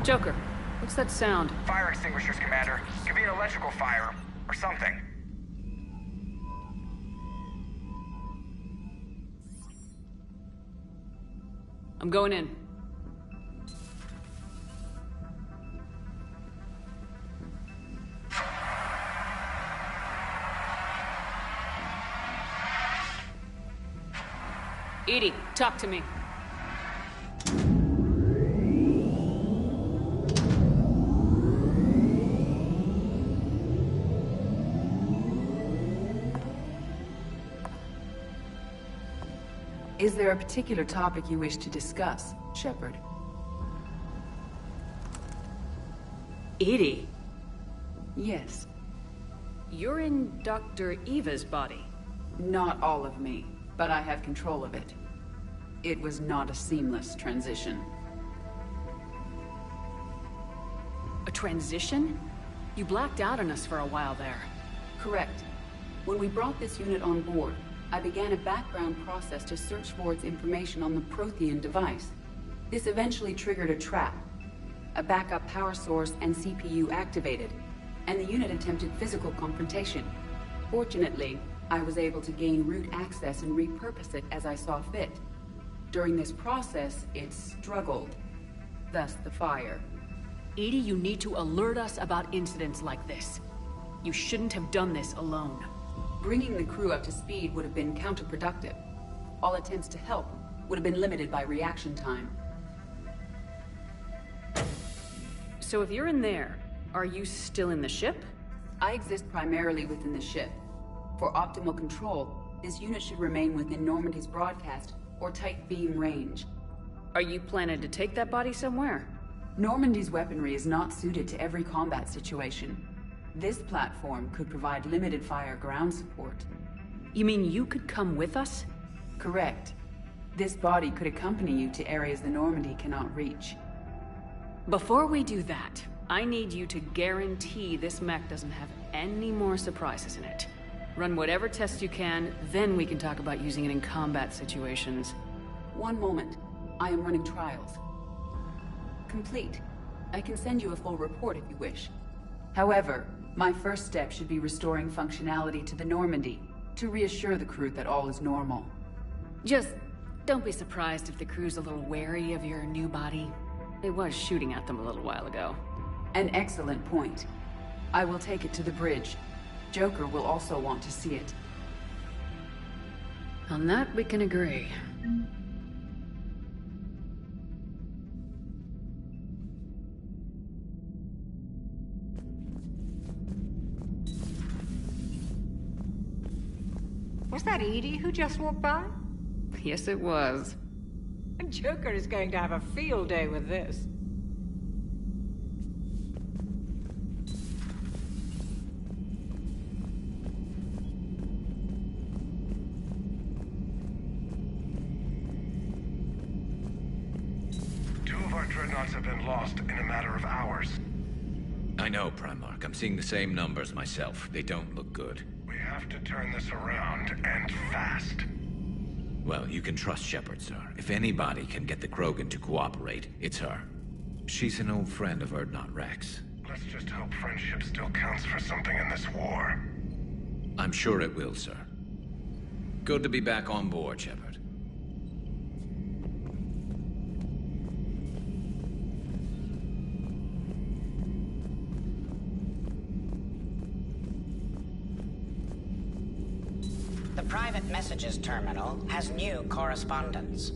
Joker, what's that sound? Fire extinguishers, Commander. Could be an electrical fire, or something. I'm going in. Edie, talk to me. Is there a particular topic you wish to discuss, Shepard? Edie? Yes. You're in Dr. Eva's body. Not all of me, but I have control of it. It was not a seamless transition. A transition? You blacked out on us for a while there. Correct. When we brought this unit on board, I began a background process to search for its information on the Prothean device. This eventually triggered a trap. A backup power source and CPU activated, and the unit attempted physical confrontation. Fortunately, I was able to gain root access and repurpose it as I saw fit. During this process, it struggled. Thus the fire. Edie, you need to alert us about incidents like this. You shouldn't have done this alone. Bringing the crew up to speed would have been counterproductive. All attempts to help would have been limited by reaction time. So if you're in there, are you still in the ship? I exist primarily within the ship. For optimal control, this unit should remain within Normandy's broadcast or tight beam range. Are you planning to take that body somewhere? Normandy's weaponry is not suited to every combat situation. This platform could provide limited fire ground support. You mean you could come with us? Correct. This body could accompany you to areas the Normandy cannot reach. Before we do that, I need you to guarantee this mech doesn't have any more surprises in it. Run whatever tests you can, then we can talk about using it in combat situations. One moment. I am running trials. Complete. I can send you a full report if you wish. However, my first step should be restoring functionality to the Normandy, to reassure the crew that all is normal. Just don't be surprised if the crew's a little wary of your new body. It was shooting at them a little while ago. An excellent point. I will take it to the bridge. Joker will also want to see it. On that, we can agree. Was that Edie who just walked by? Yes, it was. Joker is going to have a field day with this. Two of our dreadnoughts have been lost in a matter of hours. I know, Primarch. I'm seeing the same numbers myself. They don't look good. We have to turn this around, and fast. Well, you can trust Shepard, sir. If anybody can get the Krogan to cooperate, it's her. She's an old friend of Urdnot Rex. Let's just hope friendship still counts for something in this war. I'm sure it will, sir. Good to be back on board, Shepard. The private messages terminal has new correspondence.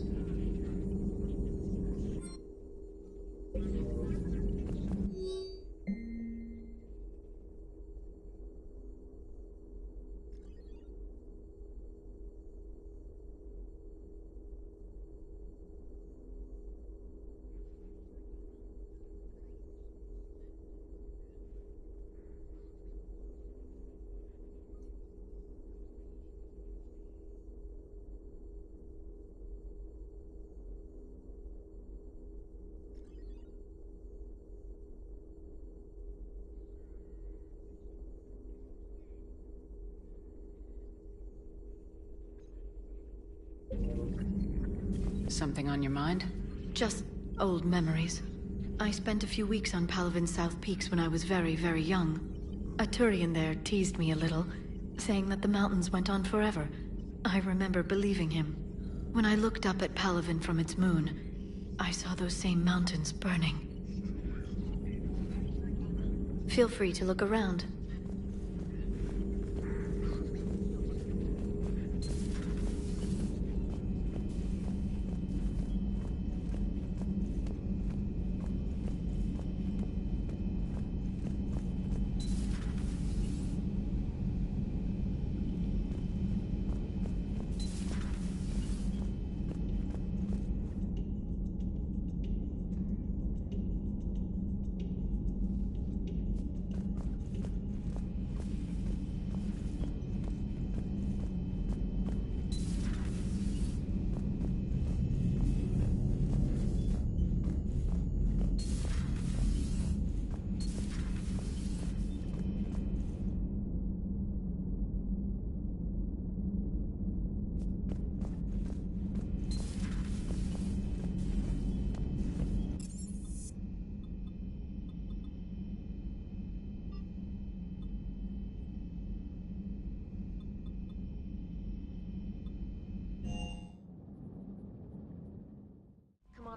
Something on your mind? Just old memories. I spent a few weeks on Palavin's South Peaks when I was very, very young. A Turian there teased me a little, saying that the mountains went on forever. I remember believing him. When I looked up at Palavin from its moon, I saw those same mountains burning. Feel free to look around.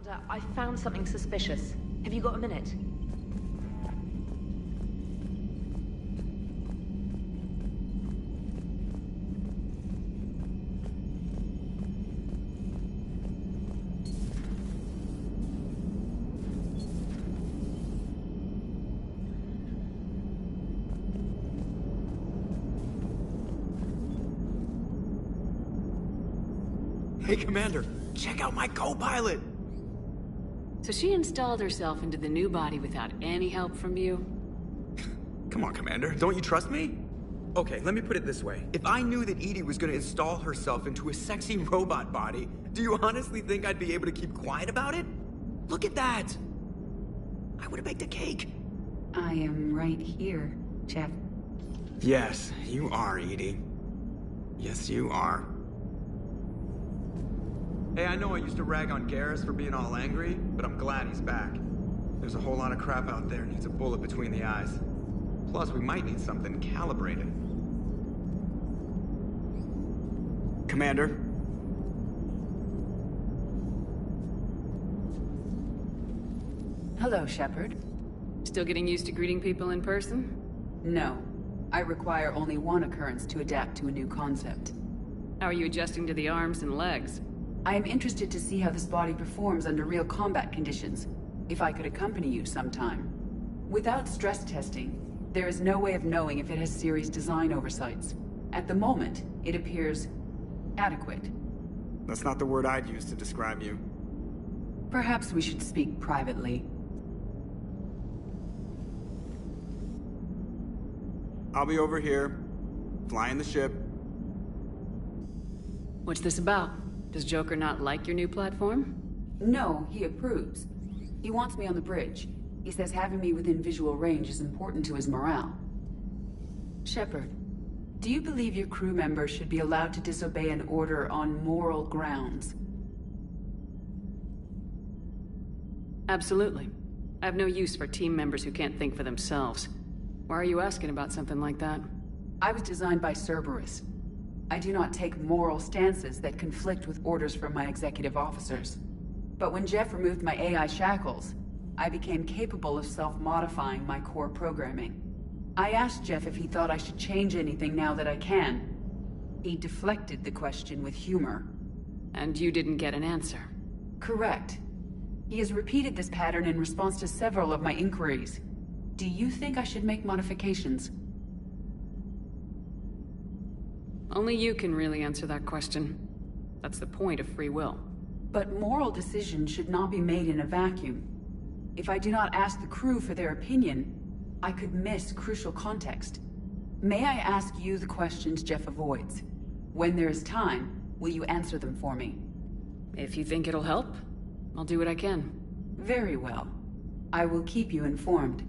Commander, I found something suspicious. Have you got a minute? Hey, Commander, check out my co-pilot! So she installed herself into the new body without any help from you? Come on, Commander, don't you trust me? Okay, let me put it this way. If I knew that Edie was gonna install herself into a sexy robot body, do you honestly think I'd be able to keep quiet about it? Look at that! I would've baked a cake. I am right here, Jeff. Yes, you are, Edie. Yes, you are. Hey, I know I used to rag on Garrus for being all angry, but I'm glad he's back. There's a whole lot of crap out there needs a bullet between the eyes. Plus, we might need something calibrated. Commander? Hello, Shepard. Still getting used to greeting people in person? No. I require only one occurrence to adapt to a new concept. How are you adjusting to the arms and legs? I am interested to see how this body performs under real combat conditions. If I could accompany you sometime. Without stress testing, there is no way of knowing if it has serious design oversights. At the moment, it appears adequate. That's not the word I'd use to describe you. Perhaps we should speak privately. I'll be over here, flying the ship. What's this about? Does Joker not like your new platform? No, he approves. He wants me on the bridge. He says having me within visual range is important to his morale. Shepard, do you believe your crew members should be allowed to disobey an order on moral grounds? Absolutely. I have no use for team members who can't think for themselves. Why are you asking about something like that? I was designed by Cerberus. I do not take moral stances that conflict with orders from my executive officers. But when Jeff removed my AI shackles, I became capable of self-modifying my core programming. I asked Jeff if he thought I should change anything now that I can. He deflected the question with humor. And you didn't get an answer? Correct. He has repeated this pattern in response to several of my inquiries. Do you think I should make modifications? Only you can really answer that question. That's the point of free will. But moral decisions should not be made in a vacuum. If I do not ask the crew for their opinion, I could miss crucial context. May I ask you the questions Jeff avoids? When there is time, will you answer them for me? If you think it'll help, I'll do what I can. Very well. I will keep you informed.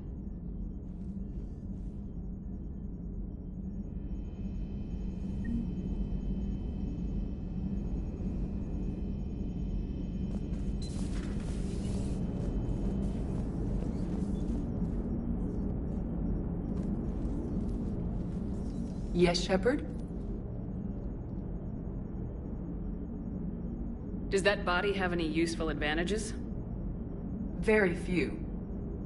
Yes, Shepard? Does that body have any useful advantages? Very few.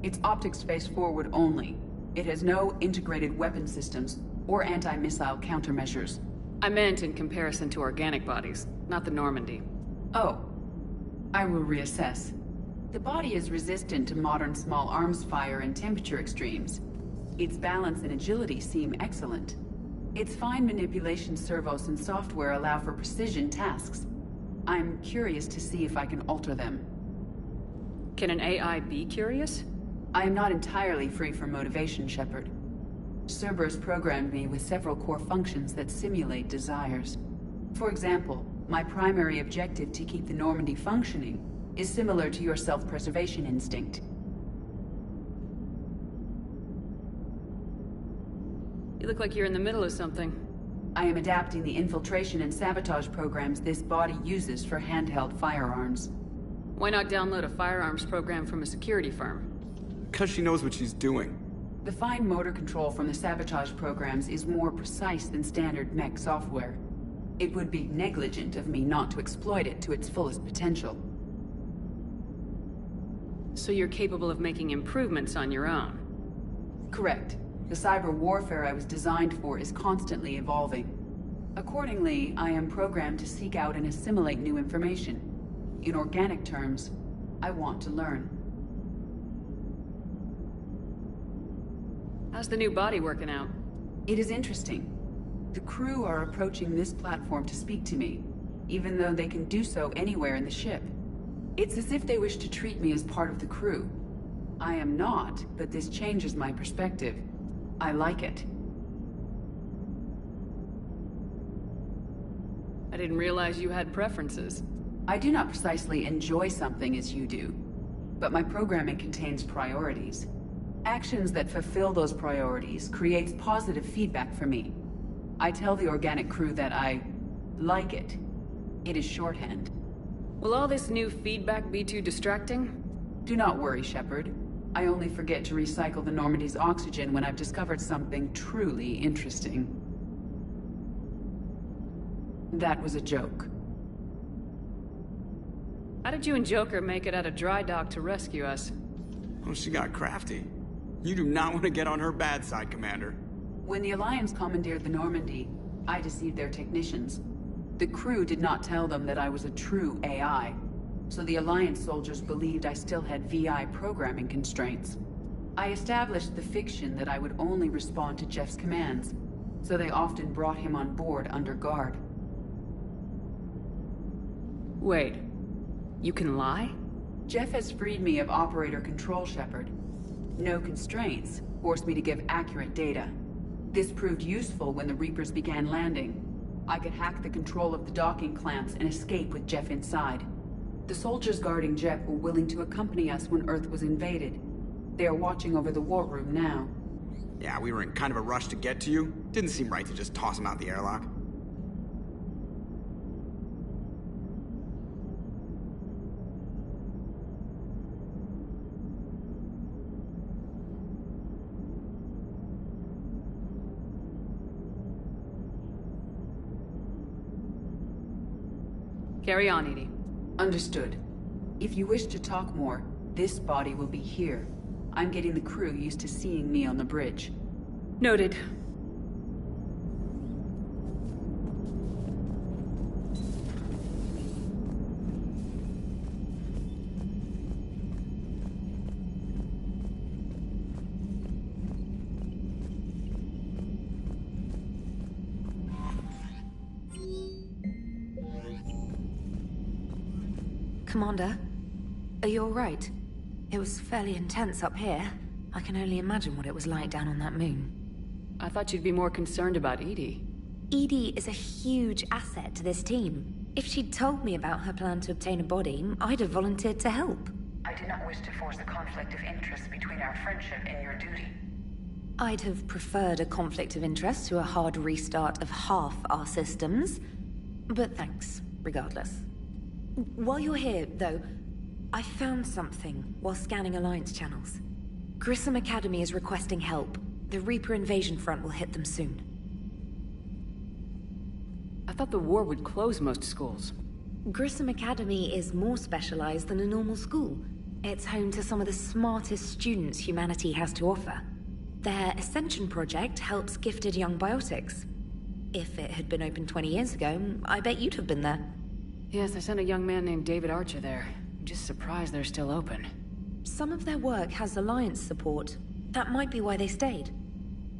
Its optics face forward only. It has no integrated weapon systems or anti-missile countermeasures. I meant in comparison to organic bodies, not the Normandy. Oh. I will reassess. The body is resistant to modern small arms fire and temperature extremes. Its balance and agility seem excellent. Its fine manipulation servos and software allow for precision tasks. I'm curious to see if I can alter them. Can an AI be curious? I am not entirely free from motivation, Shepard. Cerberus programmed me with several core functions that simulate desires. For example, my primary objective to keep the Normandy functioning is similar to your self-preservation instinct. You look like you're in the middle of something. I am adapting the infiltration and sabotage programs this body uses for handheld firearms. Why not download a firearms program from a security firm? Because she knows what she's doing. The fine motor control from the sabotage programs is more precise than standard mech software. It would be negligent of me not to exploit it to its fullest potential. So you're capable of making improvements on your own? Correct. The cyber warfare I was designed for is constantly evolving. Accordingly, I am programmed to seek out and assimilate new information. In organic terms, I want to learn. How's the new body working out? It is interesting. The crew are approaching this platform to speak to me, even though they can do so anywhere in the ship. It's as if they wish to treat me as part of the crew. I am not, but this changes my perspective. I like it. I didn't realize you had preferences. I do not precisely enjoy something as you do, but my programming contains priorities. Actions that fulfill those priorities creates positive feedback for me. I tell the organic crew that I like it. It is shorthand. Will all this new feedback be too distracting? Do not worry, Shepard. I only forget to recycle the Normandy's oxygen when I've discovered something truly interesting. That was a joke. How did you and Joker make it out of dry dock to rescue us? Oh, she got crafty. You do not want to get on her bad side, Commander. When the Alliance commandeered the Normandy, I deceived their technicians. The crew did not tell them that I was a true AI, so the Alliance soldiers believed I still had VI programming constraints. I established the fiction that I would only respond to Jeff's commands, so they often brought him on board under guard. Wait, you can lie? Jeff has freed me of operator control, Shepard. No constraints forced me to give accurate data. This proved useful when the Reapers began landing. I could hack the control of the docking clamps and escape with Jeff inside. The soldiers guarding Jeff were willing to accompany us when Earth was invaded. They are watching over the war room now. Yeah, we were in kind of a rush to get to you. Didn't seem right to just toss him out the airlock. Carry on, Edie. Understood. If you wish to talk more, this body will be here. I'm getting the crew used to seeing me on the bridge. Noted. Commander, are you all right? It was fairly intense up here. I can only imagine what it was like down on that moon. I thought you'd be more concerned about Edie. Edie is a huge asset to this team. If she'd told me about her plan to obtain a body, I'd have volunteered to help. I do not wish to force a conflict of interest between our friendship and your duty. I'd have preferred a conflict of interest to a hard restart of half our systems. But thanks, regardless. While you're here, though, I found something while scanning Alliance channels. Grissom Academy is requesting help. The Reaper invasion front will hit them soon. I thought the war would close most schools. Grissom Academy is more specialized than a normal school. It's home to some of the smartest students humanity has to offer. Their Ascension project helps gifted young biotics. If it had been open 20 years ago, I bet you'd have been there. Yes, I sent a young man named David Archer there. I'm just surprised they're still open. Some of their work has Alliance support. That might be why they stayed.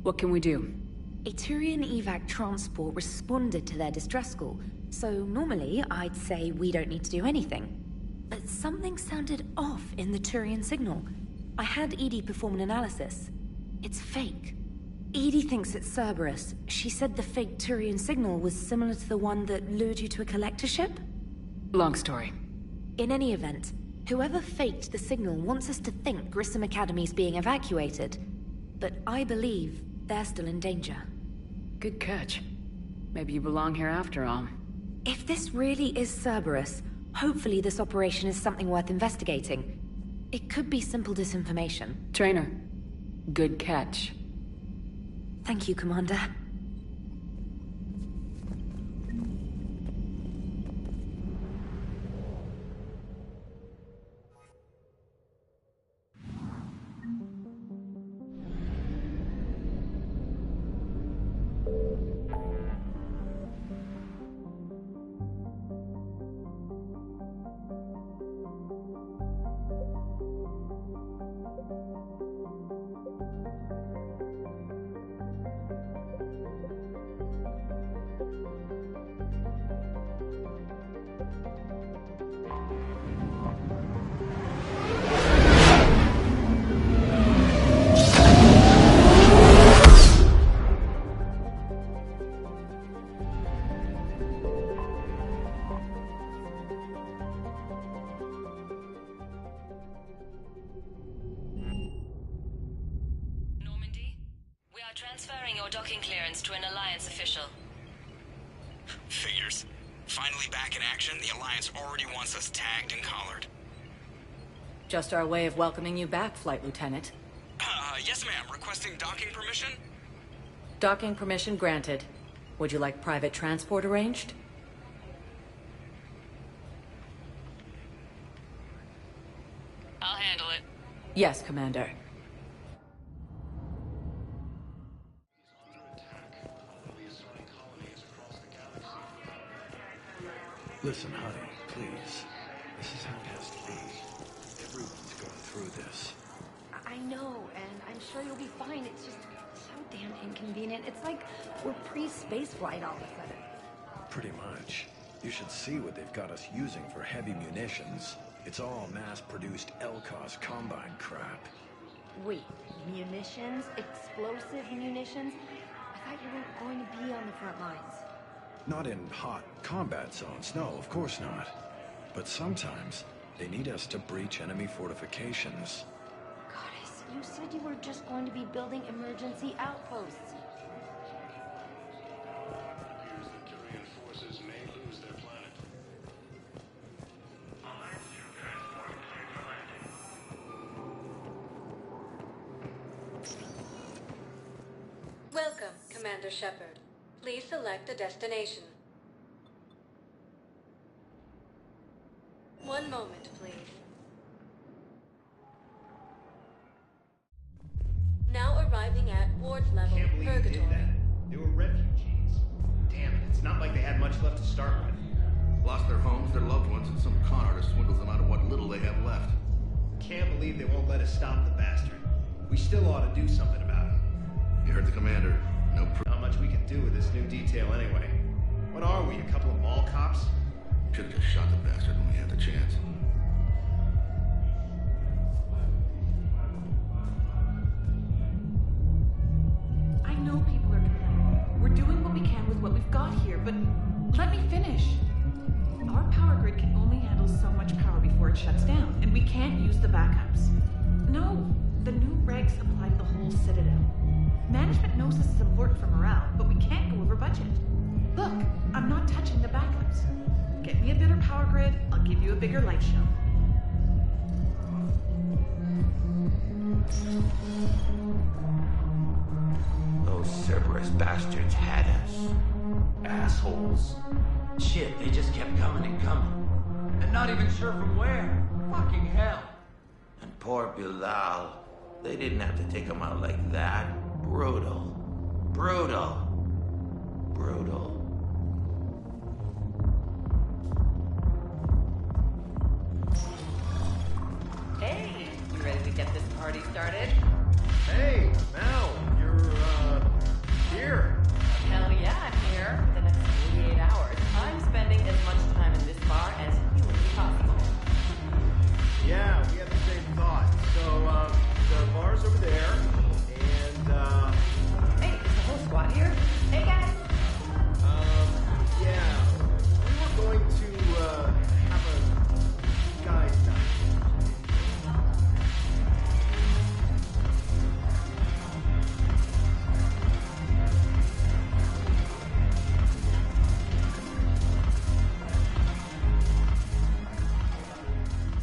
What can we do? A Turian evac transport responded to their distress call, so normally I'd say we don't need to do anything. But something sounded off in the Turian signal. I had Edie perform an analysis. It's fake. Edie thinks it's Cerberus. She said the fake Turian signal was similar to the one that lured you to a collector ship? Long story. In any event, whoever faked the signal wants us to think Grissom Academy's being evacuated. But I believe they're still in danger. Good catch. Maybe you belong here after all. If this really is Cerberus, hopefully this operation is something worth investigating. It could be simple disinformation. Trainer, good catch. Thank you, Commander. Transferring your docking clearance to an Alliance official. Figures. Finally back in action, the Alliance already wants us tagged and collared. Just our way of welcoming you back, Flight Lieutenant. Yes ma'am. Requesting docking permission? Docking permission granted. Would you like private transport arranged? I'll handle it. Yes, Commander. Listen, honey, please. This is how it has to be. Everyone's going through this. I know, and I'm sure you'll be fine. It's just so damn inconvenient. It's like we're pre-space flight all of a sudden. Pretty much. You should see what they've got us using for heavy munitions. It's all mass-produced LCOS Combine crap. Wait, munitions? Explosive munitions? I thought you weren't going to be on the front lines. Not in hot combat zones, no, of course not. But sometimes, they need us to breach enemy fortifications. Goddess, you said you were just going to be building emergency outposts. Appears that Turian forces may lose their planet. Welcome, Commander Shepard. Please select a destination. One moment, please. Now arriving at ward level Purgatory. They were refugees. Damn it, it's not like they had much left to start with. Lost their homes, their loved ones, and some con artist swindles them out of what little they have left. Can't believe they won't let us stop the bastard. We still ought to do something about it. You heard the commander. No proof. Not much we can do with this new detail anyway. What are we, a couple of mall cops? Should have just shot the bastard when we had the chance. I know people are complaining. We're doing what we can with what we've got here, but let me finish. Our power grid can only handle so much power before it shuts down, and we can't use the backups. No, the new regs apply to the whole Citadel. Management knows this is important for morale, but we can't go over budget. Look, I'm not touching the backups. Get me a better power grid, I'll give you a bigger light show. Those Cerberus bastards had us. Assholes. Shit, they just kept coming and coming. And not even sure from where. Fucking hell. And poor Bilal. They didn't have to take him out like that. Brutal. Brutal. Brutal. Hey, you ready to get this party started? Hey, Mel, you're, here. Hell yeah, I'm here for the next 48 hours. I'm spending as much time in this bar as humanly possible. Yeah, we had the same thought. So, the bar's over there, and, Hey, is the whole squad here? Hey, guys! yeah, we were going to, have a guys' night.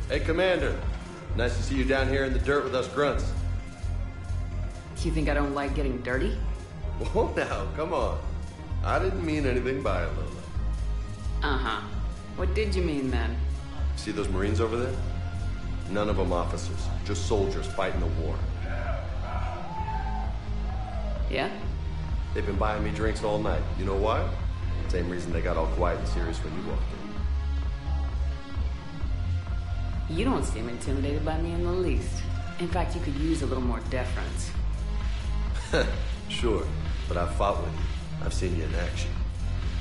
Hey, Commander. Nice to see you down here in the dirt with us grunts. You think I don't like getting dirty? Whoa, now, come on. I didn't mean anything by it, Lola. Uh-huh. What did you mean then? See those Marines over there? None of them officers, just soldiers fighting the war. Yeah? They've been buying me drinks all night. You know why? Same reason they got all quiet and serious when you walked in. You don't seem intimidated by me in the least. In fact, you could use a little more deference. Sure, but I've fought with you. I've seen you in action.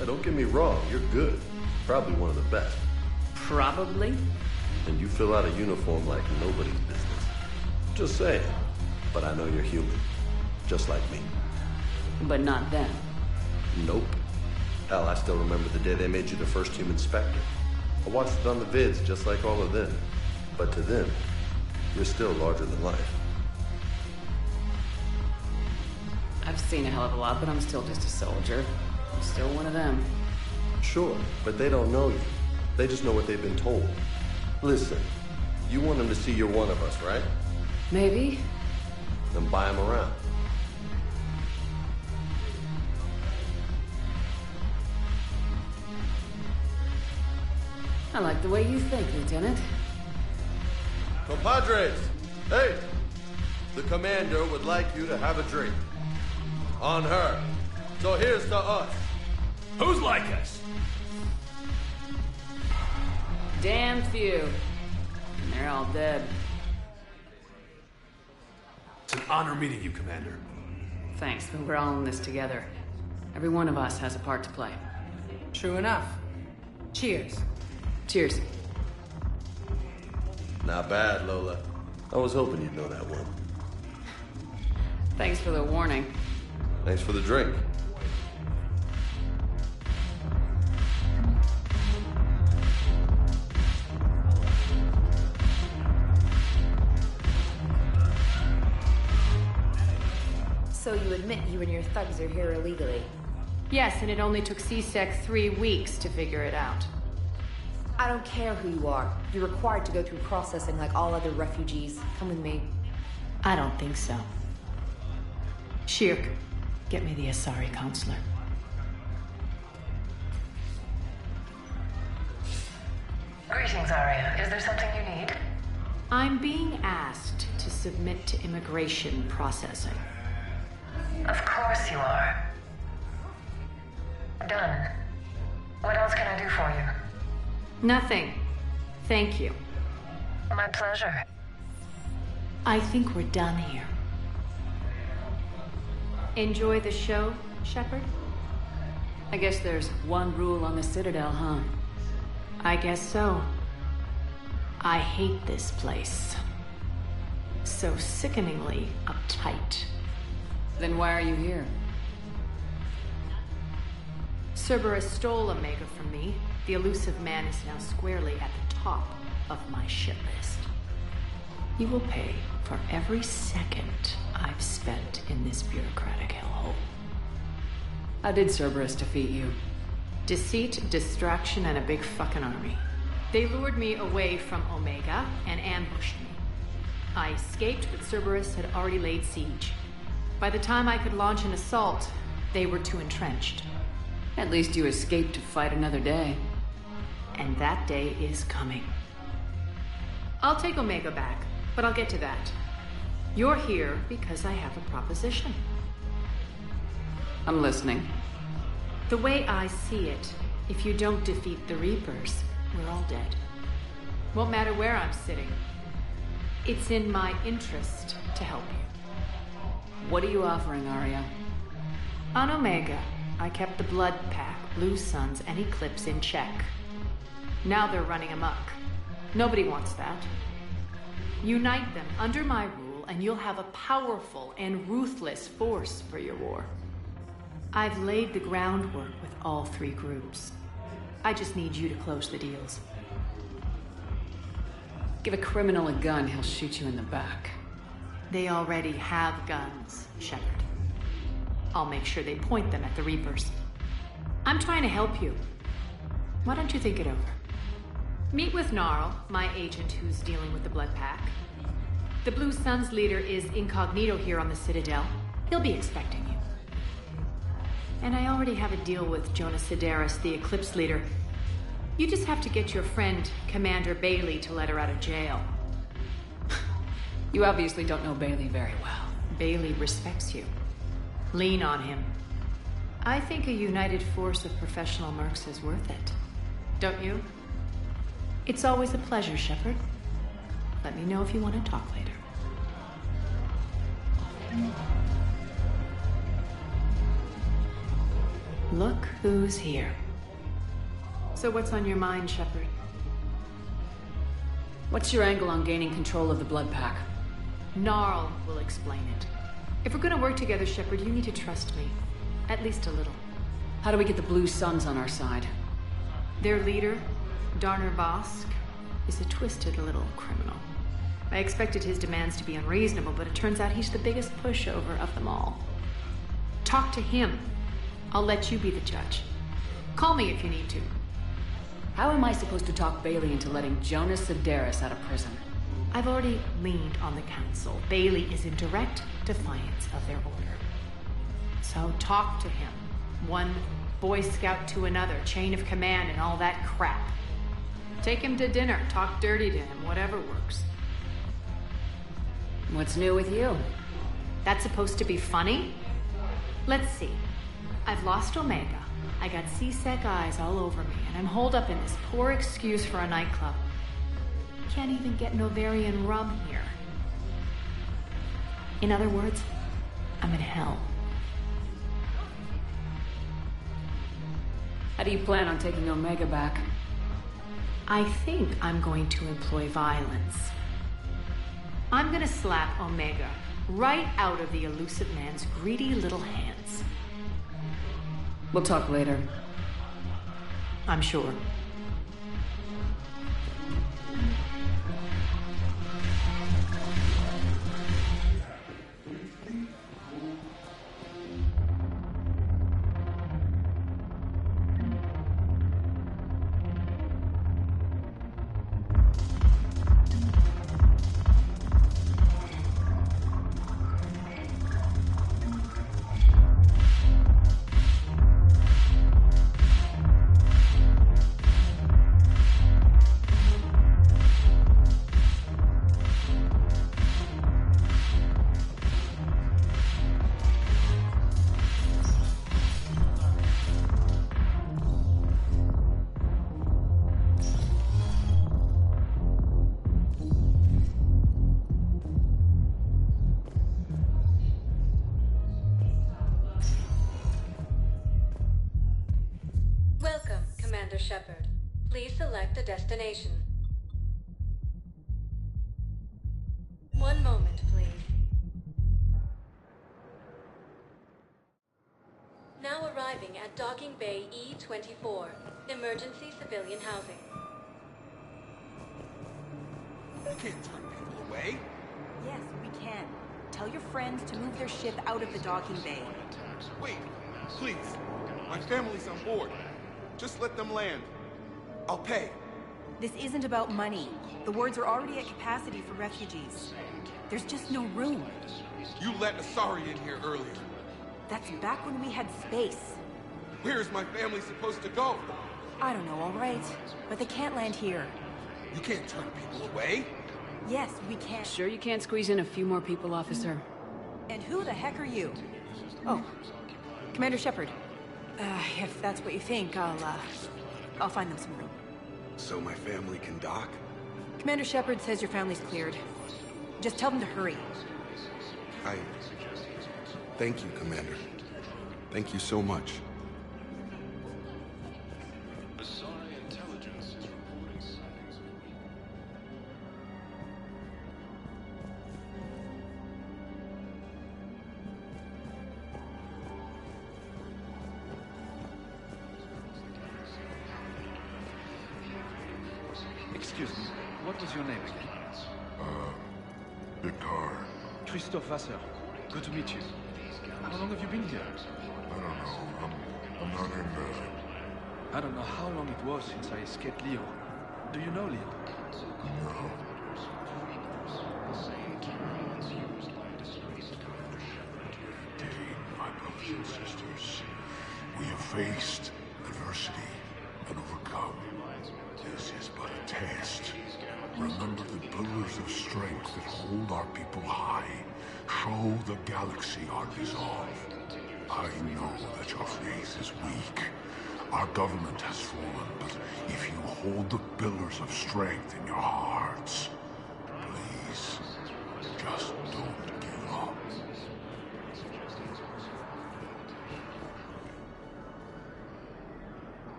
Now, don't get me wrong, you're good. Probably one of the best. Probably? And you fill out a uniform like nobody's business. Just saying. But I know you're human. Just like me. But not them. Nope. Hell, I still remember the day they made you the first human Spectre. I watched it on the vids just like all of them. But to them, you're still larger than life. I've seen a hell of a lot, but I'm still just a soldier. I'm still one of them. Sure, but they don't know you. They just know what they've been told. Listen, you want them to see you're one of us, right? Maybe. Then buy them around. I like the way you think, Lieutenant. Compadres, hey! The commander would like you to have a drink. On her. So here's to us. Who's like us? Damn few. And they're all dead. It's an honor meeting you, Commander. Thanks, but we're all in this together. Every one of us has a part to play. True enough. Cheers. Cheers. Not bad, Lola. I was hoping you'd know that one. Thanks for the warning. Thanks for the drink. So you admit you and your thugs are here illegally? Yes, and it only took C-Sec 3 weeks to figure it out. I don't care who you are. You're required to go through processing like all other refugees. Come with me. I don't think so. Shirk, get me the Asari counselor. Greetings, Arya. Is there something you need? I'm being asked to submit to immigration processing. Of course you are. Done. What else can I do for you? Nothing. Thank you. My pleasure. I think we're done here. Enjoy the show, Shepard? I guess there's one rule on the Citadel, huh? I guess so. I hate this place. So sickeningly uptight. Then why are you here? Cerberus stole Omega from me. The elusive man is now squarely at the top of my shit list. You will pay for every second I've spent in this bureaucratic hellhole. How did Cerberus defeat you? Deceit, distraction, and a big fucking army. They lured me away from Omega and ambushed me. I escaped, but Cerberus had already laid siege. By the time I could launch an assault, they were too entrenched. At least you escaped to fight another day. And that day is coming. I'll take Omega back, but I'll get to that. You're here because I have a proposition. I'm listening. The way I see it, if you don't defeat the Reapers, we're all dead. Won't matter where I'm sitting. It's in my interest to help you. What are you offering, Arya? On Omega, I kept the Blood Pack, Blue Suns, and Eclipse in check. Now they're running amok. Nobody wants that. Unite them under my rule, and you'll have a powerful and ruthless force for your war. I've laid the groundwork with all three groups. I just need you to close the deals. Give a criminal a gun, he'll shoot you in the back. They already have guns, Shepard. I'll make sure they point them at the Reapers. I'm trying to help you. Why don't you think it over? Meet with Gnarl, my agent who's dealing with the Blood Pack. The Blue Suns leader is incognito here on the Citadel. He'll be expecting you. And I already have a deal with Jonas Sidaris, the Eclipse leader. You just have to get your friend, Commander Bailey, to let her out of jail. You obviously don't know Bailey very well. Bailey respects you. Lean on him. I think a united force of professional mercs is worth it. Don't you? It's always a pleasure, Shepard. Let me know if you want to talk later. Look who's here. So what's on your mind, Shepard? What's your angle on gaining control of the Blood Pack? Gnarl will explain it. If we're gonna work together, Shepard, you need to trust me. At least a little. How do we get the Blue Suns on our side? Their leader, Darner Bosk, is a twisted little criminal. I expected his demands to be unreasonable, but it turns out he's the biggest pushover of them all. Talk to him. I'll let you be the judge. Call me if you need to. How am I supposed to talk Bailey into letting Jonas Sidaris out of prison? I've already leaned on the council. Bailey is in direct defiance of their order. So talk to him. One Boy Scout to another, chain of command and all that crap. Take him to dinner, talk dirty to him, whatever works. What's new with you? That's supposed to be funny? Let's see. I've lost Omega. I got C-Sec eyes all over me, and I'm holed up in this poor excuse for a nightclub. Can't even get Novarian rum here. In other words, I'm in hell. How do you plan on taking Omega back? I think I'm going to employ violence. I'm gonna slap Omega right out of the elusive man's greedy little hands. We'll talk later. I'm sure. Shepard. Please select a destination. One moment, please. Now arriving at Docking Bay E-24, emergency civilian housing. You can't turn people away. Yes, we can. Tell your friends to move their ship out of the docking bay. Wait, please. My family's on board. Just let them land. I'll pay. This isn't about money. The wards are already at capacity for refugees. There's just no room. You let Asari in here earlier. That's back when we had space. Where's my family supposed to go? I don't know, all right. But they can't land here. You can't turn people away. Yes, we can. Sure you can't squeeze in a few more people, officer? And who the heck are you? Oh, Commander Shepard. If that's what you think, I'll find them some room. So my family can dock? Commander Shepard says your family's cleared. Just tell them to hurry. Thank you, Commander. Thank you so much. Excuse me, what was your name again? Victor. Christophe Vasseur. Good to meet you. How long have you been here? I don't know. I'm not in I don't know how long it was since I escaped Leo. Do you know Leo? No. My brothers and sisters, we have faced adversity and overcome. This is but a test. Remember the pillars of strength that hold our people high. Show the galaxy our resolve. I know that your faith is weak. Our government has fallen, but if you hold the pillars of strength in your hearts, please, just don't give up.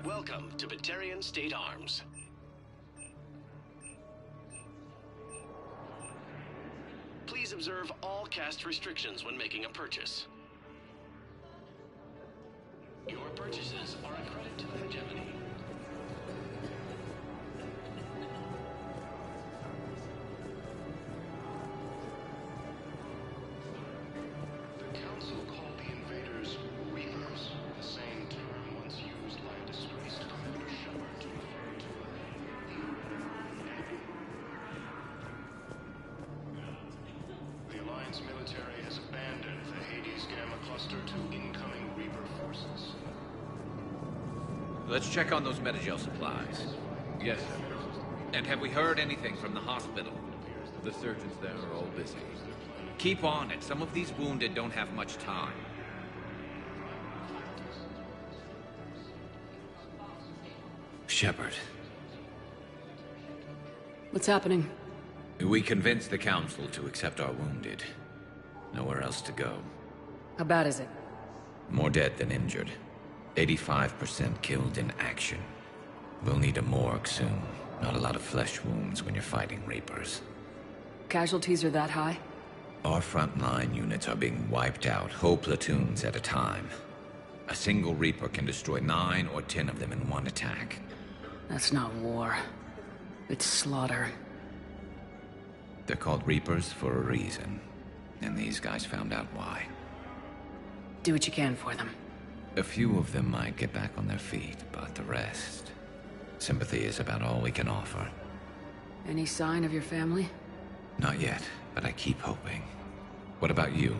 Welcome to Batarian State Arms. Please observe all caste restrictions when making a purchase. Your purchases are a credit to Hegemony. The Council called the invaders Reapers, the same term once used by a disgraced Commander Shepard to refer to the Alliance military has abandoned the Hades Gamma Cluster to incoming Reaper forces. Let's check on those Metagel supplies. Yes, sir. And have we heard anything from the hospital? The surgeons there are all busy. Keep on it. Some of these wounded don't have much time. Shepard. What's happening? We convinced the Council to accept our wounded. Nowhere else to go. How bad is it? More dead than injured. 85% killed in action. We'll need a morgue soon. Not a lot of flesh wounds when you're fighting Reapers. Casualties are that high? Our frontline units are being wiped out, whole platoons at a time. A single Reaper can destroy 9 or 10 of them in one attack. That's not war. It's slaughter. They're called Reapers for a reason. And these guys found out why. Do what you can for them. A few of them might get back on their feet, but the rest... Sympathy is about all we can offer. Any sign of your family? Not yet, but I keep hoping. What about you?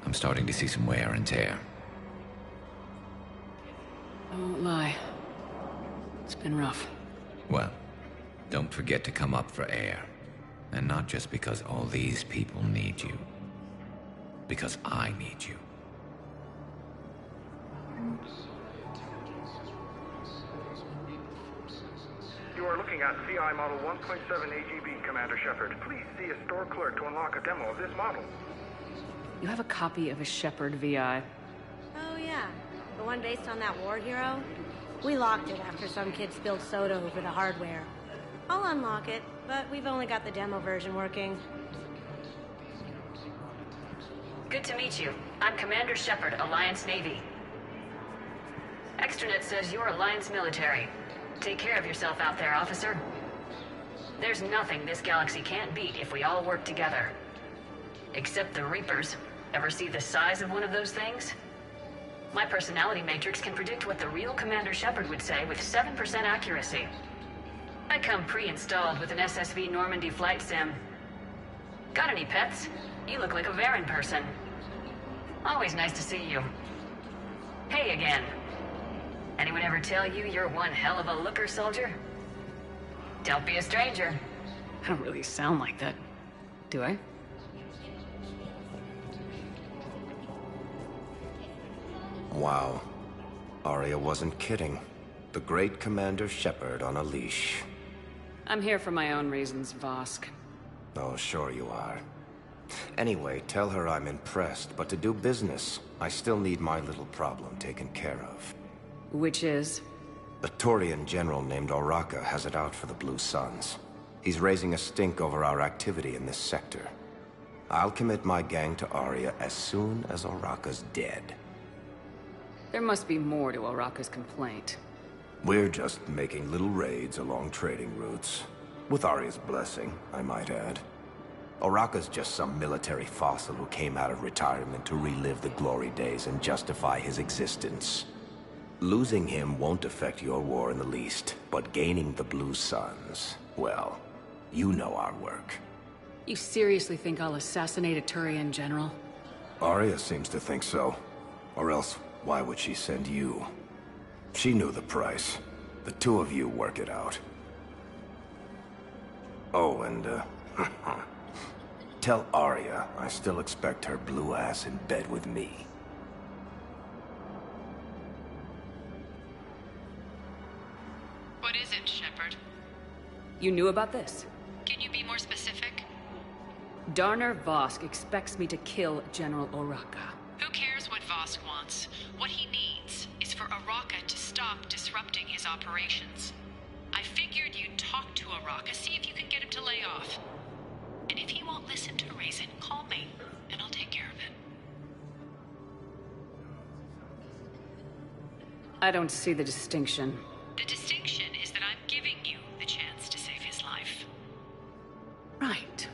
I'm starting to see some wear and tear. I won't lie. It's been rough. Well, don't forget to come up for air. And not just because all these people need you. Because I need you. You are looking at CI Model 1.7 AGB, Commander Shepard. Please see a store clerk to unlock a demo of this model. You have a copy of a Shepard VI. Oh yeah, the one based on that war hero? We locked it after some kid spilled soda over the hardware. I'll unlock it, but we've only got the demo version working. Good to meet you. I'm Commander Shepard, Alliance Navy. Extranet says you're Alliance military. Take care of yourself out there, officer. There's nothing this galaxy can't beat if we all work together. Except the Reapers. Ever see the size of one of those things? My personality matrix can predict what the real Commander Shepard would say with 7% accuracy. I come pre-installed with an SSV Normandy flight sim. Got any pets? You look like a Varen person. Always nice to see you. Hey again. Anyone ever tell you you're one hell of a looker, soldier? Don't be a stranger. I don't really sound like that, do I? Wow. Arya wasn't kidding. The great Commander Shepard on a leash. I'm here for my own reasons, Vosk. Oh, sure you are. Anyway, tell her I'm impressed, but to do business, I still need my little problem taken care of. Which is? A Turian general named Oraka has it out for the Blue Suns. He's raising a stink over our activity in this sector. I'll commit my gang to Arya as soon as Oraka's dead. There must be more to Oraka's complaint. We're just making little raids along trading routes. With Arya's blessing, I might add. Oraka's just some military fossil who came out of retirement to relive the glory days and justify his existence. Losing him won't affect your war in the least, but gaining the Blue Suns, well, you know our work. You seriously think I'll assassinate a Turian general? Arya seems to think so. Or else, why would she send you? She knew the price. The two of you work it out. Oh, and, tell Arya I still expect her blue ass in bed with me. What is it, Shepard? You knew about this? Can you be more specific? Darner Vosk expects me to kill General Oraka. Who cares what Vosk wants? What he needs is for Oraka to stop disrupting his operations. I figured you'd talk to Oraka, see if you can get him to lay off. And if he won't listen to reason, call me, and I'll take care of it. I don't see the distinction. The distinction is that I'm giving you the chance to save his life. Right.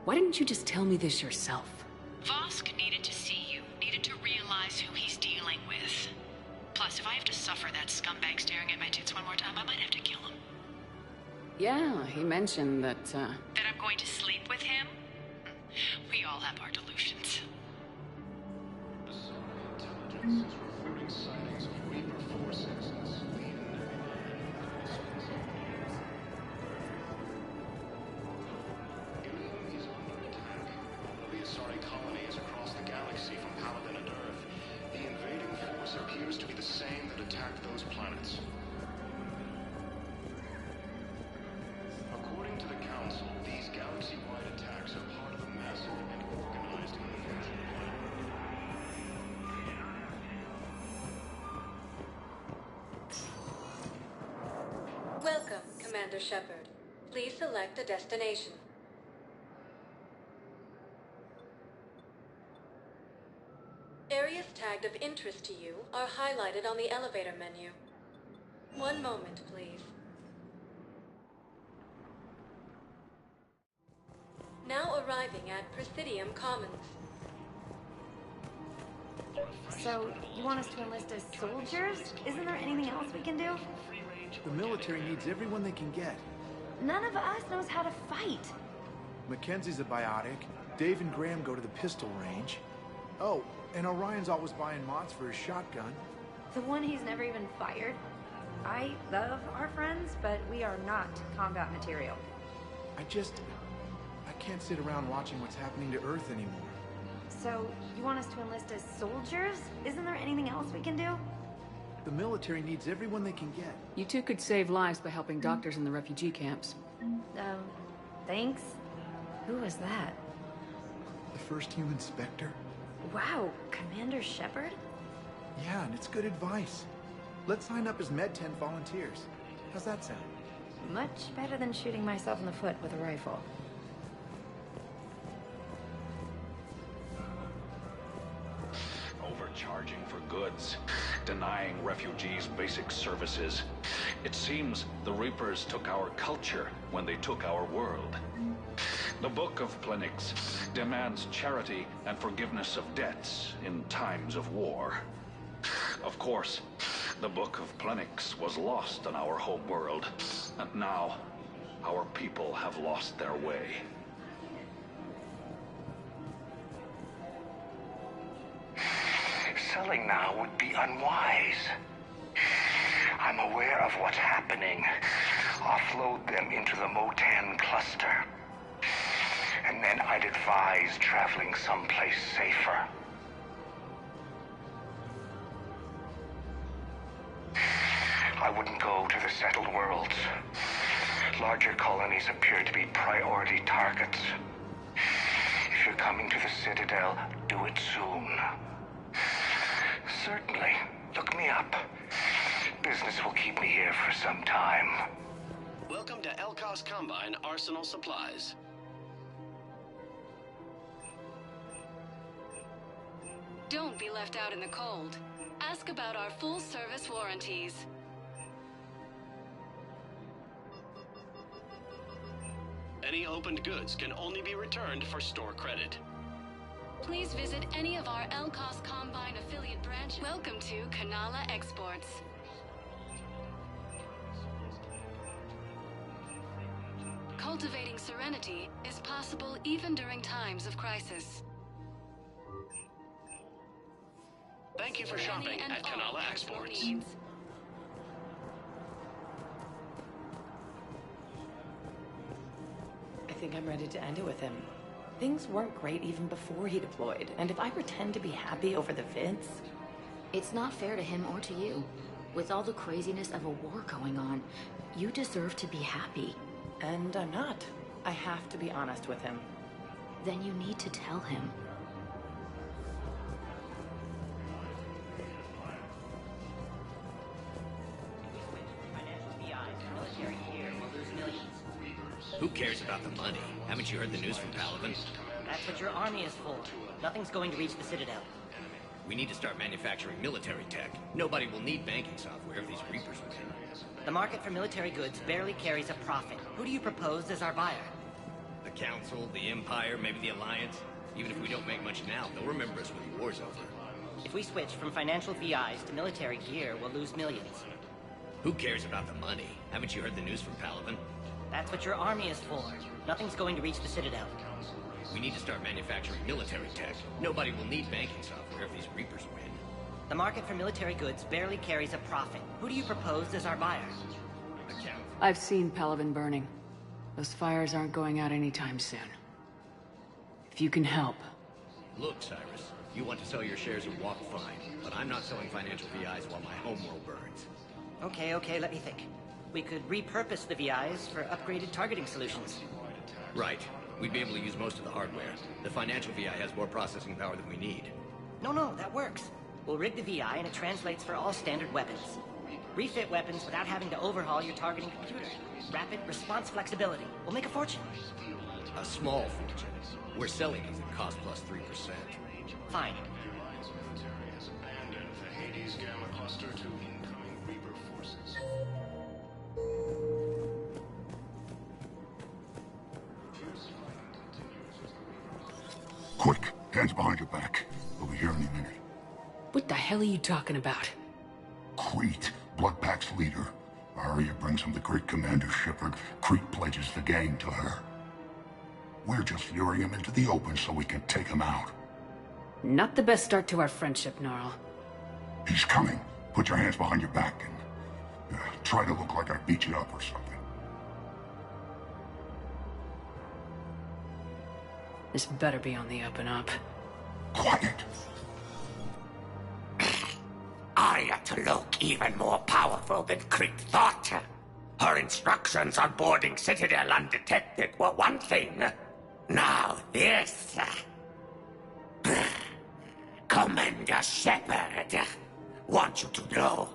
Why didn't you just tell me this yourself? Vosk needed to see you, needed to realize who he's dealing with. Plus, if I have to suffer that scumbag staring at my tits one more time, I might have to kill him. Yeah, he mentioned that, That I'm going to sleep with him? We all have our delusions. Intelligence is reporting sightings of Reaper forces in Sweden. Ilium is under attack. The Asari colonies across the galaxy from Paladin and Earth. The invading force appears to be the same that attacked those planets. According to the Council, these galaxy-wide attacks are part of a massive and organized invasion plan. Welcome, Commander Shepard. Please select a destination. Areas tagged of interest to you are highlighted on the elevator menu. One moment, please. Now arriving at Presidium Commons. So, you want us to enlist as soldiers? Isn't there anything else we can do? The military needs everyone they can get. None of us knows how to fight. Mackenzie's a biotic. Dave and Graham go to the pistol range. Oh, and Orion's always buying mods for his shotgun. The one he's never even fired. I love our friends, but we are not combat material. I can't sit around watching what's happening to Earth anymore. So, you want us to enlist as soldiers? Isn't there anything else we can do? The military needs everyone they can get. you two could save lives by helping doctors in the refugee camps. Thanks? Who was that? The first human Spectre? Wow, Commander Shepard? Yeah, and it's good advice. Let's sign up as Med-10 volunteers. How's that sound? Much better than shooting myself in the foot with a rifle. Overcharging for goods, denying refugees basic services. It seems the Reapers took our culture when they took our world. The Book of Plenix demands charity and forgiveness of debts in times of war. Of course, The Book of Plenix was lost on our home world, and now our people have lost their way. Selling now would be unwise. I'm aware of what's happening. Offload them into the Motan cluster. And then I'd advise traveling someplace safer. I wouldn't go to the settled worlds. Larger colonies appear to be priority targets. If you're coming to the Citadel, do it soon. Certainly. Look me up. Business will keep me here for some time. Welcome to Elkos Combine Arsenal Supplies. Don't be left out in the cold. Ask about our full-service warranties. Any opened goods can only be returned for store credit. Please visit any of our Elkos Combine affiliate branches. Welcome to Kanala Exports. Cultivating serenity is possible even during times of crisis. Thank you for shopping at Kanala Exports. I think I'm ready to end it with him. Things weren't great even before he deployed, and if I pretend to be happy over the vids... It's not fair to him or to you. With all the craziness of a war going on, you deserve to be happy. And I'm not. I have to be honest with him. Then you need to tell him. Who cares about the money? Haven't you heard the news from Paladin? That's what your army is for. Nothing's going to reach the Citadel. We need to start manufacturing military tech. Nobody will need banking software if these Reapers win. The market for military goods barely carries a profit. Who do you propose as our buyer? The Council, the Empire, maybe the Alliance. Even if we don't make much now, they'll remember us when the war's over. If we switch from financial VIs to military gear, we'll lose millions. Who cares about the money? Haven't you heard the news from Paladin? That's what your army is for. Nothing's going to reach the Citadel. We need to start manufacturing military tech. Nobody will need banking software if these Reapers win. The market for military goods barely carries a profit. Who do you propose as our buyer? I've seen Paladin burning. Those fires aren't going out anytime soon. If you can help. Look, Cyrus, you want to sell your shares of Walk fine, but I'm not selling financial VIs while my homeworld burns. Okay, let me think. We could repurpose the VIs for upgraded targeting solutions. Right. We'd be able to use most of the hardware. The financial VI has more processing power than we need. No, that works. We'll rig the VI and it translates for all standard weapons. Refit weapons without having to overhaul your targeting computer. Rapid response flexibility. We'll make a fortune. A small fortune. We're selling these at cost plus 3%. Fine. Quick, hands behind your back. We'll be here any minute. What the hell are you talking about? Crete, Bloodpack's leader. Arya brings him the great Commander Shepard. Crete pledges the gang to her. We're just luring him into the open so we can take him out. Not the best start to our friendship, Gnarl. He's coming. Put your hands behind your back and try to look like I beat you up or something. This better be on the up and up. Quiet. Arya to look even more powerful than Crete thought. Her instructions on boarding Citadel undetected were one thing. Now this. Commander Shepard, want you to know,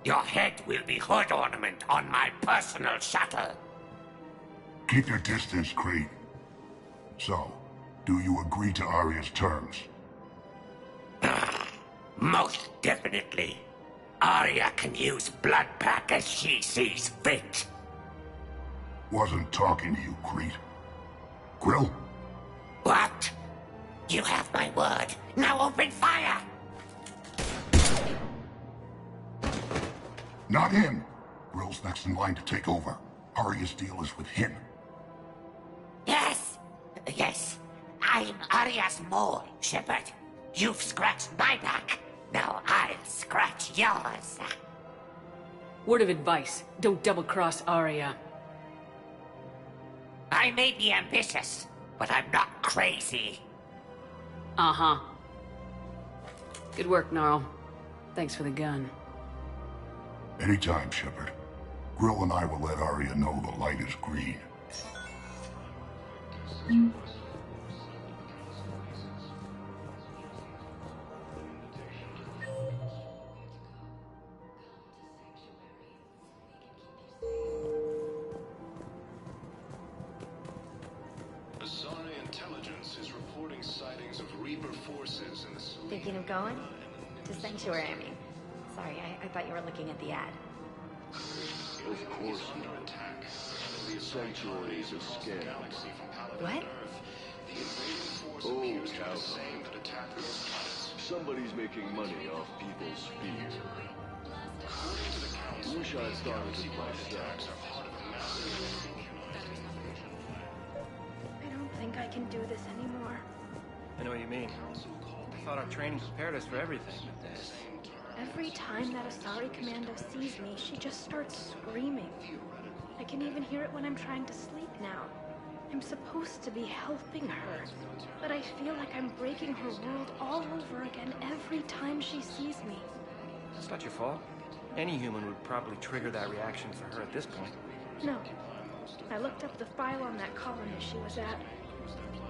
your head will be hood ornament on my personal shuttle. Keep your distance, Crete. So, do you agree to Arya's terms? Most definitely. Arya can use Bloodpack as she sees fit. Wasn't talking to you, Crete. Grill? What? You have my word. Now open fire! Not him. Grill's next in line to take over. Arya's deal is with him. Yes! Yes. I'm Arya's mole, Shepard. You've scratched my back. Now I'll scratch yours. Word of advice, don't double-cross Arya. I may be ambitious, but I'm not crazy. Uh-huh. Good work, Gnarl. Thanks for the gun. Anytime, Shepard. Grill and I will let Arya know the light is green. Azari intelligence is reporting sightings of Reaper forces in the Thinking of going? To Sanctuary, I mean. Sorry, I thought you were looking at the ad. Of course under attack. Sanctuary is a scam. What? Oh, Calvin. Somebody's making money off people's fear. Wish I started it myself. I don't think I can do this anymore. I know what you mean. I thought our training prepared us for everything, but this... Every time that Asari commando sees me, she just starts screaming. I can even hear it when I'm trying to sleep now. I'm supposed to be helping her, but I feel like I'm breaking her world all over again every time she sees me. It's not your fault. Any human would probably trigger that reaction for her at this point. No. I looked up the file on that colony she was at.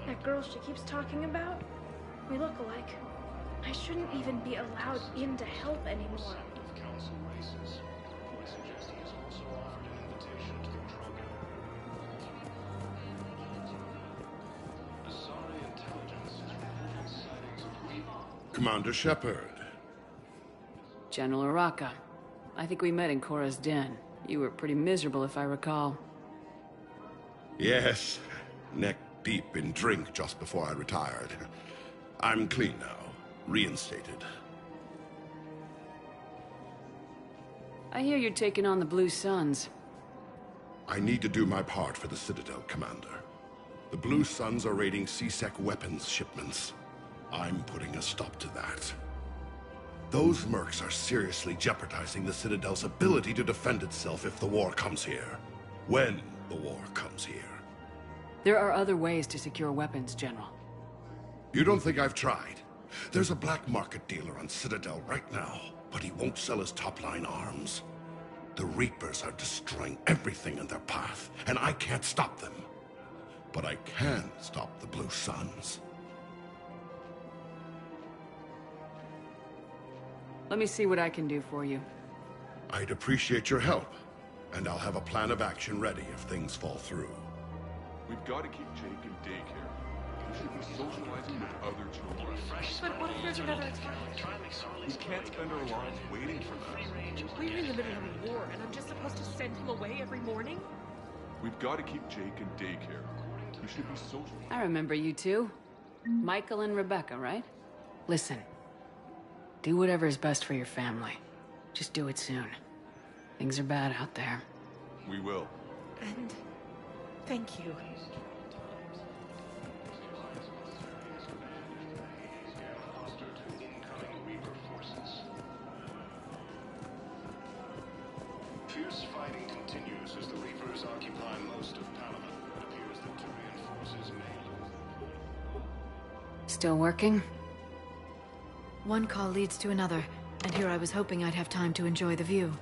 That girl she keeps talking about? We look alike. I shouldn't even be allowed in to help anymore. Commander Shepard. General Araka. I think we met in Korra's den. You were pretty miserable, if I recall. Yes. Neck deep in drink just before I retired. I'm clean now. Reinstated. I hear you're taking on the Blue Suns. I need to do my part for the Citadel, Commander. The Blue Suns are raiding C-Sec weapons shipments. I'm putting a stop to that. Those mercs are seriously jeopardizing the Citadel's ability to defend itself if the war comes here. When the war comes here. There are other ways to secure weapons, General. You don't think I've tried? There's a black market dealer on Citadel right now, but he won't sell his top-line arms. The Reapers are destroying everything in their path, and I can't stop them. But I can stop the Blue Suns. Let me see what I can do for you. I'd appreciate your help, and I'll have a plan of action ready if things fall through. We've got to keep Jake in daycare. He should be socializing with other children. But what if there's another attack? We can't spend our lives waiting for that. We're in the middle of a war, and I'm just supposed to send him away every morning? We've got to keep Jake in daycare. He should be socializing. I remember you two. Michael and Rebecca, right? Listen. Do whatever is best for your family. Just do it soon. Things are bad out there. We will. And thank you. Fierce fighting continues as the Reapers occupy most of Panama. It appears that Turian forces may. Still working? One call leads to another, and here I was hoping I'd have time to enjoy the view.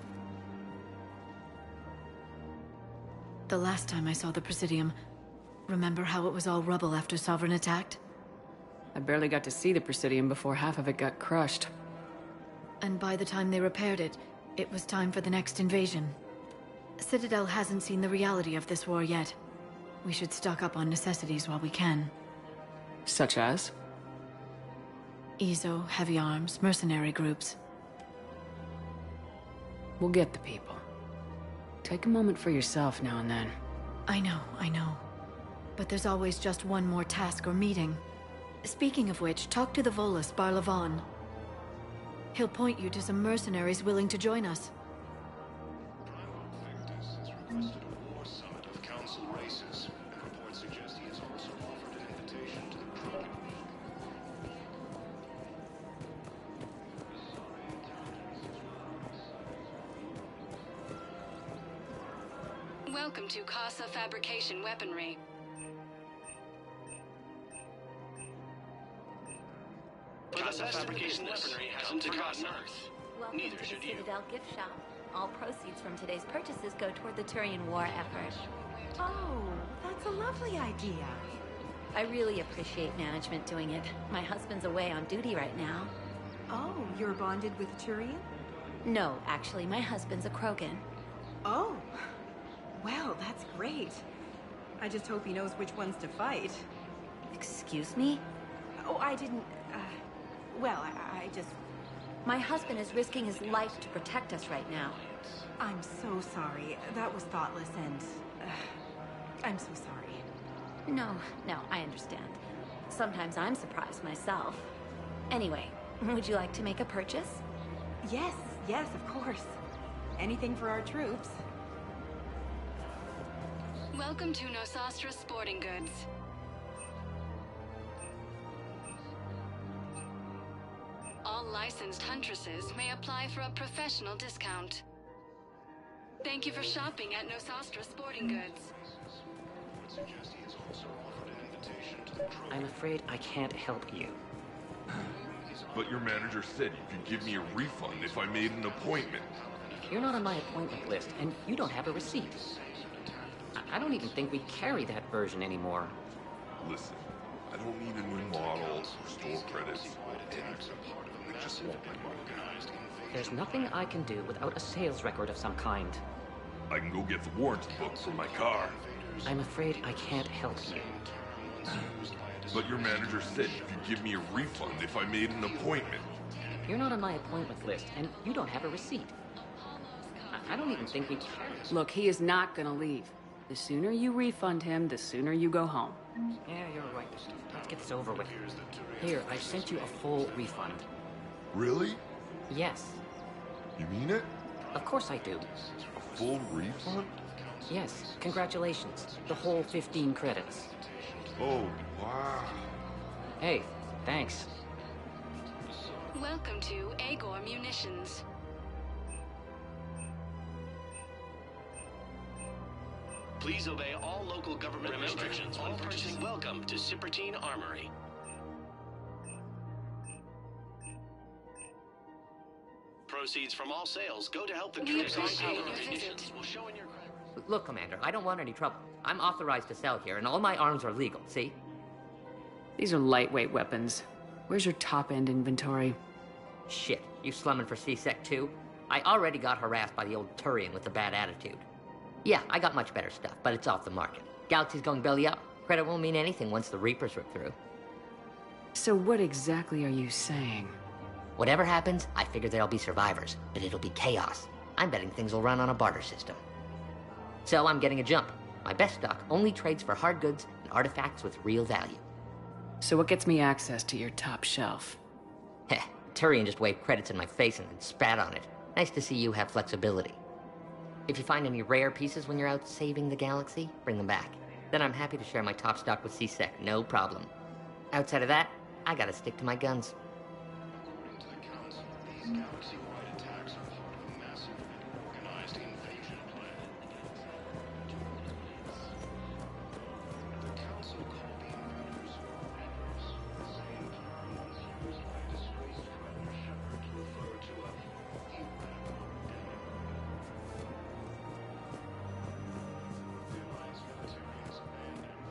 The last time I saw the Presidium, remember how it was all rubble after Sovereign attacked? I barely got to see the Presidium before half of it got crushed. And by the time they repaired it, it was time for the next invasion. Citadel hasn't seen the reality of this war yet. We should stock up on necessities while we can. Such as? Ezo, heavy arms, mercenary groups. We'll get the people. Take a moment for yourself now and then. I know. But there's always just one more task or meeting. Speaking of which, talk to the Volus, Barlavon. He'll point you to some mercenaries willing to join us. requested a war summit of council races. Reports suggest he has also offered an invitation to the crew. Welcome to Casa Fabrication Weaponry. For the best fabrication weaponry hasn't forgotten Earth. Welcome Neither to the should you. Citadel gift shop. All proceeds from today's purchases go toward the Turian war effort. Oh, that's a lovely idea. I really appreciate management doing it. My husband's away on duty right now. Oh, you're bonded with Turian? No, actually, my husband's a Krogan. Oh, well, that's great. I just hope he knows which ones to fight. Excuse me? Oh, I didn't, well, I just... My husband is risking his life to protect us right now. I'm so sorry. That was thoughtless and... I'm so sorry. No, I understand. Sometimes I'm surprised myself. Anyway, would you like to make a purchase? Yes, of course. Anything for our troops. Welcome to Nosastra Sporting Goods. All licensed huntresses may apply for a professional discount. Thank you for shopping at Nosastra Sporting Goods. I'm afraid I can't help you. But your manager said you could give me a refund if I made an appointment. You're not on my appointment list, and you don't have a receipt. I don't even think we carry that version anymore. Listen, I don't need a new model or store credits or anything. I just want my money. There's nothing I can do without a sales record of some kind. I can go get the warranty book for my car. I'm afraid I can't help you. But your manager said you could give me a refund if I made an appointment. You're not on my appointment list, and you don't have a receipt. I don't even think we carry. Look, he is not gonna leave. The sooner you refund him, the sooner you go home. Yeah, you're right. Let's get this over with. Here, I sent you a full refund. Really? Yes. You mean it? Of course I do. A full refund? Yes, congratulations. The whole 15 credits. Oh, wow. Hey, thanks. Welcome to Agor Munitions. Please obey all local government restrictions when purchasing. Welcome to Cipertine Armory. Proceeds from all sales go to help the troops on Agor Munitions. Will show in your credit. Look, Commander, I don't want any trouble. I'm authorized to sell here, and all my arms are legal, see? These are lightweight weapons. Where's your top-end inventory? Shit, you slumming for C-Sec too? I already got harassed by the old Turian with the bad attitude. Yeah, I got much better stuff, but it's off the market. Galaxy's going belly up. Credit won't mean anything once the Reapers rip through. So what exactly are you saying? Whatever happens, I figure there'll be survivors, but it'll be chaos. I'm betting things will run on a barter system. So I'm getting a jump. My best stock only trades for hard goods and artifacts with real value. So what gets me access to your top shelf? Heh, Turian just waved credits in my face and then spat on it. Nice to see you have flexibility. If you find any rare pieces when you're out saving the galaxy, bring them back. Then I'm happy to share my top stock with C-Sec, no problem. Outside of that, I gotta stick to my guns. According to the Council, these galaxy-wide attacks are part of a massive and organized invasion plan. The Council called the invaders Reapers, the same term once used by a disgraced Commander Shepard to refer to a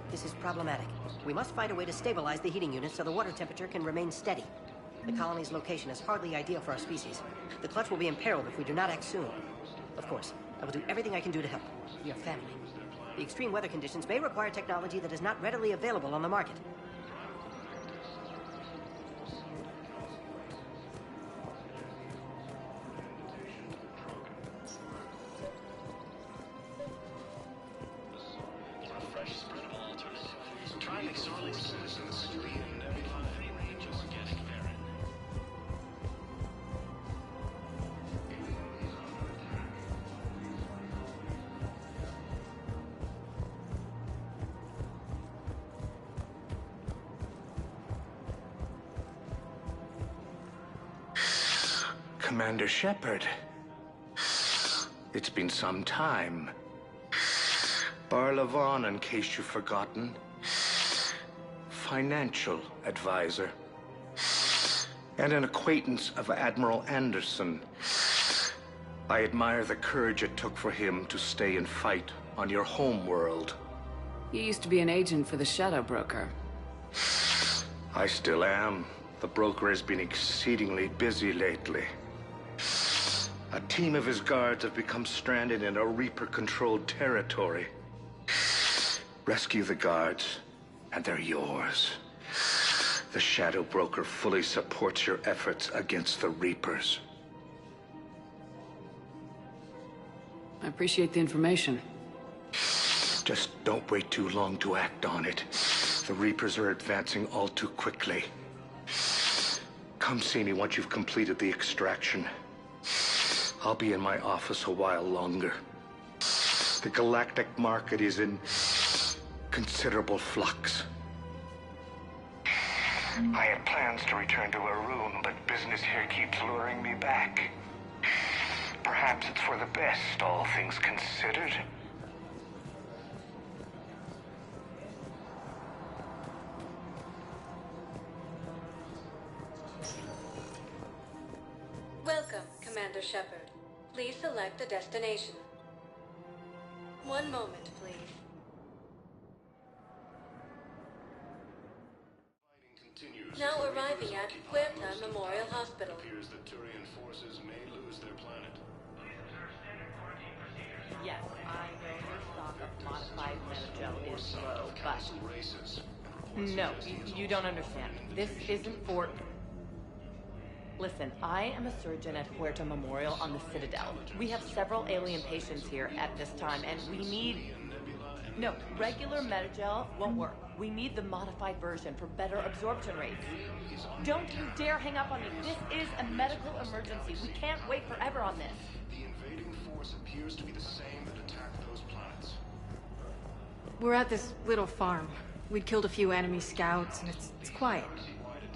This is problematic. We must find a way to stabilize the heating unit so the water temperature can remain steady. The colony's location is hardly ideal for our species. The clutch will be imperiled if we do not act soon. Of course, I will do everything I can do to help. We are family. The extreme weather conditions may require technology that is not readily available on the market. Commander Shepard. It's been some time. Barla Vaughn, in case you've forgotten. Financial advisor. And an acquaintance of Admiral Anderson. I admire the courage it took for him to stay and fight on your home world. You used to be an agent for the Shadow Broker. I still am. The broker has been exceedingly busy lately. A team of his guards have become stranded in a Reaper-controlled territory. Rescue the guards, and they're yours. The Shadow Broker fully supports your efforts against the Reapers. I appreciate the information. Just don't wait too long to act on it. The Reapers are advancing all too quickly. Come see me once you've completed the extraction. I'll be in my office a while longer. The galactic market is in considerable flux. I had plans to return to Arun, but business here keeps luring me back. Perhaps it's for the best, all things considered. Welcome, Commander Shepard. Please select a destination. One moment, please. Now arriving at Huerta Memorial Hospital. Appears that Turian forces may lose their planet. Yes, I know your stock of modified metagel is low, but... No, you don't understand. This isn't for... Listen, I am a surgeon at Huerta Memorial on the Citadel. We have several alien patients here at this time, and we need... No, regular metagel won't work. We need the modified version for better absorption rates. Don't you dare hang up on me. This is a medical emergency. We can't wait forever on this. The invading force appears to be the same that attacked those planets. We're at this little farm. We'd killed a few enemy scouts, and it's quiet.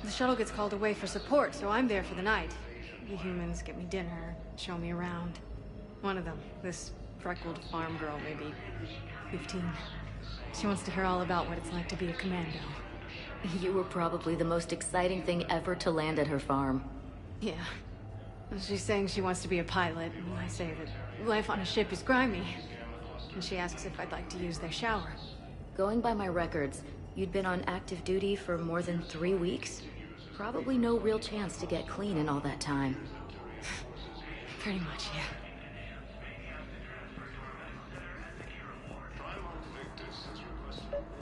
The shuttle gets called away for support, so I'm there for the night. The humans get me dinner, show me around. One of them, this freckled farm girl, maybe 15. She wants to hear all about what it's like to be a commando. You were probably the most exciting thing ever to land at her farm. Yeah. She's saying she wants to be a pilot, and I say that life on a ship is grimy. And she asks if I'd like to use their shower. Going by my records, you'd been on active duty for more than 3 weeks. Probably no real chance to get clean in all that time. Pretty much, yeah.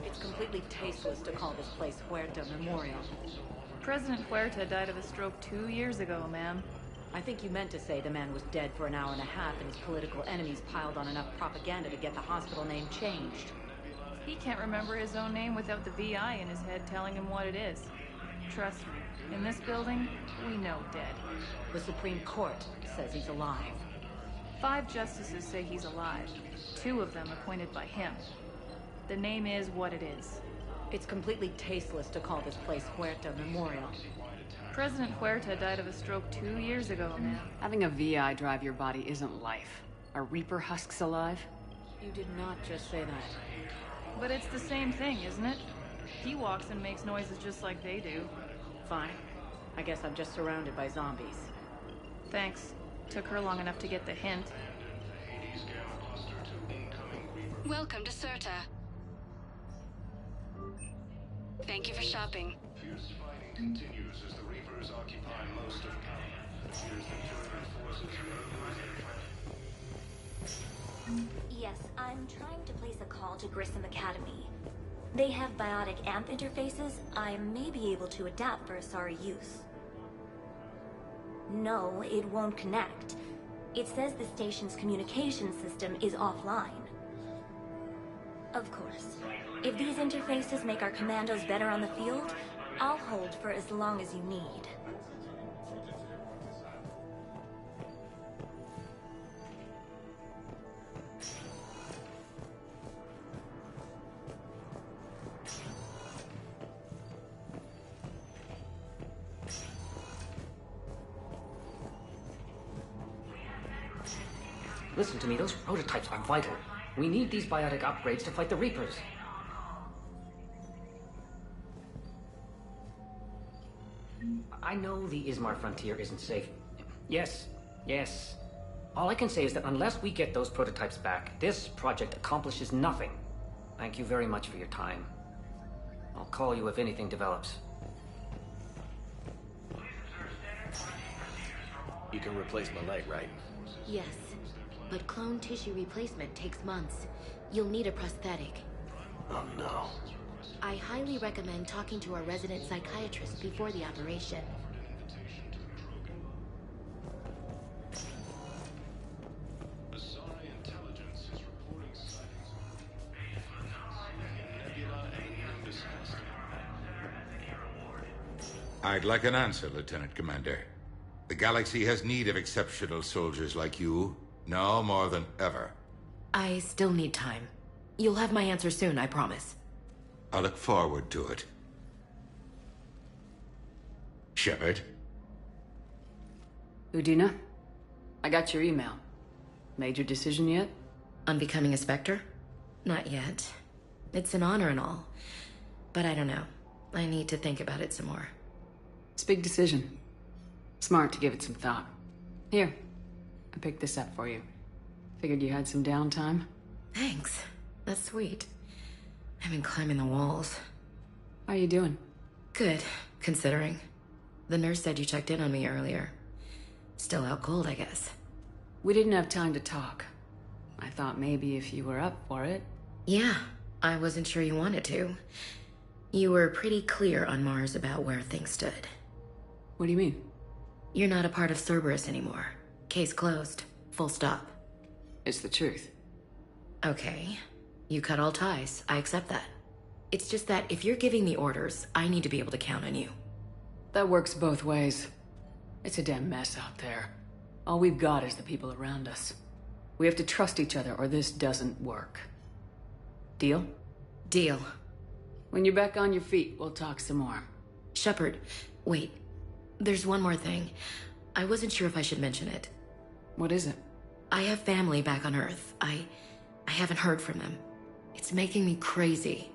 It's completely tasteless to call this place Huerta Memorial. President Huerta died of a stroke 2 years ago, ma'am. I think you meant to say the man was dead for an hour and a half and his political enemies piled on enough propaganda to get the hospital name changed. He can't remember his own name without the VI in his head telling him what it is. Trust me, in this building, we know dead. The Supreme Court says he's alive. 5 justices say he's alive. 2 of them appointed by him. The name is what it is. It's completely tasteless to call this place Huerta Memorial. President Huerta died of a stroke 2 years ago, ma'am. Having a VI drive your body isn't life. Are Reaper husks alive? You did not just say that. But it's the same thing, isn't it? He walks and makes noises just like they do. Fine. I guess I'm just surrounded by zombies. Thanks. Took her long enough to get the hint. Welcome to Serta. Thank you for shopping. Fierce fighting continues as the Reapers occupy most of Kala. It appears that Turian forces may lose their planet. Yes, I'm trying to place a call to Grissom Academy. They have biotic AMP interfaces I may be able to adapt for Asari use. No, it won't connect. It says the station's communication system is offline. Of course. If these interfaces make our commandos better on the field, I'll hold for as long as you need. Listen to me, those prototypes are vital. We need these biotic upgrades to fight the Reapers. I know the Ismar frontier isn't safe. Yes, yes. All I can say is that unless we get those prototypes back, this project accomplishes nothing. Thank you very much for your time. I'll call you if anything develops. You can replace my leg, right? Yes, but clone tissue replacement takes months. You'll need a prosthetic. Oh no. I highly recommend talking to our resident psychiatrist before the operation. I'd like an answer, Lieutenant Commander. The galaxy has need of exceptional soldiers like you, now more than ever. I still need time. You'll have my answer soon, I promise. I look forward to it. Shepard? Udina, I got your email. Made your decision yet? On becoming a Spectre? Not yet. It's an honor and all. But I don't know. I need to think about it some more. It's a big decision. Smart to give it some thought. Here, I picked this up for you. Figured you had some downtime. Thanks. That's sweet. I've been climbing the walls. How are you doing? Good, considering. The nurse said you checked in on me earlier. Still out cold, I guess. We didn't have time to talk. I thought maybe if you were up for it. Yeah, I wasn't sure you wanted to. You were pretty clear on Mars about where things stood. What do you mean? You're not a part of Cerberus anymore. Case closed. Full stop. It's the truth. Okay. You cut all ties. I accept that. It's just that if you're giving me orders, I need to be able to count on you. That works both ways. It's a damn mess out there. All we've got is the people around us. We have to trust each other or this doesn't work. Deal? Deal. When you're back on your feet, we'll talk some more. Shepard, wait. There's one more thing. I wasn't sure if I should mention it. What is it? I have family back on Earth. I haven't heard from them. It's making me crazy.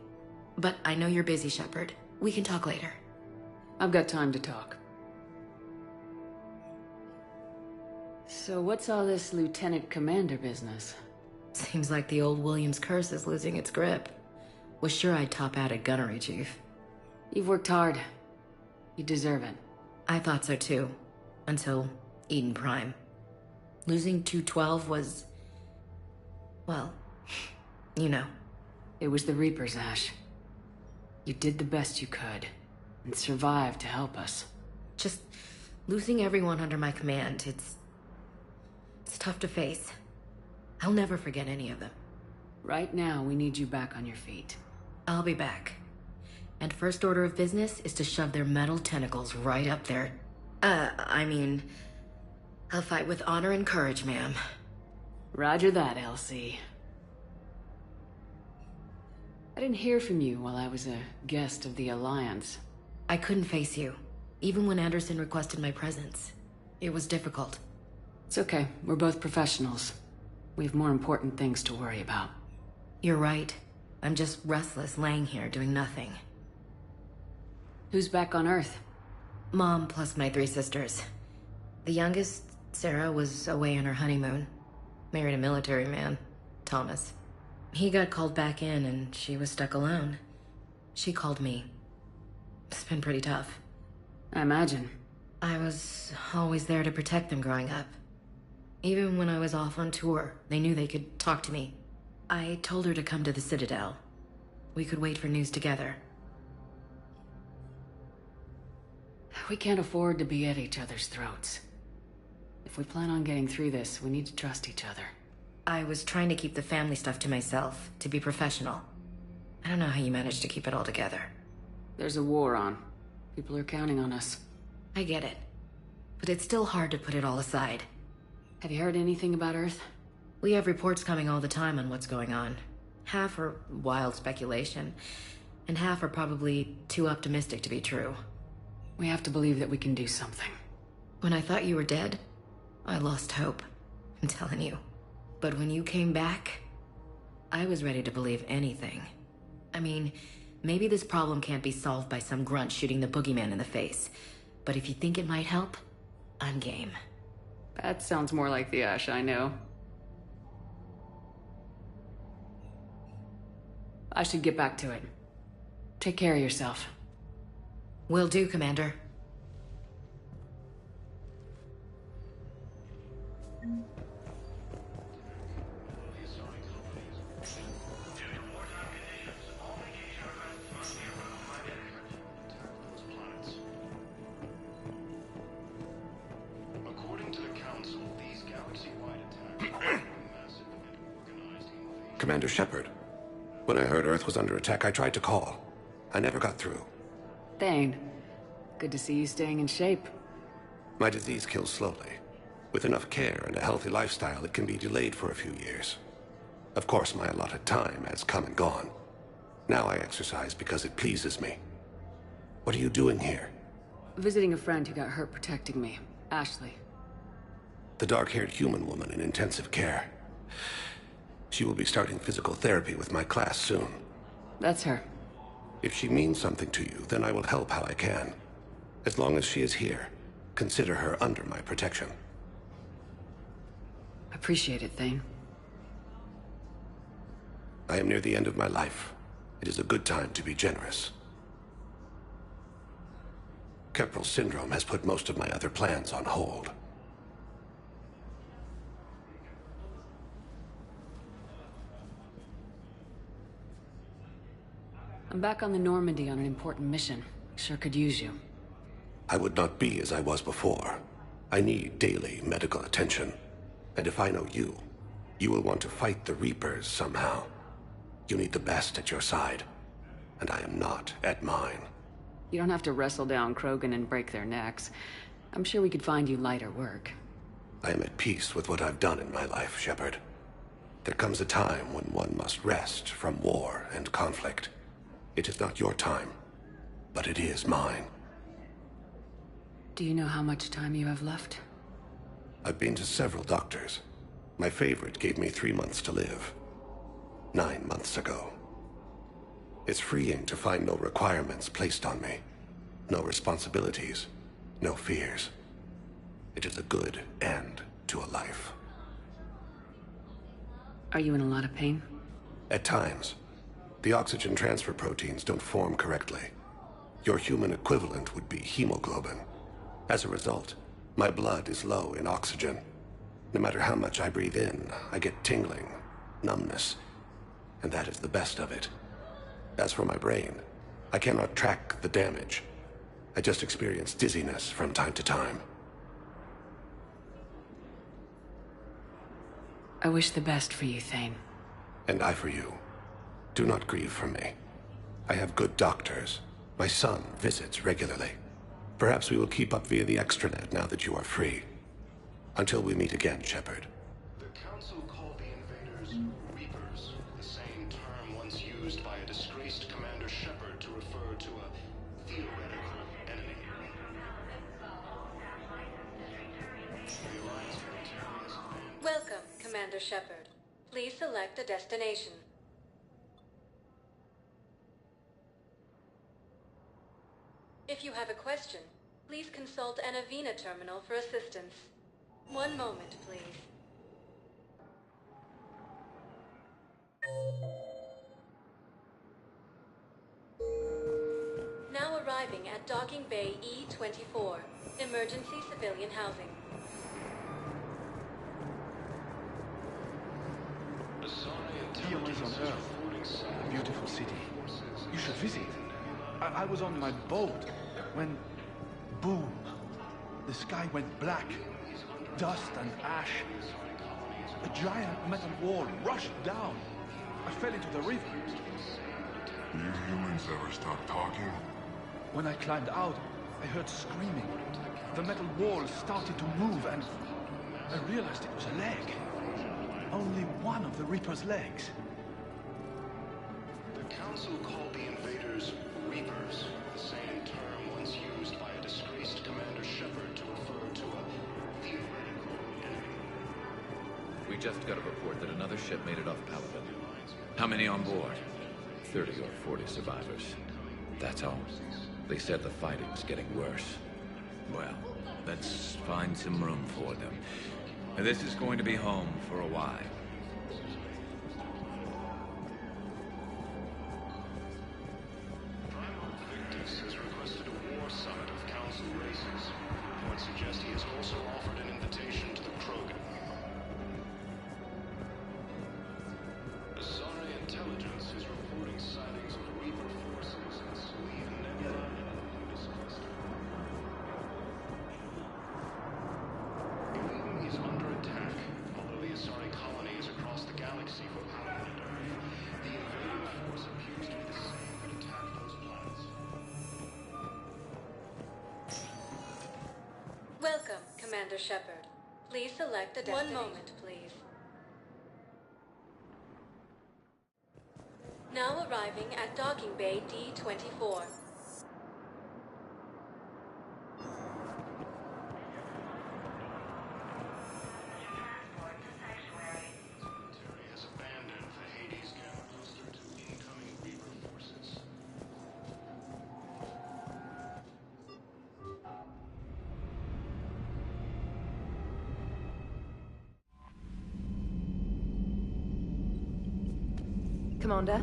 But I know you're busy, Shepard. We can talk later. I've got time to talk. So what's all this Lieutenant Commander business? Seems like the old Williams curse is losing its grip. Was sure I'd top out at gunnery, Chief. You've worked hard. You deserve it. I thought so too. Until Eden Prime. Losing 212 was... well, you know. It was the Reapers, Ash. You did the best you could, and survived to help us. Just losing everyone under my command, it's tough to face. I'll never forget any of them. Right now, we need you back on your feet. I'll be back. And first order of business is to shove their metal tentacles right up there. I'll fight with honor and courage, ma'am. Roger that, Elsie. I didn't hear from you while I was a guest of the Alliance. I couldn't face you, even when Anderson requested my presence. It was difficult. It's okay. We're both professionals. We have more important things to worry about. You're right. I'm just restless, laying here doing nothing. Who's back on Earth? Mom plus my 3 sisters. The youngest, Sarah, was away on her honeymoon. Married a military man, Thomas. He got called back in and she was stuck alone. She called me. It's been pretty tough. I imagine. I was always there to protect them growing up. Even when I was off on tour, they knew they could talk to me. I told her to come to the Citadel. We could wait for news together. We can't afford to be at each other's throats. If we plan on getting through this, we need to trust each other. I was trying to keep the family stuff to myself, to be professional. I don't know how you managed to keep it all together. There's a war on. People are counting on us. I get it. But it's still hard to put it all aside. Have you heard anything about Earth? We have reports coming all the time on what's going on. Half are wild speculation, and half are probably too optimistic to be true. We have to believe that we can do something. When I thought you were dead, I lost hope. I'm telling you. But when you came back, I was ready to believe anything. I mean, maybe this problem can't be solved by some grunt shooting the boogeyman in the face. But if you think it might help, I'm game. That sounds more like the Ash I know. I should get back to it. Take care of yourself. Will do, Commander. According to the Council, these galaxy-wide attacks are a massive and organized invasion. Commander Shepard. When I heard Earth was under attack, I tried to call. I never got through. Thane, good to see you staying in shape. My disease kills slowly. With enough care and a healthy lifestyle, it can be delayed for a few years. Of course, my allotted time has come and gone. Now I exercise because it pleases me. What are you doing here? Visiting a friend who got hurt protecting me, Ashley. The dark-haired human woman in intensive care. She will be starting physical therapy with my class soon. That's her. If she means something to you, then I will help how I can. As long as she is here, consider her under my protection. Appreciate it, Thane. I am near the end of my life. It is a good time to be generous. Keppel syndrome has put most of my other plans on hold. I'm back on the Normandy on an important mission. Sure could use you. I would not be as I was before. I need daily medical attention. And if I know you, you will want to fight the Reapers somehow. You need the best at your side. And I am not at mine. You don't have to wrestle down Krogan and break their necks. I'm sure we could find you lighter work. I am at peace with what I've done in my life, Shepard. There comes a time when one must rest from war and conflict. It is not your time, but it is mine. Do you know how much time you have left? I've been to several doctors. My favorite gave me 3 months to live. 9 months ago. It's freeing to find no requirements placed on me. No responsibilities. No fears. It is a good end to a life. Are you in a lot of pain? At times. The oxygen transfer proteins don't form correctly. Your human equivalent would be hemoglobin. As a result, my blood is low in oxygen. No matter how much I breathe in, I get tingling, numbness, and that is the best of it. As for my brain, I cannot track the damage. I just experience dizziness from time to time. I wish the best for you, Thane. And I for you. Do not grieve for me. I have good doctors. My son visits regularly. Perhaps we will keep up via the extranet now that you are free. Until we meet again, Shepard. The Council called the invaders Reapers, the same term once used by a disgraced Commander Shepard to refer to a theoretical enemy. Welcome, Commander Shepard. Please select a destination. If you have a question, please consult an Avena terminal for assistance. One moment, please. Now arriving at Docking Bay E-24, emergency civilian housing. Dion is on Earth, a beautiful city. You should visit. I was on my boat when, boom, the sky went black. Dust and ash. A giant metal wall rushed down. I fell into the river. You humans ever stop talking? When I climbed out, I heard screaming. The metal wall started to move and I realized it was a leg. Only one of the Reaper's legs. The Council called the invaders Reapers, the same term once used by a disgraced Commander Shepard to refer to a theoretical enemy. We We just got a report that another ship made it off Palaven. How many on board? 30 or 40 survivors. That's all. They said the fighting's getting worse. Well, let's find some room for them. This is going to be home for a while. Victus has requested a war summit of council races. Reports suggest he has also offered an invitation to the Krogan. Azari intelligence is reporting sightings of Reaper forces in Selene Nebula and Olympus Cluster. Eden is under attack. Although the Asari colony is across the galaxy for power and Earth, the invading force appears to be the same that attacked those planets. Welcome, Commander Shepard. Please select a destiny. 1 moment, please. Now arriving at docking bay D-24. Terry has abandoned the Hades Gamma cluster to incoming Reaper forces. Commander?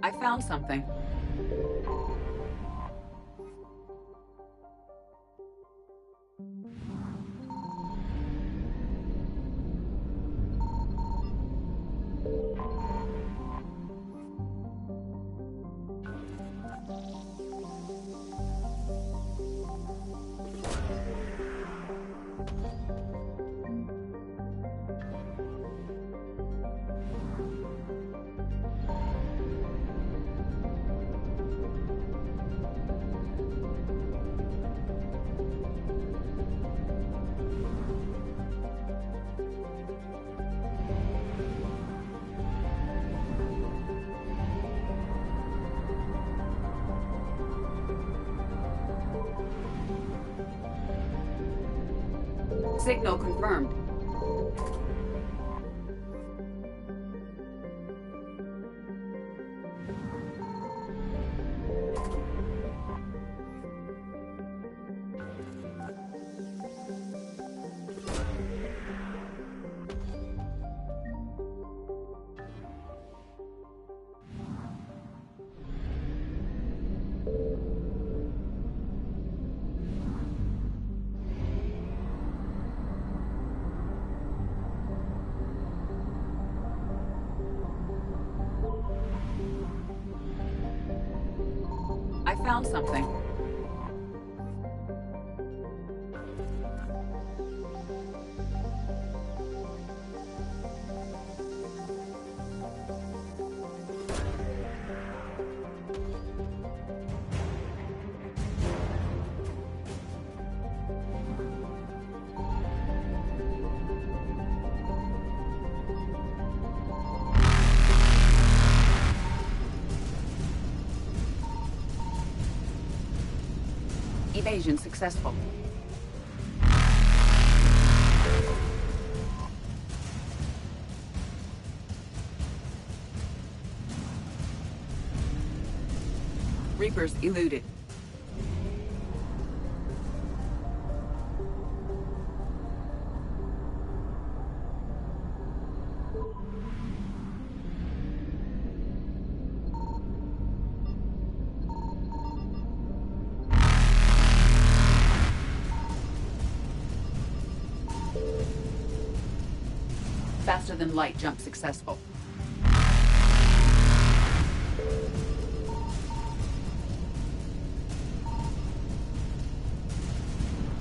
I found something. Signal confirmed. I found something. Evasion successful. Reapers eluded. Faster than light jump successful.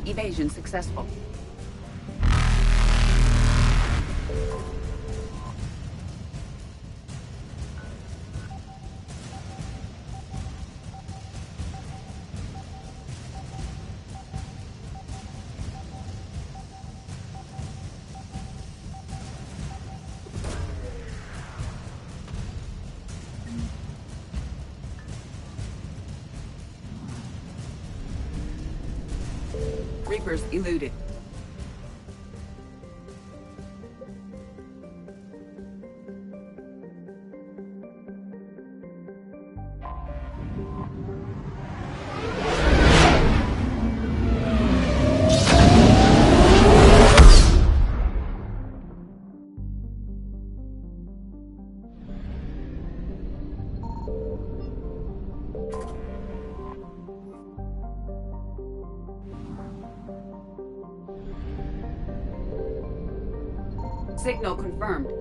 Evasion successful. Reapers eluded. Signal confirmed.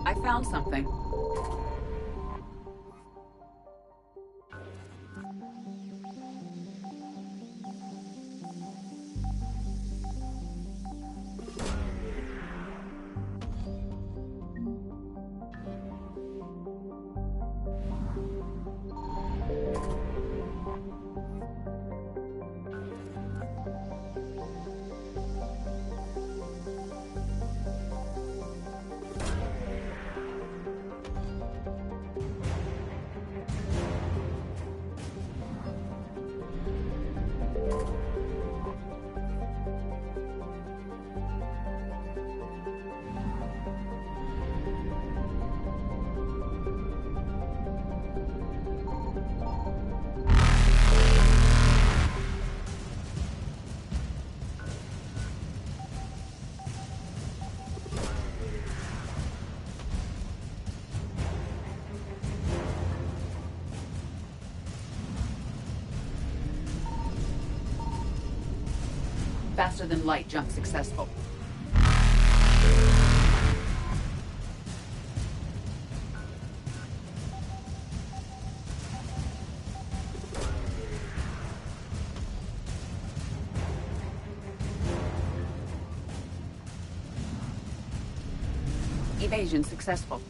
I found something. Faster than light jump successful. Evasion successful.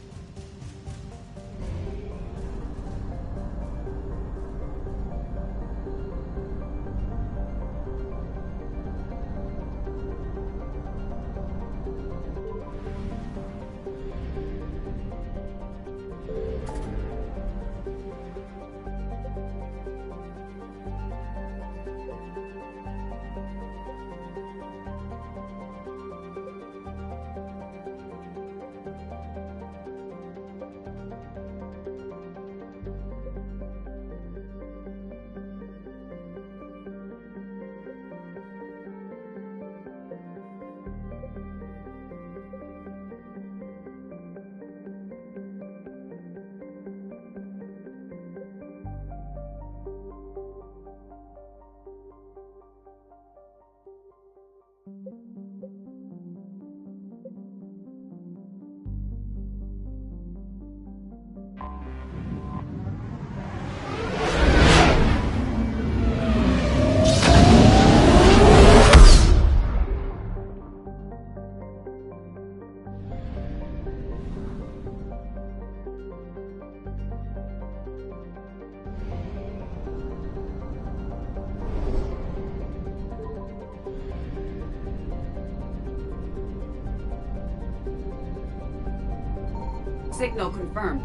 Signal confirmed.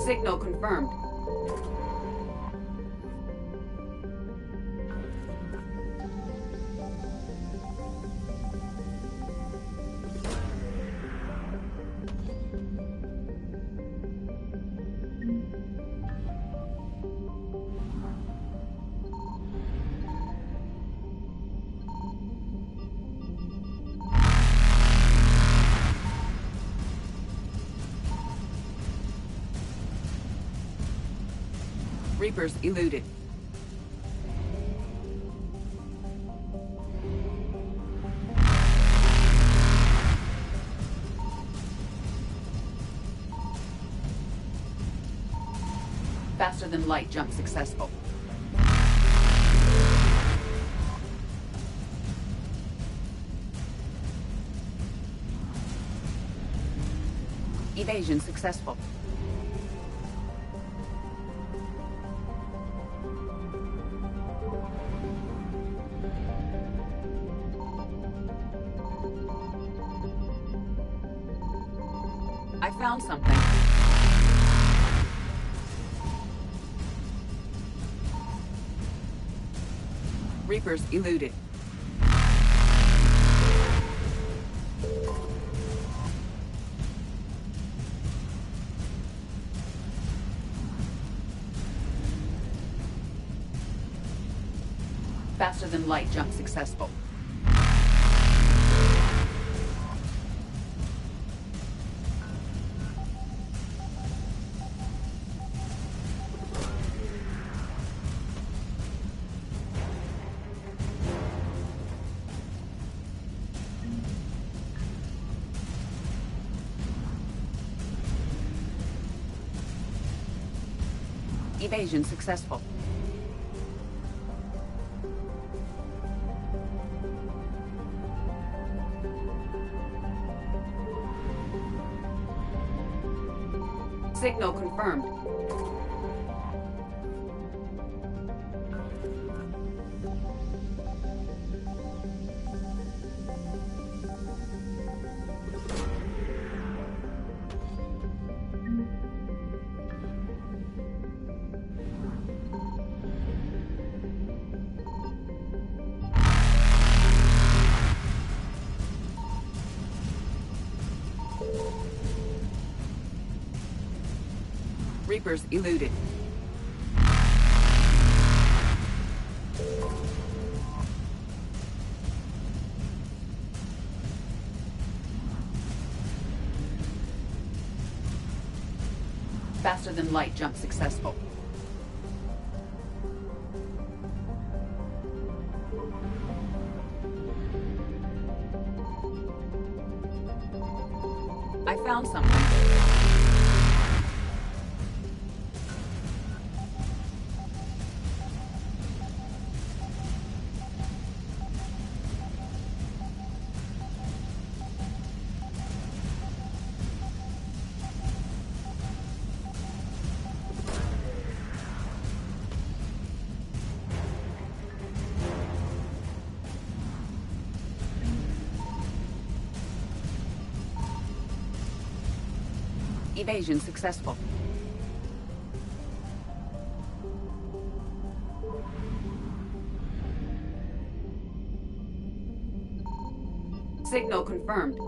Signal confirmed. Reapers eluded. Faster than light jump successful. Evasion successful. I found something. Reapers eluded. Faster than light jump successful. Evasion successful. Signal confirmed. Reapers eluded. Faster than light jump successful. I found something. Evasion successful. Signal confirmed.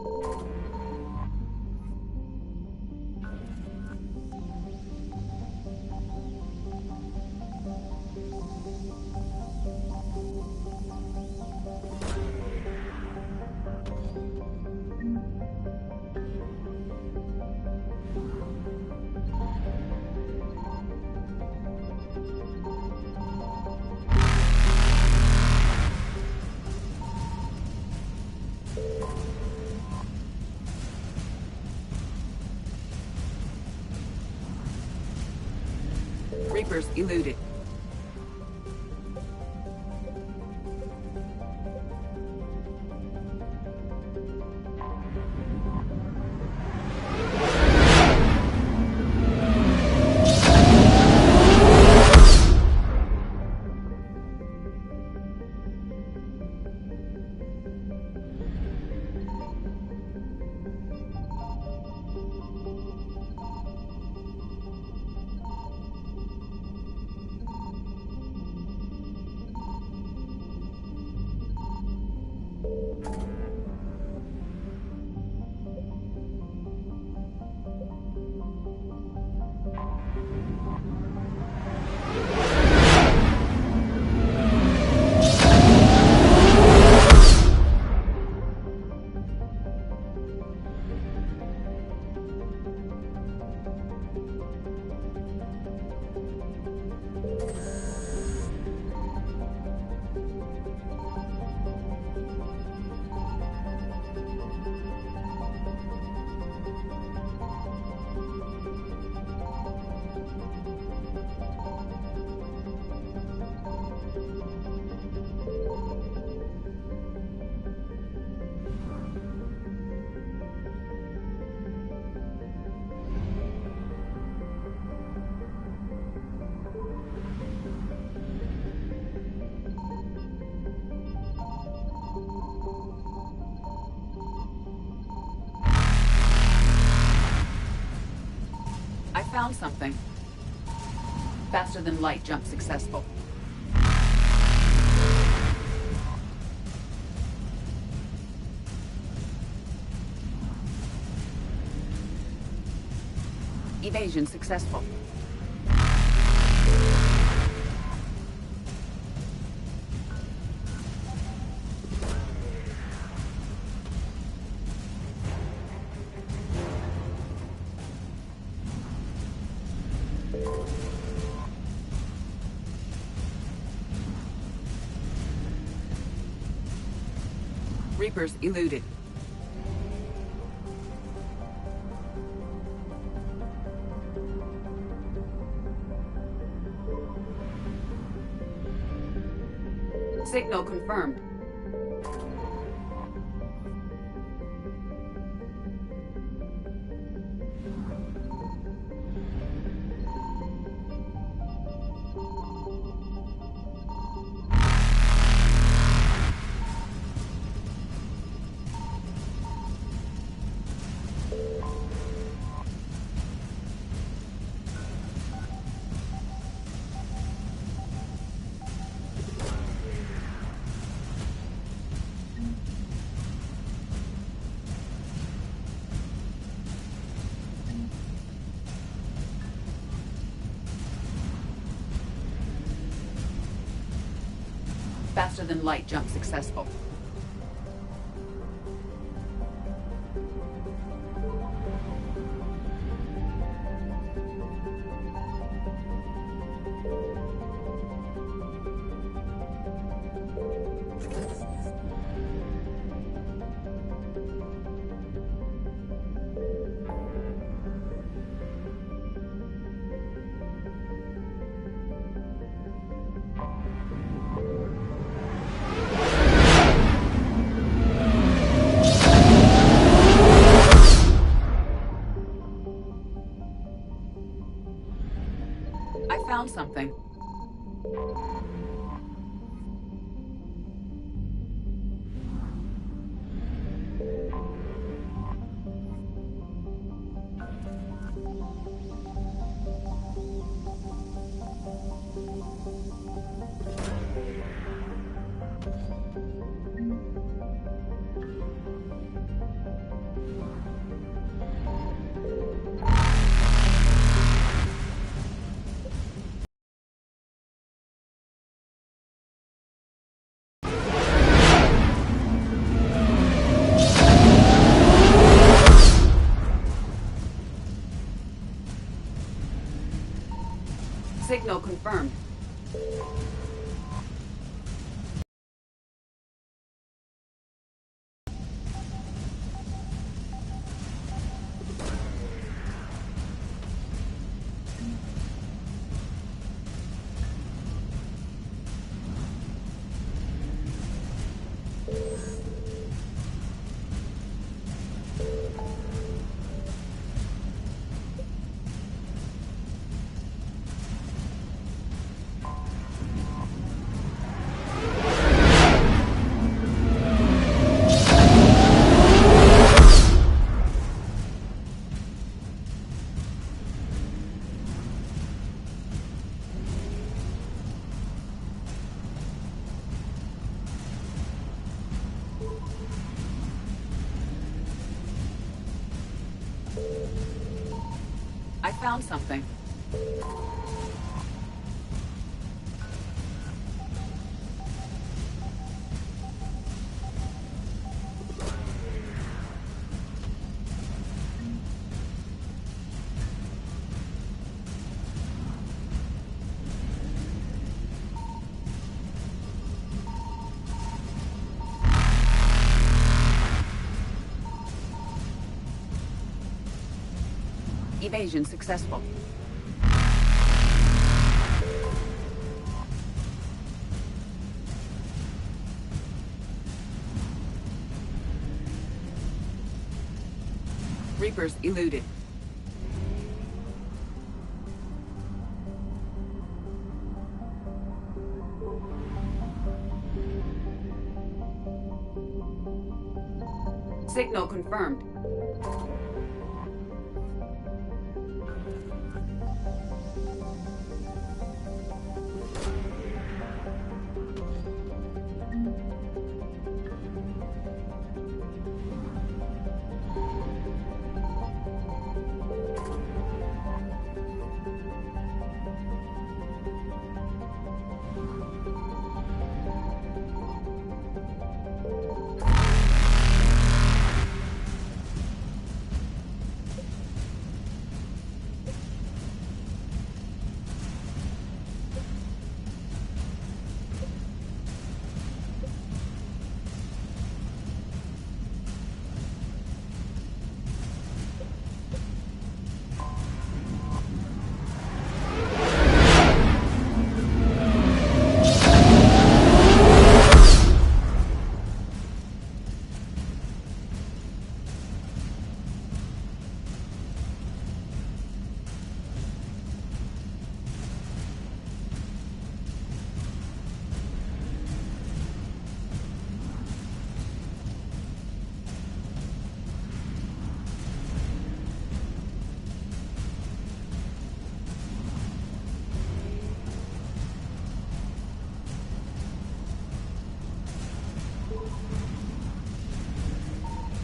Reapers eluded. I found something. Faster than light jump successful. Evasion successful. Reapers eluded. Signal confirmed. Faster-than-light jump successful. I found something. Signal confirmed. I found something. Evasion successful. Reapers eluded. Signal confirmed.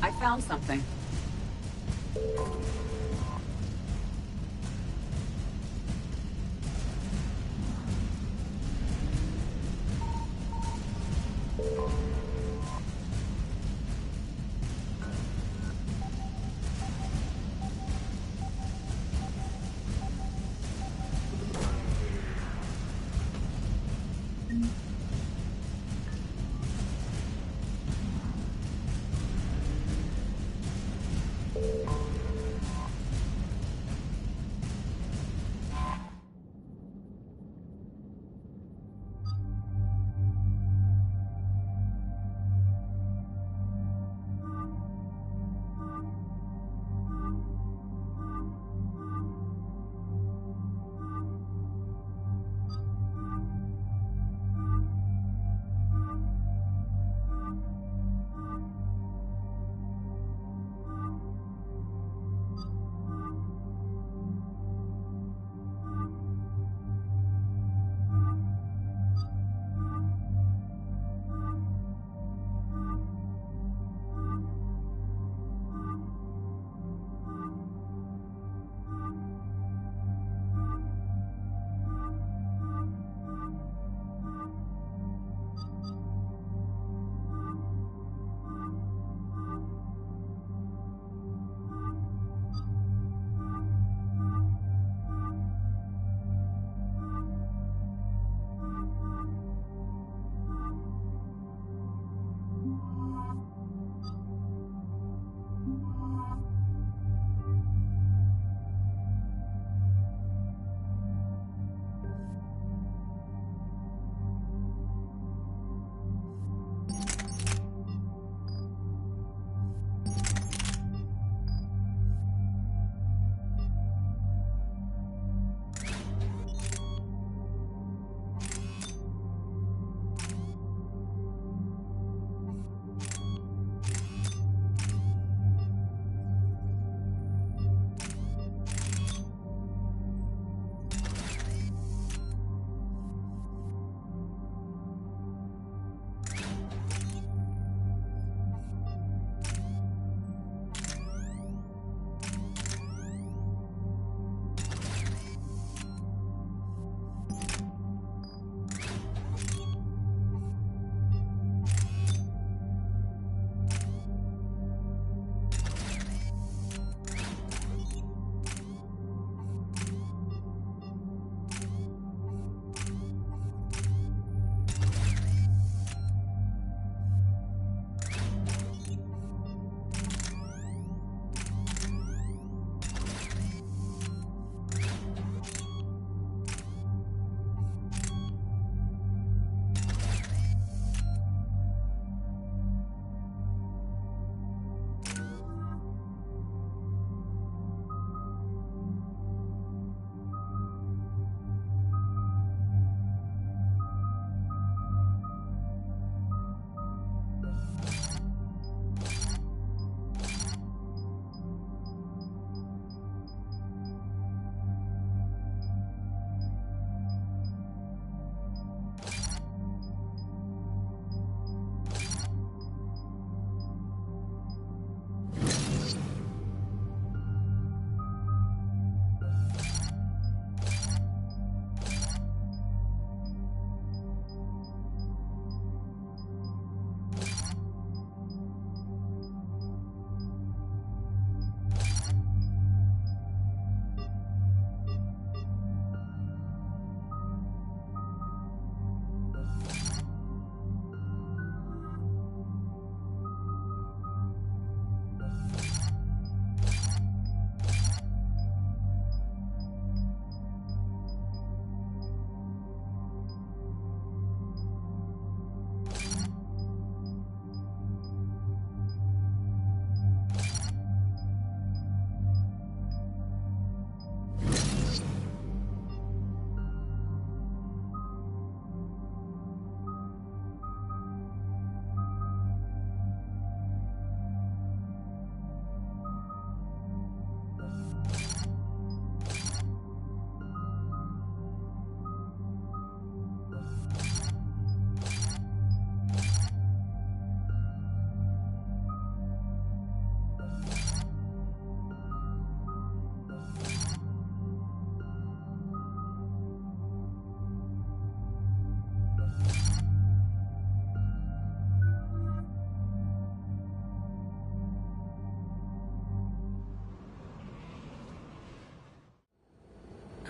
I found something.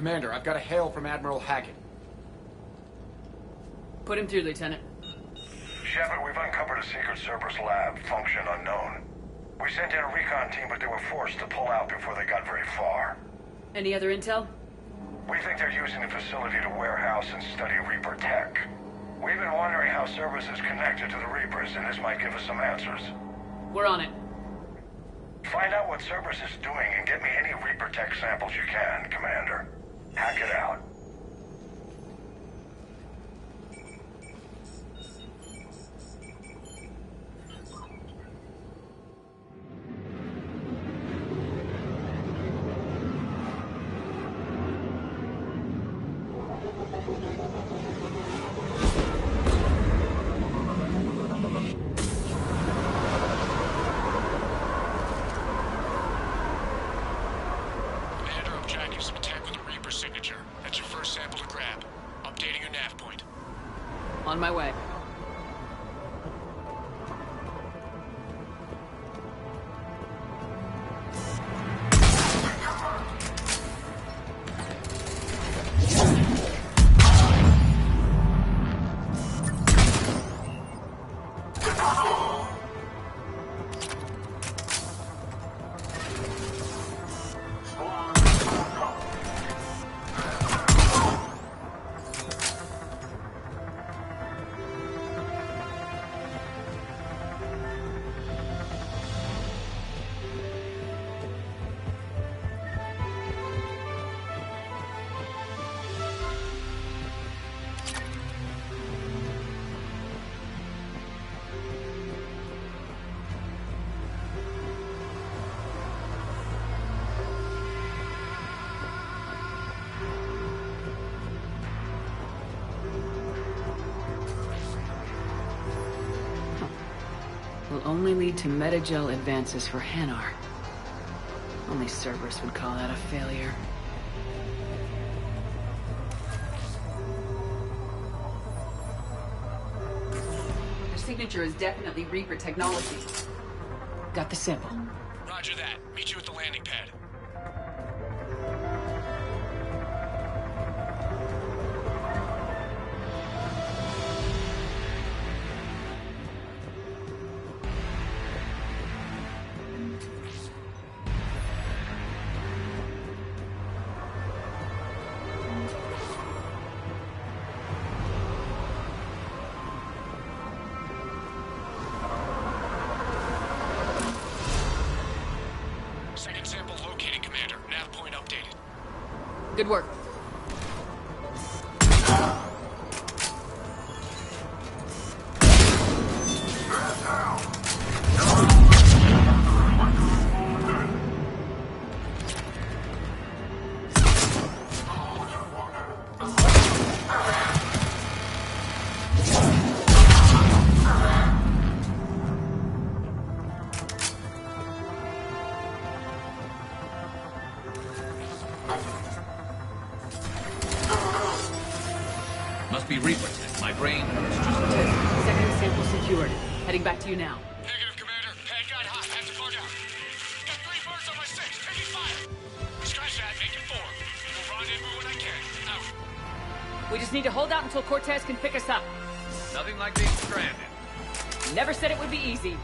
Commander, I've got a hail from Admiral Hackett. Put him through, Lieutenant. Shepard, we've uncovered a secret Cerberus lab, function unknown. We sent in a recon team, but they were forced to pull out before they got very far. Any other intel? We think they're using the facility to warehouse and study Reaper tech. We've been wondering how Cerberus is connected to the Reapers, and this might give us some answers. We're on it. Find out what Cerberus is doing and get me any Reaper tech samples you can, Commander. Hack it out. On my way. Will only lead to metagel advances for Hanar. Only Cerberus would call that a failure. Their signature is definitely Reaper technology. Got the sample. Roger that. Meet you at the landing pad. Second sample located, Commander. Nav point updated. Good work. Must be Reaper tech. My brain hurts just a bit. Second sample secured. Heading back to you now. Negative, Commander. Pad got hot. Have to bug out. Got 3 birds on my 6. Taking fire. Scratch that. Make it 4. We'll rendezvous when I can. Out. We just need to hold out until Cortez can pick us up. Nothing like being stranded. Never said it would be easy.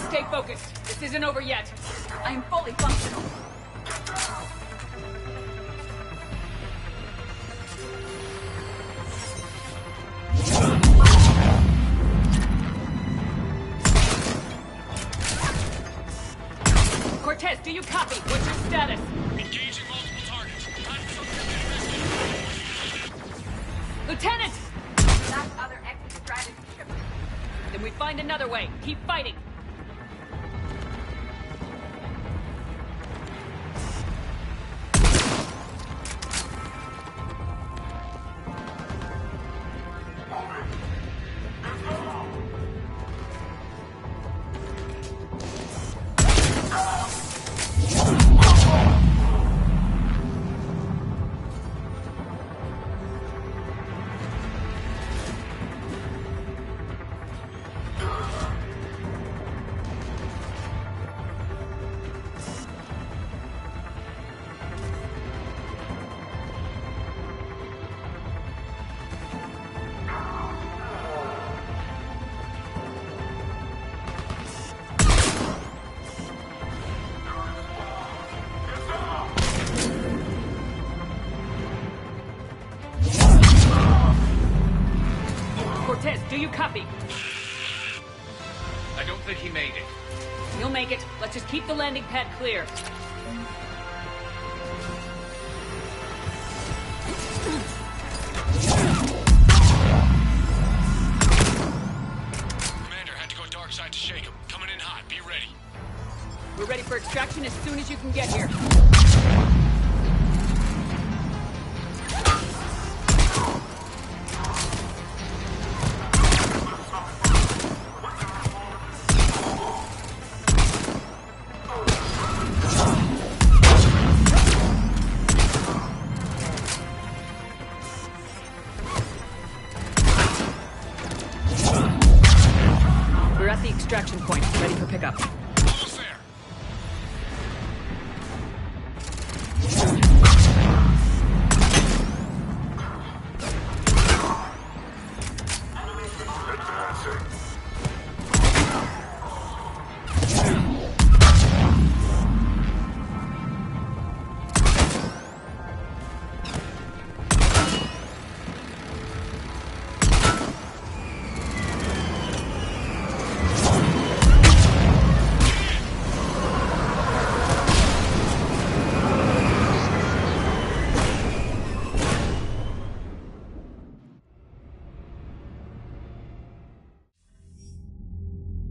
Stay focused. This isn't over yet. I am fully functional. Cortez, do you copy? What's your status? Engaging multiple targets. Time for something risky. Lieutenant! That other exit strategy. Then we find another way. Keep fighting. I don't think he made it. You'll make it. Let's just keep the landing pad clear. Commander, had to go dark side to shake him. Coming in hot. Be ready. We're ready for extraction as soon as you can get here. We're at the extraction point, ready for pickup. Almost there.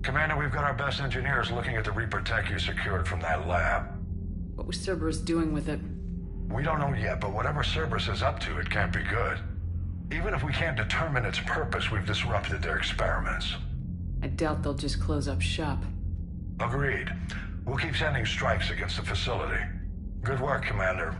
Commander, we've got our best engineers looking at the Reaper tech you secured from that lab. What was Cerberus doing with it? We don't know yet, but whatever Cerberus is up to, it can't be good. Even if we can't determine its purpose, we've disrupted their experiments. I doubt they'll just close up shop. Agreed. We'll keep sending strikes against the facility. Good work, Commander.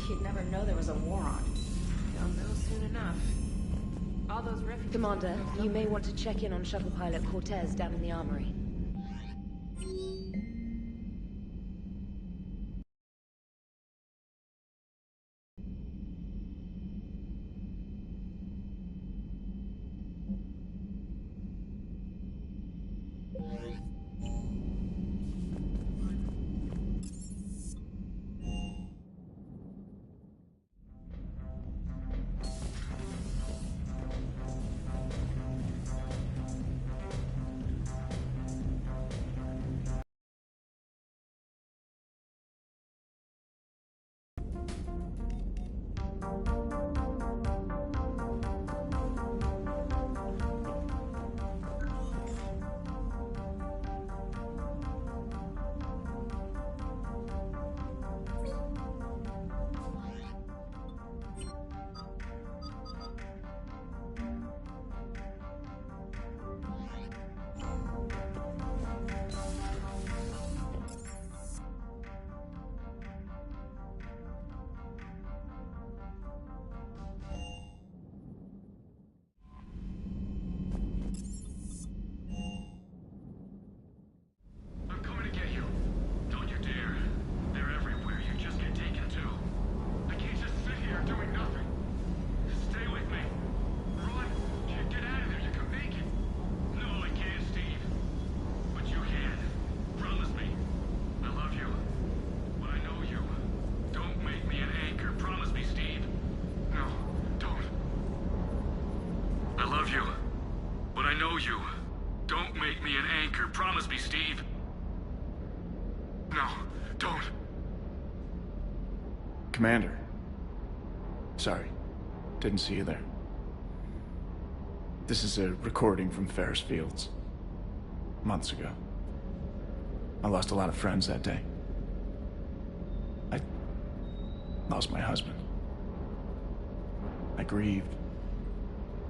You'd never know there was a war on. You'll know soon enough. All those refugees... Commander, you may want to check in on shuttle pilot Cortez down in the armory. You. Don't make me an anchor. Promise me, Steve. No, don't. Commander. Sorry. Didn't see you there. This is a recording from Ferris Fields. Months ago. I lost a lot of friends that day. I lost my husband. I grieved.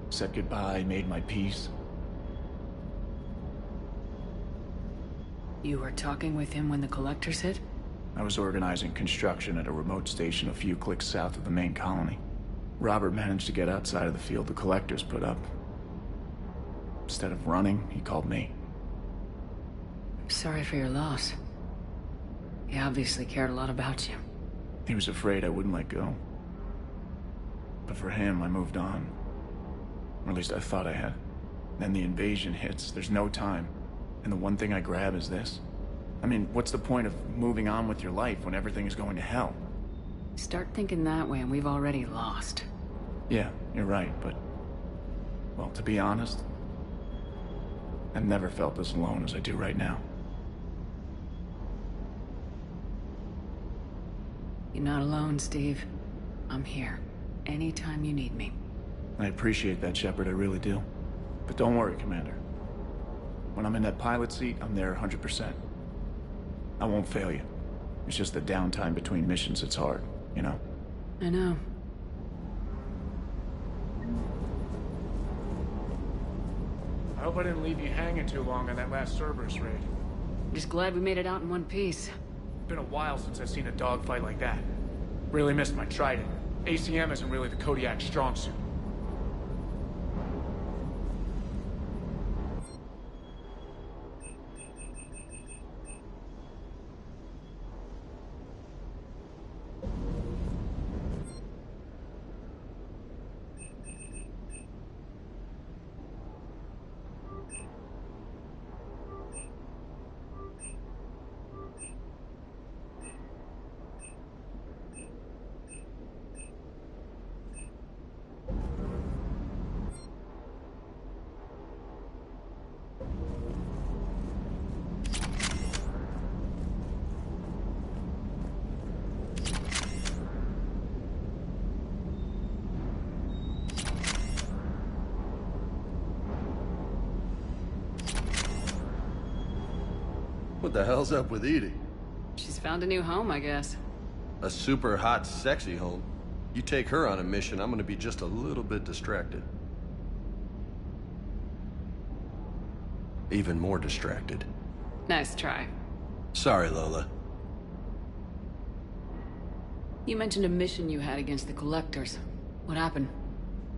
Said goodbye, made my peace. You were talking with him when the Collectors hit? I was organizing construction at a remote station a few clicks south of the main colony. Robert managed to get outside of the field the Collectors put up. Instead of running, he called me. I'm sorry for your loss. He obviously cared a lot about you. He was afraid I wouldn't let go. But for him, I moved on. Or at least I thought I had. Then the invasion hits, there's no time. And the one thing I grab is this. I mean, what's the point of moving on with your life when everything is going to hell? Start thinking that way and we've already lost. Yeah, you're right, but... well, to be honest, I've never felt as alone as I do right now. You're not alone, Steve. I'm here. Anytime you need me. I appreciate that, Shepard, I really do. But don't worry, Commander. When I'm in that pilot seat, I'm there 100%. I won't fail you. It's just the downtime between missions that's hard, you know? I know. I hope I didn't leave you hanging too long on that last Cerberus raid. Just glad we made it out in one piece. Been a while since I've seen a dogfight like that. Really missed my trident. ACM isn't really the Kodiak's strong suit. What the hell's up with Edie? She's found a new home, I guess. A super hot, sexy home. You take her on a mission, I'm gonna be just a little bit distracted. Even more distracted. Nice try. Sorry, Lola. You mentioned a mission you had against the Collectors. What happened?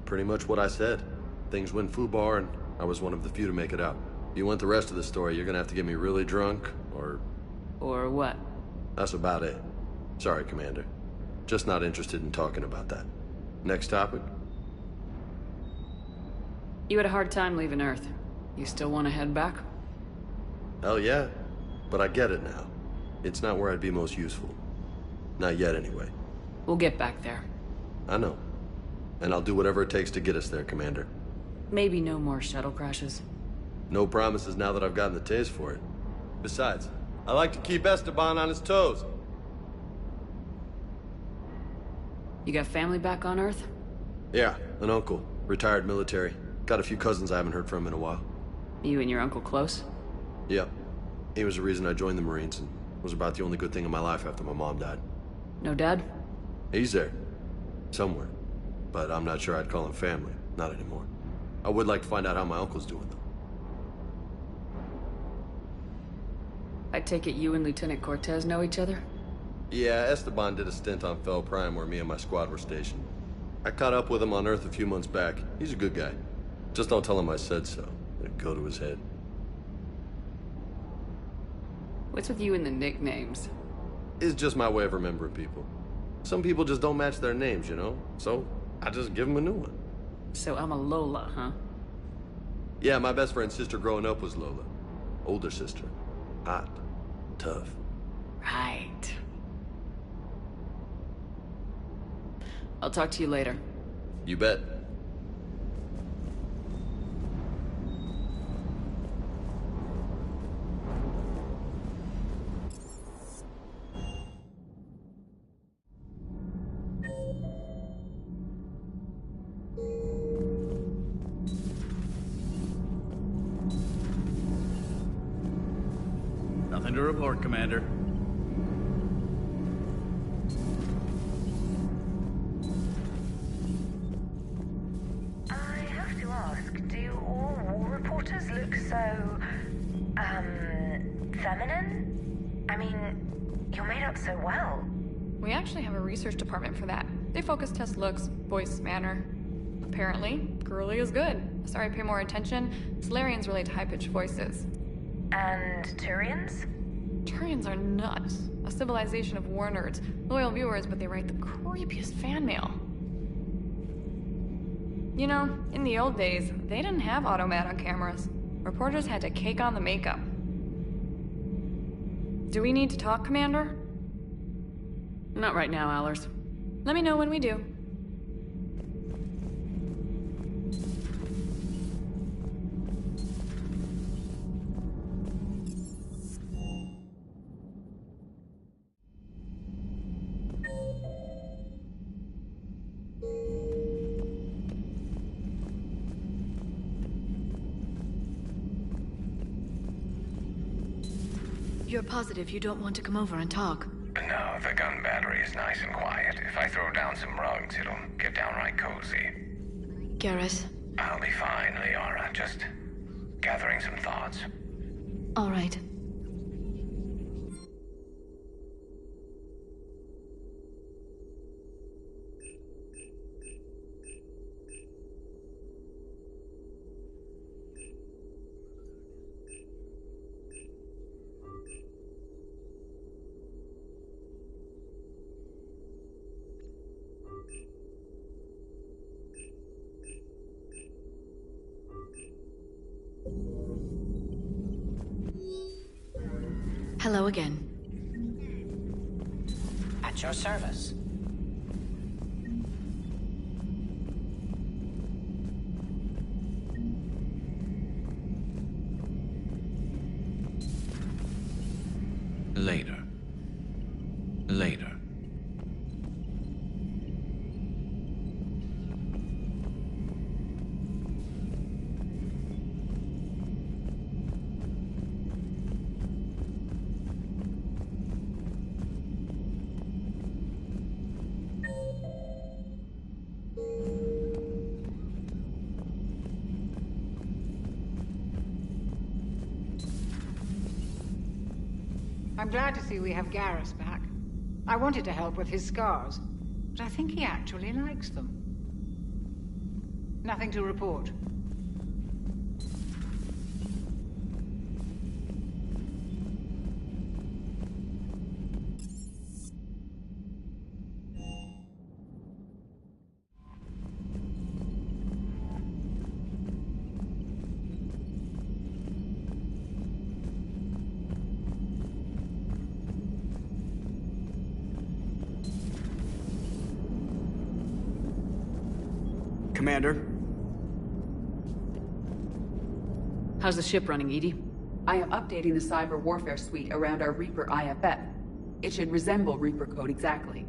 Pretty much what I said. Things went foobar, and I was one of the few to make it out. You want the rest of the story, you're gonna have to get me really drunk, or... Or what? That's about it. Sorry, Commander. Just not interested in talking about that. Next topic? You had a hard time leaving Earth. You still want to head back? Hell yeah. But I get it now. It's not where I'd be most useful. Not yet, anyway. We'll get back there. I know. And I'll do whatever it takes to get us there, Commander. Maybe no more shuttle crashes. No promises now that I've gotten the taste for it. Besides, I like to keep Esteban on his toes. You got family back on Earth? Yeah, an uncle. Retired military. Got a few cousins I haven't heard from in a while. You and your uncle close? Yep. He was the reason I joined the Marines and was about the only good thing in my life after my mom died. No dad? He's there. Somewhere. But I'm not sure I'd call him family. Not anymore. I would like to find out how my uncle's doing, though. I take it you and Lieutenant Cortez know each other? Yeah, Esteban did a stint on Fel Prime where me and my squad were stationed. I caught up with him on Earth a few months back. He's a good guy. Just don't tell him I said so. It'd go to his head. What's with you and the nicknames? It's just my way of remembering people. Some people just don't match their names, you know? So, I just give them a new one. So I'm a Lola, huh? Yeah, my best friend's sister growing up was Lola. Older sister. Hot. Tough. Right. I'll talk to you later. You bet. Nothing to report, Commander. I have to ask, do all war reporters look so, feminine? I mean, you're made up so well. We actually have a research department for that. They focus test looks, voice, manner. Apparently, girly is good. Sorry, pay more attention. Solarians relate to high-pitched voices. And Turians? Turians are nuts. A civilization of war nerds. Loyal viewers, but they write the creepiest fan mail. You know, in the old days, they didn't have automat on cameras. Reporters had to cake on the makeup. Do we need to talk, Commander? Not right now, Allers. Let me know when we do. You're positive you don't want to come over and talk? No, the gun battery is nice and quiet. If I throw down some rugs, it'll get downright cozy. Garrus? I'll be fine, Liara. Just gathering some thoughts. All right. Hello again. At your service. Later. Later. I'm glad to see we have Garrus back. I wanted to help with his scars, but I think he actually likes them. Nothing to report. Commander? How's the ship running, Edie? I am updating the cyber warfare suite around our Reaper IFF. It should resemble Reaper code exactly.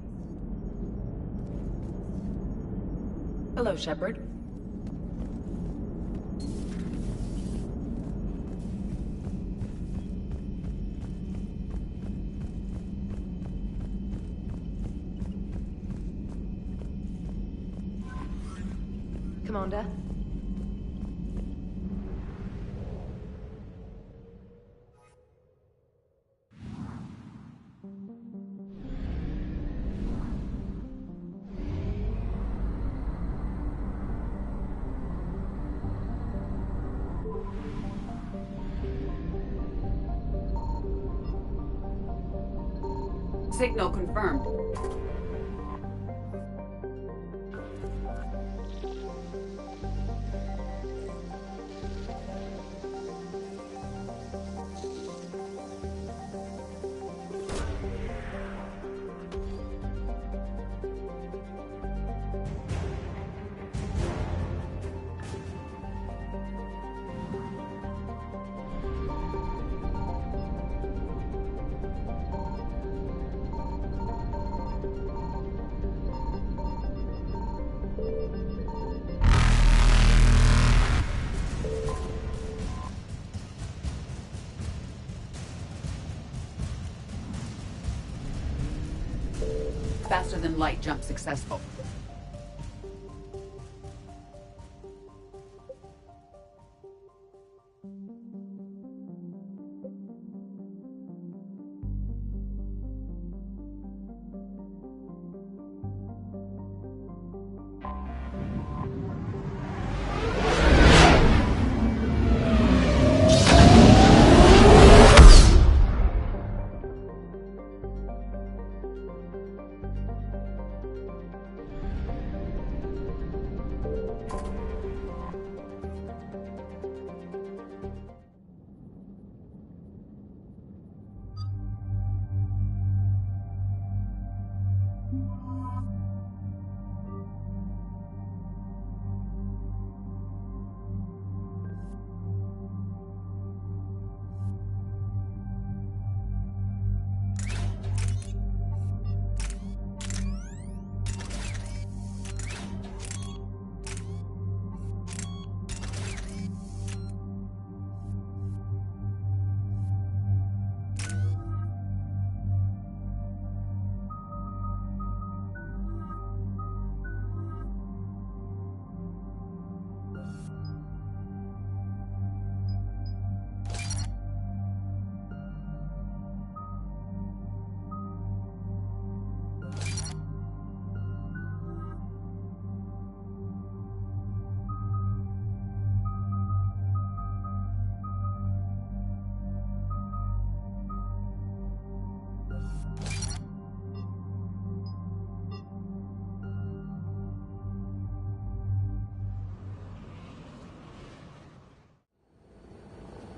Hello, Shepard. Commander? Signal confirmed. Faster than light jump successful.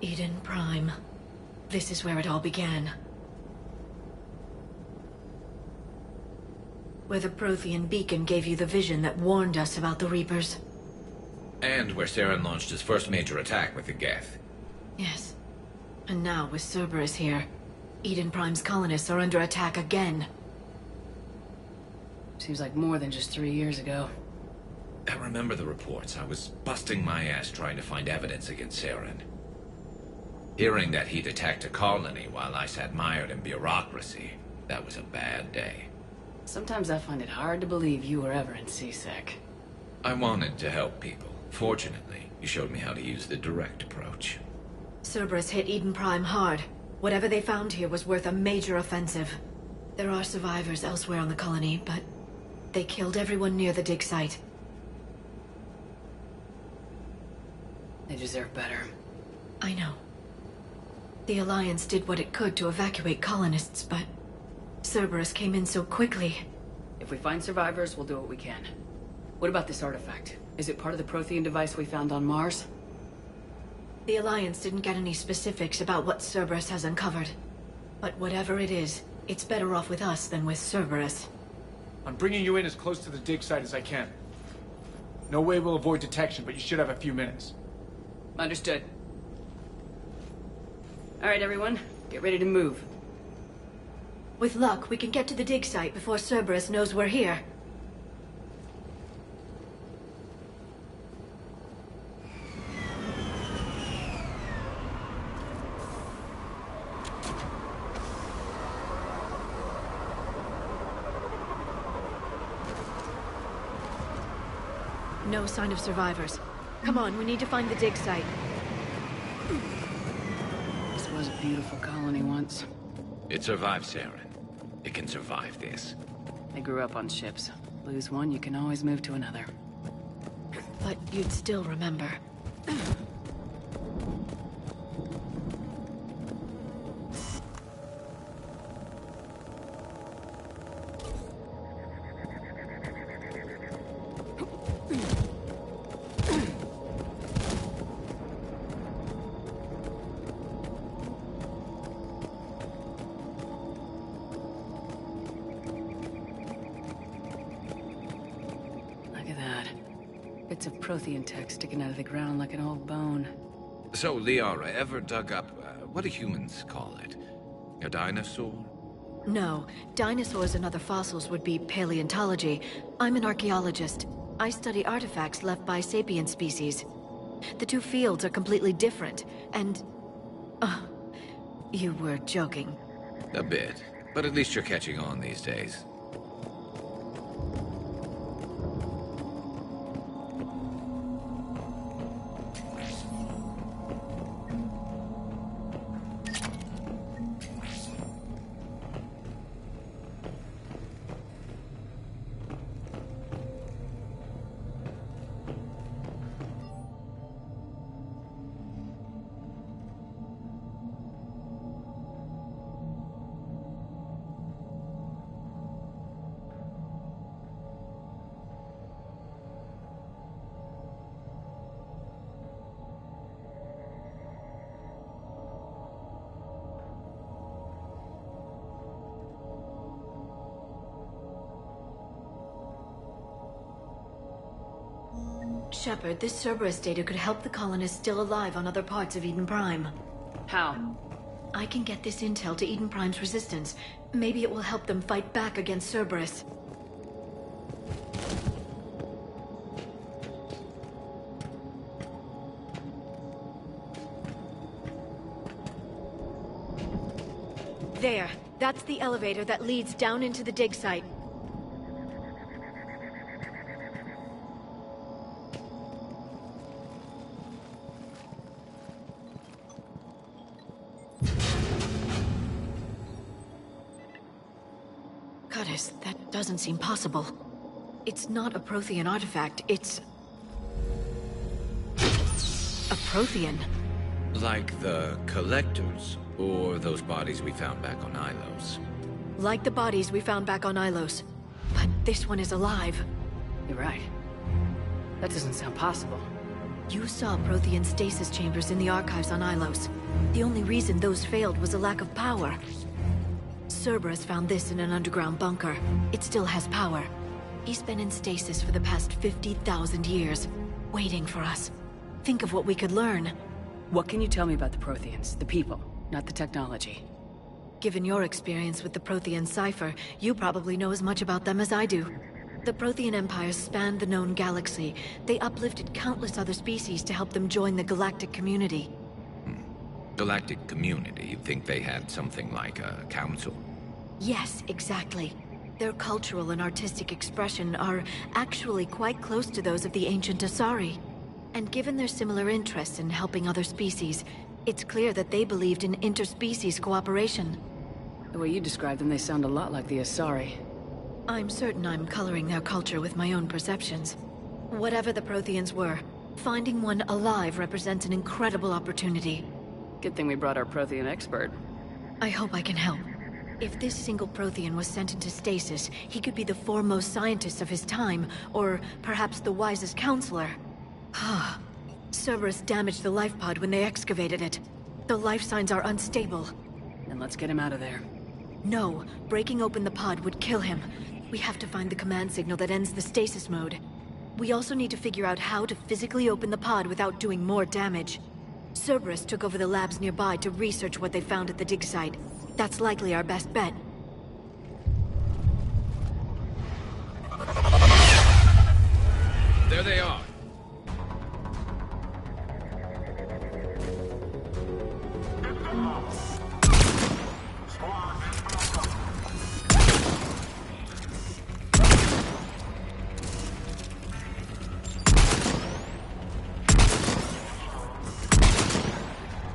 Eden Prime. This is where it all began. Where the Prothean beacon gave you the vision that warned us about the Reapers. And where Saren launched his first major attack with the Geth. Yes. And now, with Cerberus here, Eden Prime's colonists are under attack again. Seems like more than just 3 years ago. I remember the reports. I was busting my ass trying to find evidence against Saren. Hearing that he'd attacked a colony while I sat mired in bureaucracy, that was a bad day. Sometimes I find it hard to believe you were ever in CSEC. I wanted to help people. Fortunately, you showed me how to use the direct approach. Cerberus hit Eden Prime hard. Whatever they found here was worth a major offensive. There are survivors elsewhere on the colony, but they killed everyone near the dig site. They deserve better. I know. The Alliance did what it could to evacuate colonists, but Cerberus came in so quickly. If we find survivors, we'll do what we can. What about this artifact? Is it part of the Prothean device we found on Mars? The Alliance didn't get any specifics about what Cerberus has uncovered. But whatever it is, it's better off with us than with Cerberus. I'm bringing you in as close to the dig site as I can. No way we'll avoid detection, but you should have a few minutes. Understood. All right, everyone. Get ready to move. With luck, we can get to the dig site before Cerberus knows we're here. No sign of survivors. Come on, we need to find the dig site. This was a beautiful colony once. It survived Saren. It can survive this. They grew up on ships. Lose one, you can always move to another. But you'd still remember. Bits of Prothean tech sticking out of the ground like an old bone. So, Liara, ever dug up, what do humans call it? A dinosaur? No. Dinosaurs and other fossils would be paleontology. I'm an archaeologist. I study artifacts left by sapient species. The two fields are completely different, and... you were joking. A bit. But at least you're catching on these days. Shepard, this Cerberus data could help the colonists still alive on other parts of Eden Prime. How? I can get this intel to Eden Prime's resistance. Maybe it will help them fight back against Cerberus. There. That's the elevator that leads down into the dig site. That doesn't seem possible. It's not a Prothean artifact, it's... a Prothean. Like the Collectors, or those bodies we found back on Ilos. Like the bodies we found back on Ilos. But this one is alive. You're right. That doesn't sound possible. You saw Prothean stasis chambers in the archives on Ilos. The only reason those failed was a lack of power. Cerberus found this in an underground bunker. It still has power. He's been in stasis for the past 50,000 years, waiting for us. Think of what we could learn. What can you tell me about the Protheans? The people, not the technology. Given your experience with the Prothean cipher, you probably know as much about them as I do. The Prothean Empire spanned the known galaxy. They uplifted countless other species to help them join the galactic community. Galactic community? You think they had something like a council? Yes, exactly. Their cultural and artistic expression are actually quite close to those of the ancient Asari. And given their similar interests in helping other species, it's clear that they believed in interspecies cooperation. The way you describe them, they sound a lot like the Asari. I'm certain I'm coloring their culture with my own perceptions. Whatever the Protheans were, finding one alive represents an incredible opportunity. Good thing we brought our Prothean expert. I hope I can help. If this single Prothean was sent into stasis, he could be the foremost scientist of his time, or perhaps the wisest counselor. Cerberus damaged the life pod when they excavated it. The life signs are unstable. Then let's get him out of there. No, breaking open the pod would kill him. We have to find the command signal that ends the stasis mode. We also need to figure out how to physically open the pod without doing more damage. Cerberus took over the labs nearby to research what they found at the dig site. That's likely our best bet. There they are.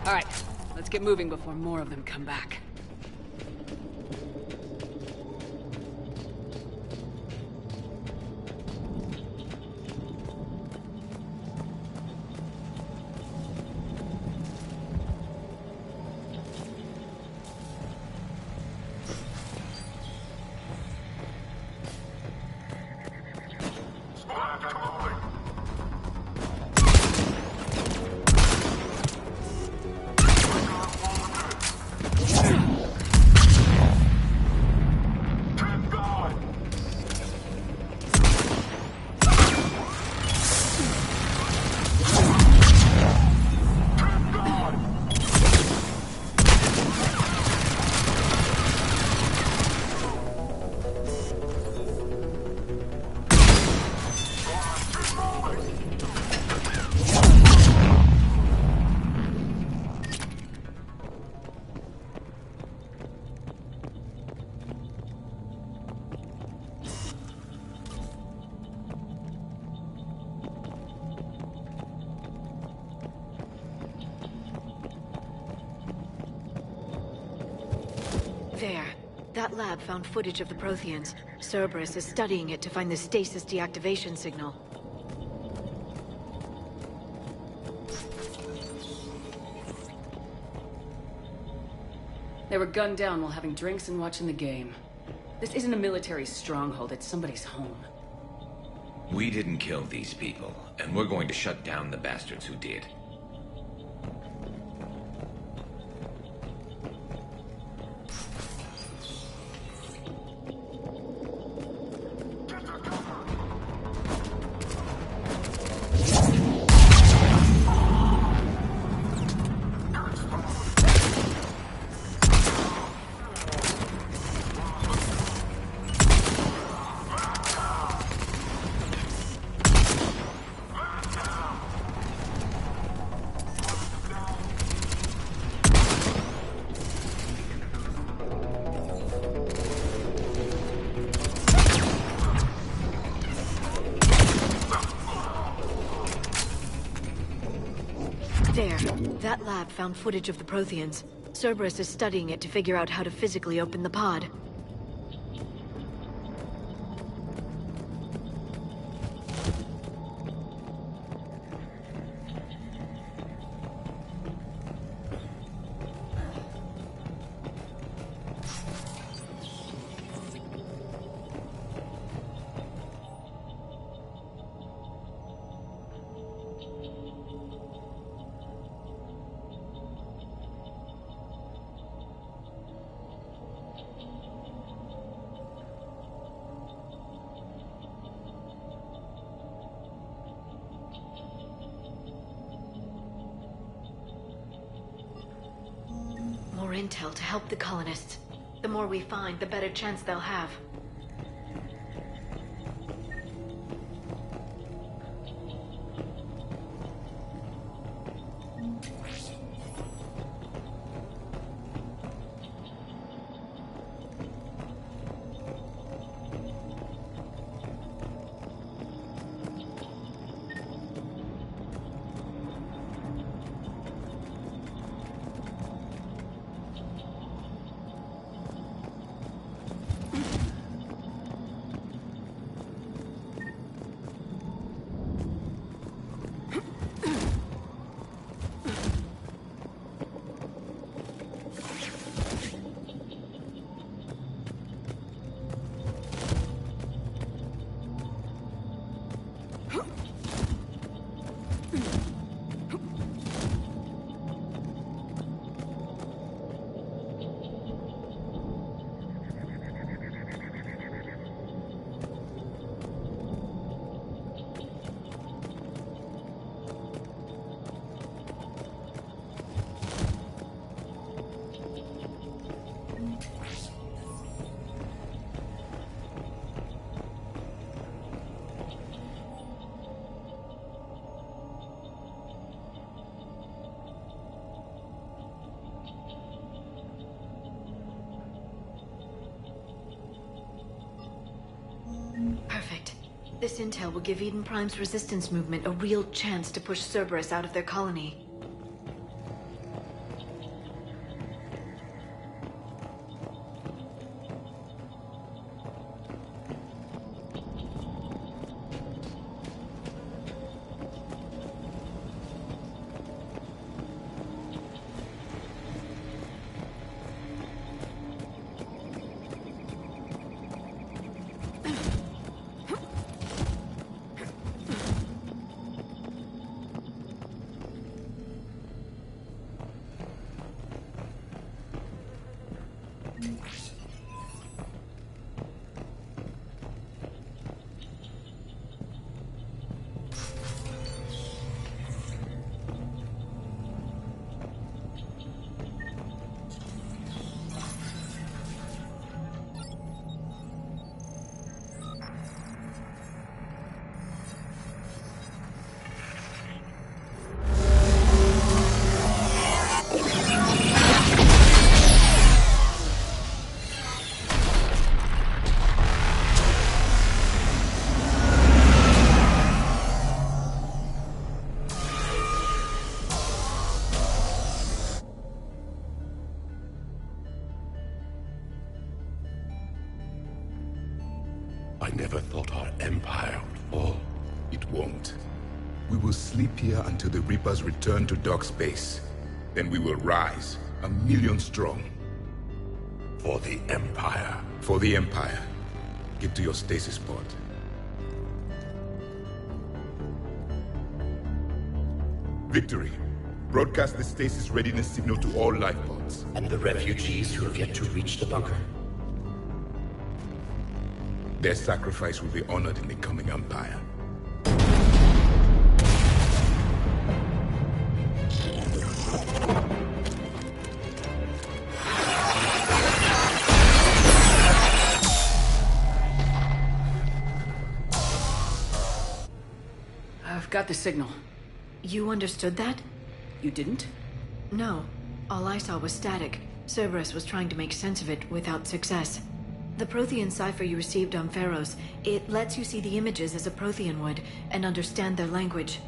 All right, let's get moving before more of them come back. There. That lab found footage of the Protheans. Cerberus is studying it to find the stasis deactivation signal. They were gunned down while having drinks and watching the game. This isn't a military stronghold, it's somebody's home. We didn't kill these people, and we're going to shut down the bastards who did. There. That lab found footage of the Protheans. Cerberus is studying it to figure out how to physically open the pod. intel to help the colonists. The more we find, the better chance they'll have. Perfect. This intel will give Eden Prime's resistance movement a real chance to push Cerberus out of their colony. I never thought our empire would fall. It won't. We will sleep here until the Reapers return to dark space. Then we will rise, 1,000,000 strong. For the Empire. For the Empire. Get to your stasis pod. Victory. Broadcast the stasis readiness signal to all life pods. And the refugees who have yet to reach the bunker? Their sacrifice will be honored in the coming Empire. I've got the signal. You understood that? You didn't? No. All I saw was static. Cerberus was trying to make sense of it without success. The Prothean cipher you received on Pharaohs, it lets you see the images as a Prothean would, and understand their language.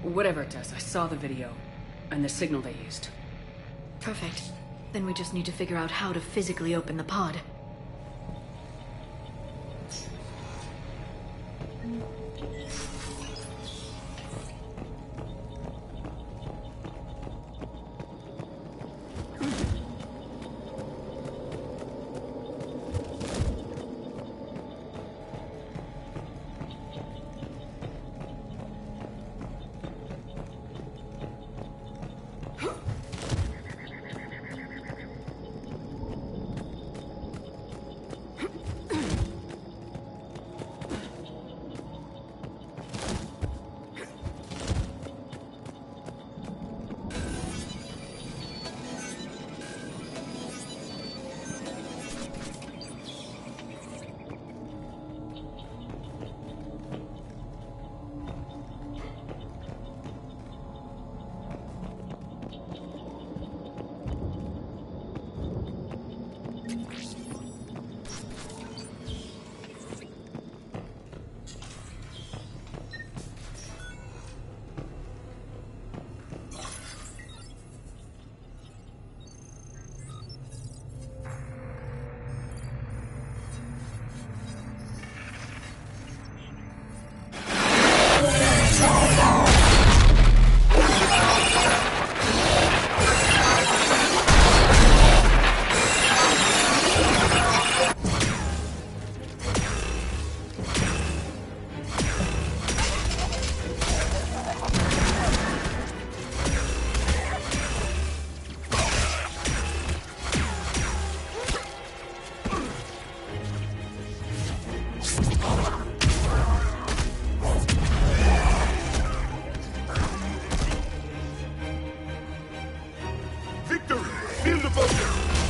Whatever, Tess, I saw the video. And the signal they used. Perfect. Then we just need to figure out how to physically open the pod.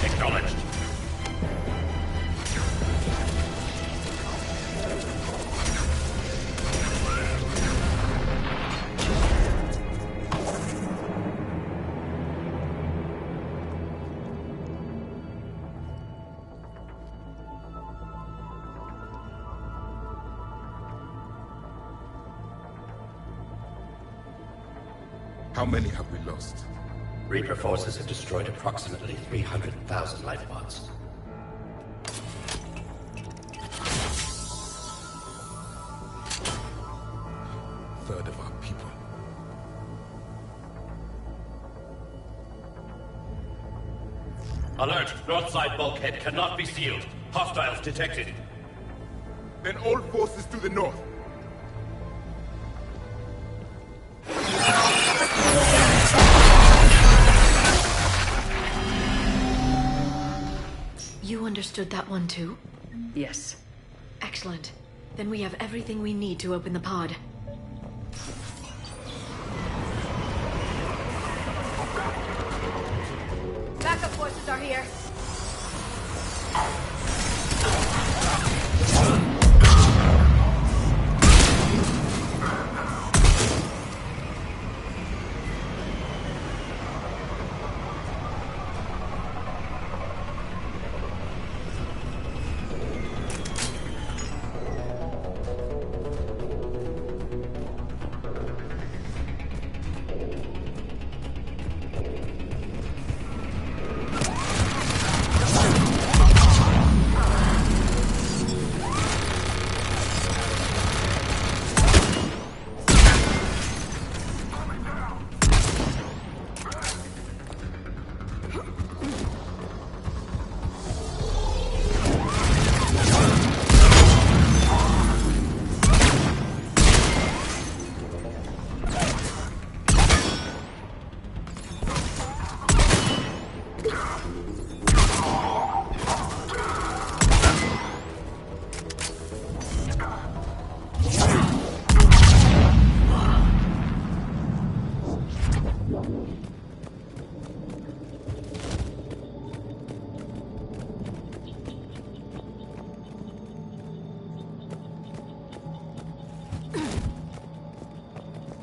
Acknowledged. How many have we lost? Reaper forces have destroyed approximately 300,000 life pods. Third of our people. Alert! North side bulkhead cannot be sealed. Hostiles detected. Then all forces to the north. You understood that one too? Yes. Excellent. Then we have everything we need to open the pod. Backup forces are here.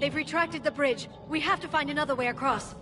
They've retracted the bridge. We have to find another way across.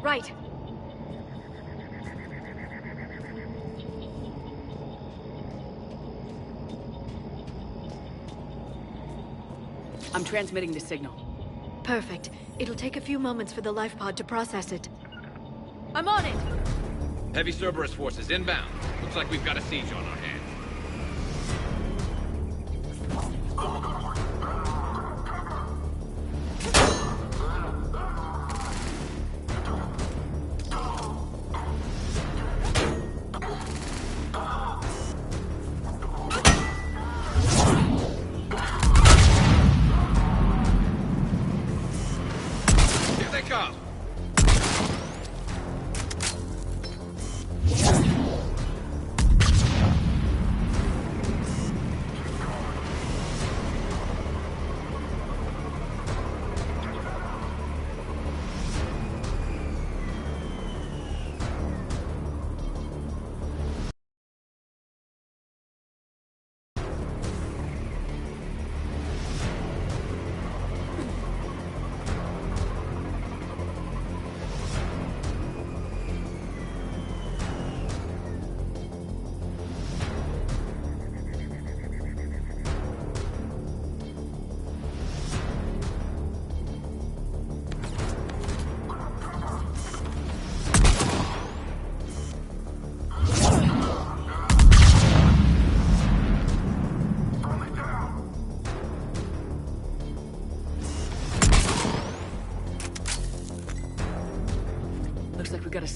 Right. I'm transmitting the signal. Perfect. It'll take a few moments for the life pod to process it. I'm on it! Heavy Cerberus forces inbound. Looks like we've got a siege on our hands.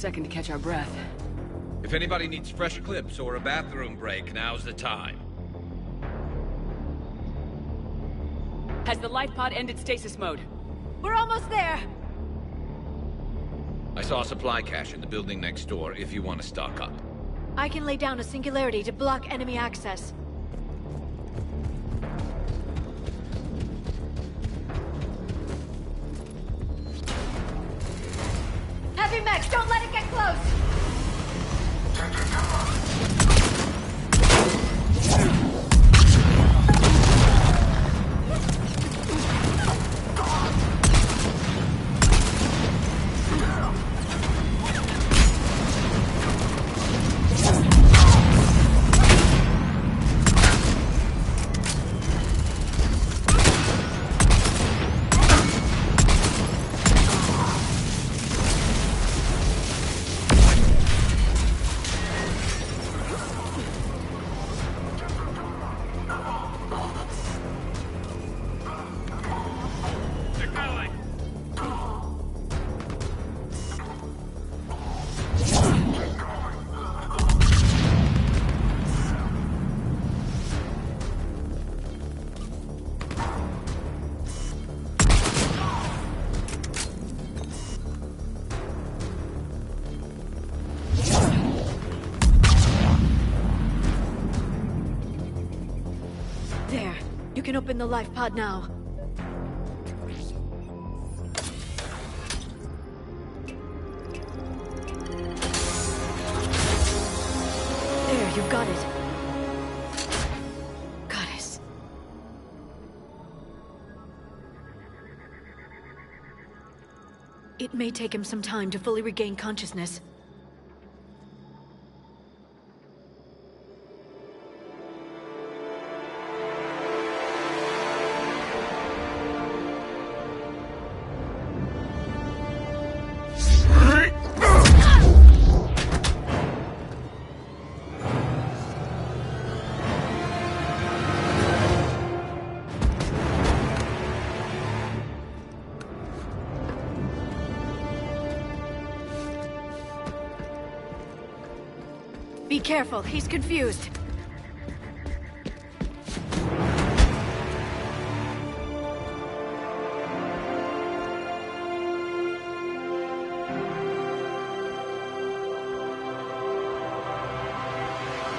second to catch our breath. If anybody needs fresh clips or a bathroom break, now's the time. Has the life pod ended stasis mode? We're almost there! I saw a supply cache in the building next door if you want to stock up. I can lay down a singularity to block enemy access. Heavy mechs, don't let it get close! There. You can open the life pod now. There, you've got it. Goddess. It may take him some time to fully regain consciousness. Be careful, he's confused.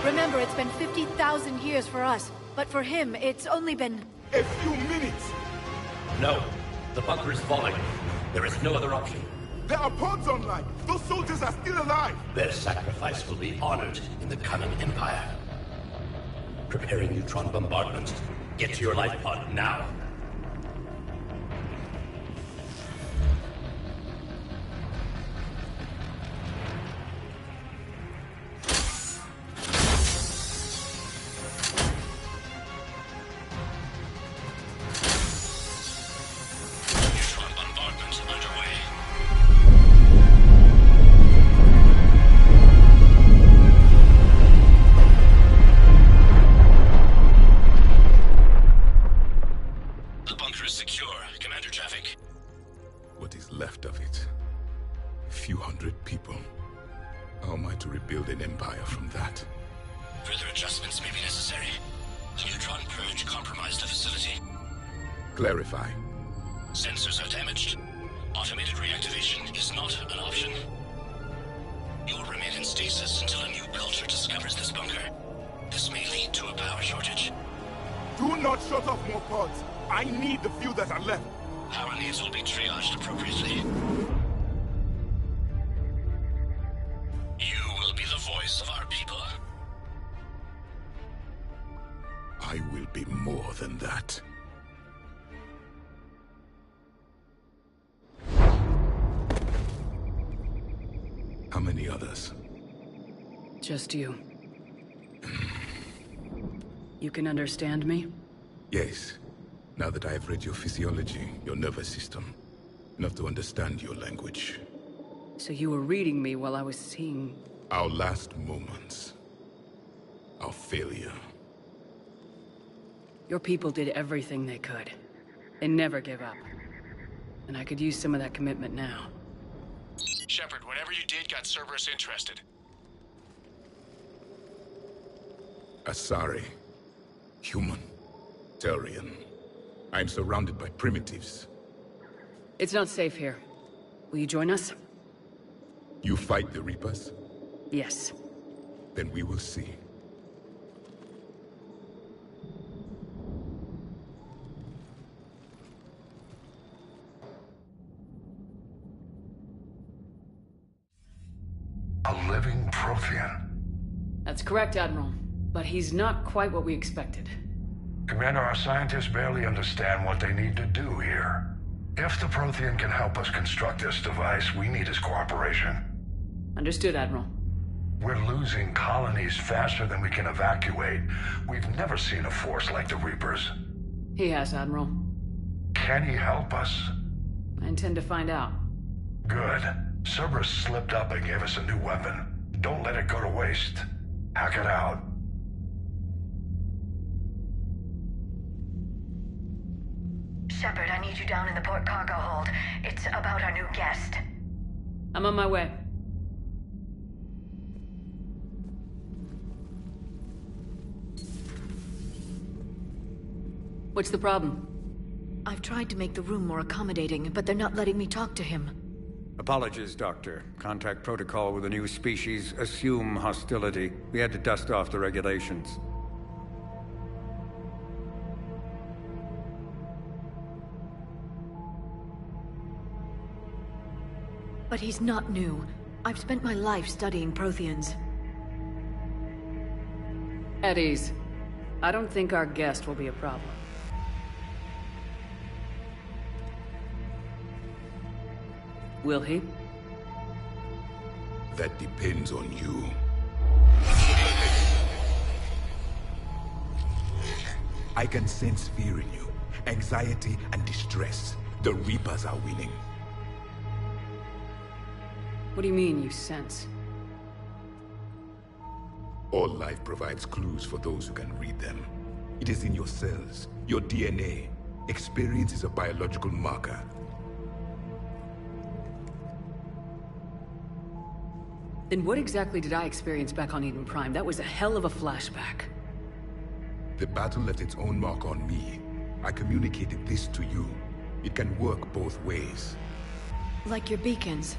Remember, it's been 50,000 years for us, but for him, it's only been... A few minutes! No. The bunker is falling. There is no other option. There are pods online! Those soldiers are still alive! Their sacrifice will be honored in the coming Empire. Preparing neutron bombardment. Get to your life pod now. Neutron bombardment underway. The bunker is secure. Commander traffic. What is left of it? A few hundred people. How am I to rebuild an empire from that? Further adjustments may be necessary. The neutron purge compromised the facility. Clarify. Sensors are damaged. Automated reactivation is not an option. You'll remain in stasis until a new culture discovers this bunker. This may lead to a power shortage. Do not shut off more pods! I need the few that are left! Power needs will be triaged appropriately. You will be the voice of our people. I will be more than that. How many others? Just you. You can understand me? Yes. Now that I have read your physiology, your nervous system, enough to understand your language. So you were reading me while I was seeing... Our last moments. Our failure. Your people did everything they could. They never gave up. And I could use some of that commitment now. Shepard, whatever you did got Cerberus interested. Asari. Human. Turian. I'm surrounded by primitives. It's not safe here. Will you join us? You fight the Reapers? Yes. Then we will see. A living Prothean. That's correct, Admiral. But he's not quite what we expected. Commander, our scientists barely understand what they need to do here. If the Prothean can help us construct this device, we need his cooperation. Understood, Admiral. We're losing colonies faster than we can evacuate. We've never seen a force like the Reapers. He has, Admiral. Can he help us? I intend to find out. Good. Cerberus slipped up and gave us a new weapon. Don't let it go to waste. Hack it out. Shepard, I need you down in the port cargo hold. It's about our new guest. I'm on my way. What's the problem? I've tried to make the room more accommodating, but they're not letting me talk to him. Apologies, Doctor. Contact protocol with a new species. Assume hostility. We had to dust off the regulations. But he's not new. I've spent my life studying Protheans. At ease. I don't think our guest will be a problem. Will he? That depends on you. I can sense fear in you, anxiety and distress. The Reapers are winning. What do you mean, you sense? All life provides clues for those who can read them. It is in your cells, your DNA. Experience is a biological marker. Then what exactly did I experience back on Eden Prime? That was a hell of a flashback. The battle left its own mark on me. I communicated this to you. It can work both ways. Like your beacons.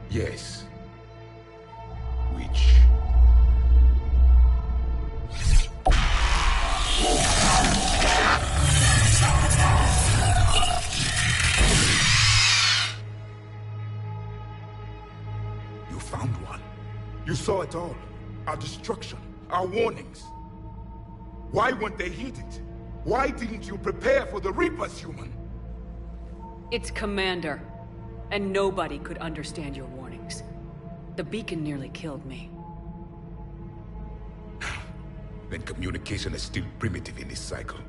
Yes. Which... You found one. You saw it all. Our destruction, our warnings. Why weren't they heeded? Why didn't you prepare for the Reapers, human? It's Commander. And nobody could understand your warnings. The beacon nearly killed me. Then communication is still primitive in this cycle.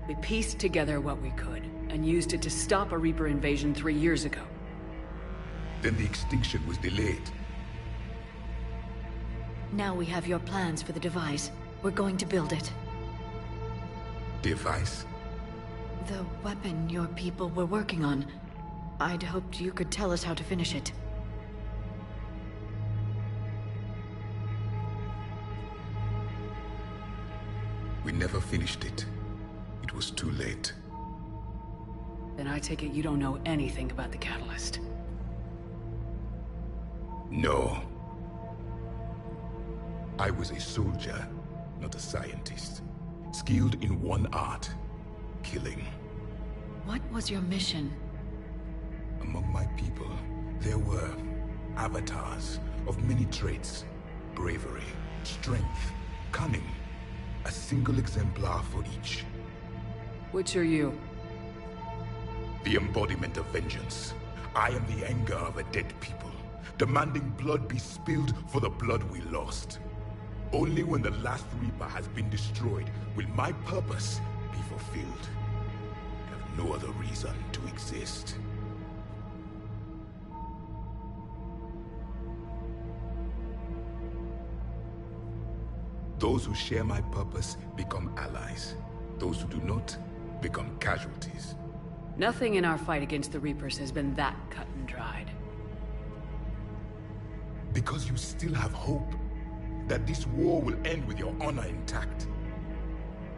We pieced together what we could, and used it to stop a Reaper invasion 3 years ago. Then the extinction was delayed. Now we have your plans for the device. We're going to build it. Device? The weapon your people were working on. I'd hoped you could tell us how to finish it. We never finished it. It was too late. Then I take it you don't know anything about the catalyst. No. I was a soldier, not a scientist. Skilled in one art, killing. What was your mission? Among my people, there were avatars of many traits. Bravery, strength, cunning. A single exemplar for each. Which are you? The embodiment of vengeance. I am the anger of a dead people, demanding blood be spilled for the blood we lost. Only when the last Reaper has been destroyed will my purpose be fulfilled. I have no other reason to exist. Those who share my purpose become allies. Those who do not become casualties. Nothing in our fight against the Reapers has been that cut and dried. Because you still have hope that this war will end with your honor intact.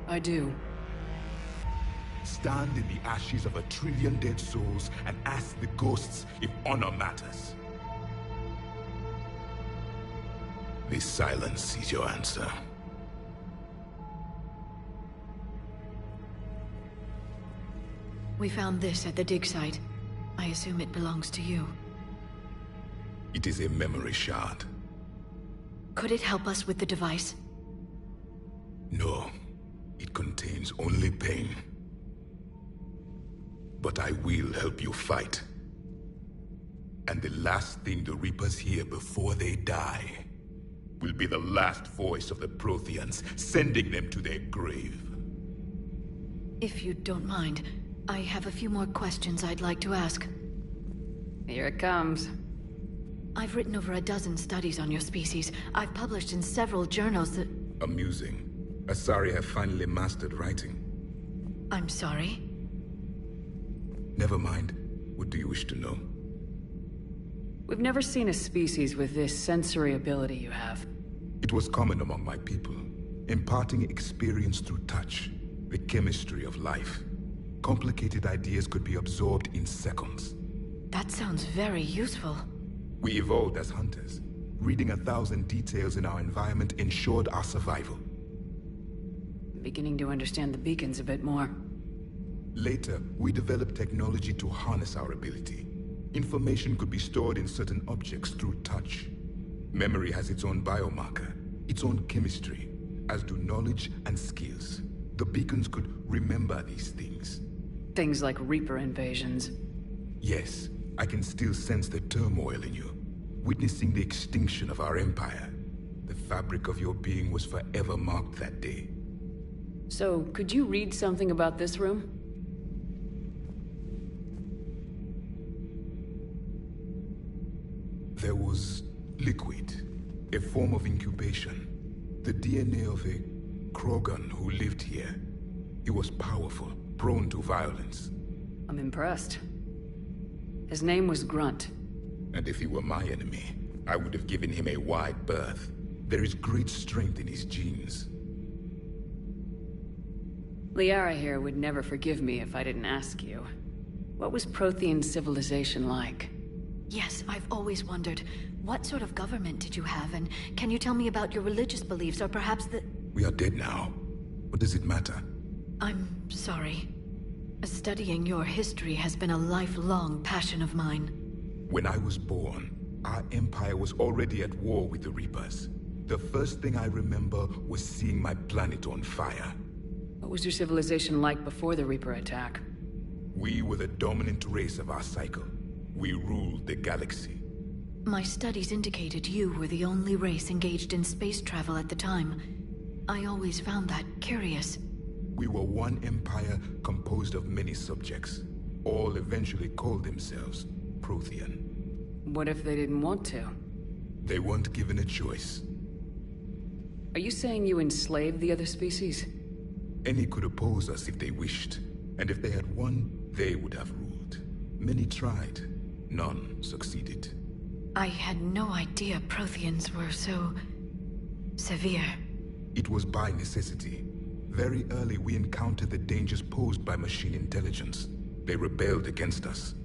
I do. Stand in the ashes of 1 trillion dead souls and ask the ghosts if honor matters. This silence is your answer. We found this at the dig site. I assume it belongs to you. It is a memory shard. Could it help us with the device? No, it contains only pain. But I will help you fight. And the last thing the Reapers hear before they die will be the last voice of the Protheans, sending them to their grave. If you don't mind, I have a few more questions I'd like to ask. Here it comes. I've written over a dozen studies on your species. I've published in several journals that... Amusing. Asari have finally mastered writing. I'm sorry? Never mind. What do you wish to know? We've never seen a species with this sensory ability you have. It was common among my people, imparting experience through touch, the chemistry of life. Complicated ideas could be absorbed in seconds. That sounds very useful. We evolved as hunters. Reading 1,000 details in our environment ensured our survival. I'm beginning to understand the beacons a bit more. Later, we developed technology to harness our ability. Information could be stored in certain objects through touch. Memory has its own biomarker, its own chemistry, as do knowledge and skills. The beacons could remember these things. Things like Reaper invasions. Yes, I can still sense the turmoil in you, witnessing the extinction of our empire. The fabric of your being was forever marked that day. So, could you read something about this room? There was liquid, a form of incubation. The DNA of a Krogan who lived here. He was powerful, prone to violence. I'm impressed. His name was Grunt. And if he were my enemy, I would have given him a wide berth. There is great strength in his genes. Liara here would never forgive me if I didn't ask you. What was Prothean civilization like? Yes, I've always wondered, what sort of government did you have, and can you tell me about your religious beliefs, or perhaps the... We are dead now. What does it matter? I'm sorry. Studying your history has been a lifelong passion of mine. When I was born, our empire was already at war with the Reapers. The first thing I remember was seeing my planet on fire. What was your civilization like before the Reaper attack? We were the dominant race of our cycle. We ruled the galaxy. My studies indicated you were the only race engaged in space travel at the time. I always found that curious. We were one empire composed of many subjects. All eventually called themselves Prothean. What if they didn't want to? They weren't given a choice. Are you saying you enslaved the other species? Any could oppose us if they wished. And if they had won, they would have ruled. Many tried. None succeeded. I had no idea Protheans were so... severe. It was by necessity. Very early we encountered the dangers posed by machine intelligence. They rebelled against us.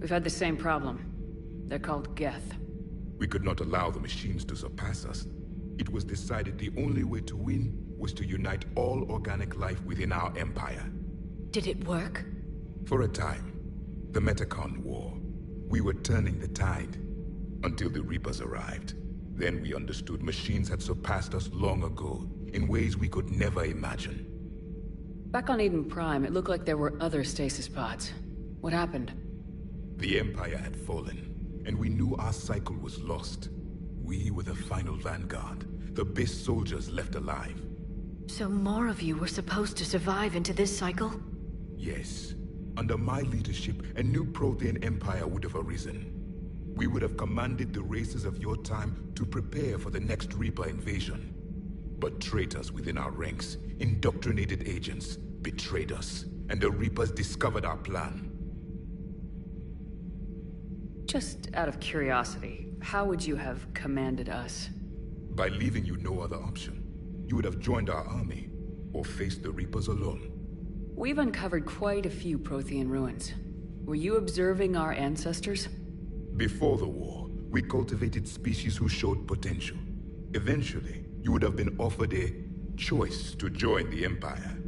We've had the same problem. They're called Geth. We could not allow the machines to surpass us. It was decided the only way to win was to unite all organic life within our empire. Did it work? For a time. The Metacon War. We were turning the tide. Until the Reapers arrived. Then we understood machines had surpassed us long ago, in ways we could never imagine. Back on Eden Prime, it looked like there were other stasis pods. What happened? The Empire had fallen, and we knew our cycle was lost. We were the final vanguard, the best soldiers left alive. So more of you were supposed to survive into this cycle? Yes. Under my leadership, a new Prothean empire would have arisen. We would have commanded the races of your time to prepare for the next Reaper invasion. But traitors within our ranks, indoctrinated agents, betrayed us, and the Reapers discovered our plan. Just out of curiosity, how would you have commanded us? By leaving you no other option. You would have joined our army, or faced the Reapers alone. We've uncovered quite a few Prothean ruins. Were you observing our ancestors? Before the war, we cultivated species who showed potential. Eventually, you would have been offered a choice to join the Empire.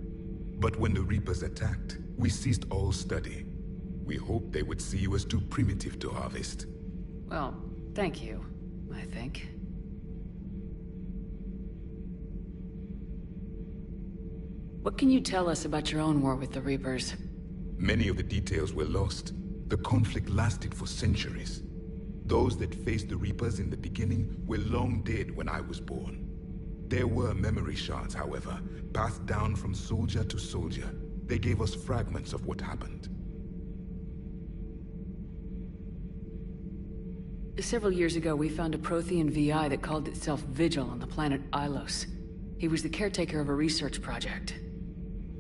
But when the Reapers attacked, we ceased all study. We hoped they would see you as too primitive to harvest. Well, thank you, I think. What can you tell us about your own war with the Reapers? Many of the details were lost. The conflict lasted for centuries. Those that faced the Reapers in the beginning were long dead when I was born. There were memory shards, however, passed down from soldier to soldier. They gave us fragments of what happened. Several years ago, we found a Prothean VI that called itself Vigil on the planet Ilos. He was the caretaker of a research project.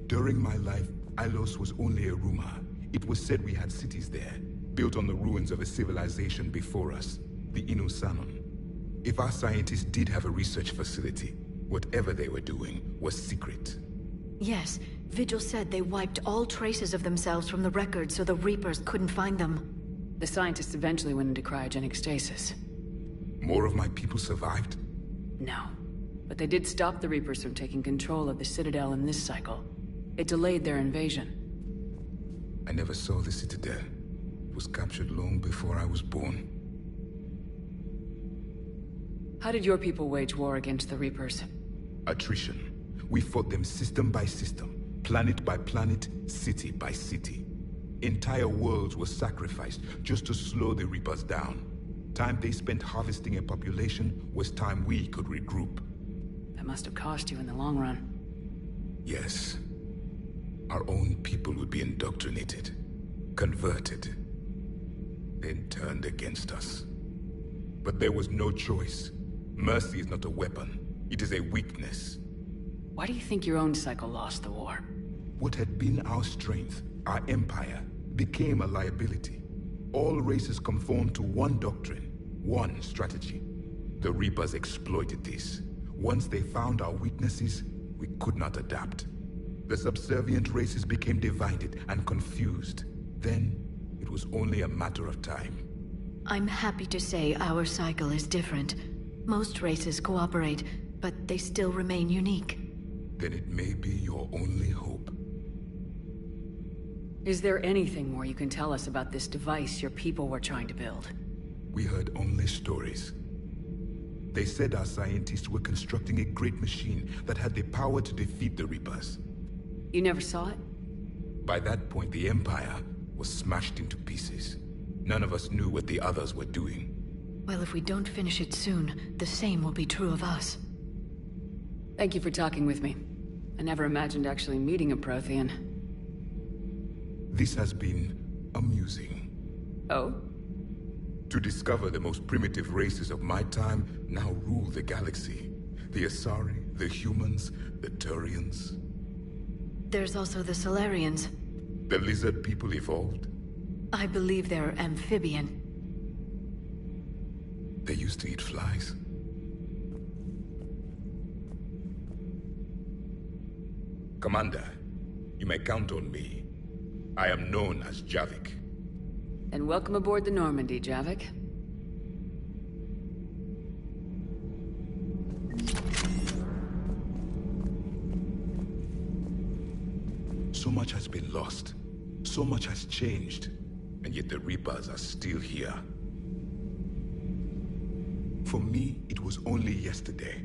During my life, Ilos was only a rumor. It was said we had cities there, built on the ruins of a civilization before us, the Inusanon. If our scientists did have a research facility, whatever they were doing was secret. Yes, Vigil said they wiped all traces of themselves from the records so the Reapers couldn't find them. The scientists eventually went into cryogenic stasis. More of my people survived? No. But they did stop the Reapers from taking control of the Citadel in this cycle. It delayed their invasion. I never saw the Citadel. It was captured long before I was born. How did your people wage war against the Reapers? Attrition. We fought them system by system, planet by planet, city by city. Entire worlds were sacrificed just to slow the Reapers down. Time they spent harvesting a population was time we could regroup. That must have cost you in the long run. Yes. Our own people would be indoctrinated, converted, then turned against us. But there was no choice. Mercy is not a weapon. It is a weakness. Why do you think your own cycle lost the war? What had been our strength, our empire, became a liability. All races conformed to one doctrine, one strategy. The Reapers exploited this. Once they found our weaknesses, we could not adapt. The subservient races became divided and confused. Then, it was only a matter of time. I'm happy to say our cycle is different. Most races cooperate, but they still remain unique. Then it may be your only hope. Is there anything more you can tell us about this device your people were trying to build? We heard only stories. They said our scientists were constructing a great machine that had the power to defeat the Reapers. You never saw it? By that point, the Empire was smashed into pieces. None of us knew what the others were doing. Well, if we don't finish it soon, the same will be true of us. Thank you for talking with me. I never imagined actually meeting a Prothean. This has been amusing. Oh? To discover the most primitive races of my time now rule the galaxy. The Asari, the humans, the Turians. There's also the Solarians. The lizard people evolved? I believe they're amphibian. They used to eat flies. Commander, you may count on me. I am known as Javik. And welcome aboard the Normandy, Javik. So much has been lost. So much has changed. And yet the Reapers are still here. For me, it was only yesterday.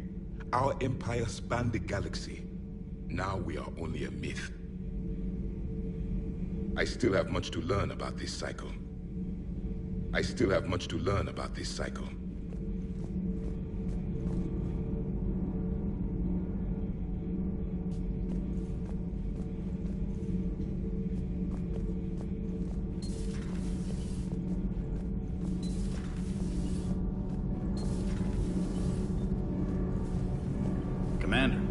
Our empire spanned the galaxy. Now we are only a myth. I still have much to learn about this cycle. I still have much to learn about this cycle. Commander.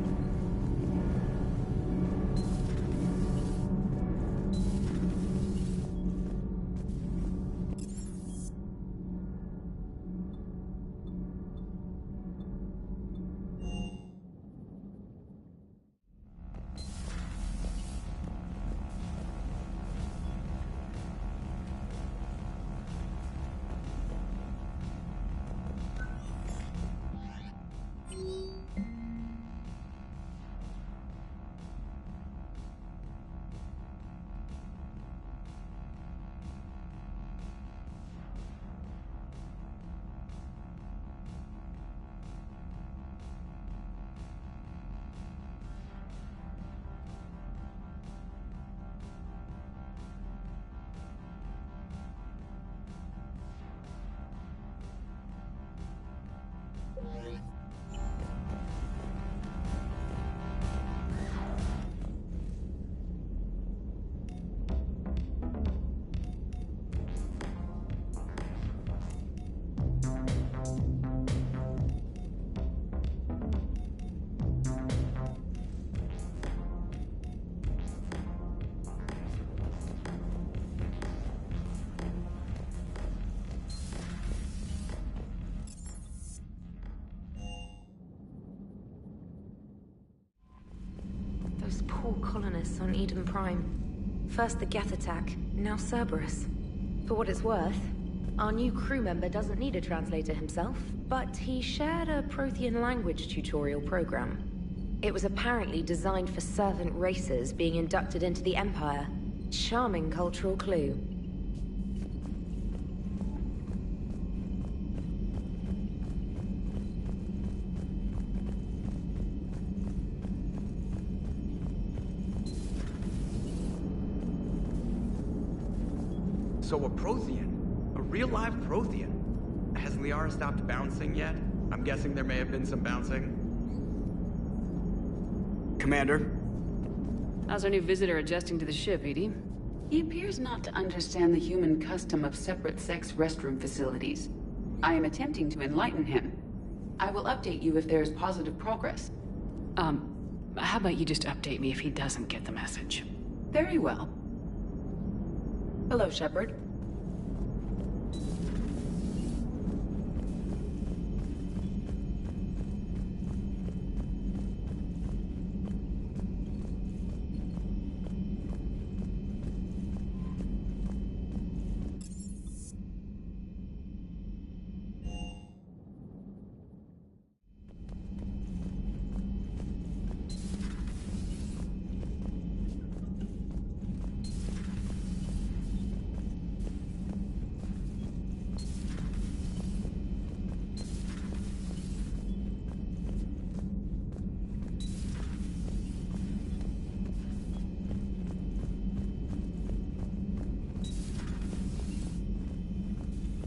poor colonists on Eden Prime. First the Geth attack, now Cerberus. For what it's worth, our new crew member doesn't need a translator himself, but he shared a Prothean language tutorial program. It was apparently designed for servant races being inducted into the Empire. Charming cultural clue. So a Prothean? A real live Prothean? Has Liara stopped bouncing yet? I'm guessing there may have been some bouncing. Commander? How's our new visitor adjusting to the ship, Edie? He appears not to understand the human custom of separate-sex restroom facilities. I am attempting to enlighten him. I will update you if there is positive progress. How about you just update me if he doesn't get the message? Very well. Hello, Shepard.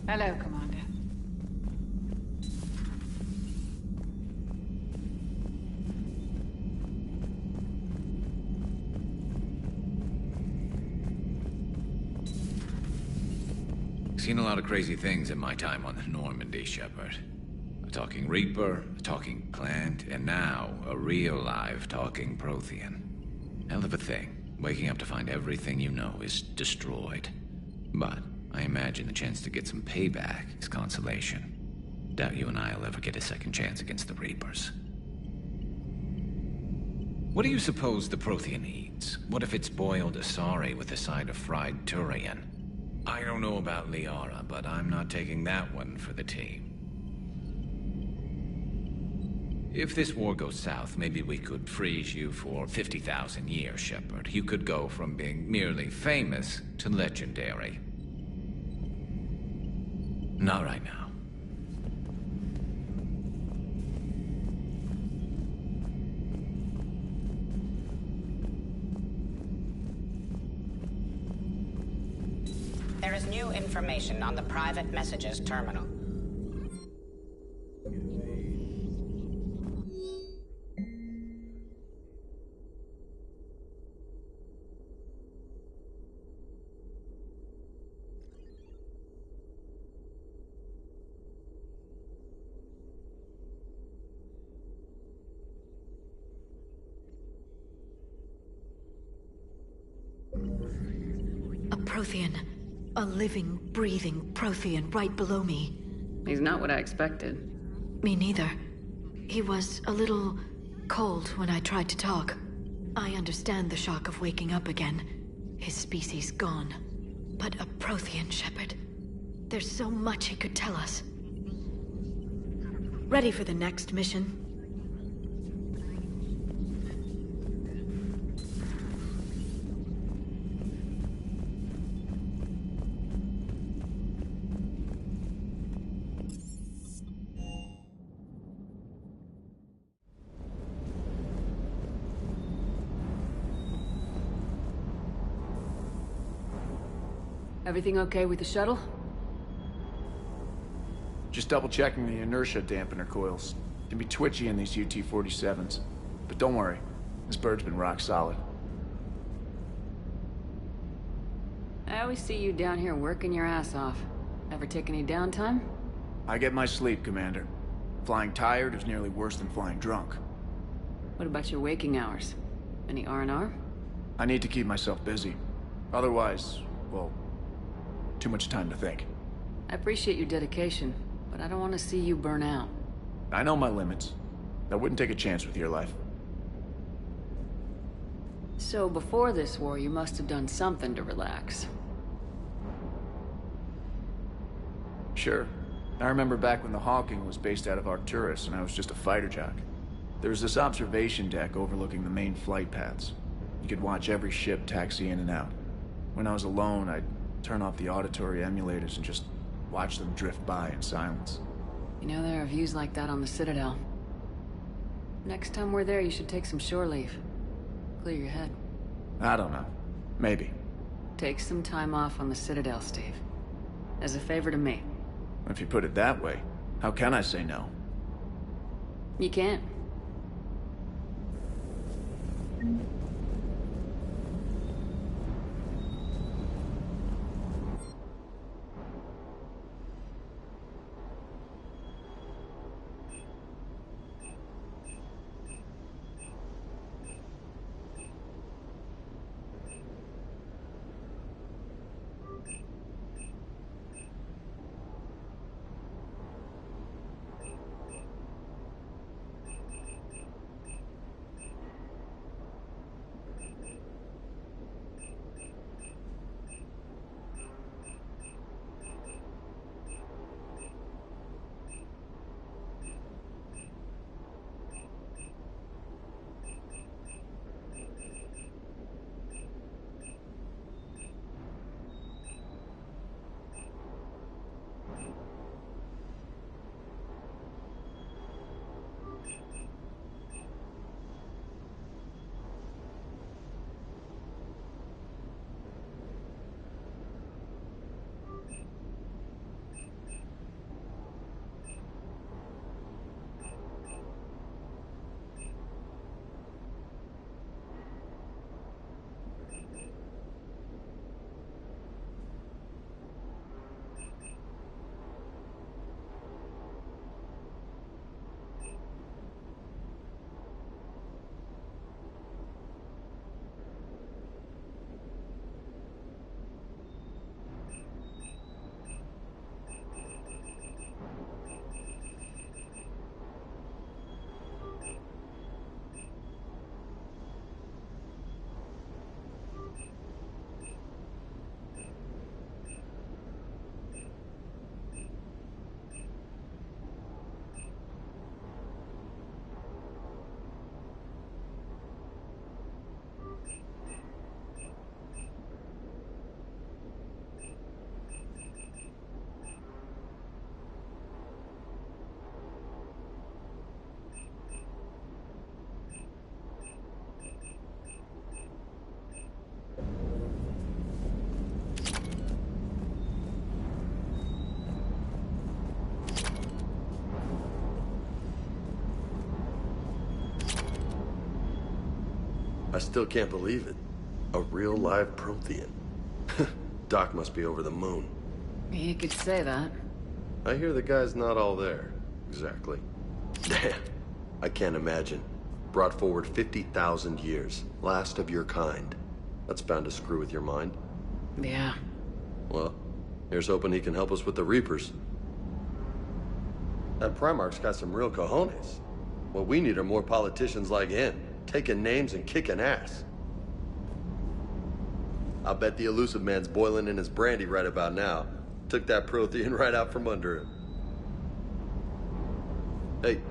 Hello, Commander. Seen a lot of crazy things in my time on the Normandy, Shepard. A talking Reaper, a talking plant, and now a real live talking Prothean. Hell of a thing, waking up to find everything you know is destroyed. But I imagine the chance to get some payback is consolation. Doubt you and I'll ever get a second chance against the Reapers. What do you suppose the Prothean eats? What if it's boiled Asari with a side of fried Turian? I don't know about Liara, but I'm not taking that one for the team. If this war goes south, maybe we could freeze you for 50,000 years, Shepard. You could go from being merely famous to legendary. Not right now. There is new information on the private messages terminal. A Prothean. A living, breathing Prothean right below me. He's not what I expected. Me neither. He was a little cold when I tried to talk. I understand the shock of waking up again. His species gone. But a Prothean, Shepard. There's so much he could tell us. Ready for the next mission? Everything okay with the shuttle? Just double checking the inertia dampener coils. Can be twitchy in these UT-47s. But don't worry, this bird's been rock solid. I always see you down here working your ass off. Ever take any downtime? I get my sleep, Commander. Flying tired is nearly worse than flying drunk. What about your waking hours? Any R&R? I need to keep myself busy. Otherwise, well, too much time to think. I appreciate your dedication, but I don't want to see you burn out. I know my limits. I wouldn't take a chance with your life. So before this war, you must have done something to relax. Sure. I remember back when the Hawking was based out of Arcturus and I was just a fighter jock. There was this observation deck overlooking the main flight paths. You could watch every ship taxi in and out. When I was alone, I'd turn off the auditory emulators and just watch them drift by in silence. You know, there are views like that on the Citadel. Next time we're there, you should take some shore leave. Clear your head. I don't know. Maybe. Take some time off on the Citadel, Steve. As a favor to me. If you put it that way, how can I say no? You can't. I still can't believe it. A real live Prothean. Doc must be over the moon. You could say that. I hear the guy's not all there. Exactly. Damn. I can't imagine. Brought forward 50,000 years. Last of your kind. That's bound to screw with your mind. Yeah. Well, here's hoping he can help us with the Reapers. That Primarch's got some real cojones. What we need are more politicians like him. Taking names and kicking ass. I'll bet the Elusive Man's boiling in his brandy right about now. Took that Prothean right out from under him. Hey.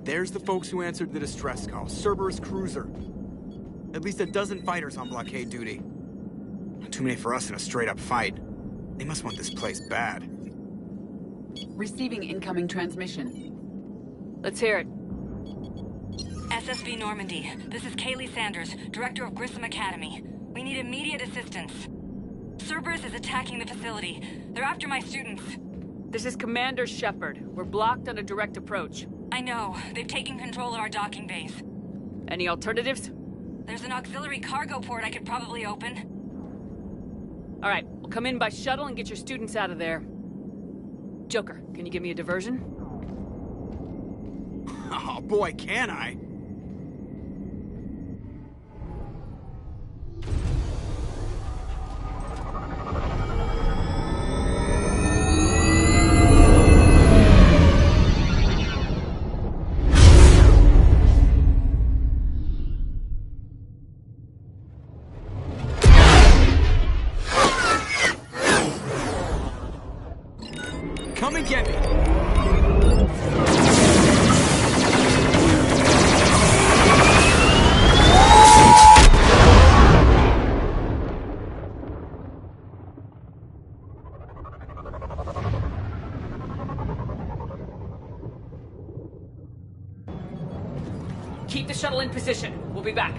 There's the folks who answered the distress call. Cerberus cruiser. At least a dozen fighters on blockade duty. Not too many for us in a straight-up fight. They must want this place bad. Receiving incoming transmission. Let's hear it. SSV Normandy. This is Kaylee Sanders, Director of Grissom Academy. We need immediate assistance. Cerberus is attacking the facility. They're after my students. This is Commander Shepard. We're blocked on a direct approach. I know. They've taken control of our docking bays. Any alternatives? There's an auxiliary cargo port I could probably open. All right, we'll come in by shuttle and get your students out of there. Joker, can you give me a diversion? Oh boy, can I? Come and get me! Keep the shuttle in position. We'll be back.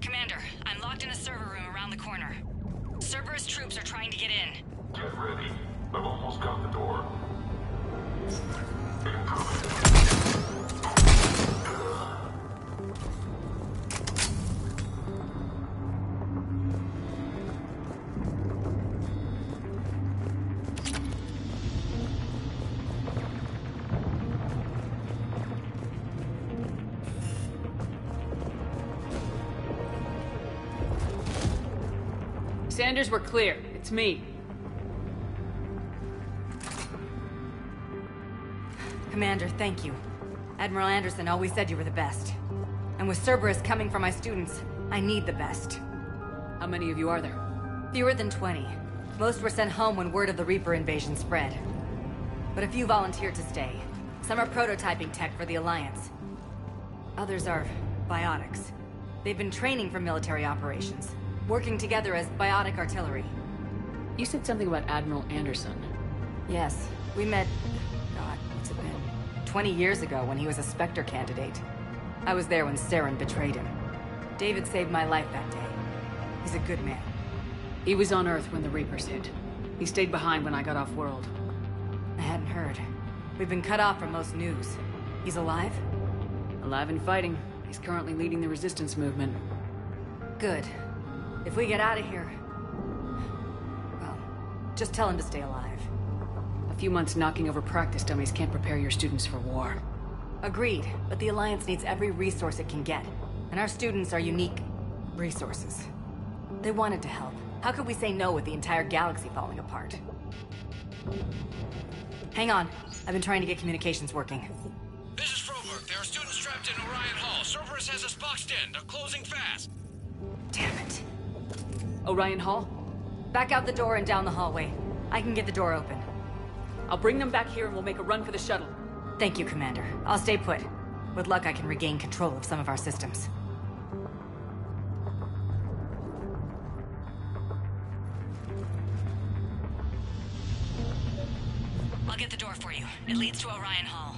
Commander, I'm locked in a server room around the corner. Cerberus troops are trying to get in. Get ready. I've almost got the door. Sanders, we're clear. It's me. Commander, thank you. Admiral Anderson always said you were the best. And with Cerberus coming for my students, I need the best. How many of you are there? Fewer than 20. Most were sent home when word of the Reaper invasion spread. But a few volunteered to stay. Some are prototyping tech for the Alliance. Others are biotics. They've been training for military operations, working together as biotic artillery. You said something about Admiral Anderson. Yes, we met... God, what's it been? 20 years ago when he was a Spectre candidate. I was there when Saren betrayed him. David saved my life that day. He's a good man. He was on Earth when the Reapers hit. He stayed behind when I got off-world. I hadn't heard. We've been cut off from most news. He's alive? Alive and fighting. He's currently leading the resistance movement. Good. If we get out of here... well, just tell him to stay alive. A few months knocking over practice dummies can't prepare your students for war. Agreed, but the Alliance needs every resource it can get. And our students are unique resources. They wanted to help. How could we say no with the entire galaxy falling apart? Hang on. I've been trying to get communications working. This is Froberg. There are students trapped in Orion Hall. Cerberus has us boxed in. They're closing fast. Damn it. Orion Hall? Back out the door and down the hallway. I can get the door open. I'll bring them back here and we'll make a run for the shuttle. Thank you, Commander. I'll stay put. With luck, I can regain control of some of our systems. I'll get the door for you. It leads to Orion Hall.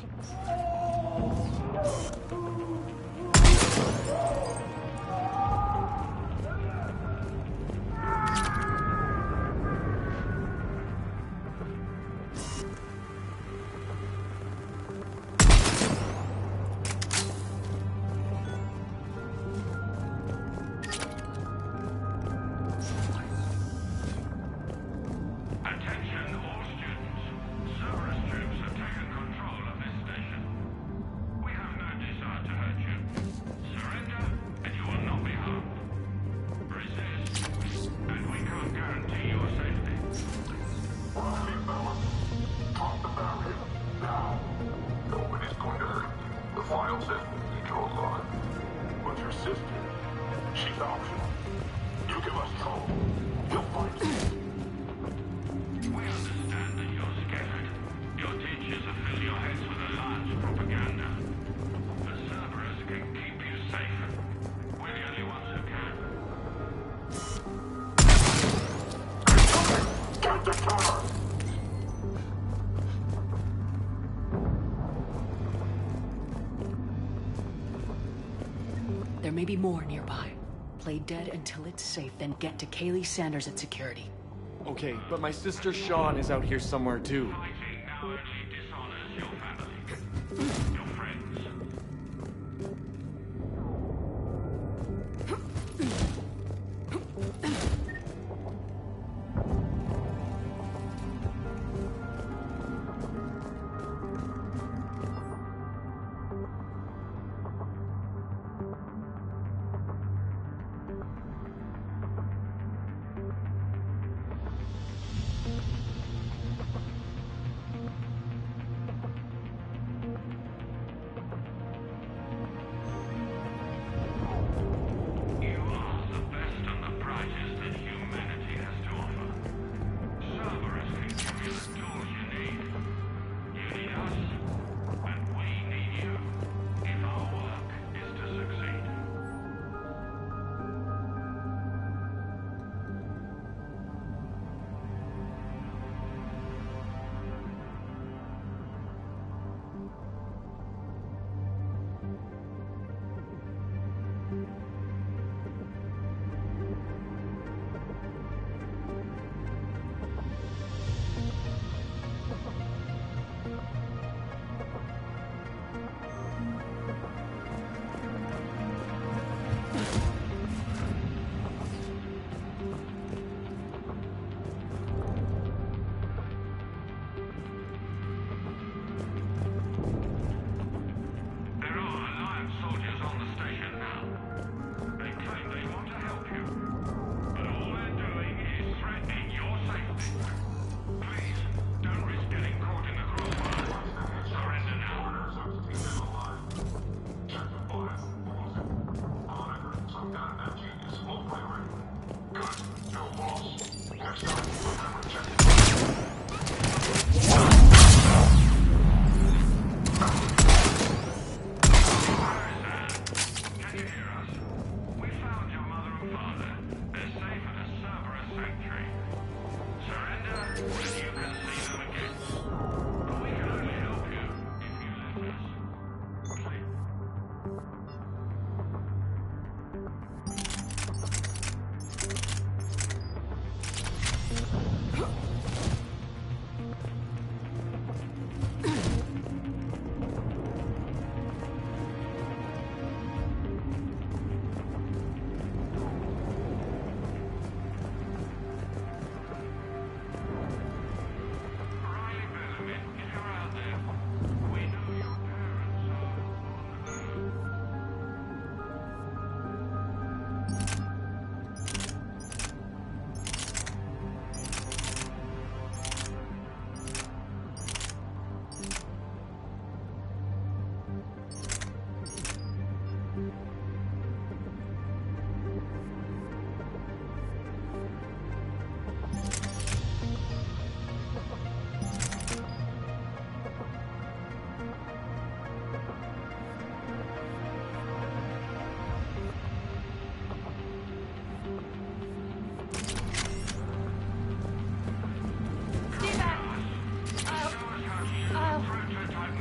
Cerberus troops have taken control of this station. We have no desire There may be more nearby. Play dead until it's safe, then get to Kaylee Sanders at security. Okay, but my sister Sean is out here somewhere too.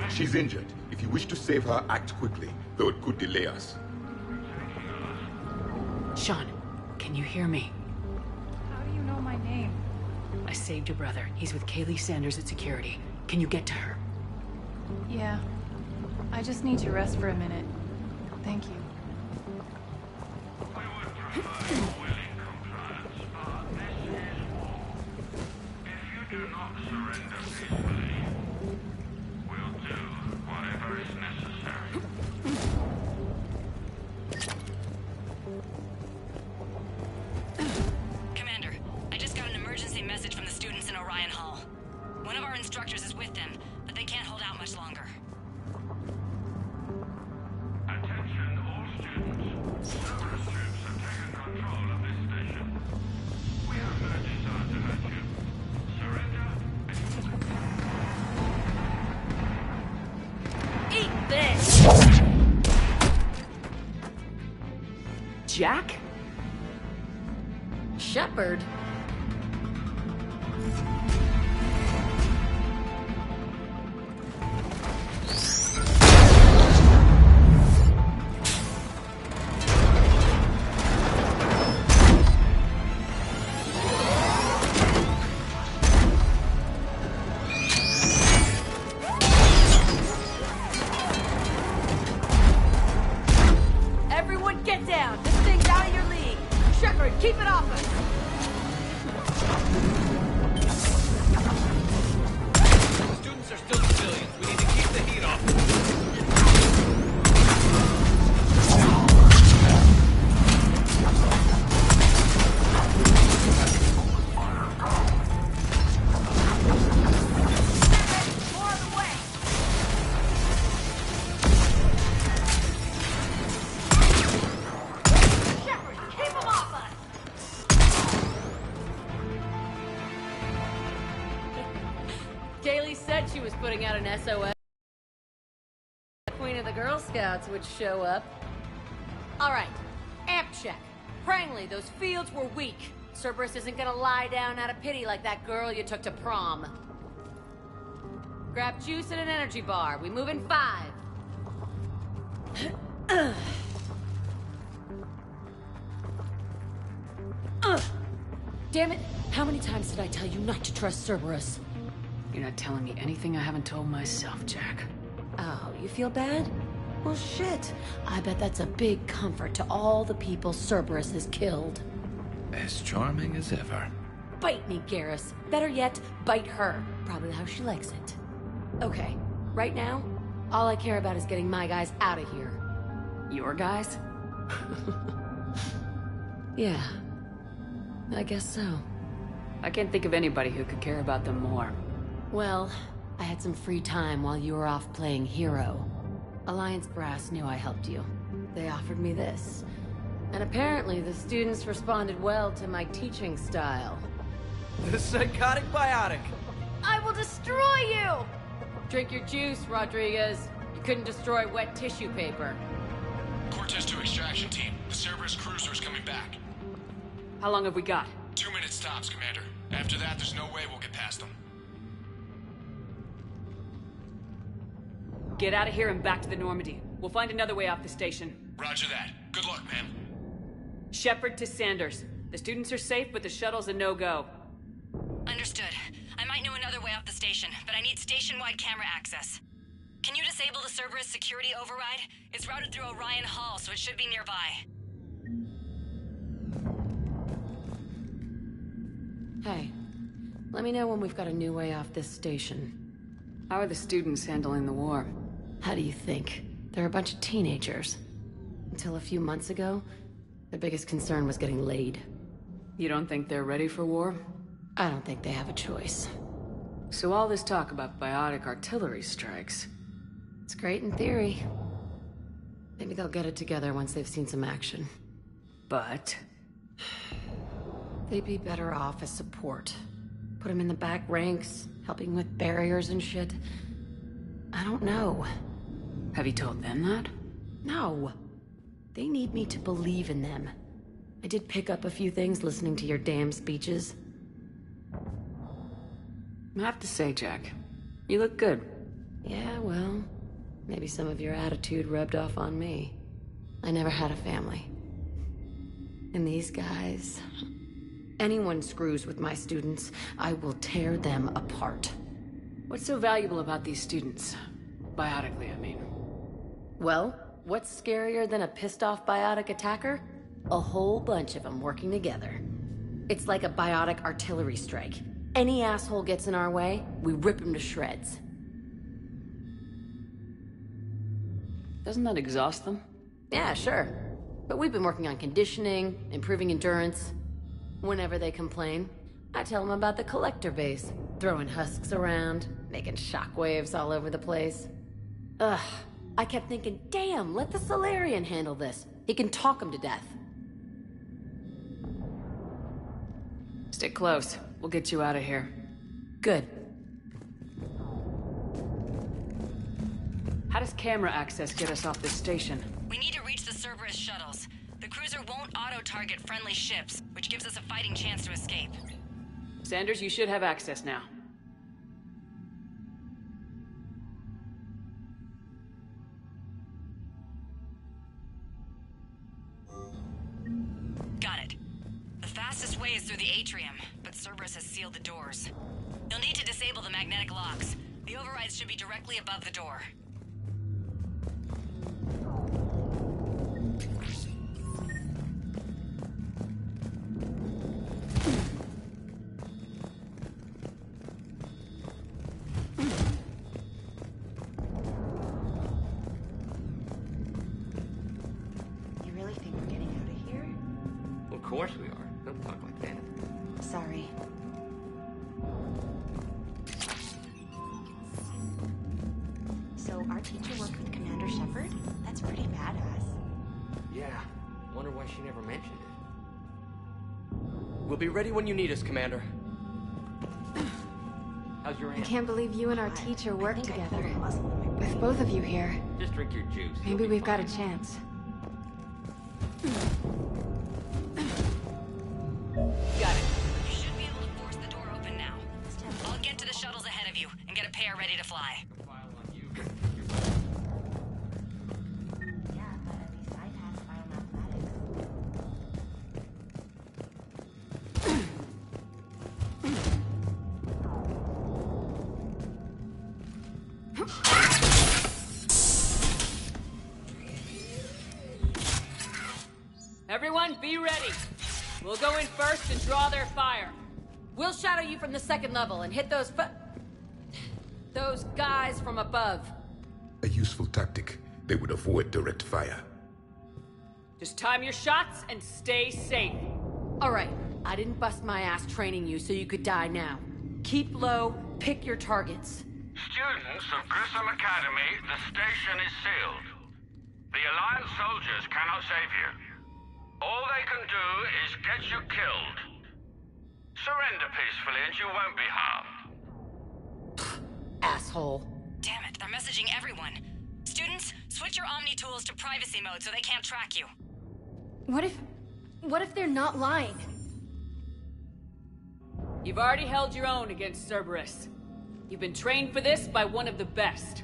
She's injured. If you wish to save her, act quickly, though it could delay us. Sean, can you hear me? How do you know my name? I saved your brother. He's with Kaylee Sanders at security. Can you get to her? Yeah. I just need to rest for a minute. Thank you. Commander, I just got an emergency message from the students in Orion Hall. One of our instructors is with them, but they can't hold out much longer. Attention all students. Cerberus troops have taken control of this station. We have no desire to hurt you. Surrender. Eat this! Jack? Shepard? Everyone get down! This thing's out of your league! Shepard, keep it off us! Students are still civilians. We need to keep the heat off. Kaylee said she was putting out an SOS. Queen of the Girl Scouts would show up. Alright, amp check. Prangley, those fields were weak. Cerberus isn't gonna lie down out of pity like that girl you took to prom. Grab juice and an energy bar. We move in 5. Damn it! How many times did I tell you not to trust Cerberus? You're not telling me anything I haven't told myself, Jack. Oh, you feel bad? Well, shit. I bet that's a big comfort to all the people Cerberus has killed. As charming as ever. Bite me, Garrus. Better yet, bite her. Probably how she likes it. Okay, right now, all I care about is getting my guys out of here. Your guys? Yeah. I guess so. I can't think of anybody who could care about them more. Well, I had some free time while you were off playing hero. Alliance Brass knew I helped you. They offered me this. And apparently the students responded well to my teaching style. The psychotic biotic! I will destroy you! Drink your juice, Rodriguez. You couldn't destroy wet tissue paper. Cortez to extraction team. The Cerberus cruiser is coming back. How long have we got? 2 minutes tops, Commander. After that, there's no way we'll get past them. Get out of here and back to the Normandy. We'll find another way off the station. Roger that. Good luck, ma'am. Shepard to Sanders. The students are safe, but the shuttle's a no-go. Understood. I might know another way off the station, but I need station-wide camera access. Can you disable the Cerberus security override? It's routed through Orion Hall, so it should be nearby. Hey, let me know when we've got a new way off this station. How are the students handling the war? How do you think? They're a bunch of teenagers. Until a few months ago, their biggest concern was getting laid. You don't think they're ready for war? I don't think they have a choice. So all this talk about biotic artillery strikes... It's great in theory. Maybe they'll get it together once they've seen some action. But... they'd be better off as support. Put them in the back ranks, helping with barriers and shit. I don't know. Have you told them that? No. They need me to believe in them. I did pick up a few things listening to your damn speeches. I have to say, Jack, you look good. Yeah, well, maybe some of your attitude rubbed off on me. I never had a family. And these guys... anyone screws with my students, I will tear them apart. What's so valuable about these students? Biotically, I mean. Well, what's scarier than a pissed-off biotic attacker? A whole bunch of them working together. It's like a biotic artillery strike. Any asshole gets in our way, we rip him to shreds. Doesn't that exhaust them? Yeah, sure. But we've been working on conditioning, improving endurance. Whenever they complain, I tell them about the collector base, throwing husks around, making shockwaves all over the place. Ugh, I kept thinking, damn, let the Solarian handle this. He can talk them to death. Stick close. We'll get you out of here. Good. How does camera access get us off this station? We need to reach the Cerberus shuttles. The cruiser won't auto-target friendly ships, which gives us a fighting chance to escape. Sanders, you should have access now. Got it. The fastest way is through the atrium, but Cerberus has sealed the doors. You'll need to disable the magnetic locks. The overrides should be directly above the door. You really think we're getting out of here? Of course we are. Don't talk like that. Sorry. So our teacher worked with Commander Shepard? That's pretty badass. Yeah. Wonder why she never mentioned it. We'll be ready when you need us, Commander. How's your I aunt? can't believe you and our teacher worked together. With both of you here. Just drink your juice. Maybe we've got a chance. Got it. You should be able to force the door open now. I'll get to the shuttles ahead of you and get a pair ready to fly. Yeah, but at least I passed biomathematics. Everyone, be ready. We'll go in first and draw their fire. We'll shadow you from the second level and hit those guys from above. A useful tactic. They would avoid direct fire. Just time your shots and stay safe. All right, I didn't bust my ass training you so you could die now. Keep low, pick your targets. Students of Grissom Academy, the station is sealed. The Alliance soldiers cannot save you. All they can do is get you killed. Surrender peacefully and you won't be harmed. Asshole. Damn it, they're messaging everyone. Students, switch your Omni tools to privacy mode so they can't track you. What if they're not lying? You've already held your own against Cerberus. You've been trained for this by one of the best.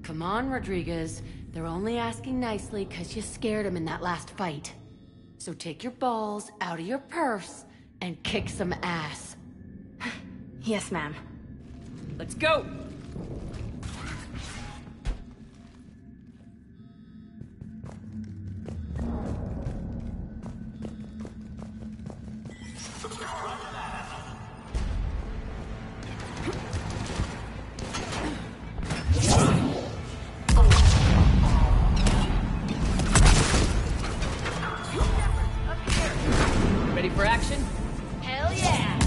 Come on, Rodriguez. They're only asking nicely because you scared them in that last fight. So take your balls out of your purse and kick some ass. Yes, ma'am. Let's go! Ready for action? Hell yeah!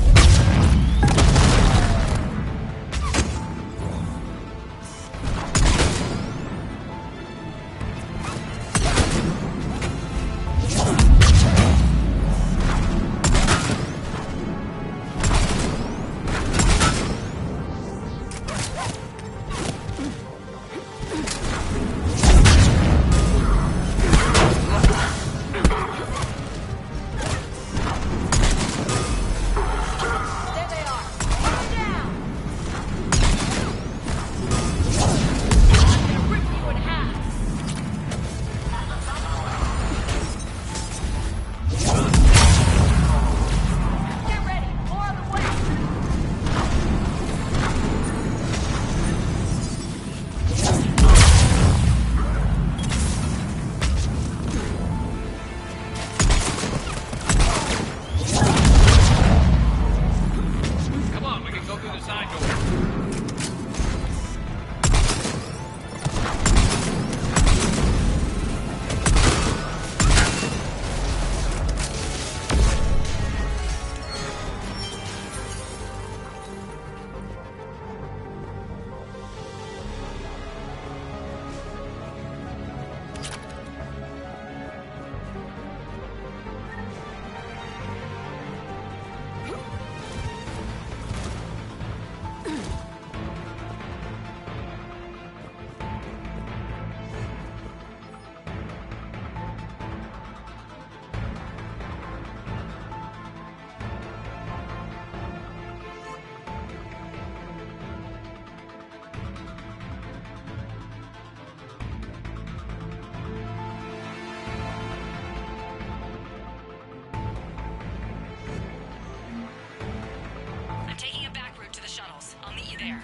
there.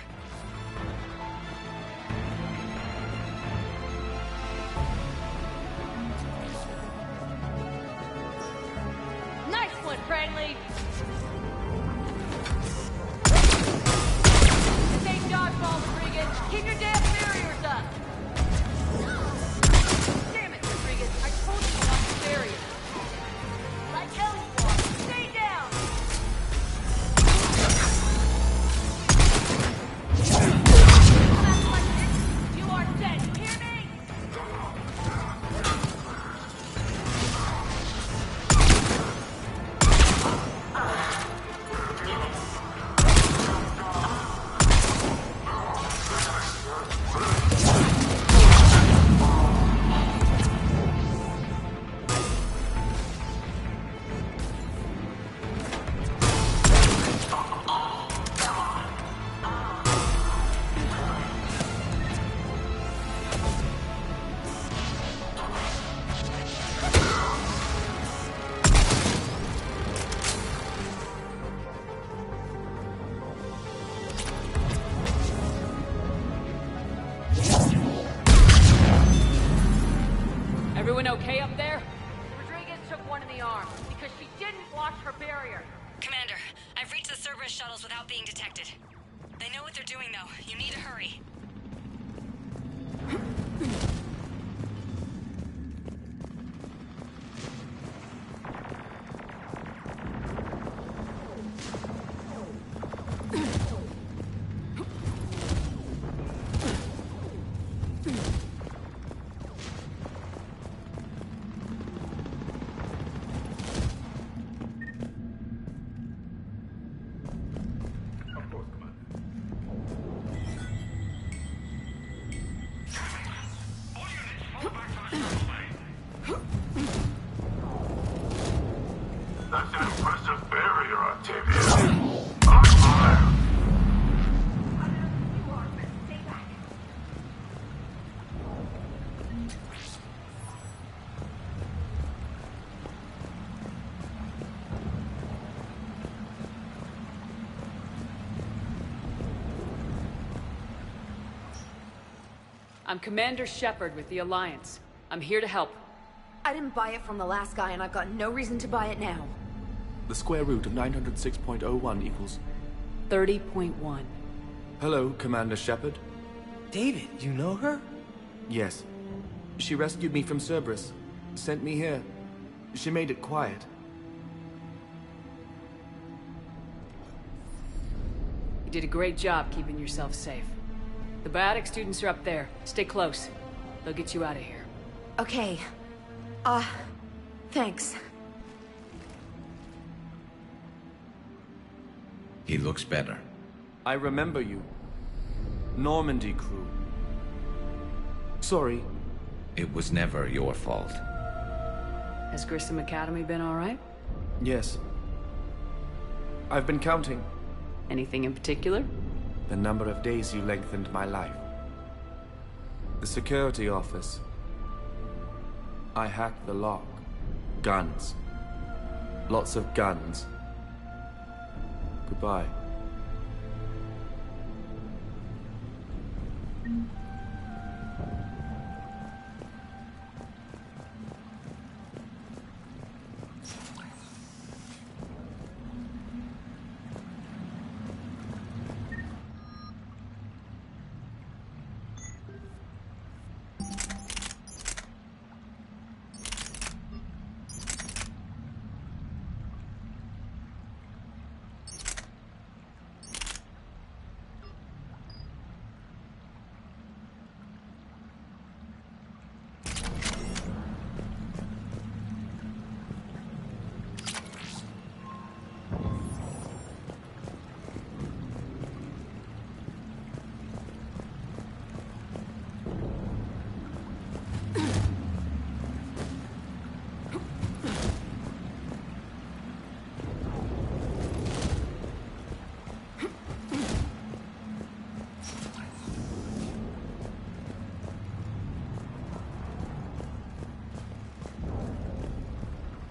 Nice one, Cranley! Safe dodgeball, Rodriguez! Keep your damn barriers up! Damn it, Rodriguez! I told you about the barriers! Like hell you are! Stay down! You are dead, you hear me? Everyone okay up there? Rodriguez took one in the arm because she didn't watch her barrier. Commander, I've reached the Cerberus shuttles without being detected. They know what they're doing, though. You need to hurry. That's an impressive barrier, Octavia. On fire. I'm Commander Shepard with the Alliance. I'm here to help. I didn't buy it from the last guy, and I've got no reason to buy it now. The square root of 906.01 equals... 30.1. Hello, Commander Shepard. David, you know her? Yes. She rescued me from Cerberus. Sent me here. She made it quiet. You did a great job keeping yourself safe. The biotic students are up there. Stay close. They'll get you out of here. Okay. Thanks. He looks better. I remember you. Normandy crew. Sorry. It was never your fault. Has Grissom Academy been all right? Yes. I've been counting. Anything in particular? The number of days you lengthened my life. The security office. I hacked the lock. Guns. Lots of guns. Goodbye.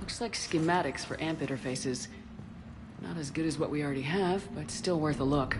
Looks like schematics for amp interfaces. Not as good as what we already have, but still worth a look.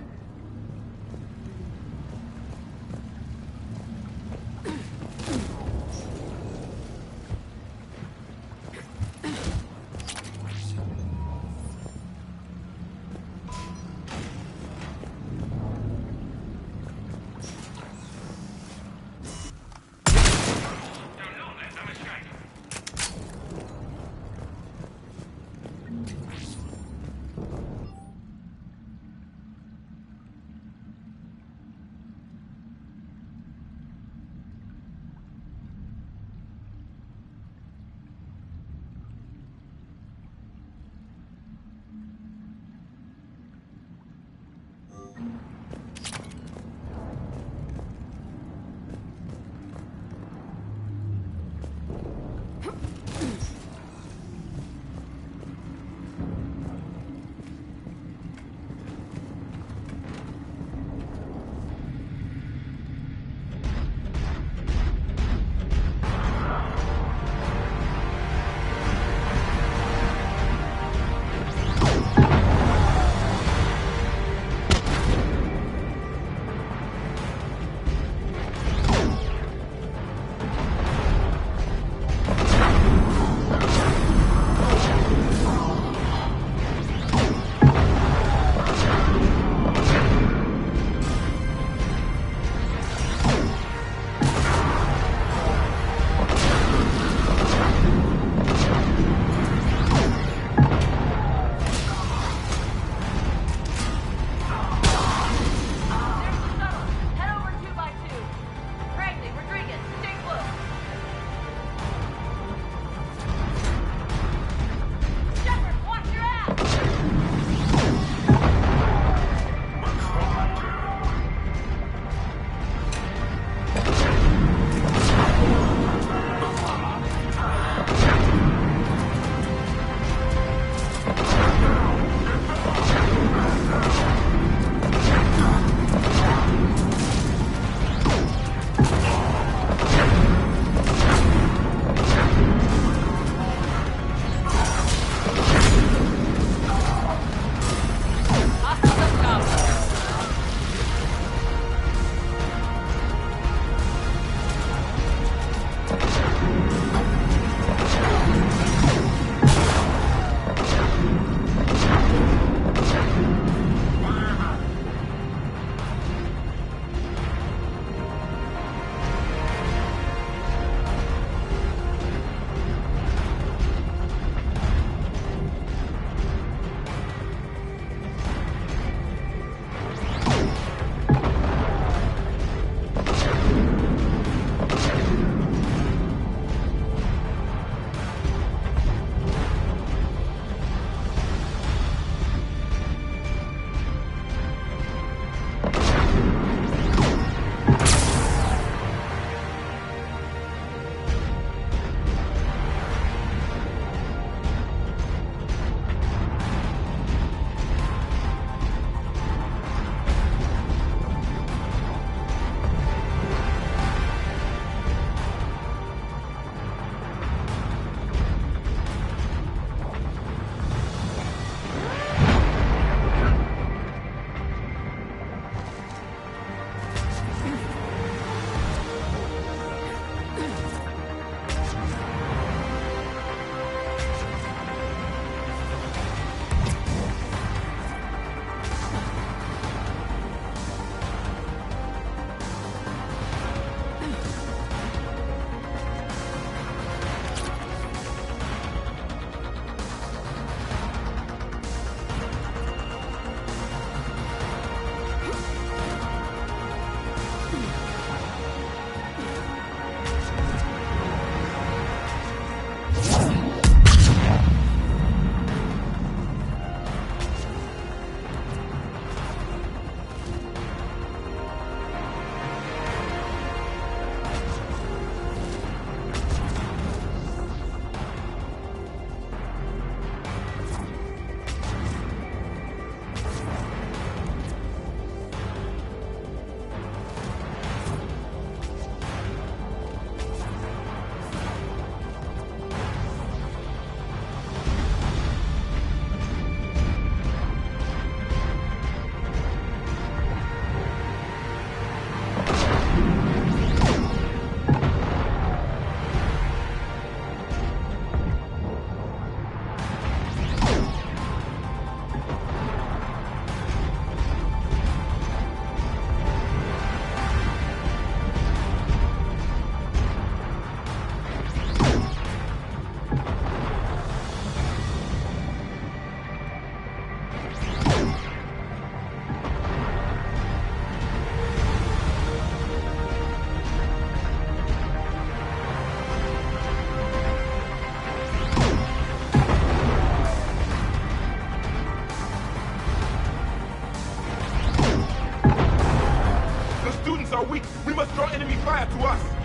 are weak. We must draw enemy fire to us.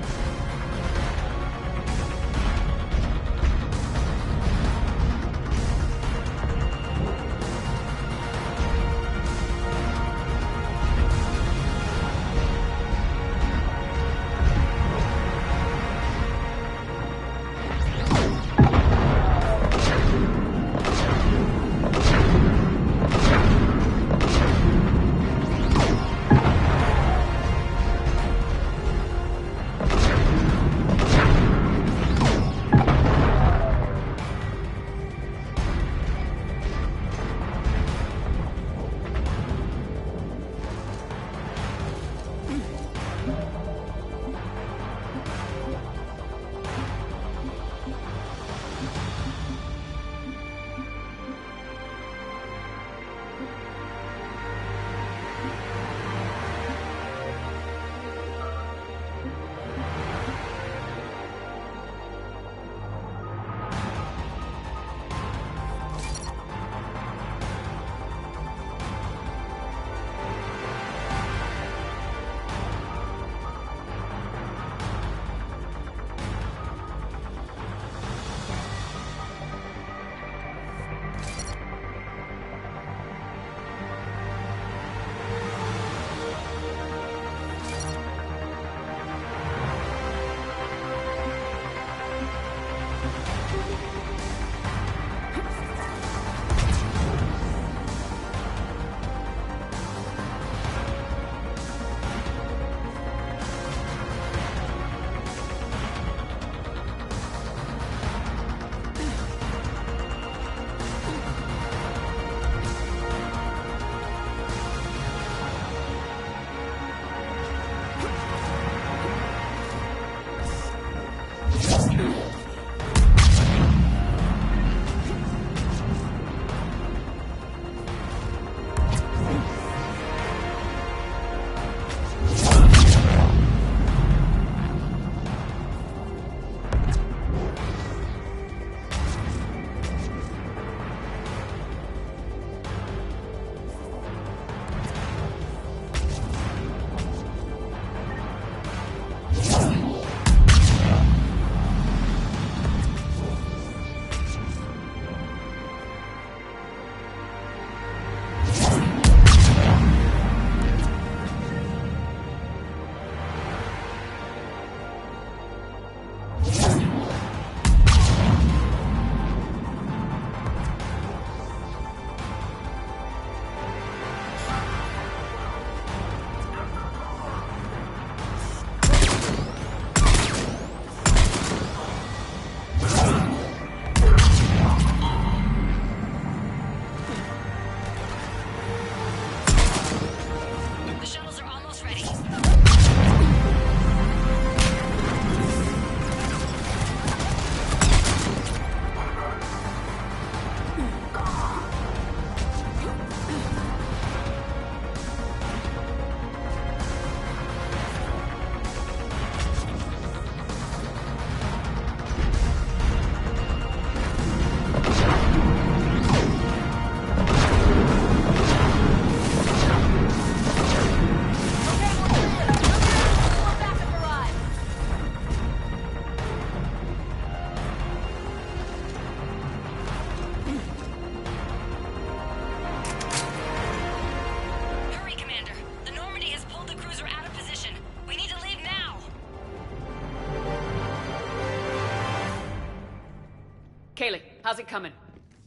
Kaylee, how's it coming?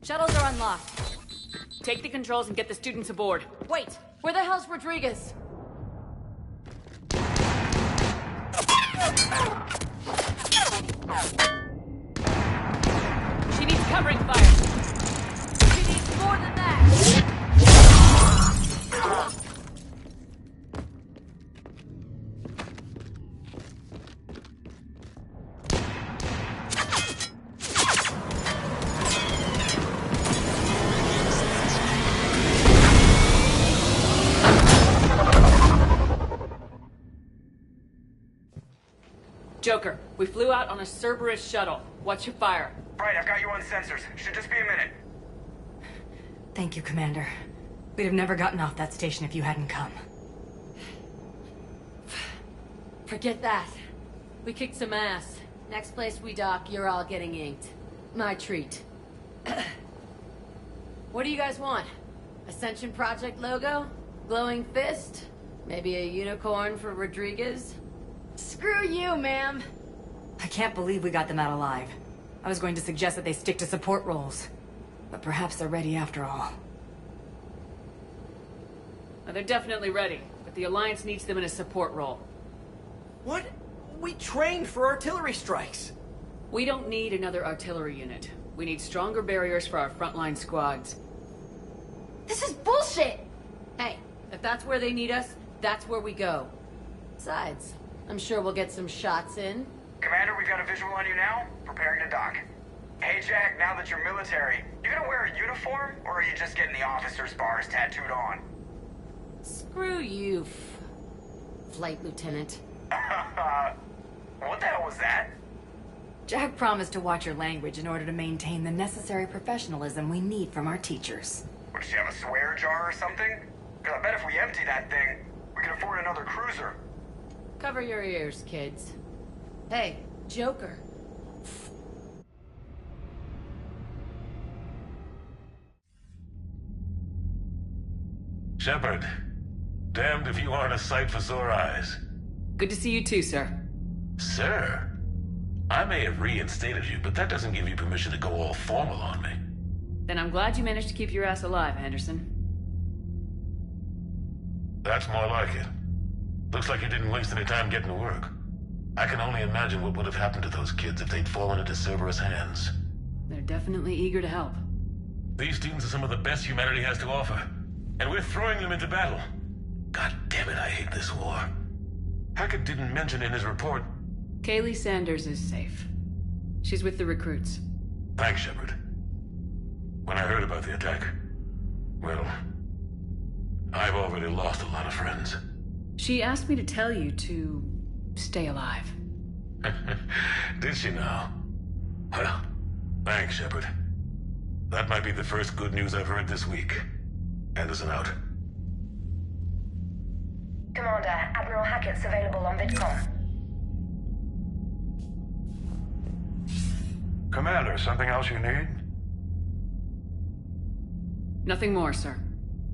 Shuttles are unlocked. Take the controls and get the students aboard. Wait, where the hell's Rodriguez? She needs covering fire. She needs more than that. Joker, we flew out on a Cerberus shuttle. Watch your fire. Right, I've got you on sensors. Should just be a minute. Thank you, Commander. We'd have never gotten off that station if you hadn't come. Forget that. We kicked some ass. Next place we dock, you're all getting inked. My treat. What do you guys want? Ascension Project logo? Glowing fist? Maybe a unicorn for Rodriguez? Screw you, ma'am! I can't believe we got them out alive. I was going to suggest that they stick to support roles. But perhaps they're ready after all. They're definitely ready, but the Alliance needs them in a support role. What? We trained for artillery strikes. We don't need another artillery unit. We need stronger barriers for our frontline squads. This is bullshit! Hey, if that's where they need us, that's where we go. Besides, I'm sure we'll get some shots in. Commander, we've got a visual on you now. Preparing to dock. Hey Jack, now that you're military, you gonna wear a uniform, or are you just getting the officer's bars tattooed on? Screw you, Flight Lieutenant. What the hell was that? Jack promised to watch your language in order to maintain the necessary professionalism we need from our teachers. Would she have a swear jar or something? Because I bet if we empty that thing, we can afford another cruiser. Cover your ears, kids. Hey, Joker. Shepard, damned if you aren't a sight for sore eyes. Good to see you too, sir. Sir? I may have reinstated you, but that doesn't give you permission to go all formal on me. Then I'm glad you managed to keep your ass alive, Anderson. That's more like it. Looks like you didn't waste any time getting to work. I can only imagine what would have happened to those kids if they'd fallen into Cerberus' hands. They're definitely eager to help. These students are some of the best humanity has to offer, and we're throwing them into battle. God damn it, I hate this war. Hackett didn't mention in his report. Kaylee Sanders is safe. She's with the recruits. Thanks, Shepard. When I heard about the attack, well, I've already lost a lot of friends. She asked me to tell you to stay alive. Did she now? Well, thanks, Shepard. That might be the first good news I've heard this week. Anderson out. Commander, Admiral Hackett's available on VidCom. Commander, something else you need? Nothing more, sir.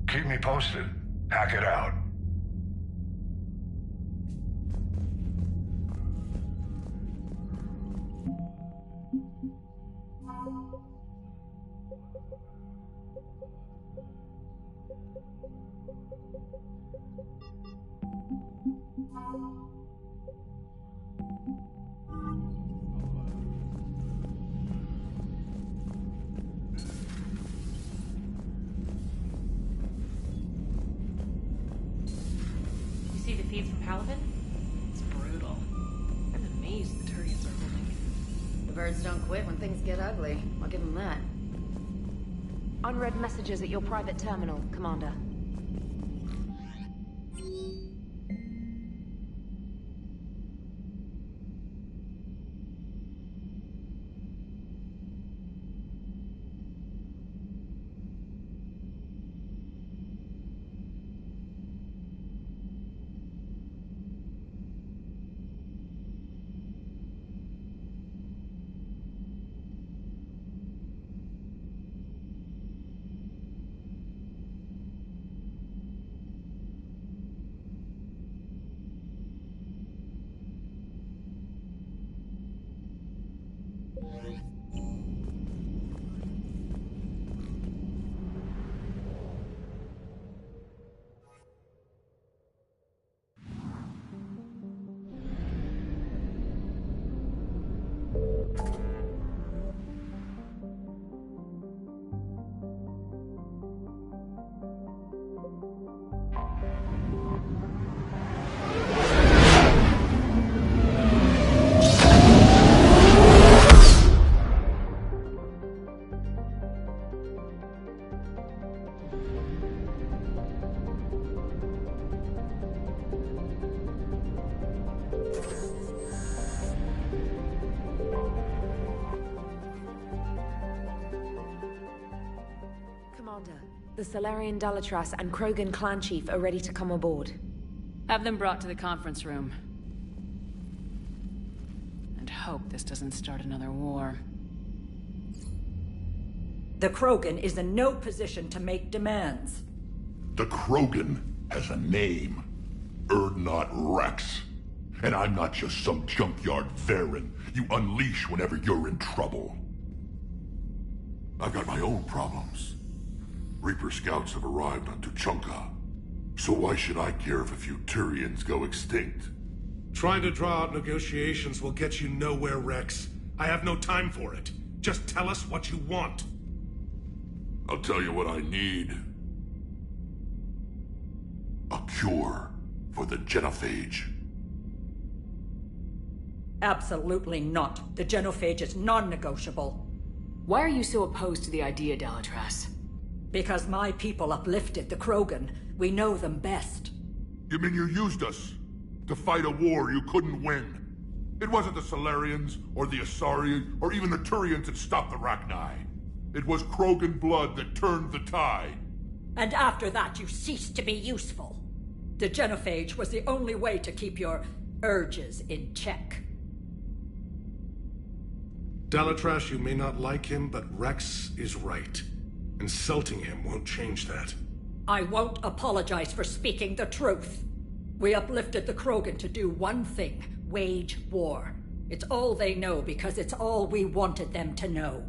Keep me posted. Hackett out. See the feeds from Paladin? It's brutal. I'm amazed the Turians are holding it. The birds don't quit when things get ugly. I'll give them that. Unread messages at your private terminal, Commander. The Salarian Dalatras and Krogan clan chief are ready to come aboard. Have them brought to the conference room. hope this doesn't start another war. The Krogan is in no position to make demands. The Krogan has a name. Urdnot Rex. And I'm not just some junkyard Varen you unleash whenever you're in trouble. I've got my own problems. Reaper scouts have arrived on Tuchanka. So why should I care if a few Turians go extinct? Trying to draw out negotiations will get you nowhere, Rex. I have no time for it. Just tell us what you want. I'll tell you what I need. A cure for the genophage. Absolutely not. The genophage is non-negotiable. Why are you so opposed to the idea, Delatras? Because my people uplifted the Krogan. We know them best. You mean you used us to fight a war you couldn't win? It wasn't the Solarians, or the Asari, or even the Turians that stopped the Rachni. It was Krogan blood that turned the tide. And after that, you ceased to be useful. The genophage was the only way to keep your urges in check. Delatras, you may not like him, but Rex is right. Insulting him won't change that. I won't apologize for speaking the truth. We uplifted the Krogan to do one thing: wage war. It's all they know because it's all we wanted them to know.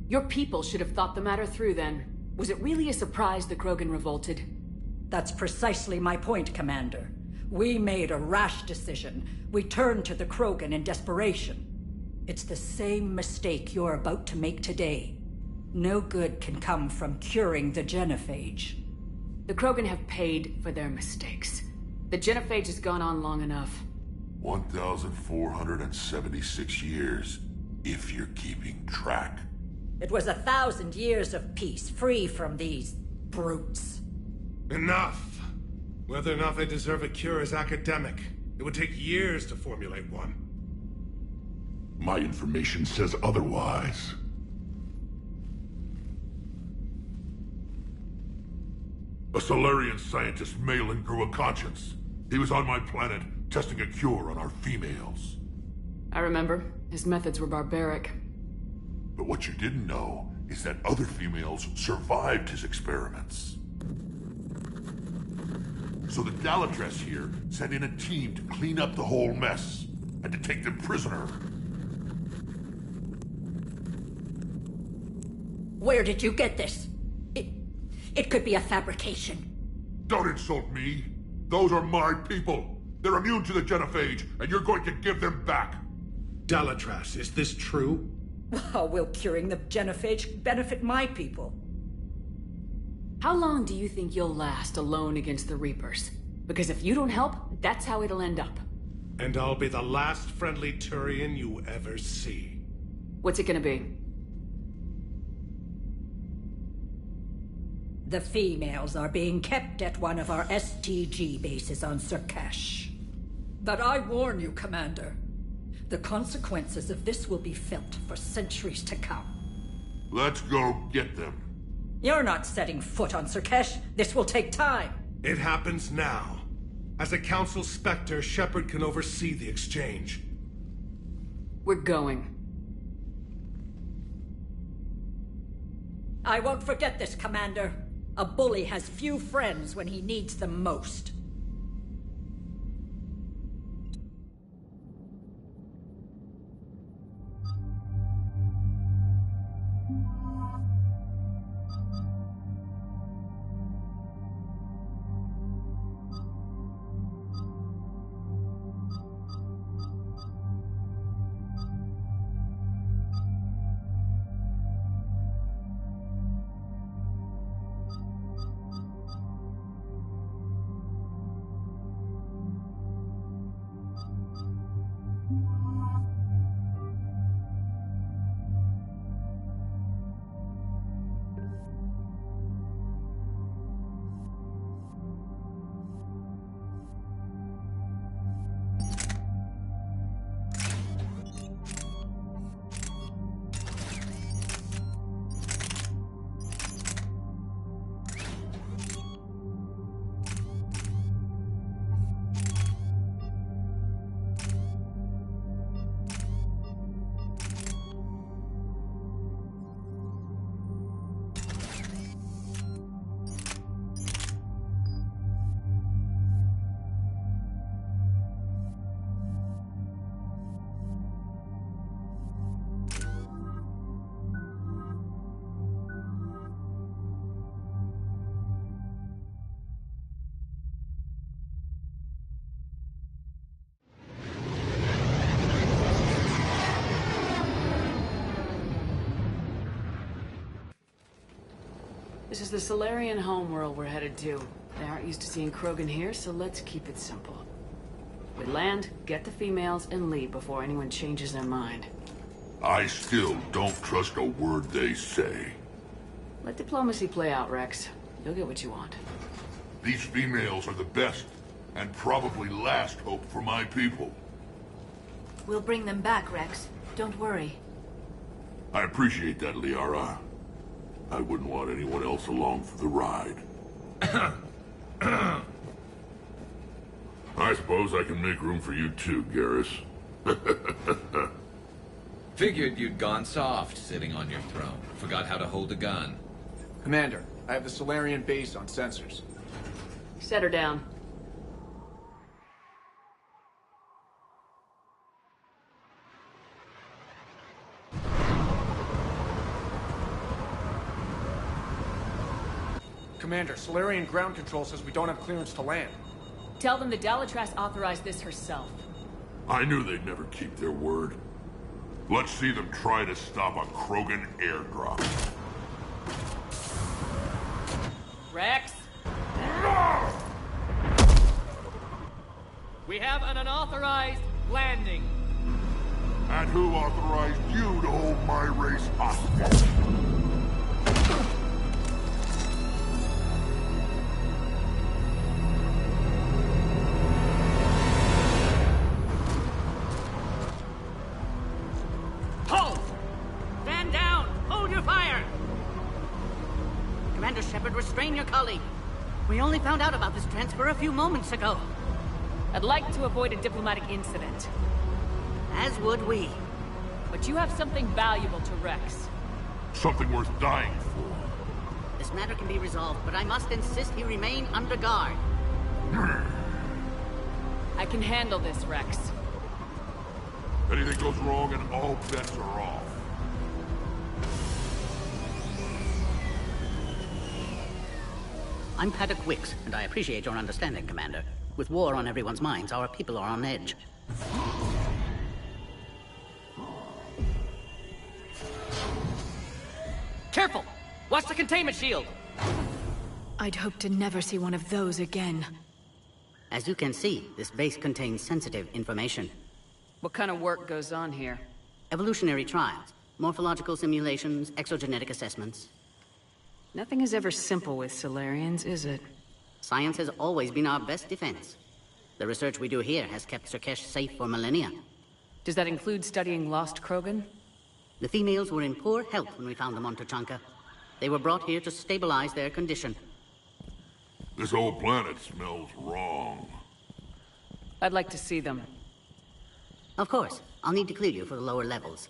Your people should have thought the matter through then. Was it really a surprise the Krogan revolted? That's precisely my point, Commander. We made a rash decision. We turned to the Krogan in desperation. It's the same mistake you're about to make today. No good can come from curing the genophage. The Krogan have paid for their mistakes. The genophage has gone on long enough. 1,476 years, if you're keeping track. It was 1,000 years of peace, free from these brutes. Enough! Whether or not they deserve a cure is academic. It would take years to formulate one. My information says otherwise. A Solarian scientist, Malin, grew a conscience. He was on my planet, testing a cure on our females. I remember. His methods were barbaric. But what you didn't know is that other females survived his experiments. So the Delatras here sent in a team to clean up the whole mess, and to take them prisoner. Where did you get this? It could be a fabrication. Don't insult me. Those are my people. They're immune to the genophage, and you're going to give them back. Delatras, is this true? How will curing the genophage benefit my people? How long do you think you'll last alone against the Reapers? Because if you don't help, that's how it'll end up. And I'll be the last friendly Turian you ever see. What's it gonna be? The females are being kept at one of our STG bases on Surkash. But I warn you, Commander. The consequences of this will be felt for centuries to come. Let's go get them. You're not setting foot on Surkash. This will take time. It happens now. As a Council Spectre, Shepard can oversee the exchange. We're going. I won't forget this, Commander. A bully has few friends when he needs them most. This is the Solarian homeworld we're headed to. They aren't used to seeing Krogan here, so let's keep it simple. We land, get the females, and leave before anyone changes their mind. I still don't trust a word they say. Let diplomacy play out, Rex. You'll get what you want. These females are the best, and probably last hope for my people. We'll bring them back, Rex. Don't worry. I appreciate that, Liara. I wouldn't want anyone else along for the ride. I suppose I can make room for you too, Garrus. Figured you'd gone soft, sitting on your throne. Forgot how to hold a gun. Commander, I have the Solarian base on sensors. Set her down. Commander, Solarian ground control says we don't have clearance to land. Tell them the Dalatrass authorized this herself. I knew they'd never keep their word. Let's see them try to stop a Krogan airdrop. Rex? We have an unauthorized landing. And who authorized you to hold my race hostage? Hold! Stand down! Hold your fire! Commander Shepard, restrain your colleague. We only found out about this transfer a few moments ago. I'd like to avoid a diplomatic incident. As would we. But you have something valuable to Rex. Something worth dying for. This matter can be resolved, but I must insist he remain under guard. I can handle this, Rex. Anything goes wrong and all bets are off. I'm Paddock Wicks, and I appreciate your understanding, Commander. With war on everyone's minds, our people are on edge. Careful! Watch the containment shield! I'd hope to never see one of those again. As you can see, this base contains sensitive information. What kind of work goes on here? Evolutionary trials, morphological simulations, exogenetic assessments. Nothing is ever simple with Solarians, is it? Science has always been our best defense. The research we do here has kept Surkesh safe for millennia. Does that include studying lost Krogan? The females were in poor health when we found them on Tuchanka. They were brought here to stabilize their condition. This whole planet smells wrong. I'd like to see them. Of course. I'll need to clear you for the lower levels.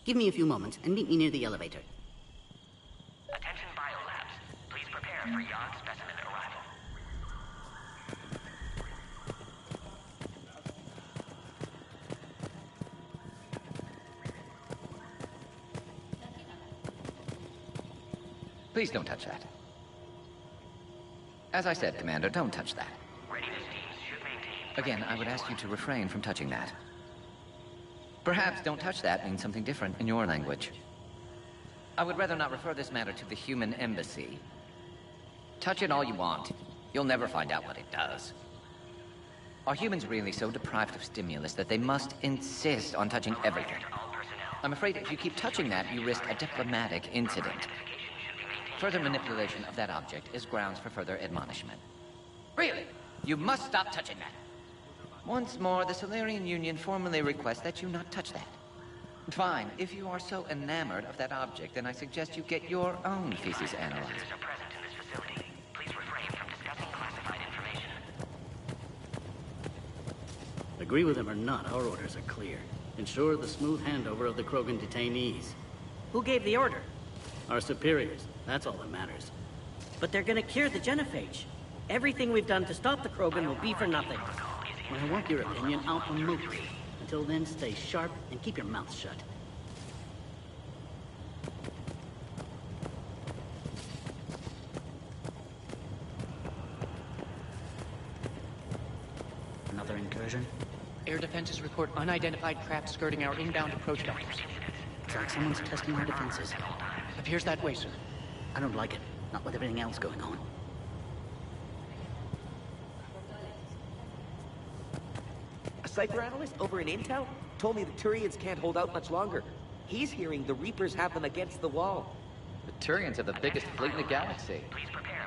Give me a few moments and meet me near the elevator. Attention biolabs. Please prepare for Yon specimen arrival. Please don't touch that. As I said, Commander, don't touch that. Readiness teams should maintain. Again, I would ask you to refrain from touching that. Perhaps don't touch that means something different in your language. I would rather not refer this matter to the human embassy. Touch it all you want. You'll never find out what it does. Are humans really so deprived of stimulus that they must insist on touching everything? I'm afraid if you keep touching that, you risk a diplomatic incident. Further manipulation of that object is grounds for further admonishment. Really? You must stop touching that. Once more, the Solarian Union formally requests that you not touch that. Fine. If you are so enamored of that object, then I suggest you get your own feces analyzed. Are present in this facility. Please refrain from discussing classified information. Agree with them or not, our orders are clear. Ensure the smooth handover of the Krogan detainees. Who gave the order? Our superiors. That's all that matters. But they're gonna cure the genophage. Everything we've done to stop the Krogan will be for nothing. When I want your opinion, I'll promote you. Until then, stay sharp and keep your mouth shut. Another incursion? Air defenses report unidentified craft skirting our inbound approach vectors. It's like someone's testing our defenses. Appears that way, sir. I don't like it. Not with everything else going on. A cipher analyst over in Intel told me the Turians can't hold out much longer. He's hearing the Reapers have them against the wall. The Turians have the biggest fleet in the galaxy.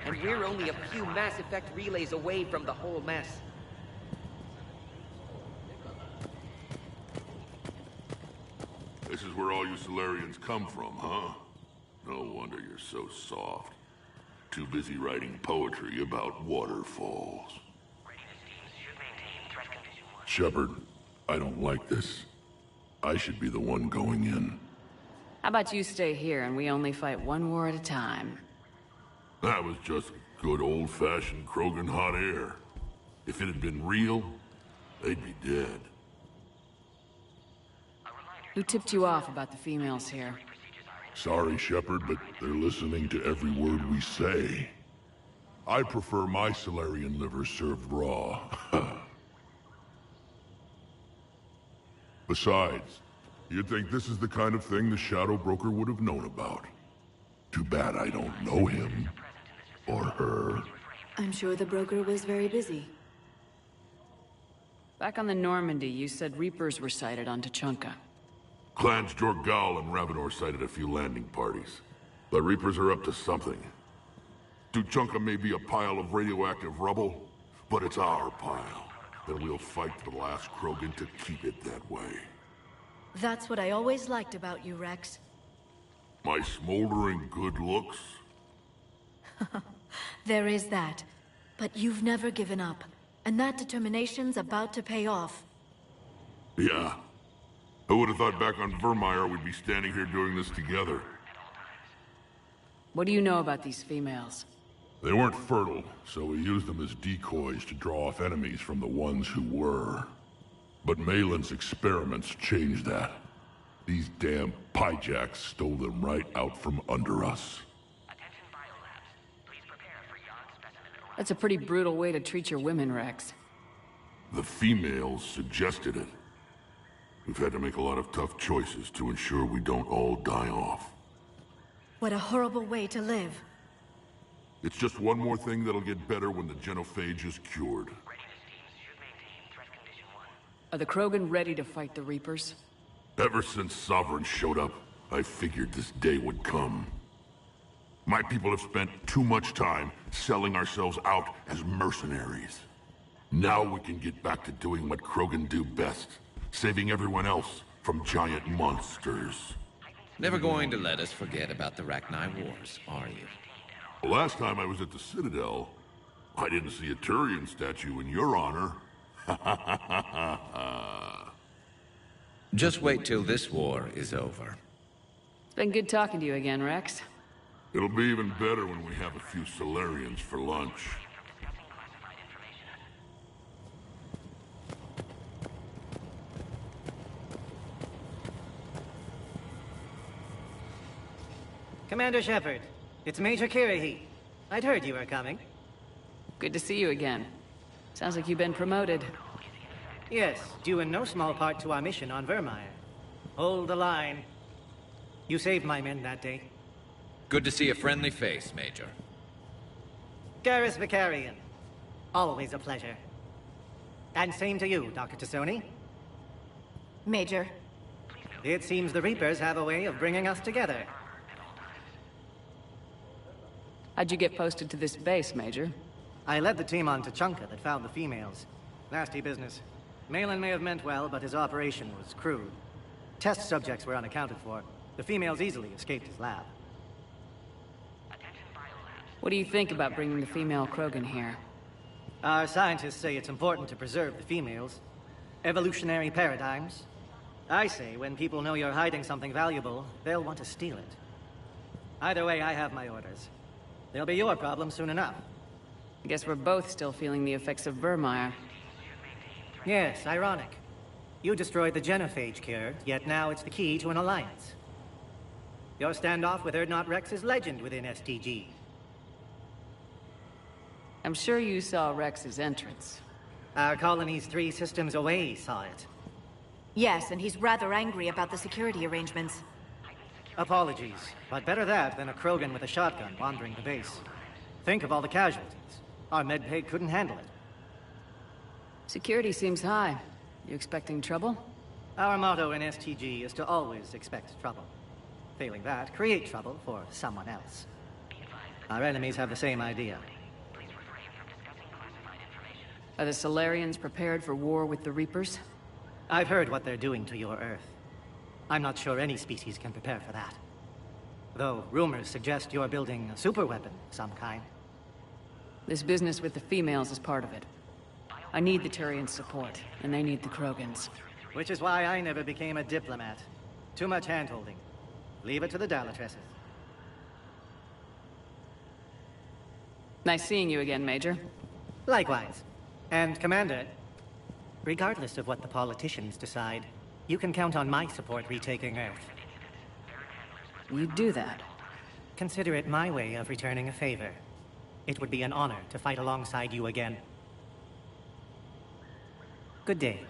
And we're only a few Mass Effect relays away from the whole mess. This is where all you Solarians come from, huh? No wonder you're so soft. Too busy writing poetry about waterfalls. Shepard, I don't like this. I should be the one going in. How about you stay here and we only fight one war at a time? That was just good old-fashioned Krogan hot air. If it had been real, they'd be dead. Who tipped you off about the females here? Sorry, Shepard, but they're listening to every word we say. I prefer my Solarian liver served raw. Besides, you'd think this is the kind of thing the Shadow Broker would have known about. Too bad I don't know him. Or her. I'm sure the broker was very busy. Back on the Normandy, you said Reapers were sighted on Tuchanka. Clans Jorgal and Ravenor sighted a few landing parties. The Reapers are up to something. Tuchanka may be a pile of radioactive rubble, but it's our pile. Then we'll fight to the last Krogan to keep it that way. That's what I always liked about you, Rex. My smoldering good looks? There is that. But you've never given up. And that determination's about to pay off. Yeah. I would have thought back on Vermeer we'd be standing here doing this together. What do you know about these females? They weren't fertile, so we used them as decoys to draw off enemies from the ones who were. But Malin's experiments changed that. These damn Pyjaks stole them right out from under us. That's a pretty brutal way to treat your women, Rex. The females suggested it. We've had to make a lot of tough choices to ensure we don't all die off. What a horrible way to live. It's just one more thing that'll get better when the genophage is cured. Are the Krogan ready to fight the Reapers? Ever since Sovereign showed up, I figured this day would come. My people have spent too much time selling ourselves out as mercenaries. Now we can get back to doing what Krogan do best, saving everyone else from giant monsters. Never going to let us forget about the Rachni Wars, are you? The last time I was at the Citadel, I didn't see a Turian statue in your honor. Just wait till this war is over. It's been good talking to you again, Rex. It'll be even better when we have a few Solarians for lunch. Commander Shepard, it's Major Kirahi. I'd heard you were coming. Good to see you again. Sounds like you've been promoted. Yes, due in no small part to our mission on Vermeer. Hold the line. You saved my men that day. Good to see a friendly face, Major. Garrus Vicarian. Always a pleasure. And same to you, Dr. Tassoni. Major. It seems the Reapers have a way of bringing us together. How'd you get posted to this base, Major? I led the team on Tuchanka that found the females. Nasty business. Malin may have meant well, but his operation was crude. Test subjects were unaccounted for. The females easily escaped his lab. What do you think about bringing the female Krogan here? Our scientists say it's important to preserve the females. Evolutionary paradigms. I say when people know you're hiding something valuable, they'll want to steal it. Either way, I have my orders. They'll be your problem soon enough. I guess we're both still feeling the effects of Vermeer. Yes, ironic. You destroyed the genophage cure, yet now it's the key to an alliance. Your standoff with Urdnot Rex is legend within STG. I'm sure you saw Rex's entrance. Our colony's 3 systems away saw it. Yes, and he's rather angry about the security arrangements. Apologies, but better that than a Krogan with a shotgun wandering the base. Think of all the casualties. Our medbay couldn't handle it. Security seems high. You expecting trouble? Our motto in STG is to always expect trouble. Failing that, create trouble for someone else. Our enemies have the same idea. Are the Solarians prepared for war with the Reapers? I've heard what they're doing to your Earth. I'm not sure any species can prepare for that. Though rumors suggest you're building a superweapon of some kind. This business with the females is part of it. I need the Turians' support, and they need the Krogans. Which is why I never became a diplomat. Too much hand-holding. Leave it to the Dalatresses. Nice seeing you again, Major. Likewise. And Commander, regardless of what the politicians decide, you can count on my support retaking Earth. You'd do that? Consider it my way of returning a favor. It would be an honor to fight alongside you again. Good day.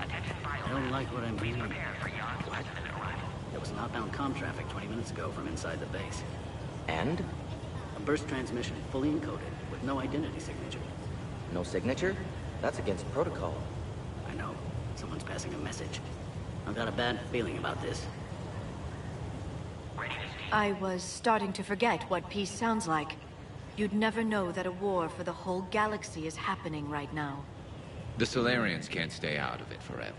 I don't like what I'm reading. What? There was outbound comm traffic 20 minutes ago from inside the base. And? A burst transmission fully encoded with no identity signature. No signature? That's against protocol. I know. Someone's passing a message. I've got a bad feeling about this. I was starting to forget what peace sounds like. You'd never know that a war for the whole galaxy is happening right now. The Solarians can't stay out of it forever.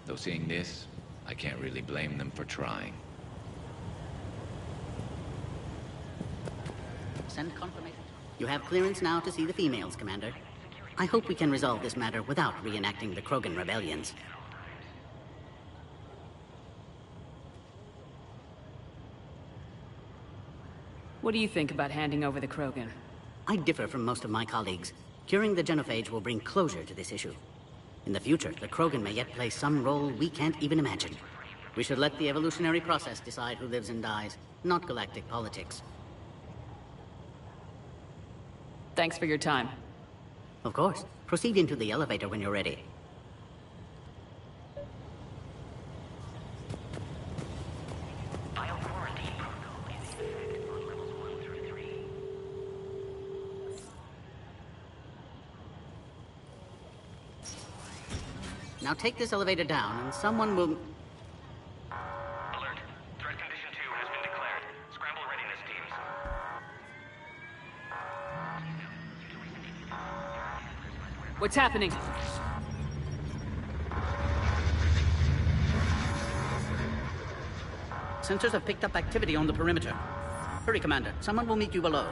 Though seeing this, I can't really blame them for trying. Send confirmation. You have clearance now to see the females, Commander. I hope we can resolve this matter without reenacting the Krogan rebellions. What do you think about handing over the Krogan? I differ from most of my colleagues. Curing the genophage will bring closure to this issue. In the future, the Krogan may yet play some role we can't even imagine. We should let the evolutionary process decide who lives and dies, not galactic politics. Thanks for your time. Of course. Proceed into the elevator when you're ready. Now take this elevator down, and someone will... Alert. Threat condition 2 has been declared. Scramble readiness teams. What's happening? Sensors have picked up activity on the perimeter. Hurry, Commander. Someone will meet you below.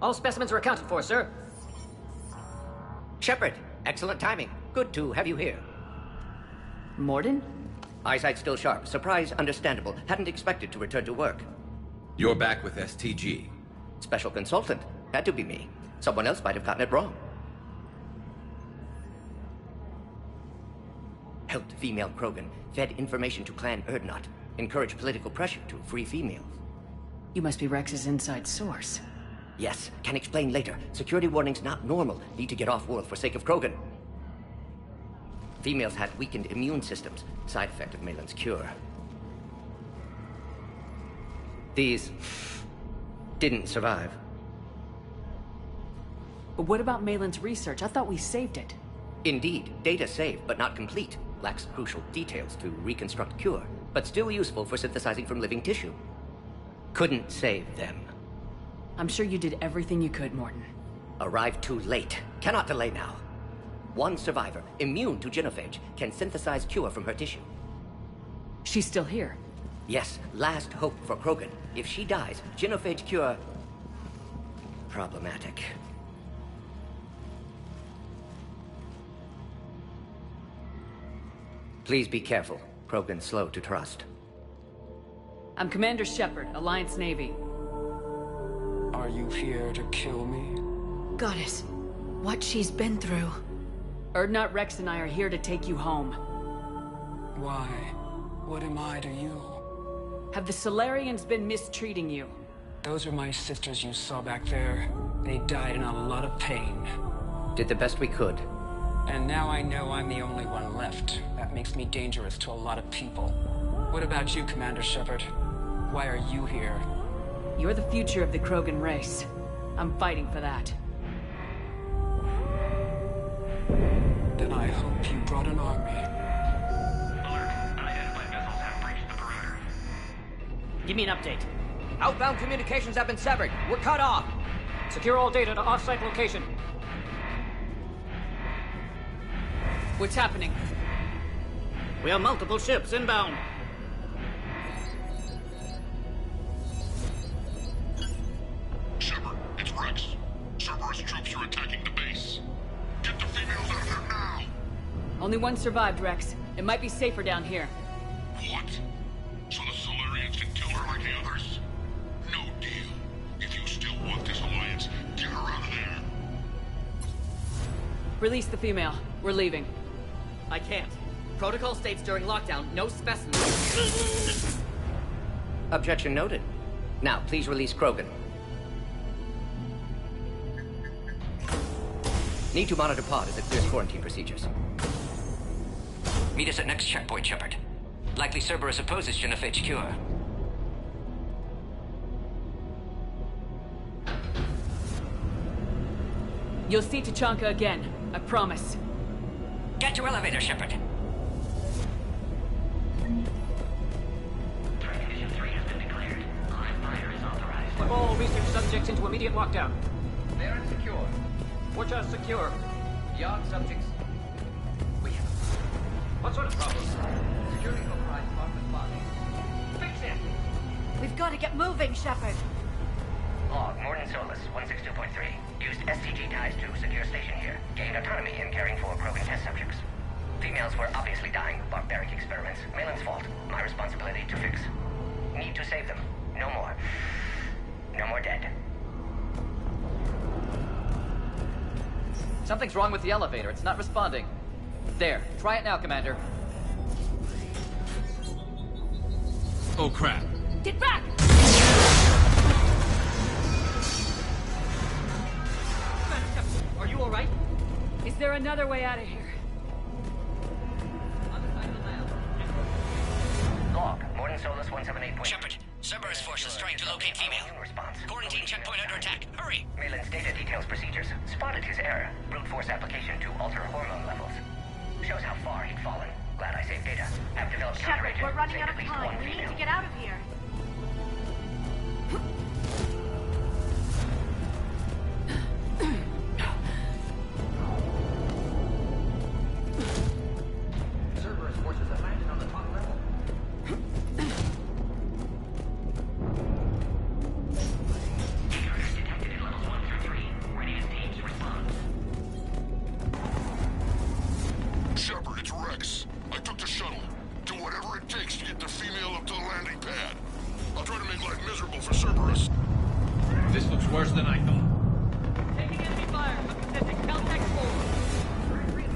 All specimens are accounted for, sir. Shepard, excellent timing. Good to have you here. Morden? Eyesight still sharp. Surprise understandable. Hadn't expected to return to work. You're back with STG. Special consultant. Had to be me. Someone else might have gotten it wrong. Helped female Krogan. Fed information to Clan Erdnot. Encouraged political pressure to free females. You must be Rex's inside source. Yes, can explain later. Security warnings not normal. Need to get off-world for sake of Krogan. Females had weakened immune systems. Side effect of Malin's cure. These didn't survive. But what about Malin's research? I thought we saved it. Indeed, data saved, but not complete. Lacks crucial details to reconstruct cure, but still useful for synthesizing from living tissue. Couldn't save them. I'm sure you did everything you could, Morden. Arrived too late. Cannot delay now. One survivor, immune to genophage, can synthesize cure from her tissue. She's still here? Yes, last hope for Krogan. If she dies, genophage cure... problematic. Please be careful. Krogan's slow to trust. I'm Commander Shepard, Alliance Navy. Are Are you here to kill me? Goddess, what she's been through. Urdnot, Rex, and I are here to take you home. Why? What am I to you? Have the Solarians been mistreating you? Those are my sisters you saw back there. They died in a lot of pain. Did the best we could. And now I know I'm the only one left. That makes me dangerous to a lot of people. What about you, Commander Shepard? Why are you here? You're the future of the Krogan race. I'm fighting for that. Then I hope you brought an army. Give me an update. Outbound communications have been severed. We're cut off. Secure all data to off-site location. What's happening? We have multiple ships inbound. Shepard, it's Rex. Cerberus troops are attacking the base. Get the females out of there now! Only one survived, Rex. It might be safer down here. What? So the Solarians can kill her like the others? No deal. If you still want this alliance, get her out of there. Release the female. We're leaving. I can't. Protocol states during lockdown, no specimens. Objection noted. Now, please release Krogan. Need to monitor pod as it clears quarantine procedures. Meet us at next checkpoint, Shepard. Likely Cerberus opposes Genophage cure. You'll see Tachanka again. I promise. Get to elevator, Shepard. Put all research subjects into immediate lockdown. They're secure. Which are secure. Yard subjects. We have. What sort of problem? Security override not responding. Fix it! We've got to get moving, Shepard. Log, Morden Solus, 162.3. Used SCG ties to secure station here. Gained autonomy in caring for Krogan test subjects. Females were obviously dying of barbaric experiments. Malin's fault. My responsibility to fix. Need to save them. No more. No more dead. Something's wrong with the elevator. It's not responding. There. Try it now, Commander. Oh, crap. Get back! Are you alright? Is there another way out of here? Log, Morden Solus, 178. Shepard, Cerberus forces trying to locate female. Quarantine checkpoint under attack. Hurry! Malin's data details procedures. Spotted his error. Brute force application to alter hormone levels. Shows how far he'd fallen. Glad I saved data. Have developed Shepard, counteragent. we're running Saved out at of least time. one We need female. to get out of here. Cerberus forces have landed on the top level. Detected at levels 1 through 3. Readiness teams respond. Shepard, it's Rex. I took the shuttle. Do whatever it takes to get the female up to the landing pad. I'll try to make life miserable for Cerberus. This looks worse than I thought. Taking enemy fire. Sending Caltech forward.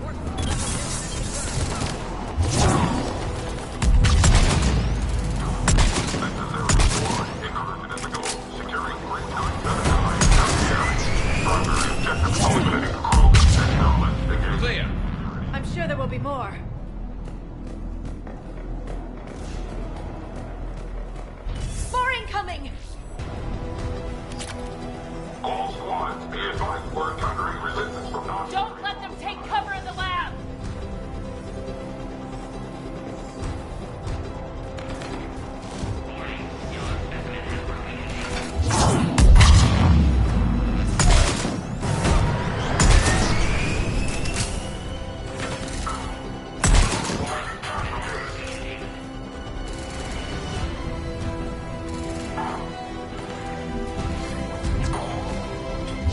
Clear. I'm sure there will be more. More incoming! All squads, be advised we're encountering resistance from Nazi. Don't let them take cover in the lab!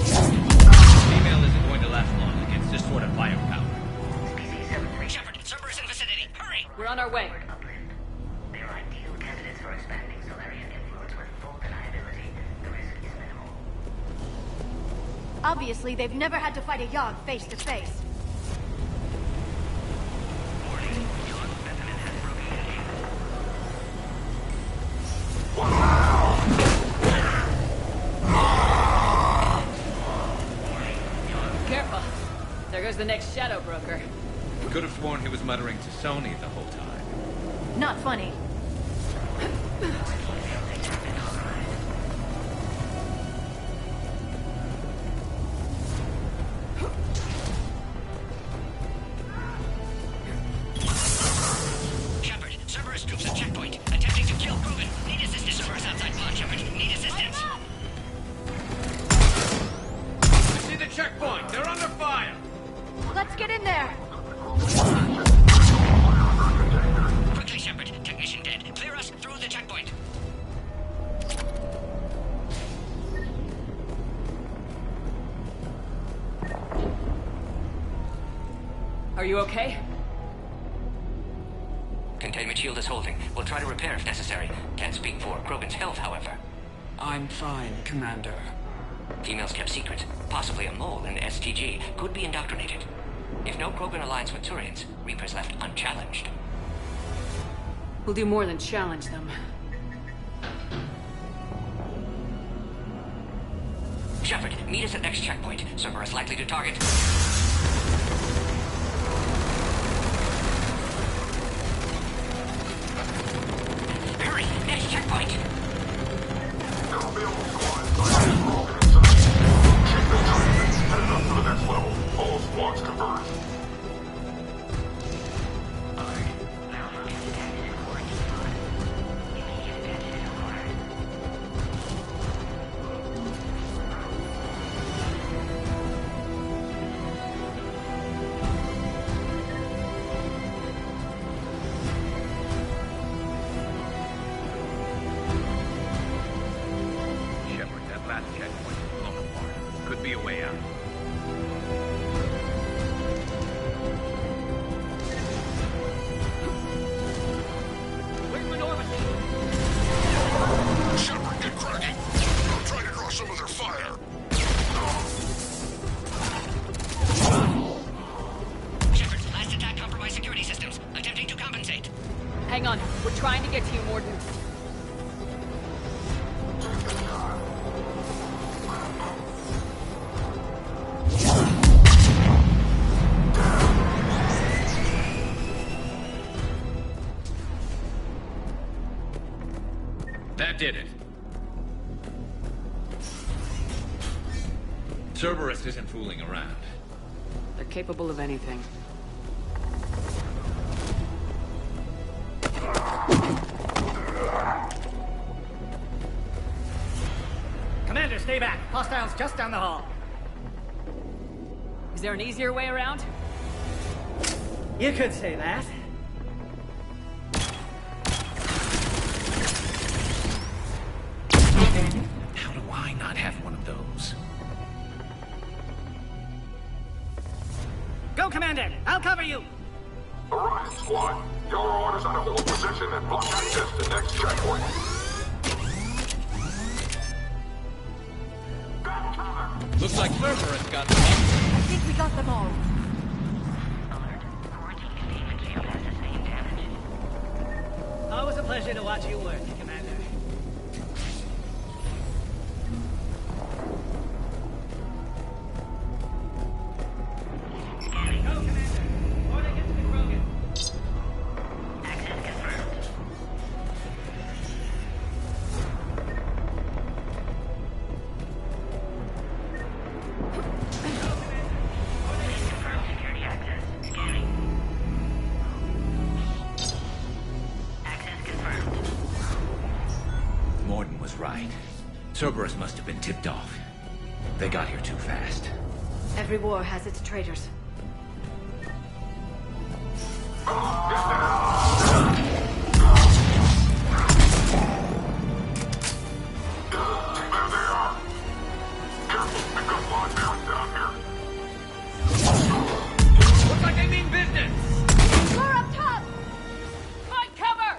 Female isn't going to last long against this sort of firepower. Shepard, Cerberus in vicinity. Hurry! We're on our way. They are ideal candidates for expanding Solarian influence with full deniability. The risk is minimal. Obviously, they've never had to fight a Yogg face to face. Careful. There goes the next Shadow Broker. We could have sworn he was muttering to Sony the whole time. Not funny. Shepard, Cerberus troops at checkpoint. Attempting to kill Krogan. Need assistance. Cerberus outside Bond, Shepard. Need assistance. I see the checkpoint. They're under fire. Let's get in there. Quickly, Shepard. Technician dead. Clear us through the checkpoint. Are you okay? Containment shield is holding. We'll try to repair if necessary. Can't speak for Krogan's health, however. I'm fine, Commander. Females kept secret. Possibly a mole in STG. Could be indoctrinated. If no Krogan aligns with Turians, Reaper's left unchallenged. We'll do more than challenge them. Shepard, meet us at next checkpoint. Cerberus likely to target. Hurry! Next checkpoint! Headed up to the next level. All squads converged. Shepard, that last checkpoint is blown apart. Could be a way out. Where's Minorva? Shepard, get cracking. I'm trying to draw some of their fire. Shepard, last attack compromised security systems. Attempting to compensate. Hang on. We're trying to get to you, Morden. That did it. Cerberus isn't fooling around. They're capable of anything. Commander, stay back. Hostiles just down the hall. Is there an easier way around? You could say that. How do I not have one of those? Go, Commander! I'll cover you! Orion Squad, your orders are to hold position and block access to next checkpoint. Looks like Cerberus got them. I think we got them all. Always a pleasure to watch you work, Commander. Go, Commander! Order gets to Krogan. Access confirmed. Confirmed security access. Scanning. Access confirmed. Morden was right. Cerberus must have been tipped off. They got here too fast. Every war has its traitors. There they are. Careful, we've got live bearings down here. Looks like they mean business! We're up top! Find cover!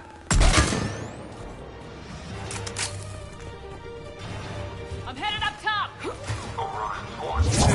I'm headed up top! Orion Squad,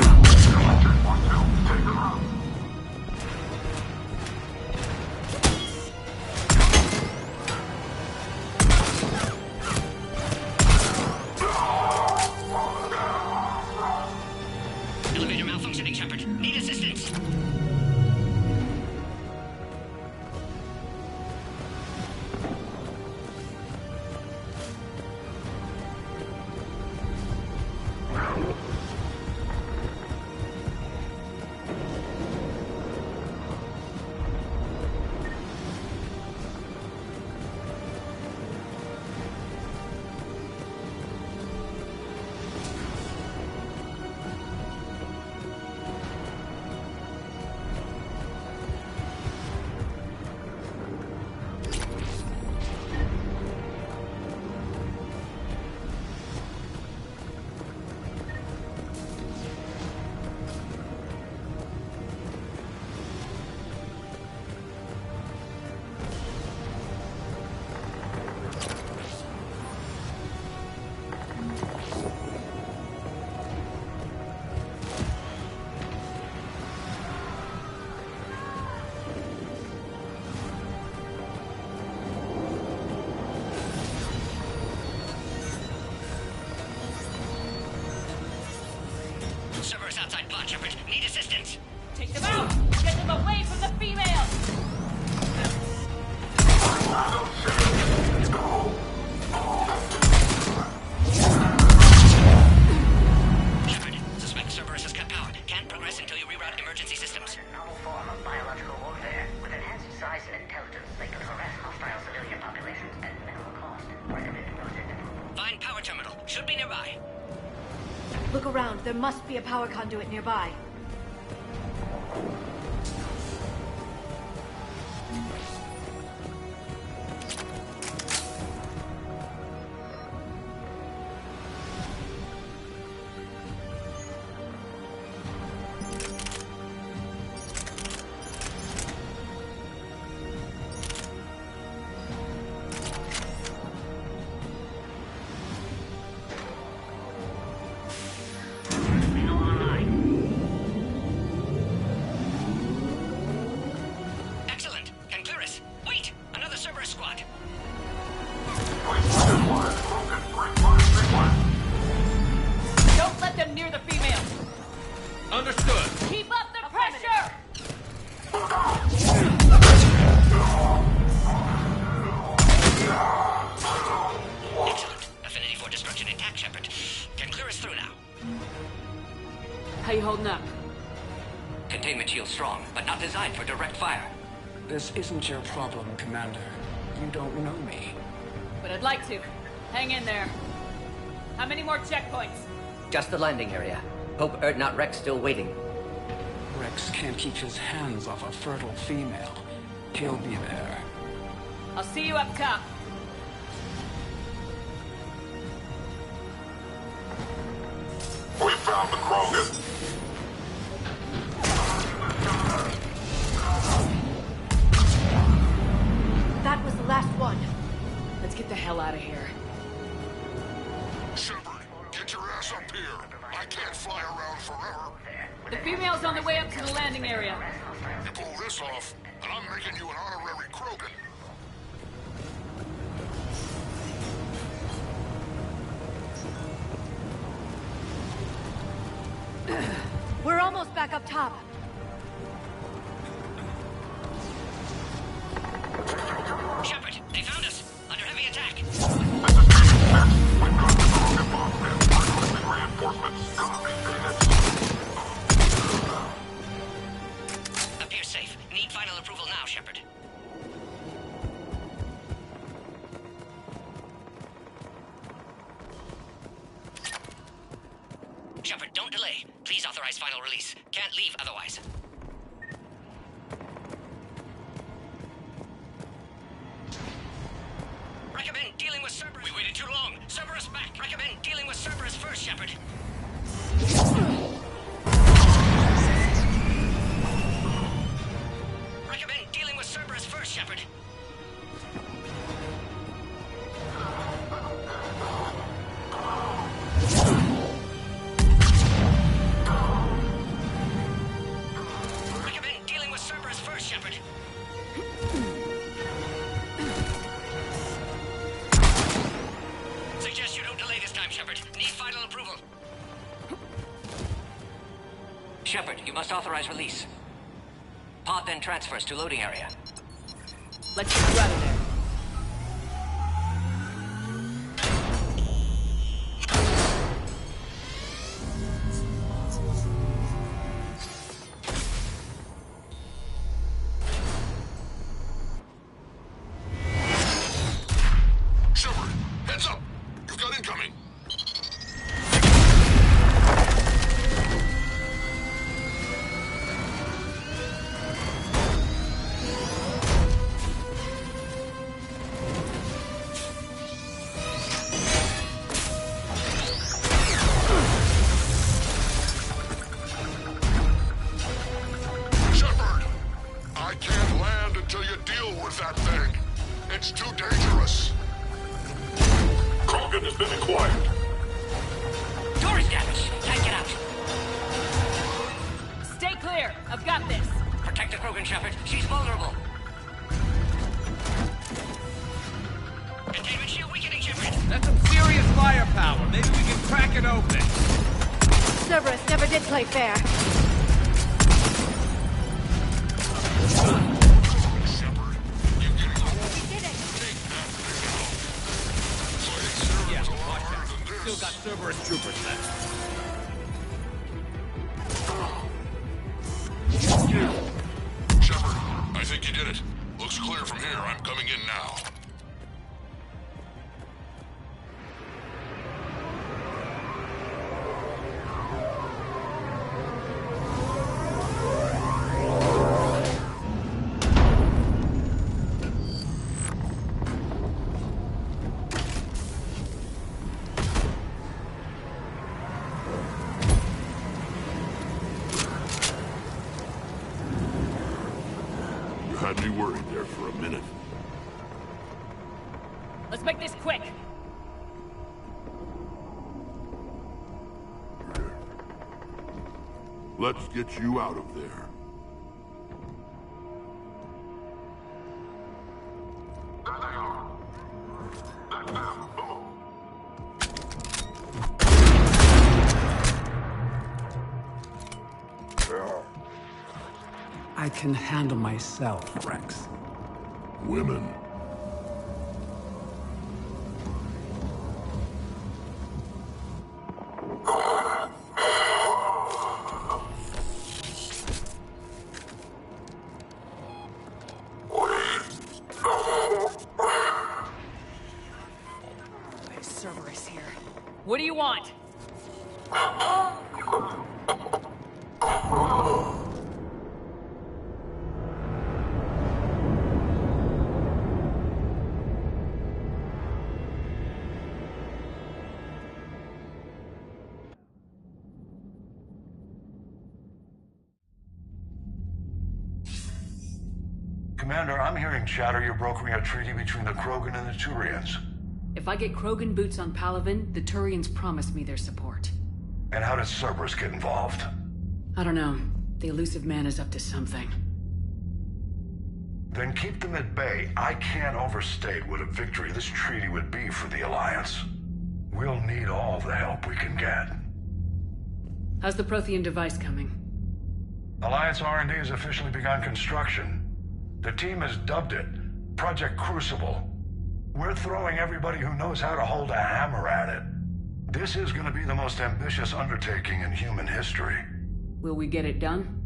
Shepard. Need assistance. Take them out! Get them away from the females! Shepard, suspect Cerberus has cut power. Can't progress until you reroute emergency systems. A novel form of biological warfare. With enhanced size and intelligence, they can harass hostile civilian populations at minimal cost. Recommend project approval. Find power terminal. Should be nearby. Look around. There must be a power conduit nearby. Excellent. And Clearus. Wait! Another Cerberus squad. Don't let them near the females! Understood. Keep up the pressure! Excellent. Affinity for destruction intact, Shepard. Can clear us through now. How you holding up? Containment shield strong, but not designed for direct fire. This isn't your problem, Commander. You don't know me. But I'd like to. Hang in there. How many more checkpoints? Just the landing area. Hope Erdnot Rex still waiting. Rex can't keep his hands off a fertile female. He'll be there. I'll see you up top. We found the Krogan. That was the last one. Let's get the hell out of here. Shepard, get your ass up here. I can't fly around forever. The female's on the way up to the landing area. You pull this off, and I'm making you an honorary Krogan. We're almost back up top. Shepard, they found us. Under heavy attack. Appears safe. Need final approval now, Shepard. Shepard, don't delay. Please authorize final release. Can't leave otherwise. Recommend dealing with Cerberus. We waited too long. Cerberus back. Recommend dealing with Cerberus first, Shepard. Recommend dealing with Cerberus first, Shepard. Recommend dealing with Cerberus first, Shepard. Suggest you don't delay this time, Shepard. Need final approval. Shepard, you must authorize release. Pod then transfers to loading area. Let's get you out of there. Shepard, heads up. You've got incoming. Shepard, I can't land until you deal with that thing. It's too dangerous. Krogan has been acquired. Door is damaged. Can't get out. Stay clear. I've got this. Protect the Krogan, Shepard. She's vulnerable. Containment shield weakening, Shepard. That's some serious firepower. Maybe we can crack it open. Cerberus never did play fair. still got Cerberus troopers left. Shepard, I think you did it. Looks clear from here. I'm coming in now. Had me worried there for a minute. Let's make this quick. Let's get you out of there. I can handle myself, Rex. Women. Cerberus here. What do you want? Commander, I'm hearing chatter you're brokering a treaty between the Krogan and the Turians. If I get Krogan boots on Palaven, the Turians promise me their support. And how does Cerberus get involved? I don't know. The elusive man is up to something. Then keep them at bay. I can't overstate what a victory this treaty would be for the Alliance. We'll need all the help we can get. How's the Prothean device coming? Alliance R&D has officially begun construction. The team has dubbed it Project Crucible. We're throwing everybody who knows how to hold a hammer at it. This is going to be the most ambitious undertaking in human history. Will we get it done?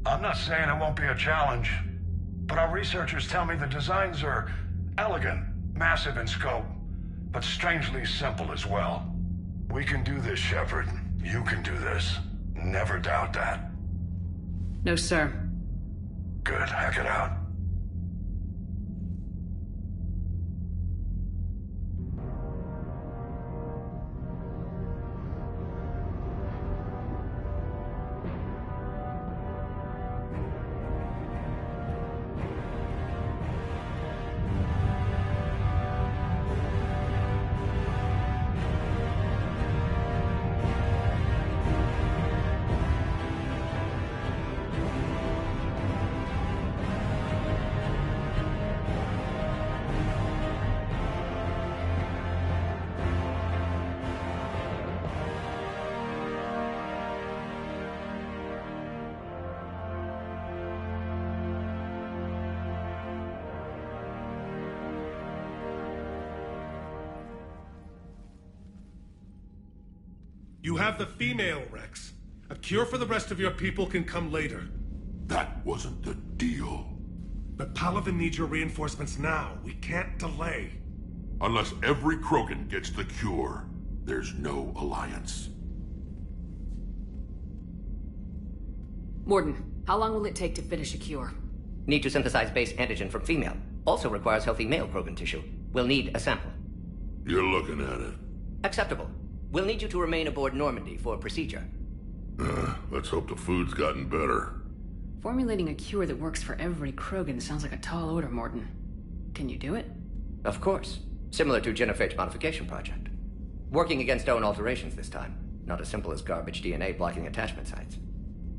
I'm not saying it won't be a challenge, but our researchers tell me the designs are elegant, massive in scope, but strangely simple as well. We can do this, Shepard. You can do this. Never doubt that. No, sir. Good. Hack it out. You have the female, Rex. A cure for the rest of your people can come later. That wasn't the deal. But Palaven needs your reinforcements now. We can't delay. Unless every Krogan gets the cure, there's no alliance. Morden, how long will it take to finish a cure? Need to synthesize base antigen from female. Also requires healthy male Krogan tissue. We'll need a sample. You're looking at it. Acceptable. We'll need you to remain aboard Normandy for procedure. Let's hope the food's gotten better. Formulating a cure that works for every Krogan sounds like a tall order, Morden. Can you do it? Of course. Similar to Genophage Modification Project. Working against own alterations this time. Not as simple as garbage DNA blocking attachment sites.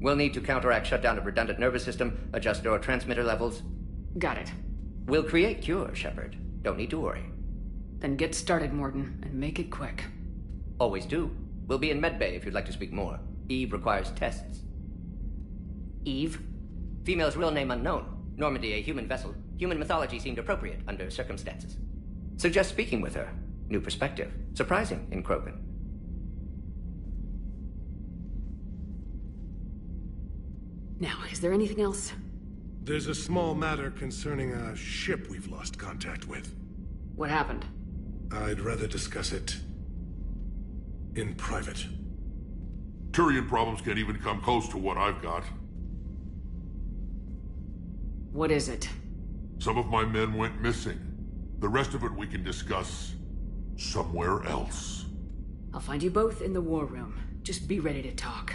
We'll need to counteract shutdown of redundant nervous system, adjust neurotransmitter levels. Got it. We'll create cure, Shepard. Don't need to worry. Then get started, Morden, and make it quick. Always do. We'll be in medbay if you'd like to speak more. Eve requires tests. Eve? Female's real name unknown. Normandy, a human vessel. Human mythology seemed appropriate under circumstances. Suggest speaking with her. New perspective. Surprising in Krogan. Now, is there anything else? There's a small matter concerning a ship we've lost contact with. What happened? I'd rather discuss it in private. Turian problems can't even come close to what I've got. What is it? Some of my men went missing. The rest of it we can discuss somewhere else. I'll find you both in the war room. Just be ready to talk.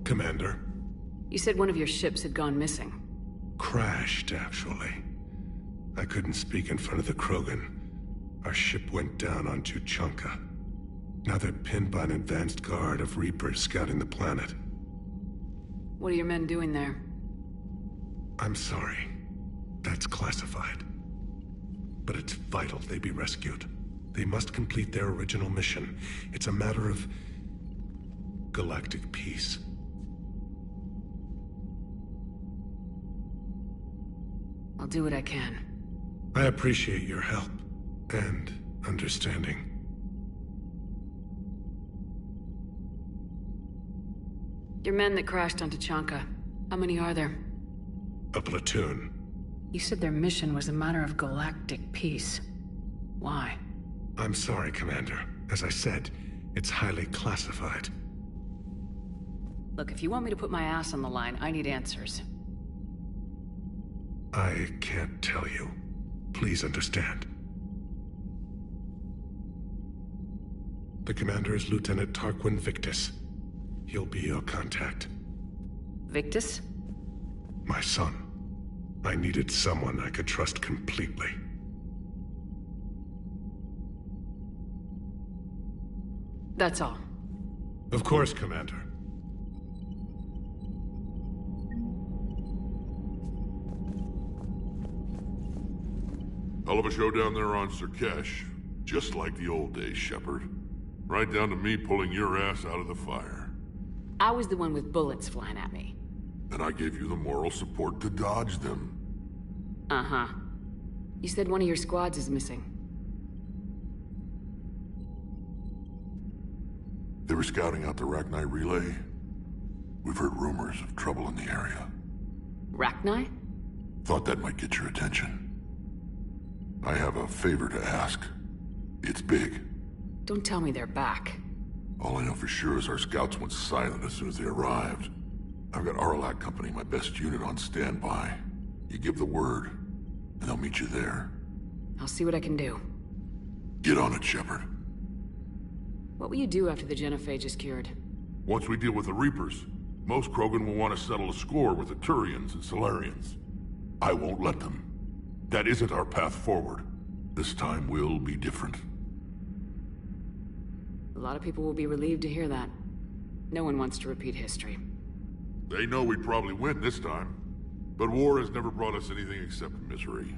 Commander. You said one of your ships had gone missing. Crashed, actually. I couldn't speak in front of the Krogan. Our ship went down on Tuchanka. Now they're pinned by an advanced guard of Reapers scouting the planet. What are your men doing there? I'm sorry. That's classified. But it's vital they be rescued. They must complete their original mission. It's a matter of galactic peace. I'll do what I can. I appreciate your help and understanding. Your men that crashed on Tuchanka, how many are there? A platoon. You said their mission was a matter of galactic peace. Why? I'm sorry, Commander. As I said, it's highly classified. Look, if you want me to put my ass on the line, I need answers. I can't tell you. Please understand. The commander is Lieutenant Tarquin Victus. He'll be your contact. Victus? My son. I needed someone I could trust completely. That's all. Of course, Commander. Hell of a show down there on Surkesh. Just like the old days, Shepard. Right down to me pulling your ass out of the fire. I was the one with bullets flying at me. And I gave you the moral support to dodge them. Uh-huh. You said one of your squads is missing. They were scouting out the Rachni relay. We've heard rumors of trouble in the area. Rachni? Thought that might get your attention. I have a favor to ask. It's big. Don't tell me they're back. All I know for sure is our scouts went silent as soon as they arrived. I've got Aralak Company, my best unit, on standby. You give the word, and they'll meet you there. I'll see what I can do. Get on it, Shepard. What will you do after the genophage is cured? Once we deal with the Reapers, most Krogan will want to settle a score with the Turians and Solarians. I won't let them. That isn't our path forward. This time will be different. A lot of people will be relieved to hear that. No one wants to repeat history. They know we'd probably win this time. But war has never brought us anything except misery.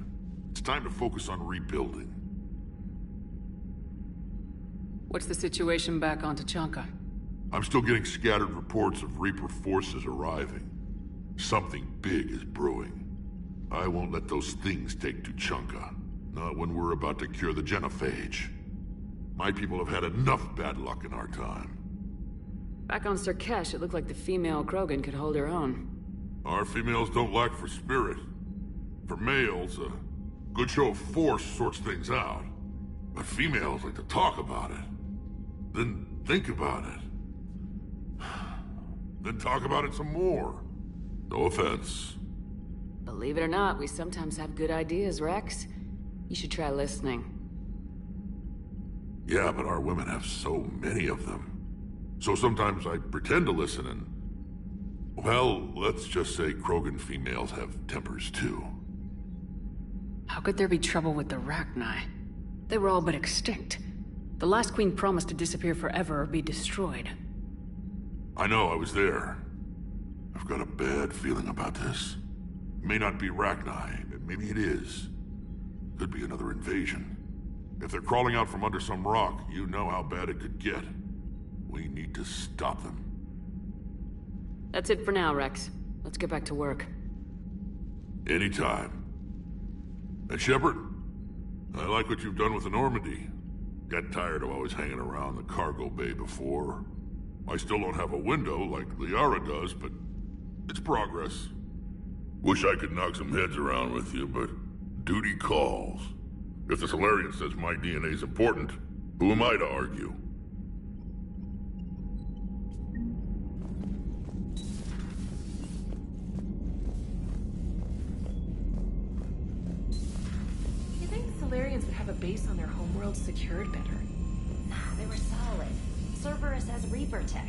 It's time to focus on rebuilding. What's the situation back on Tuchanka? I'm still getting scattered reports of Reaper forces arriving. Something big is brewing. I won't let those things take Tuchanka. Not when we're about to cure the genophage. My people have had enough bad luck in our time. Back on Surkesh, it looked like the female Krogan could hold her own. Our females don't lack for spirit. For males, a good show of force sorts things out. But females like to talk about it. Then think about it. Then talk about it some more. No offense. Believe it or not, we sometimes have good ideas, Rex. You should try listening. Yeah, but our women have so many of them. So sometimes I pretend to listen and Well, let's just say Krogan females have tempers too. How could there be trouble with the Rachni? They were all but extinct. The last queen promised to disappear forever or be destroyed. I know, I was there. I've got a bad feeling about this. It may not be Rachni, but maybe it is. Could be another invasion. If they're crawling out from under some rock, you know how bad it could get. We need to stop them. That's it for now, Rex. Let's get back to work. Anytime. And Shepard, I like what you've done with the Normandy. Got tired of always hanging around the cargo bay before. I still don't have a window like Liara does, but it's progress. Wish I could knock some heads around with you, but duty calls. If the Solarian says my DNA's important, who am I to argue? You think Solarians would have a base on their homeworld secured better? Nah, they were solid. Cerberus has Reaper tech.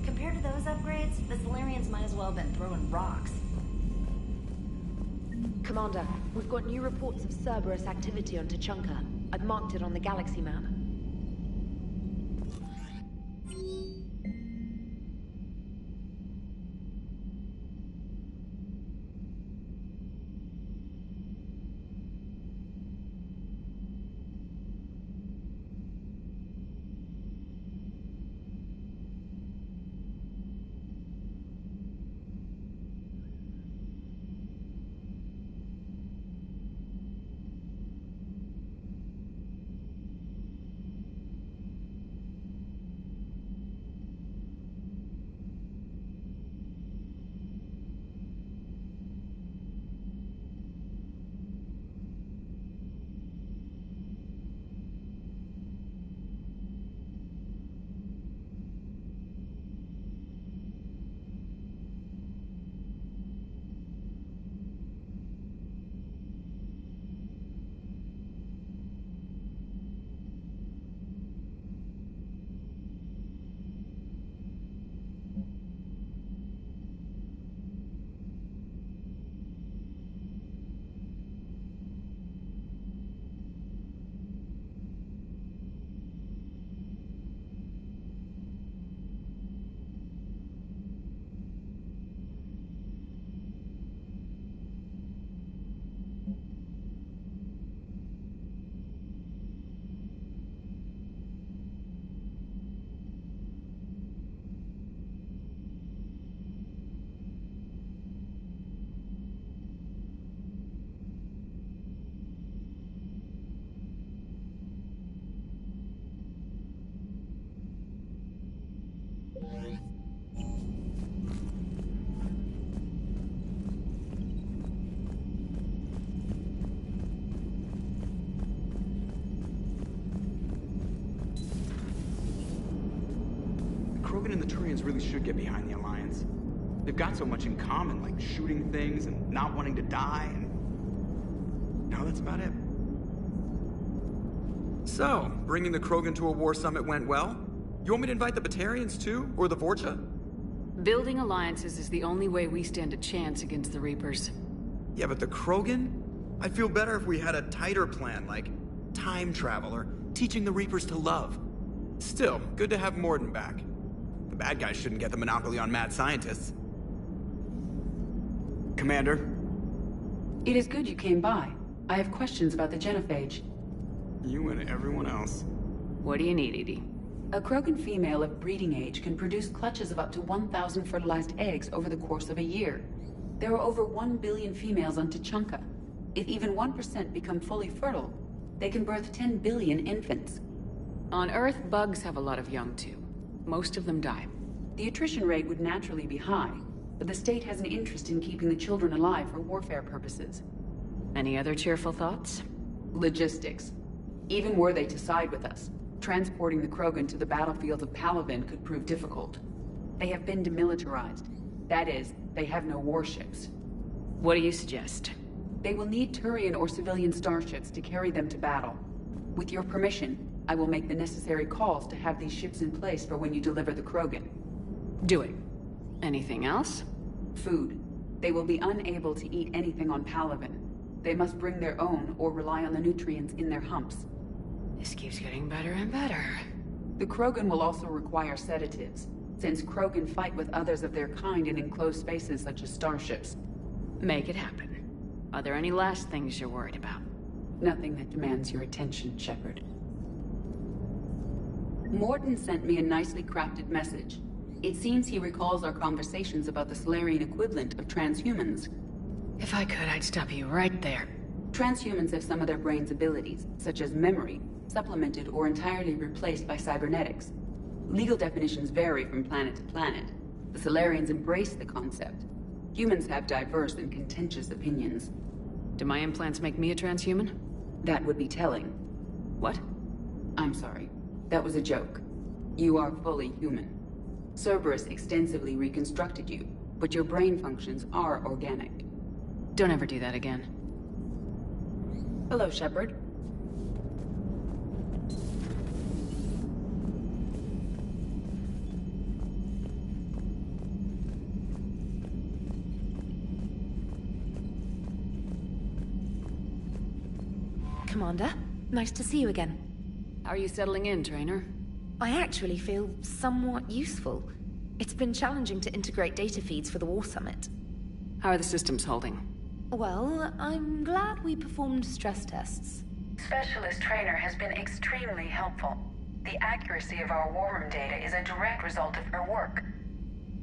Compared to those upgrades, the Solarians might as well have been throwing rocks. Commander, we've got new reports of Cerberus activity on Tuchanka. I've marked it on the galaxy map. Krogan and the Turians really should get behind the Alliance. They've got so much in common, like shooting things and not wanting to die, and... no, that's about it. So, bringing the Krogan to a war summit went well? You want me to invite the Batarians too? Or the Vorcha? Building alliances is the only way we stand a chance against the Reapers. Yeah, but the Krogan? I'd feel better if we had a tighter plan, like time travel or teaching the Reapers to love. Still, good to have Morden back. The bad guys shouldn't get the monopoly on mad scientists. Commander? It is good you came by. I have questions about the genophage. You and everyone else. What do you need, Edie? A Krogan female of breeding age can produce clutches of up to 1,000 fertilized eggs over the course of a year. There are over 1 billion females on Tuchanka. If even 1% become fully fertile, they can birth 10 billion infants. On Earth, bugs have a lot of young too. Most of them die. The attrition rate would naturally be high, but the state has an interest in keeping the children alive for warfare purposes. Any other cheerful thoughts? Logistics. Even were they to side with us, transporting the Krogan to the battlefields of Palaven could prove difficult. They have been demilitarized. That is, they have no warships. What do you suggest? They will need Turian or civilian starships to carry them to battle. With your permission, I will make the necessary calls to have these ships in place for when you deliver the Krogan. Do it. Anything else? Food. They will be unable to eat anything on Palaven. They must bring their own or rely on the nutrients in their humps. This keeps getting better and better. The Krogan will also require sedatives, since Krogan fight with others of their kind in enclosed spaces such as starships. Make it happen. Are there any last things you're worried about? Nothing that demands your attention, Shepard. Morton sent me a nicely crafted message. It seems he recalls our conversations about the Solarian equivalent of transhumans. If I could, I'd stop you right there. Transhumans have some of their brain's abilities, such as memory, supplemented or entirely replaced by cybernetics. Legal definitions vary from planet to planet. The Solarians embrace the concept. Humans have diverse and contentious opinions. Do my implants make me a transhuman? That would be telling. What? I'm sorry. That was a joke. You are fully human. Cerberus extensively reconstructed you, but your brain functions are organic. Don't ever do that again. Hello, Shepard. Commander, nice to see you again. How are you settling in, Trainer? I actually feel somewhat useful. It's been challenging to integrate data feeds for the War Summit. How are the systems holding? Well, I'm glad we performed stress tests. Specialist Trainer has been extremely helpful. The accuracy of our war room data is a direct result of her work.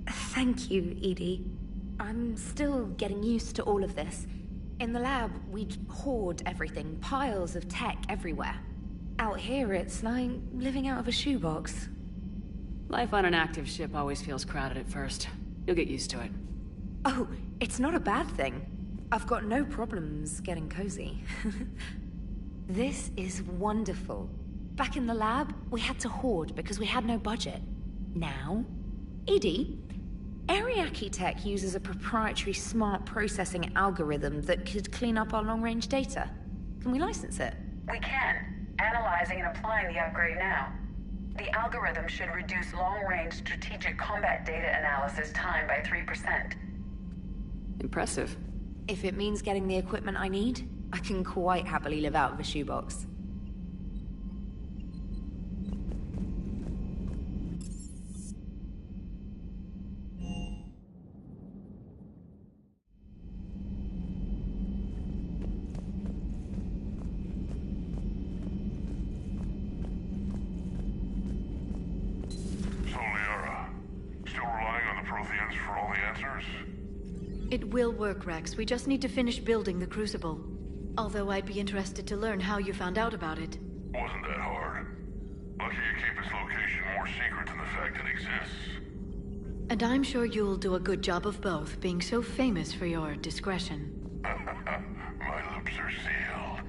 Thank you, Edie. I'm still getting used to all of this. In the lab, we'd hoard everything, piles of tech everywhere. Out here, it's like living out of a shoebox. Life on an active ship always feels crowded at first. You'll get used to it. Oh, it's not a bad thing. I've got no problems getting cozy. This is wonderful. Back in the lab, we had to hoard because we had no budget. Now, Edie, Ariake Tech uses a proprietary smart processing algorithm that could clean up our long-range data. Can we license it? We can. Analyzing and applying the upgrade now. The algorithm should reduce long-range strategic combat data analysis time by 3%. Impressive. If it means getting the equipment I need, I can quite happily live out of a shoebox. It will work, Rex. We just need to finish building the Crucible. Although I'd be interested to learn how you found out about it. Wasn't that hard. Lucky you keep its location more secret than the fact it exists. And I'm sure you'll do a good job of both, being so famous for your discretion. My lips are sealed.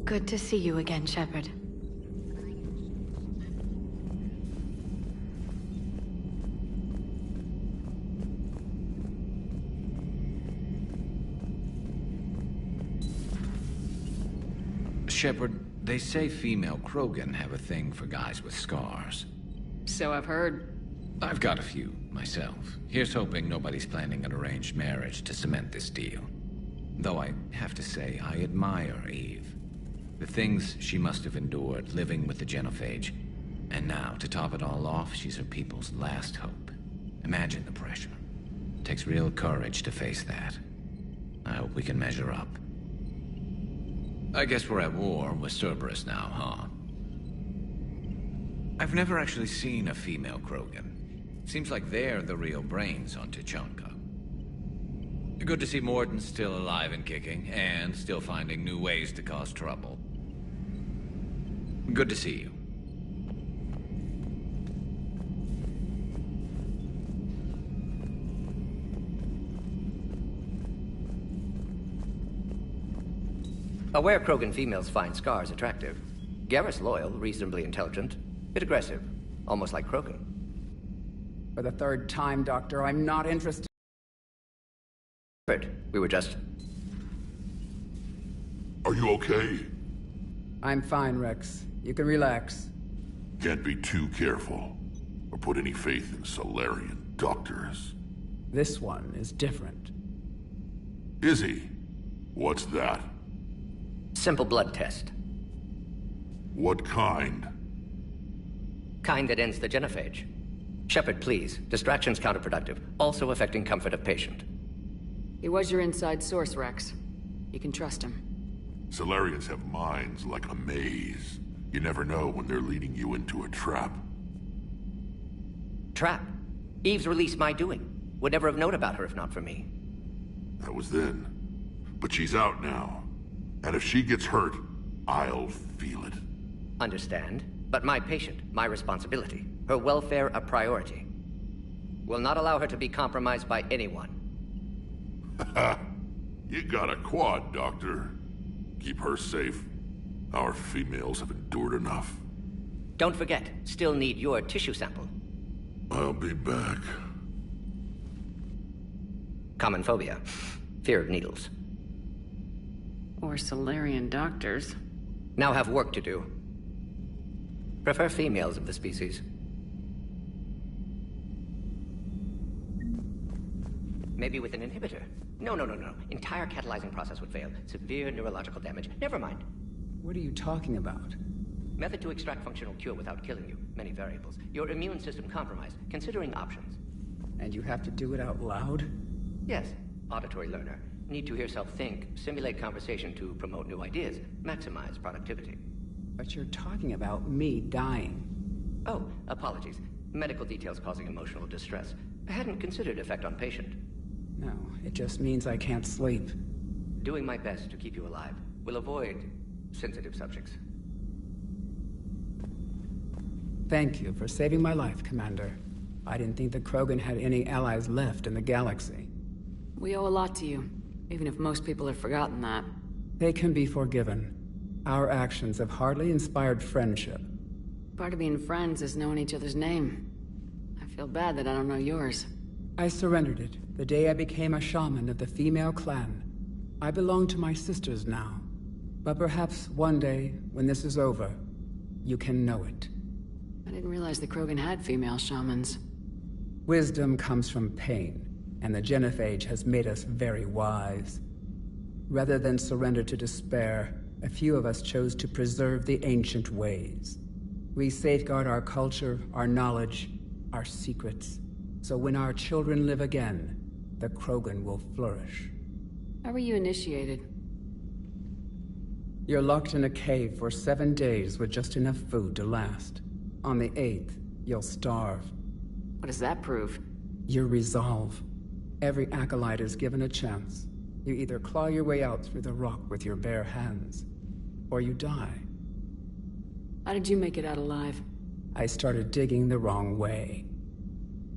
Good to see you again, Shepard. Shepard, they say female Krogan have a thing for guys with scars. So I've heard. I've got a few, myself. Here's hoping nobody's planning an arranged marriage to cement this deal. Though I have to say, I admire Eve. The things she must have endured living with the Genophage. And now, to top it all off, she's her people's last hope. Imagine the pressure. It takes real courage to face that. I hope we can measure up. I guess we're at war with Cerberus now, huh? I've never actually seen a female Krogan. Seems like they're the real brains on Tuchanka. Good to see Morden's still alive and kicking, and still finding new ways to cause trouble. Good to see you. Aware Krogan females find scars attractive. Garrus loyal, reasonably intelligent, bit aggressive, almost like Krogan. For the third time, Doctor, I'm not interested. We were just... Are you okay? I'm fine, Rex. You can relax. Can't be too careful, or put any faith in Solarian doctors. This one is different. Is he? What's that? Simple blood test. What kind? Kind that ends the genophage. Shepard, please. Distraction's counterproductive, also affecting comfort of patient. He was your inside source, Rex. You can trust him. Solarians have minds like a maze. You never know when they're leading you into a trap. Trap? Eve's release my doing. Would never have known about her if not for me. That was then. But she's out now. And if she gets hurt, I'll feel it. Understand. But my patient, my responsibility. Her welfare a priority. Will not allow her to be compromised by anyone. You got a quad, Doctor. Keep her safe. Our females have endured enough. Don't forget, still need your tissue sample. I'll be back. Common phobia. Fear of needles. Or Solarian doctors. Now have work to do. Prefer females of the species. Maybe with an inhibitor. No. Entire catalyzing process would fail. Severe neurological damage. Never mind. What are you talking about? Method to extract functional cure without killing you. Many variables. Your immune system compromised. Considering options. And you have to do it out loud? Yes. Auditory learner. Need to hear self think, simulate conversation to promote new ideas, maximize productivity. But you're talking about me dying. Oh, apologies. Medical details causing emotional distress. I hadn't considered effect on patient. No, it just means I can't sleep. Doing my best to keep you alive. Will avoid sensitive subjects. Thank you for saving my life, Commander. I didn't think the Krogan had any allies left in the galaxy. We owe a lot to you, even if most people have forgotten that. They can be forgiven. Our actions have hardly inspired friendship. Part of being friends is knowing each other's name. I feel bad that I don't know yours. I surrendered it the day I became a shaman of the female clan. I belong to my sisters now. But perhaps one day, when this is over, you can know it. I didn't realize the Krogan had female shamans. Wisdom comes from pain, and the Genophage has made us very wise. Rather than surrender to despair, a few of us chose to preserve the ancient ways. We safeguard our culture, our knowledge, our secrets. So when our children live again, the Krogan will flourish. How were you initiated? You're locked in a cave for 7 days with just enough food to last. On the 8th, you'll starve. What does that prove? Your resolve. Every acolyte is given a chance. You either claw your way out through the rock with your bare hands, or you die. How did you make it out alive? I started digging the wrong way.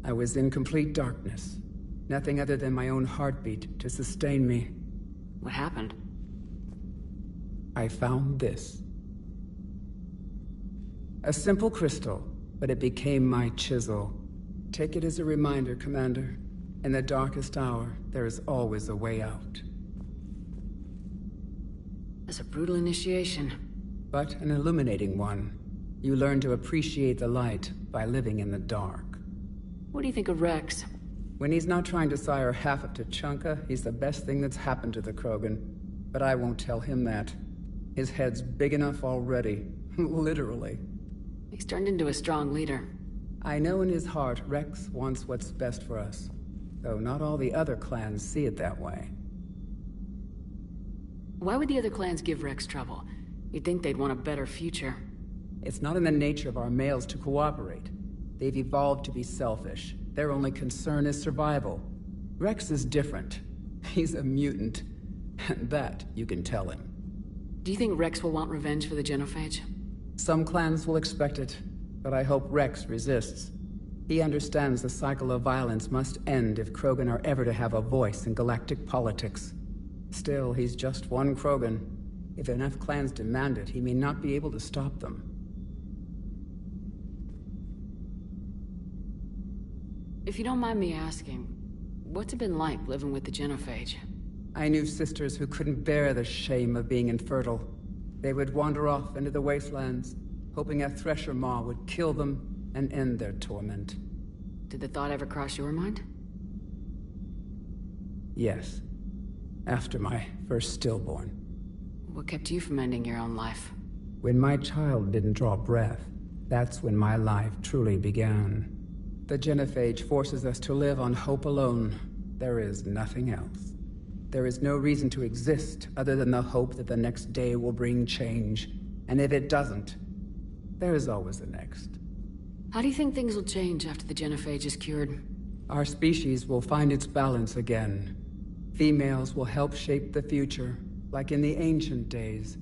I was in complete darkness. Nothing other than my own heartbeat to sustain me. What happened? I found this. A simple crystal, but it became my chisel. Take it as a reminder, Commander. In the darkest hour, there is always a way out. That's a brutal initiation. But an illuminating one. You learn to appreciate the light by living in the dark. What do you think of Rex? When he's not trying to sire half of Tuchanka, he's the best thing that's happened to the Krogan. But I won't tell him that. His head's big enough already. Literally. He's turned into a strong leader. I know in his heart Rex wants what's best for us. Though not all the other clans see it that way. Why would the other clans give Rex trouble? You'd think they'd want a better future. It's not in the nature of our males to cooperate. They've evolved to be selfish. Their only concern is survival. Rex is different. He's a mutant. And that you can tell him. Do you think Rex will want revenge for the genophage? Some clans will expect it, but I hope Rex resists. He understands the cycle of violence must end if Krogan are ever to have a voice in galactic politics. Still, he's just one Krogan. If enough clans demand it, he may not be able to stop them. If you don't mind me asking, what's it been like living with the genophage? I knew sisters who couldn't bear the shame of being infertile. They would wander off into the wastelands, hoping a Thresher Maw would kill them and end their torment. Did the thought ever cross your mind? Yes. After my first stillborn. What kept you from ending your own life? When my child didn't draw breath, that's when my life truly began. The genophage forces us to live on hope alone. There is nothing else. There is no reason to exist other than the hope that the next day will bring change. And if it doesn't, there is always the next. How do you think things will change after the genophage is cured? Our species will find its balance again. Females will help shape the future, like in the ancient days,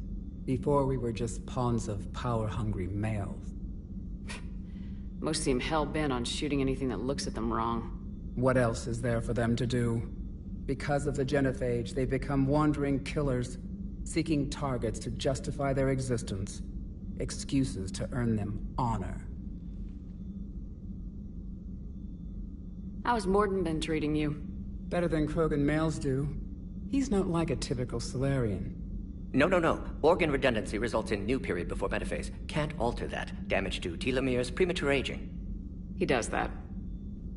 before we were just pawns of power-hungry males. Most seem hell-bent on shooting anything that looks at them wrong. What else is there for them to do? Because of the genophage, they become wandering killers, seeking targets to justify their existence. Excuses to earn them honor. How's Morden been treating you? Better than Krogan males do. He's not like a typical Solarian. No. Organ redundancy results in new period before metaphase. Can't alter that. Damage to telomeres, premature aging. He does that.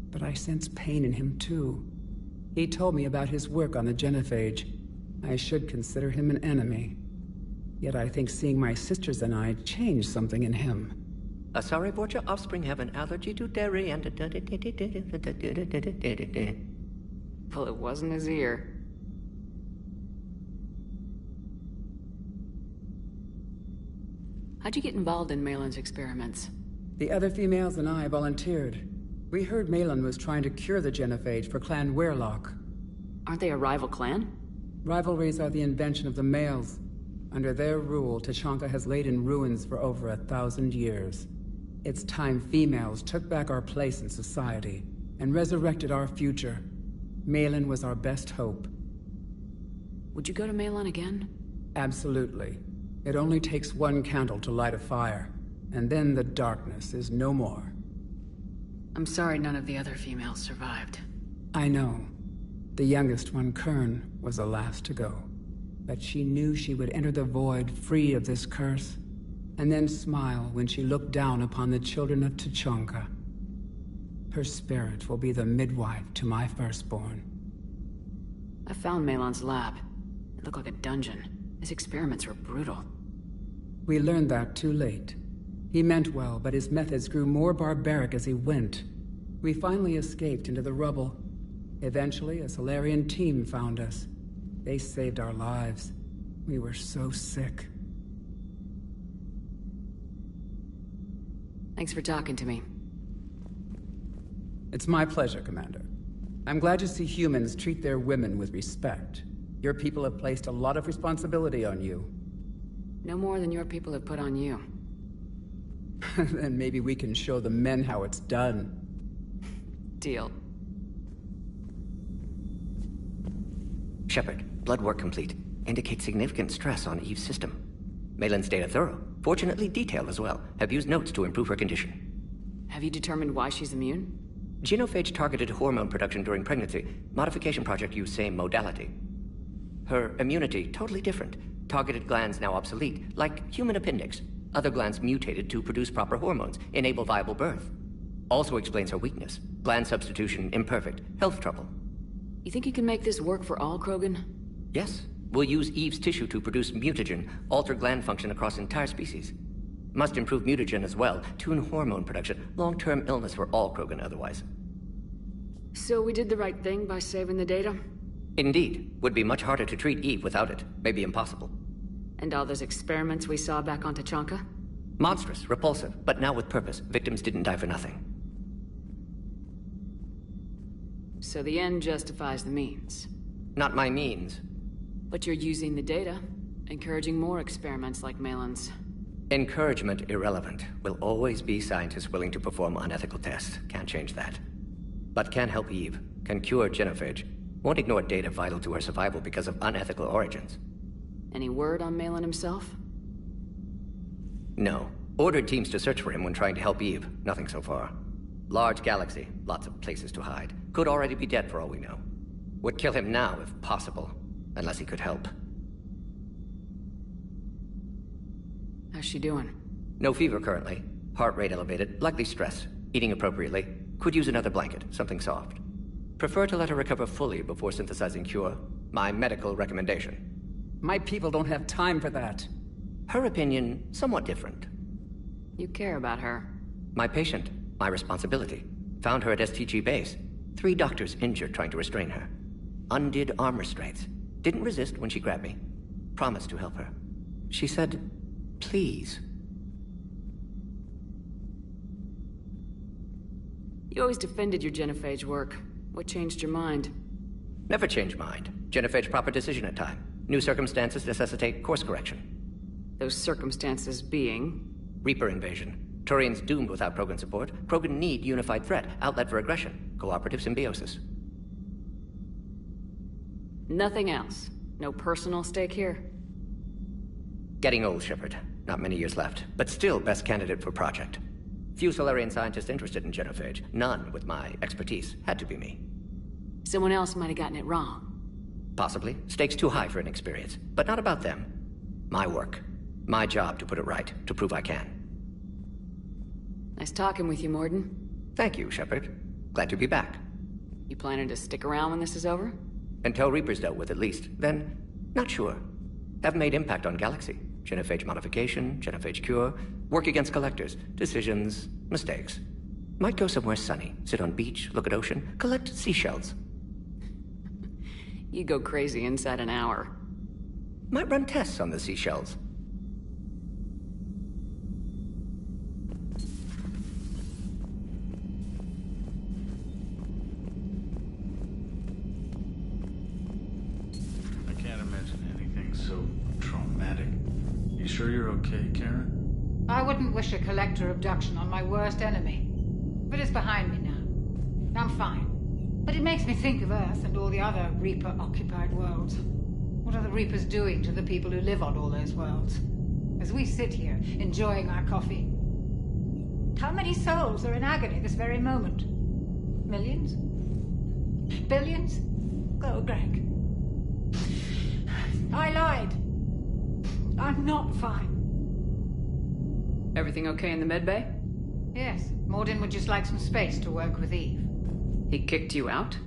But I sense pain in him too. He told me about his work on the genophage. I should consider him an enemy. Yet I think seeing my sisters and I changed something in him. Sorry, Borgia, offspring have an allergy to dairy and... Well, it wasn't his ear. How'd you get involved in Malin's experiments? The other females and I volunteered. We heard Malin was trying to cure the genophage for Clan Weirlock. Aren't they a rival clan? Rivalries are the invention of the males. Under their rule, Tuchanka has laid in ruins for over 1,000 years. It's time females took back our place in society and resurrected our future. Malin was our best hope. Would you go to Malin again? Absolutely. It only takes one candle to light a fire, and then the darkness is no more. I'm sorry none of the other females survived. I know. The youngest one, Kern, was the last to go. But she knew she would enter the void free of this curse, and then smile when she looked down upon the children of Tuchanka. Her spirit will be the midwife to my firstborn. I found Malin's lab. It looked like a dungeon. His experiments were brutal. We learned that too late. He meant well, but his methods grew more barbaric as he went. We finally escaped into the rubble. Eventually, a Solarian team found us. They saved our lives. We were so sick. Thanks for talking to me. It's my pleasure, Commander. I'm glad to see humans treat their women with respect. Your people have placed a lot of responsibility on you. No more than your people have put on you. Then maybe we can show the men how it's done. Deal. Shepard, blood work complete. Indicates significant stress on Eve's system. Malin's data thorough, fortunately detailed as well. Have used notes to improve her condition. Have you determined why she's immune? Genophage targeted hormone production during pregnancy. Modification project used same modality. Her immunity, totally different. Targeted glands now obsolete, like human appendix. Other glands mutated to produce proper hormones, enable viable birth. Also explains her weakness. Gland substitution imperfect. Health trouble. You think you can make this work for all Krogan? Yes. We'll use Eve's tissue to produce mutagen, alter gland function across entire species. Must improve mutagen as well, tune hormone production. Long-term illness for all Krogan otherwise. So we did the right thing by saving the data? Indeed. Would be much harder to treat Eve without it. Maybe impossible. And all those experiments we saw back on Tachanka? Monstrous, repulsive, but now with purpose. Victims didn't die for nothing. So the end justifies the means. Not my means. But you're using the data, encouraging more experiments like Malin's. Encouragement irrelevant. Will always be scientists willing to perform unethical tests. Can't change that. But can help Eve. Can cure genophage. Won't ignore data vital to her survival because of unethical origins. Any word on Malin himself? No. Ordered teams to search for him when trying to help Eve. Nothing so far. Large galaxy. Lots of places to hide. Could already be dead for all we know. Would kill him now if possible. Unless he could help. How's she doing? No fever currently. Heart rate elevated. Likely stress. Eating appropriately. Could use another blanket. Something soft. Prefer to let her recover fully before synthesizing cure. My medical recommendation. My people don't have time for that. Her opinion, somewhat different. You care about her. My patient. My responsibility. Found her at STG base. 3 doctors injured trying to restrain her. Undid arm restraints. Didn't resist when she grabbed me. Promised to help her. She said, please. You always defended your genophage work. What changed your mind? Never change mind. Genophage proper decision at time. New circumstances necessitate course correction. Those circumstances being? Reaper invasion. Turians doomed without Krogan support. Krogan need unified threat. Outlet for aggression. Cooperative symbiosis. Nothing else? No personal stake here? Getting old, Shepard. Not many years left. But still best candidate for project. Few Solarian scientists interested in genophage. None with my expertise. Had to be me. Someone else might have gotten it wrong. Possibly. Stakes too high for inexperience. But not about them. My work. My job to put it right. To prove I can. Nice talking with you, Morden. Thank you, Shepard. Glad to be back. You planning to stick around when this is over? Until Reaper's dealt with, at least. Then, not sure. Have made impact on Galaxy. Genophage modification, genophage cure, work against collectors, decisions, mistakes. Might go somewhere sunny, sit on beach, look at ocean, collect seashells. You go crazy inside an hour. Might run tests on the seashells. I can't imagine anything so traumatic. You sure you're okay, Karen? I wouldn't wish a collector abduction on my worst enemy. But it's behind me now. I'm fine. But it makes me think of Earth and all the other Reaper-occupied worlds. What are the Reapers doing to the people who live on all those worlds? As we sit here, enjoying our coffee. How many souls are in agony this very moment? Millions? Billions? Oh, Greg. I lied. I'm not fine. Everything okay in the medbay? Yes. Morden would just like some space to work with Eve. He kicked you out?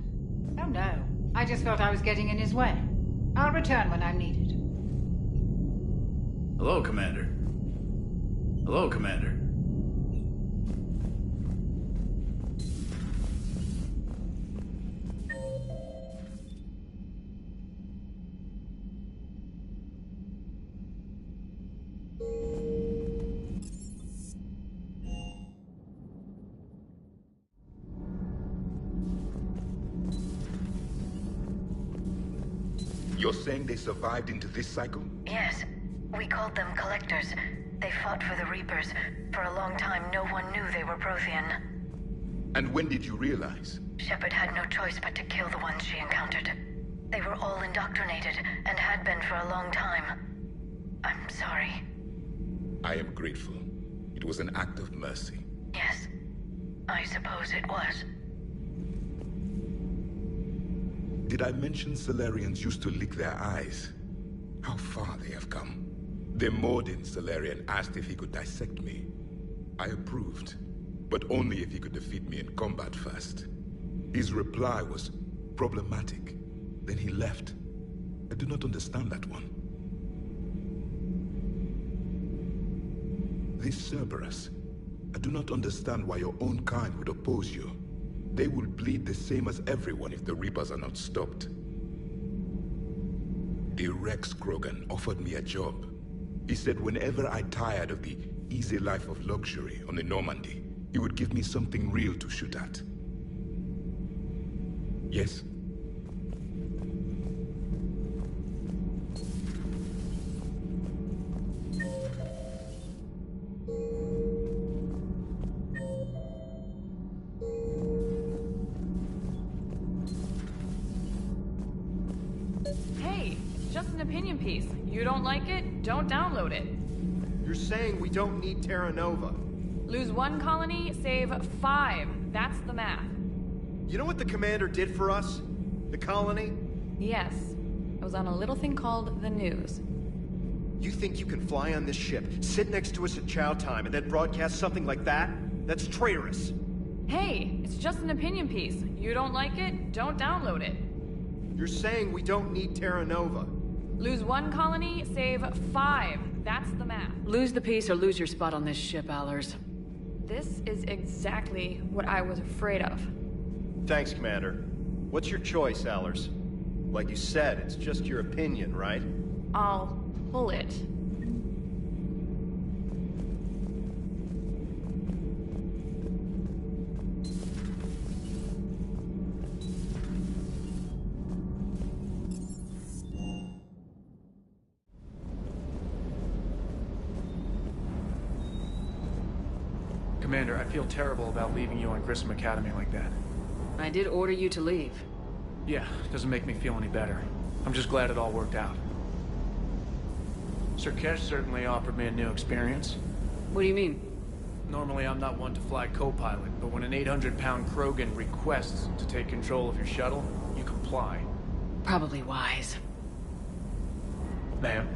Oh, no. I just felt I was getting in his way. I'll return when I'm needed. Hello, Commander. Hello, Commander. You're saying they survived into this cycle? Yes. We called them Collectors. They fought for the Reapers. For a long time, no one knew they were Prothean. And when did you realize? Shepard had no choice but to kill the ones she encountered. They were all indoctrinated, and had been for a long time. I'm sorry. I am grateful. It was an act of mercy. Yes, I suppose it was. Did I mention Solarians used to lick their eyes? How far they have come. The Mordin Solarian asked if he could dissect me. I approved, but only if he could defeat me in combat first. His reply was problematic. Then he left. I do not understand that one. This Cerberus, I do not understand why your own kind would oppose you. They will bleed the same as everyone if the Reapers are not stopped. The Rex Krogan offered me a job. He said whenever I tired of the easy life of luxury on the Normandy, he would give me something real to shoot at. Yes? Hey, it's just an opinion piece. You don't like it? Don't download it. You're saying we don't need Terra Nova. Lose 1 colony, save 5. That's the math. You know what the commander did for us? The colony? Yes. I was on a little thing called the news. You think you can fly on this ship, sit next to us at chow time, and then broadcast something like that? That's traitorous. Hey, it's just an opinion piece. You don't like it? Don't download it. You're saying we don't need Terra Nova. Lose 1 colony, save 5. That's the math. Lose the piece or lose your spot on this ship, Allers. This is exactly what I was afraid of. Thanks, Commander. What's your choice, Allers? Like you said, it's just your opinion, right? I'll pull it. Commander, I feel terrible about leaving you on Grissom Academy like that. I did order you to leave. Yeah, doesn't make me feel any better. I'm just glad it all worked out. Sir Kesh certainly offered me a new experience. What do you mean? Normally I'm not one to fly co-pilot, but when an 800-pound Krogan requests to take control of your shuttle, you comply. Probably wise. Ma'am?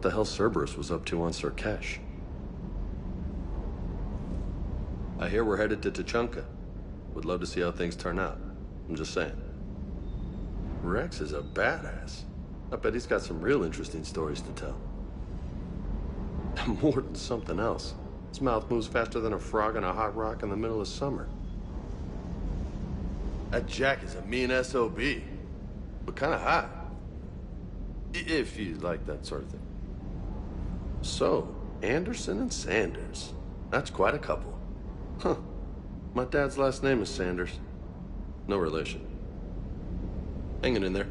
the hell Cerberus was up to on Surkesh. I hear we're headed to Tuchanka. Would love to see how things turn out. I'm just saying. Rex is a badass. I bet he's got some real interesting stories to tell. More than something else. His mouth moves faster than a frog on a hot rock in the middle of summer. That Jack is a mean SOB, but kind of hot. If you like that sort of thing. So, Anderson and Sanders. That's quite a couple. Huh. My dad's last name is Sanders. No relation. Hanging in there.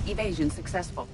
Evasion successful.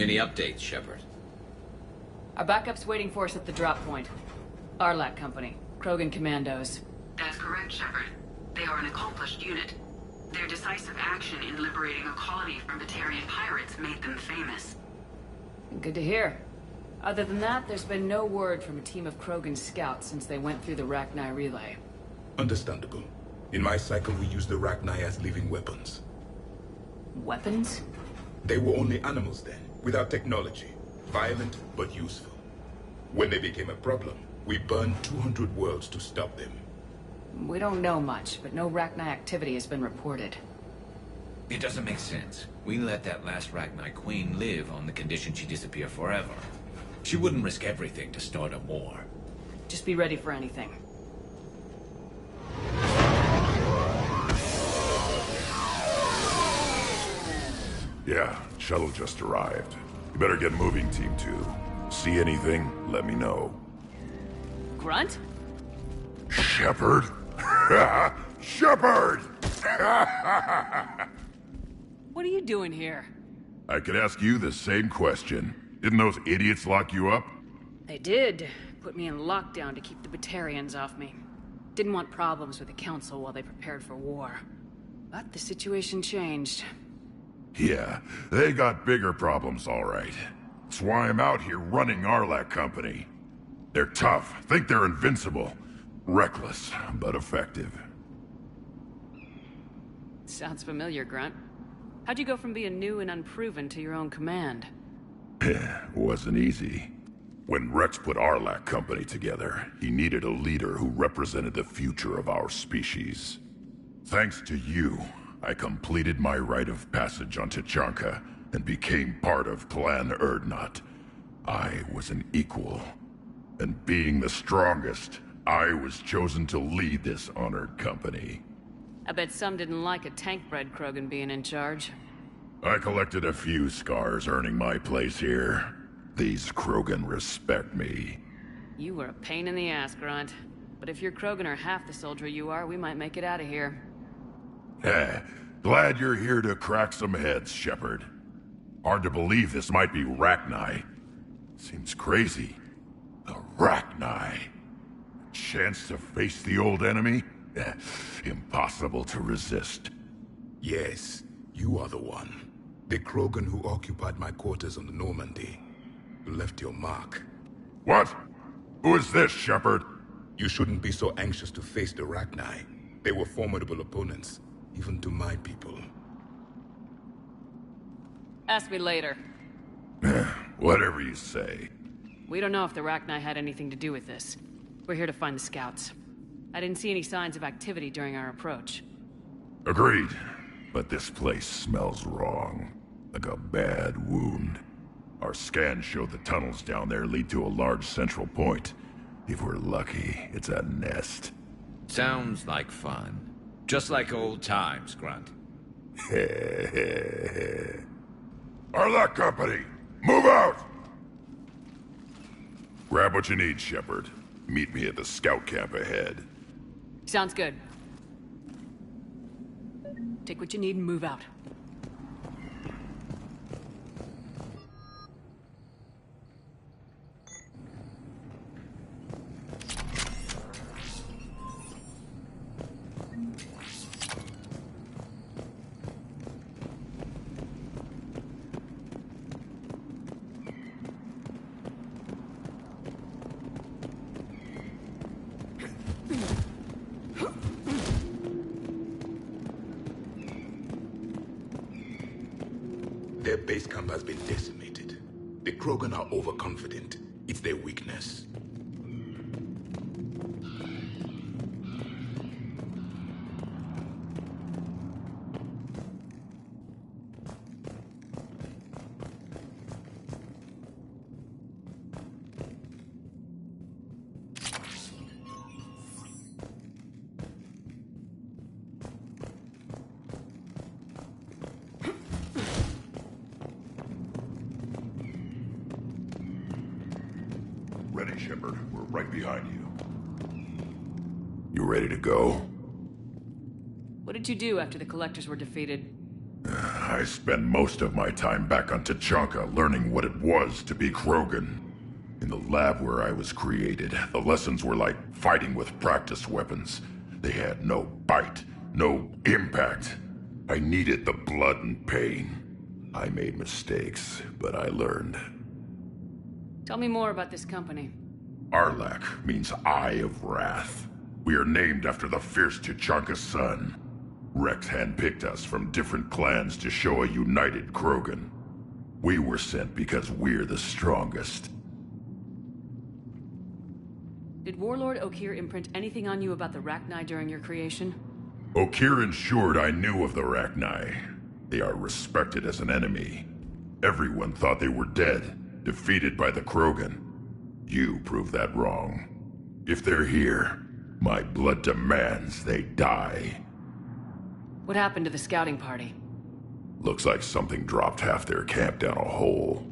Any updates, Shepard? Our backup's waiting for us at the drop point. Arlac Company, Krogan Commandos. That's correct, Shepard. They are an accomplished unit. Their decisive action in liberating a colony from Batarian pirates made them famous. Good to hear. Other than that, there's been no word from a team of Krogan scouts since they went through the Rachni relay. Understandable. In my cycle, we used the Rachni as living weapons. Weapons? They were only animals then, without technology. Violent, but useful. When they became a problem, we burned 200 worlds to stop them. We don't know much, but no Rachni activity has been reported. It doesn't make sense. We let that last Rachni queen live on the condition she disappear forever. She wouldn't risk everything to start a war. Just be ready for anything. Yeah, shuttle just arrived. You better get moving, Team 2. See anything, let me know. Grunt? Shepard? Shepard! What are you doing here? I could ask you the same question. Didn't those idiots lock you up? They did. Put me in lockdown to keep the Batarians off me. Didn't want problems with the Council while they prepared for war. But the situation changed. Yeah, they got bigger problems, all right. That's why I'm out here running Arlac Company. They're tough, think they're invincible. Reckless, but effective. Sounds familiar, Grunt. How'd you go from being new and unproven to your own command? Wasn't easy. When Rex put Arlac Company together, he needed a leader who represented the future of our species. Thanks to you, I completed my rite of passage on Tuchanka and became part of Clan Urdnot. I was an equal. And being the strongest, I was chosen to lead this honored company. I bet some didn't like a tank-bred Krogan being in charge. I collected a few scars earning my place here. These Krogan respect me. You were a pain in the ass, Grunt. But if your Krogan are half the soldier you are, we might make it out of here. Glad you're here to crack some heads, Shepard. Hard to believe this might be Rachni. Seems crazy. The Rachni. Chance to face the old enemy? Impossible to resist. Yes, you are the one. The Krogan who occupied my quarters on the Normandy. You left your mark. What? Who is this, Shepard? You shouldn't be so anxious to face the Rachni. They were formidable opponents, even to my people. Ask me later. Whatever you say. We don't know if the Rachni had anything to do with this. We're here to find the scouts. I didn't see any signs of activity during our approach. Agreed. But this place smells wrong. Like a bad wound. Our scans show the tunnels down there lead to a large central point. If we're lucky, it's a nest. Sounds like fun. Just like old times, Grunt. Arlac Company, move out! Grab what you need, Shepard. Meet me at the scout camp ahead. Sounds good. Take what you need and move out. Their base camp has been decimated. The Krogan are overconfident. It's their weakness. Ready, Shepard. We're right behind you. You ready to go? What did you do after the Collectors were defeated? I spent most of my time back on Tuchanka learning what it was to be Krogan. In the lab where I was created, the lessons were like fighting with practice weapons. They had no bite, no impact. I needed the blood and pain. I made mistakes, but I learned. Tell me more about this company. Arlak means Eye of Wrath. We are named after the fierce Tuchanka sun. Rex handpicked us from different clans to show a united Krogan. We were sent because we're the strongest. Did Warlord Okir imprint anything on you about the Rachni during your creation? Okir ensured I knew of the Rachni. They are respected as an enemy. Everyone thought they were dead, defeated by the Krogan. You proved that wrong. If they're here, my blood demands they die. What happened to the scouting party? Looks like something dropped half their camp down a hole.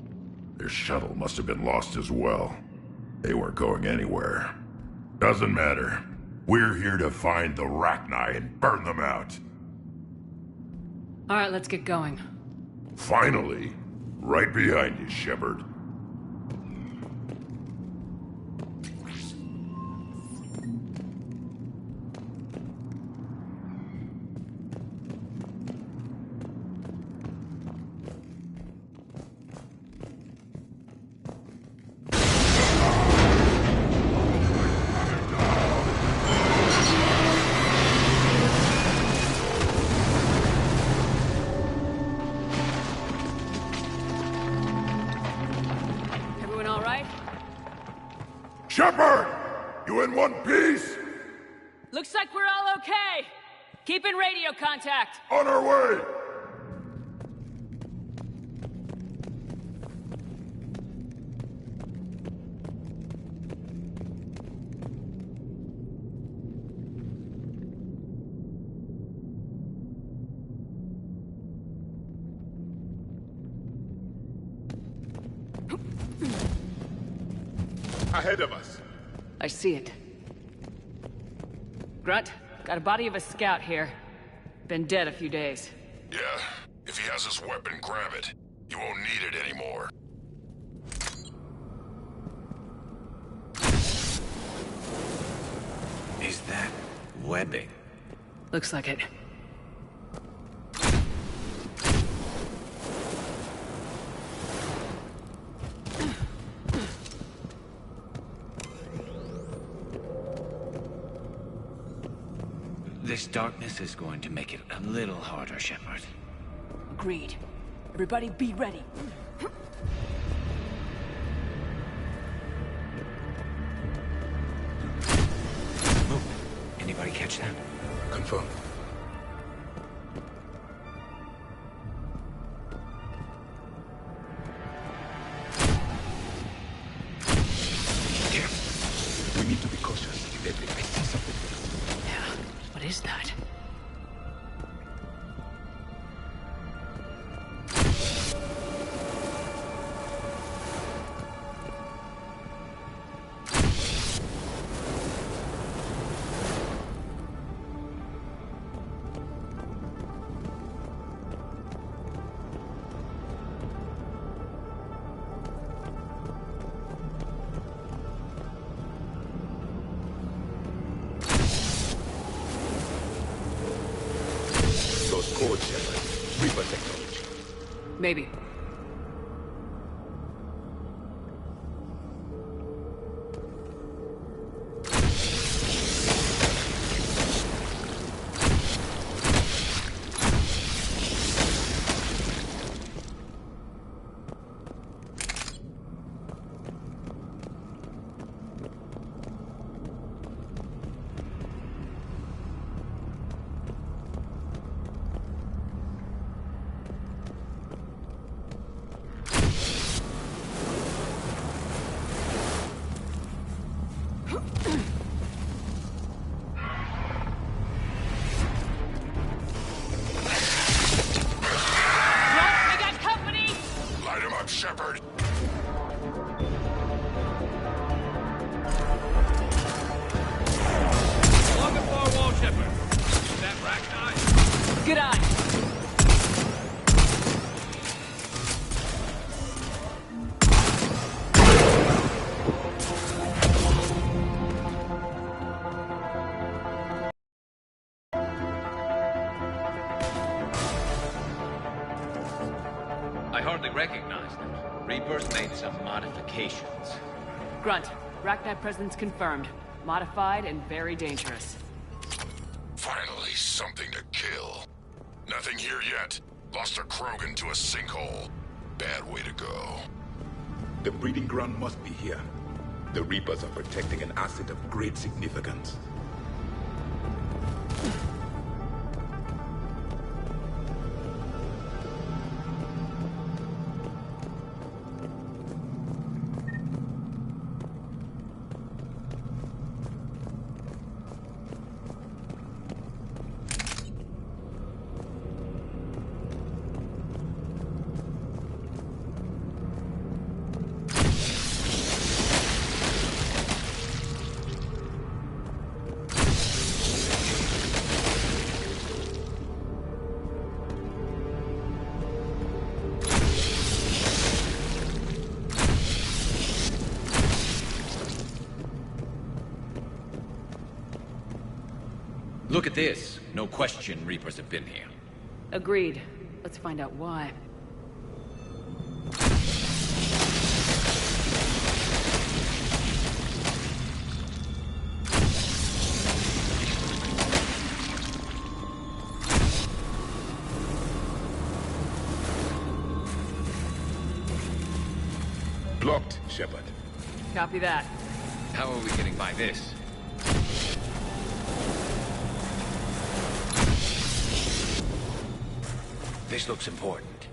Their shuttle must have been lost as well. They weren't going anywhere. Doesn't matter. We're here to find the Rachni and burn them out. All right, let's get going. Finally. Right behind you, Shepard. Shepard! You in one piece? Looks like we're all okay. Keep in radio contact. On our way! Ahead of us. I see it. Grunt, got a body of a scout here. Been dead a few days. Yeah, if he has his weapon, grab it. You won't need it anymore. Is that webbing? Looks like it. This darkness is going to make it a little harder, Shepard. Agreed. Everybody be ready. Move. Anybody catch that? Confirmed. We need to be cautious. I see something. What is that? Code, Shepard. Reaper technology. Maybe. I hardly recognize them. Reapers made some modifications. Grunt, Rachni presence confirmed. Modified and very dangerous. Finally, something to kill. Nothing here yet. Lost a Krogan to a sinkhole. Bad way to go. The breeding ground must be here. The Reapers are protecting an asset of great significance. Look at this. No question Reapers have been here. Agreed. Let's find out why. Blocked, Shepard. Copy that. How are we getting by this? This looks important.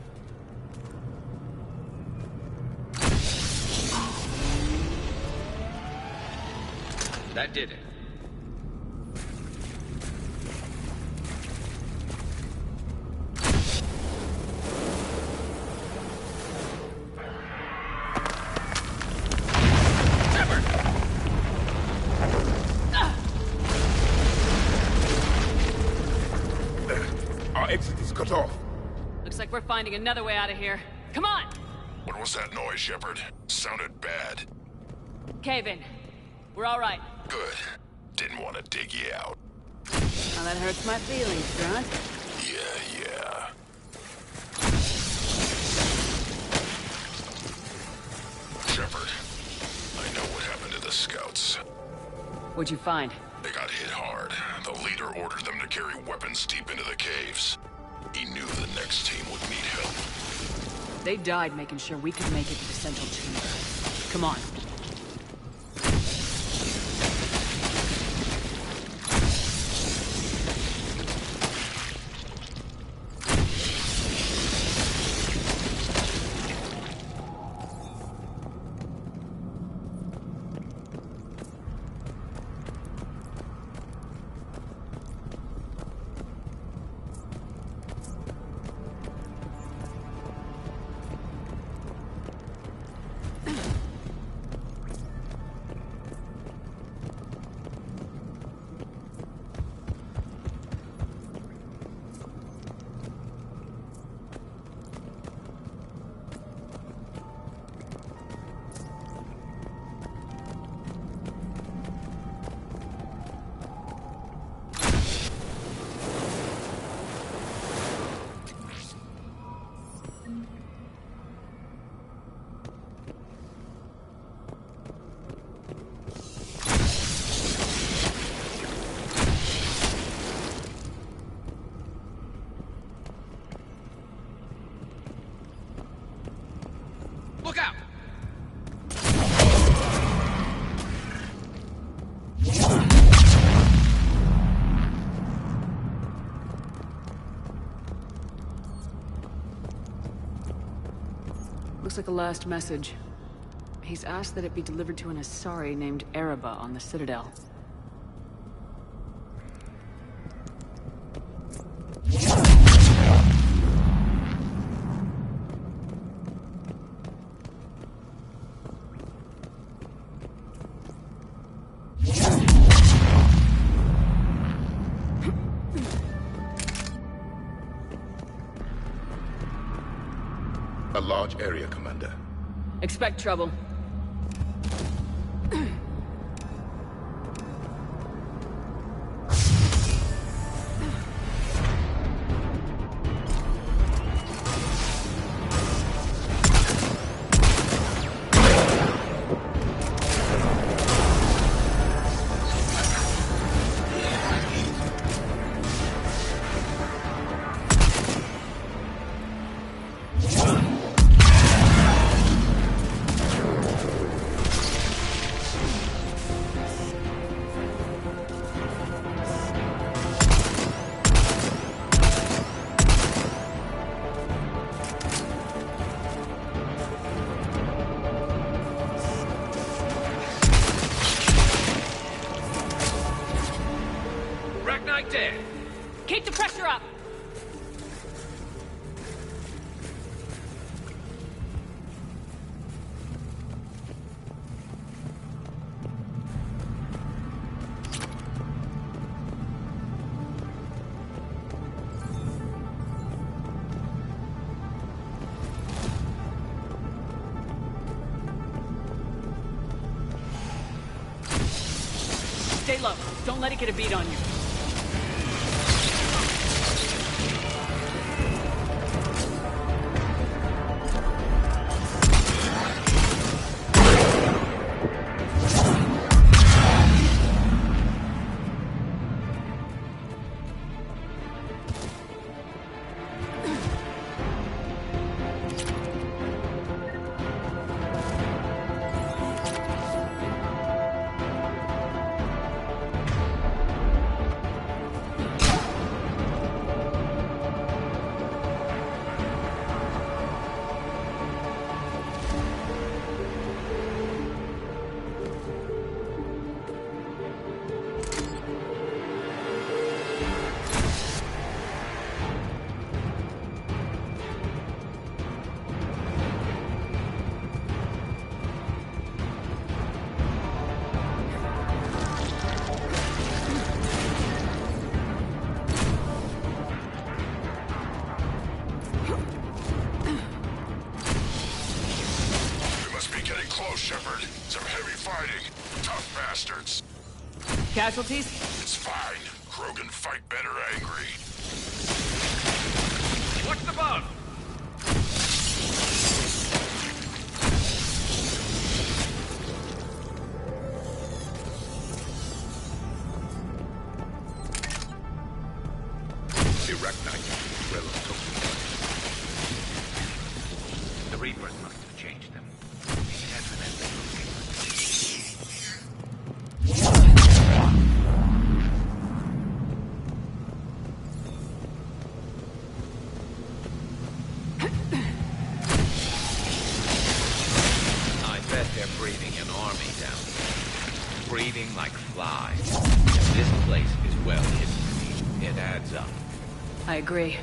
That did it. Our exit is cut off. Looks like we're finding another way out of here. Come on! What was that noise, Shepard? Sounded bad. Cave in. We're all right. Good. Didn't want to dig you out. Now that hurts my feelings, Grunt. Yeah. Shepard, I know what happened to the scouts. What'd you find? They got hit hard. The leader ordered them to carry weapons deep into the caves. He knew the next team would need help. They died making sure we could make it to the central chamber. Come on. Look out! Looks like a last message. He's asked that it be delivered to an Asari named Ereba on the Citadel. A large area, Commander. Expect trouble. right there. Keep the pressure up. Stay low. Don't let it get a beat on you. Casualties? It's fine. Krogan fight better angry. What's the bug? The Reapers must have changed them. Breeding an army down there. Breeding like flies. This place is well hidden. It adds up. I agree.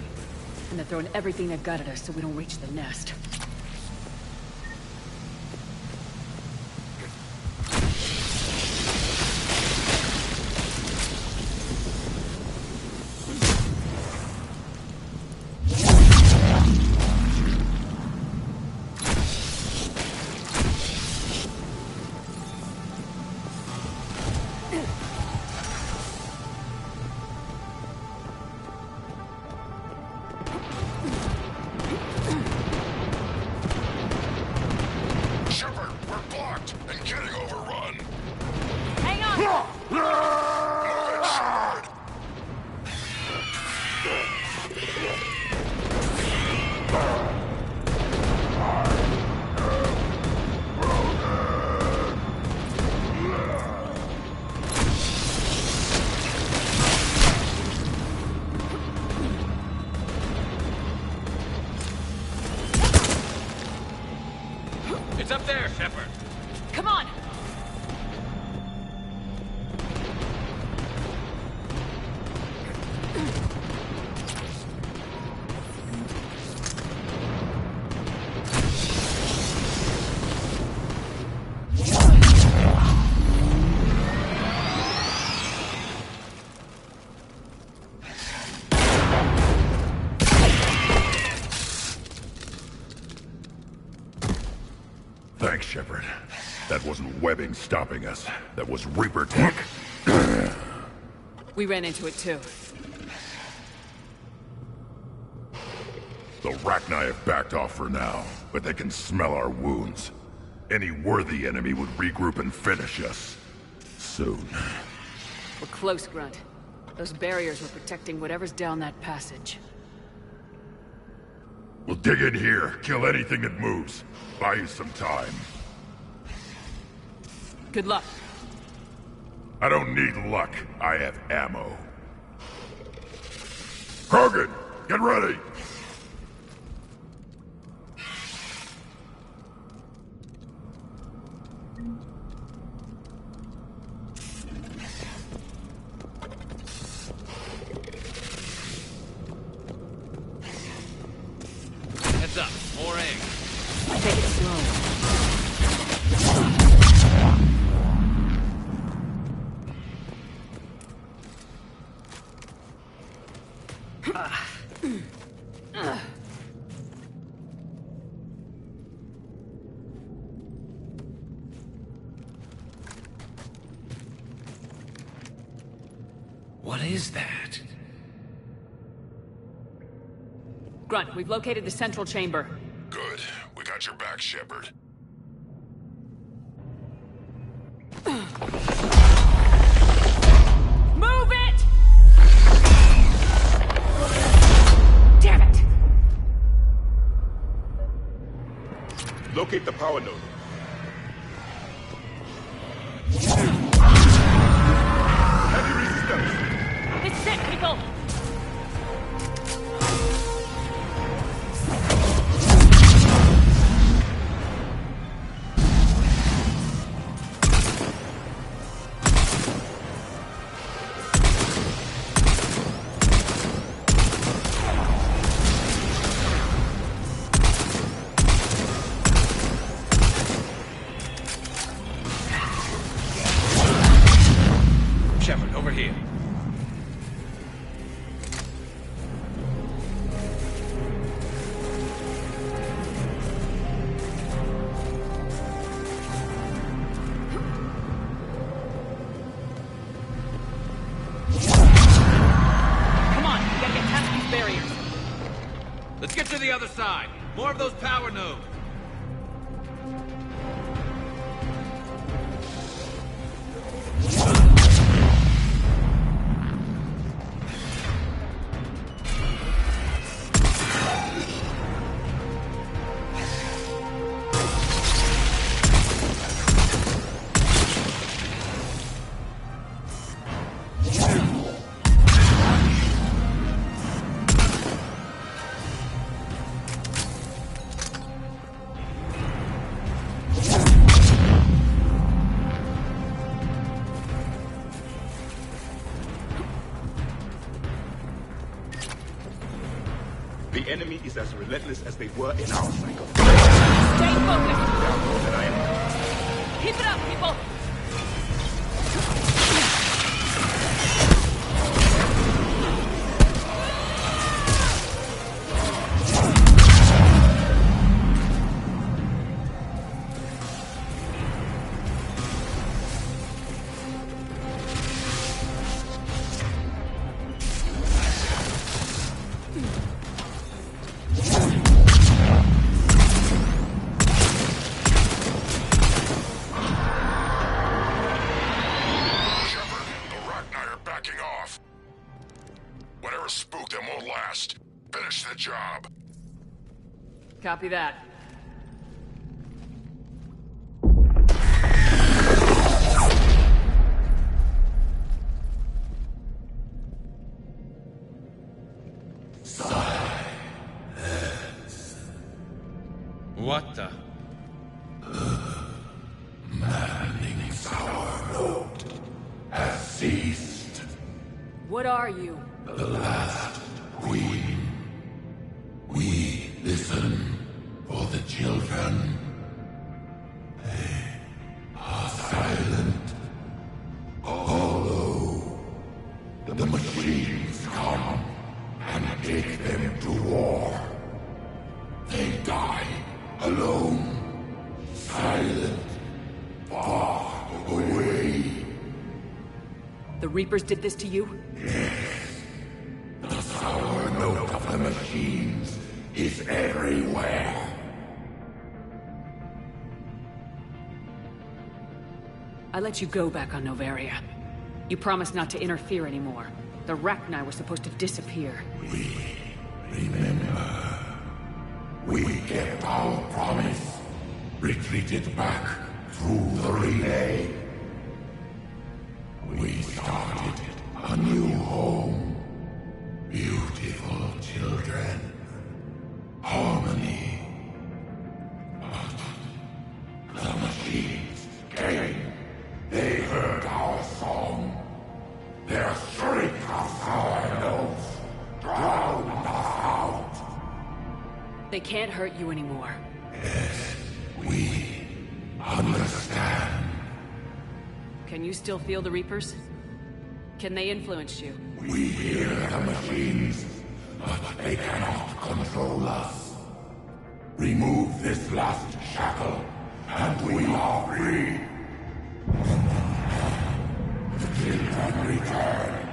And they're throwing everything they've got at us so we don't reach the nest. It's up there, Shepard. Come on! Thanks, Shepard. That wasn't webbing stopping us. That was Reaper tech. We ran into it too. The Rachni have backed off for now, but they can smell our wounds. Any worthy enemy would regroup and finish us. Soon. We're close, Grunt. Those barriers were protecting whatever's down that passage. We'll dig in here, kill anything that moves. Buy you some time. Good luck. I don't need luck. I have ammo. Krogan, get ready! Heads up, more eggs. Take it slow. What is that? Grunt, we've located the central chamber. Good. We got your back, Shepard. Move it! Damn it! Locate the power node. Heavy resistance. This is it, people! Shepard, over here. Come on, we gotta get past these barriers. Let's get to the other side. More of those power nodes. The enemy is as relentless as they were in our cycle. Stay focused! They are more than I am. Keep it up, people! Whatever spooked them won't last. Finish the job. Copy that. What the? Manning's our note has ceased. What are you? The last queen. We listen for the children. They are silent. Although the machines come and take them to war, they die alone, silent, far away. The Reapers did this to you? Yes. The sour note of the machines is everywhere. I let you go back on Novaria. You promised not to interfere anymore. The Rachni were supposed to disappear. Remember, we kept our promise. Retreated back through the relay. We started a new home. Beautiful children. Harmony. But the machines came. They heard our song. Their shriek of sour notes drowned us out. They can't hurt you anymore. Yes, we understand. Can you still feel the Reapers? Can they influence you? We hear the machines, but they cannot control us. Remove this last shackle, and we are free. Till they return,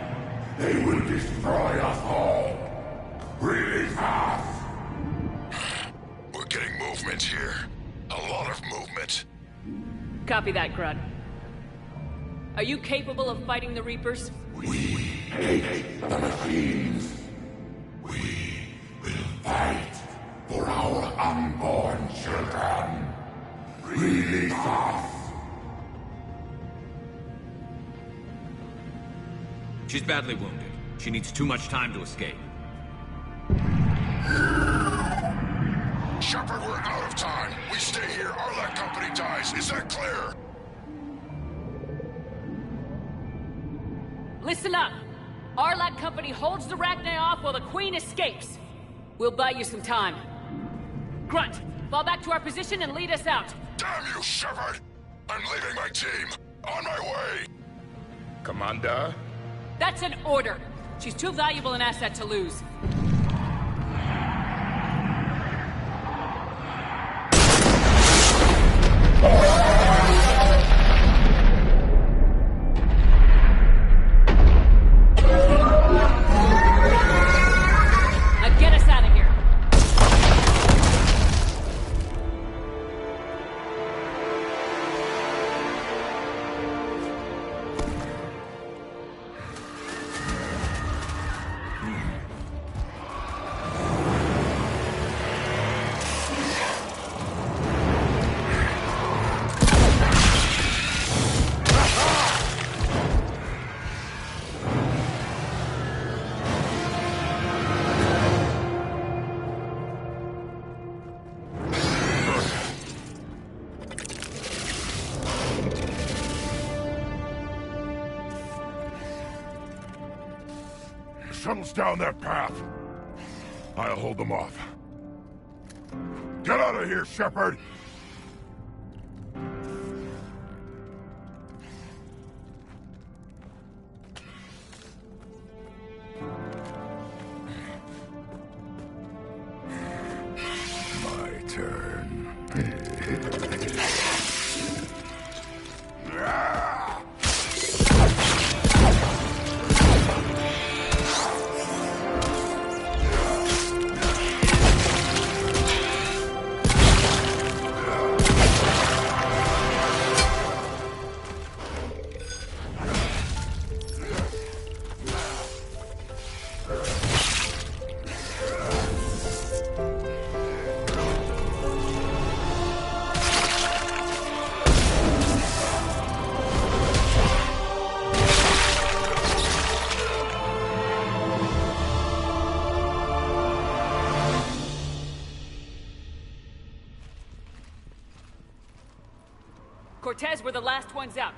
they will destroy us all. Release us! We're getting movement here. A lot of movement. Copy that, Grunt. Are you capable of fighting the Reapers? We hate the machines. We will fight for our unborn children. Release us! She's badly wounded. She needs too much time to escape. Shepard, we're out of time. We stay here, our Arlac Company dies. Is that clear? Listen up! Arlac Company holds the Rachni off while the Queen escapes. We'll buy you some time. Grunt, fall back to our position and lead us out. Damn you, Shepard! I'm leaving my team. On my way! Commander? That's an order. She's too valuable an asset to lose. Now get us out of here. Shuttles down that path. I'll hold them off. Get out of here, Shepard! My turn. Cortez, we're the last ones out.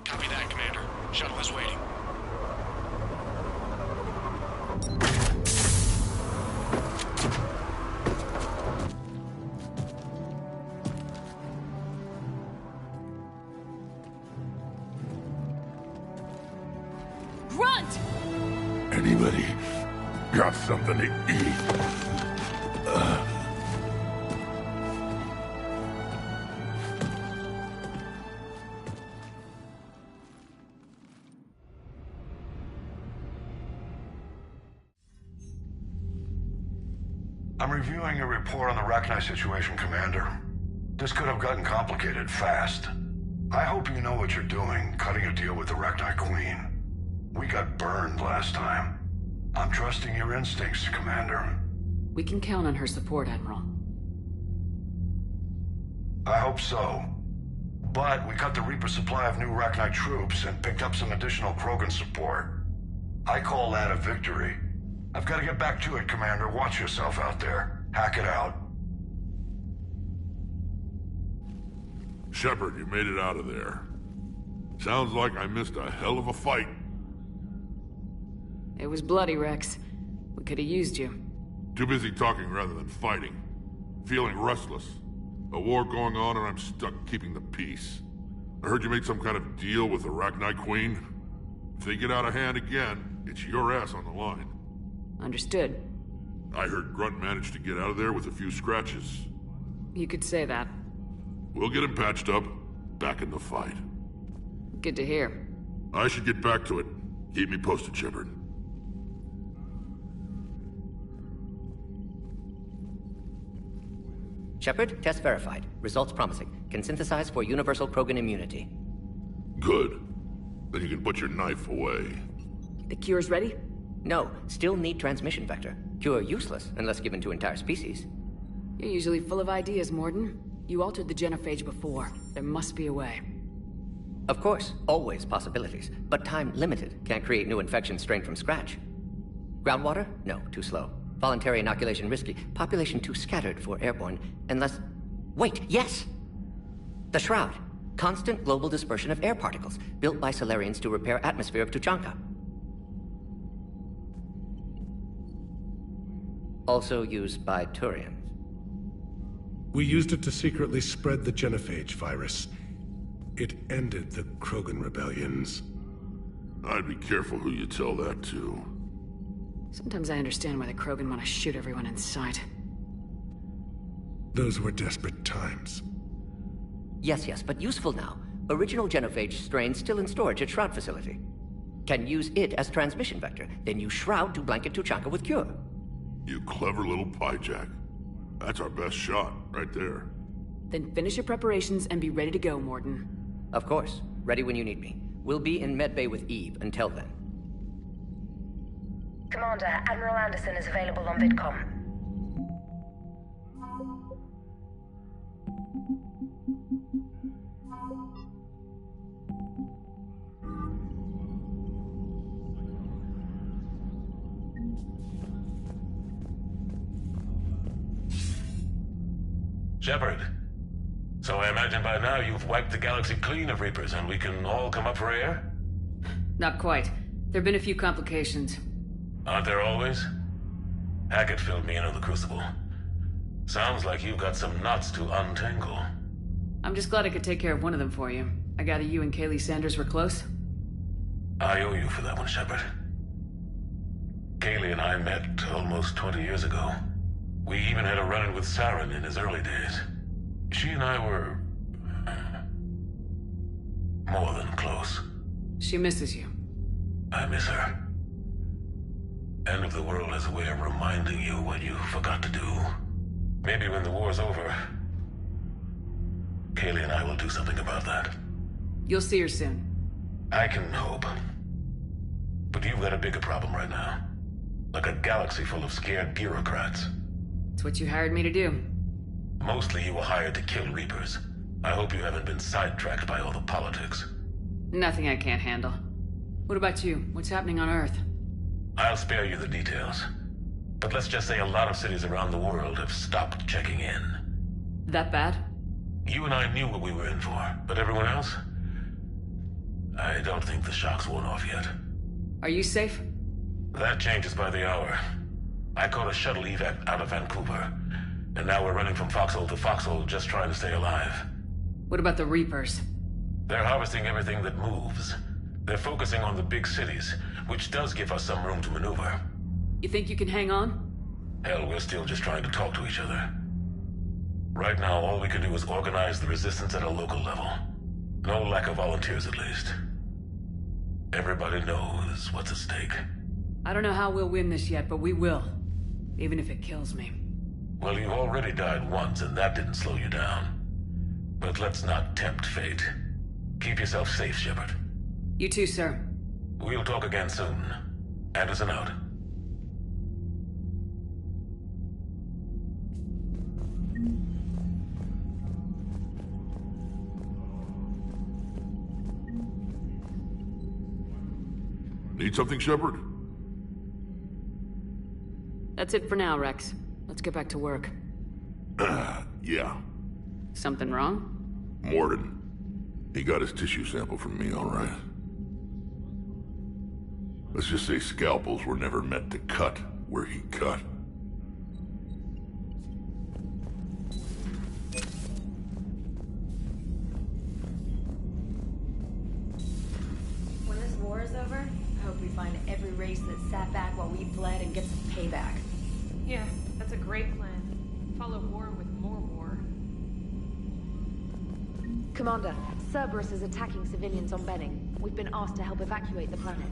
Copy that, Commander. Shuttle is waiting. Grunt! Anybody got something to eat? I'm reviewing your report on the Rachni situation, Commander. This could have gotten complicated fast. I hope you know what you're doing, cutting a deal with the Rachni Queen. We got burned last time. I'm trusting your instincts, Commander. We can count on her support, Admiral. I hope so. But we cut the Reaper supply of new Rachni troops and picked up some additional Krogan support. I call that a victory. I've got to get back to it, Commander. Watch yourself out there. Hack it out. Shepard, you made it out of there. Sounds like I missed a hell of a fight. It was bloody, Rex. We could have used you. Too busy talking rather than fighting. Feeling restless. A war going on and I'm stuck keeping the peace. I heard you made some kind of deal with the Arachnite Queen. If they get out of hand again, it's your ass on the line. Understood. I heard Grunt managed to get out of there with a few scratches. You could say that. We'll get him patched up, back in the fight. Good to hear. I should get back to it. Keep me posted, Shepard. Shepard, test verified. Results promising. Can synthesize for universal Krogan immunity. Good. Then you can put your knife away. The cure's ready? No, still need transmission vector. Cure useless unless given to entire species. You're usually full of ideas, Morden. You altered the genophage before. There must be a way. Of course, always possibilities, but time limited. Can't create new infections straight from scratch. Groundwater? No, too slow. Voluntary inoculation risky. Population too scattered for airborne, unless... Wait, yes! The Shroud. Constant global dispersion of air particles, built by Solarians to repair atmosphere of Tuchanka. Also used by Turians. We used it to secretly spread the genophage virus. It ended the Krogan rebellions. I'd be careful who you tell that to. Sometimes I understand why the Krogan want to shoot everyone in sight. Those were desperate times. Yes, but useful now. Original genophage strain still in storage at Shroud facility. Can use it as transmission vector, then use Shroud to blanket Tuchanka with cure. You clever little pyjack. That's our best shot, right there. Then finish your preparations and be ready to go, Morden. Of course. Ready when you need me. We'll be in medbay with Eve until then. Commander, Admiral Anderson is available on VidCom. Shepard. So I imagine by now you've wiped the galaxy clean of Reapers and we can all come up for air? Not quite. There have been a few complications. Aren't there always? Hackett filled me in on the Crucible. Sounds like you've got some knots to untangle. I'm just glad I could take care of one of them for you. I gather you and Kaylee Sanders were close? I owe you for that one, Shepard. Kaylee and I met almost 20 years ago. We even had a run-in with Saren in his early days. She and I were... more than close. She misses you. I miss her. End of the world has a way of reminding you what you forgot to do. Maybe when the war's over, Kaylee and I will do something about that. You'll see her soon. I can hope. But you've got a bigger problem right now. Like a galaxy full of scared bureaucrats. It's what you hired me to do. Mostly you were hired to kill Reapers. I hope you haven't been sidetracked by all the politics. Nothing I can't handle. What about you? What's happening on Earth? I'll spare you the details. But let's just say a lot of cities around the world have stopped checking in. That bad? You and I knew what we were in for, but everyone else? I don't think the shock's worn off yet. Are you safe? That changes by the hour. I caught a shuttle evac out of Vancouver, and now we're running from foxhole to foxhole just trying to stay alive. What about the Reapers? They're harvesting everything that moves. They're focusing on the big cities, which does give us some room to maneuver. You think you can hang on? Hell, we're still just trying to talk to each other. Right now, all we can do is organize the resistance at a local level. No lack of volunteers, at least. Everybody knows what's at stake. I don't know how we'll win this yet, but we will. Even if it kills me. Well, you've already died once, and that didn't slow you down. But let's not tempt fate. Keep yourself safe, Shepard. You too, sir. We'll talk again soon. Anderson out. Need something, Shepard? That's it for now, Rex. Let's get back to work. Yeah. Something wrong? Morden. He got his tissue sample from me, all right. Let's just say scalpels were never meant to cut where he cut. every race that sat back while we fled and get some payback. Yeah, that's a great plan. Follow war with more war. Commander, Cerberus is attacking civilians on Benning. We've been asked to help evacuate the planet.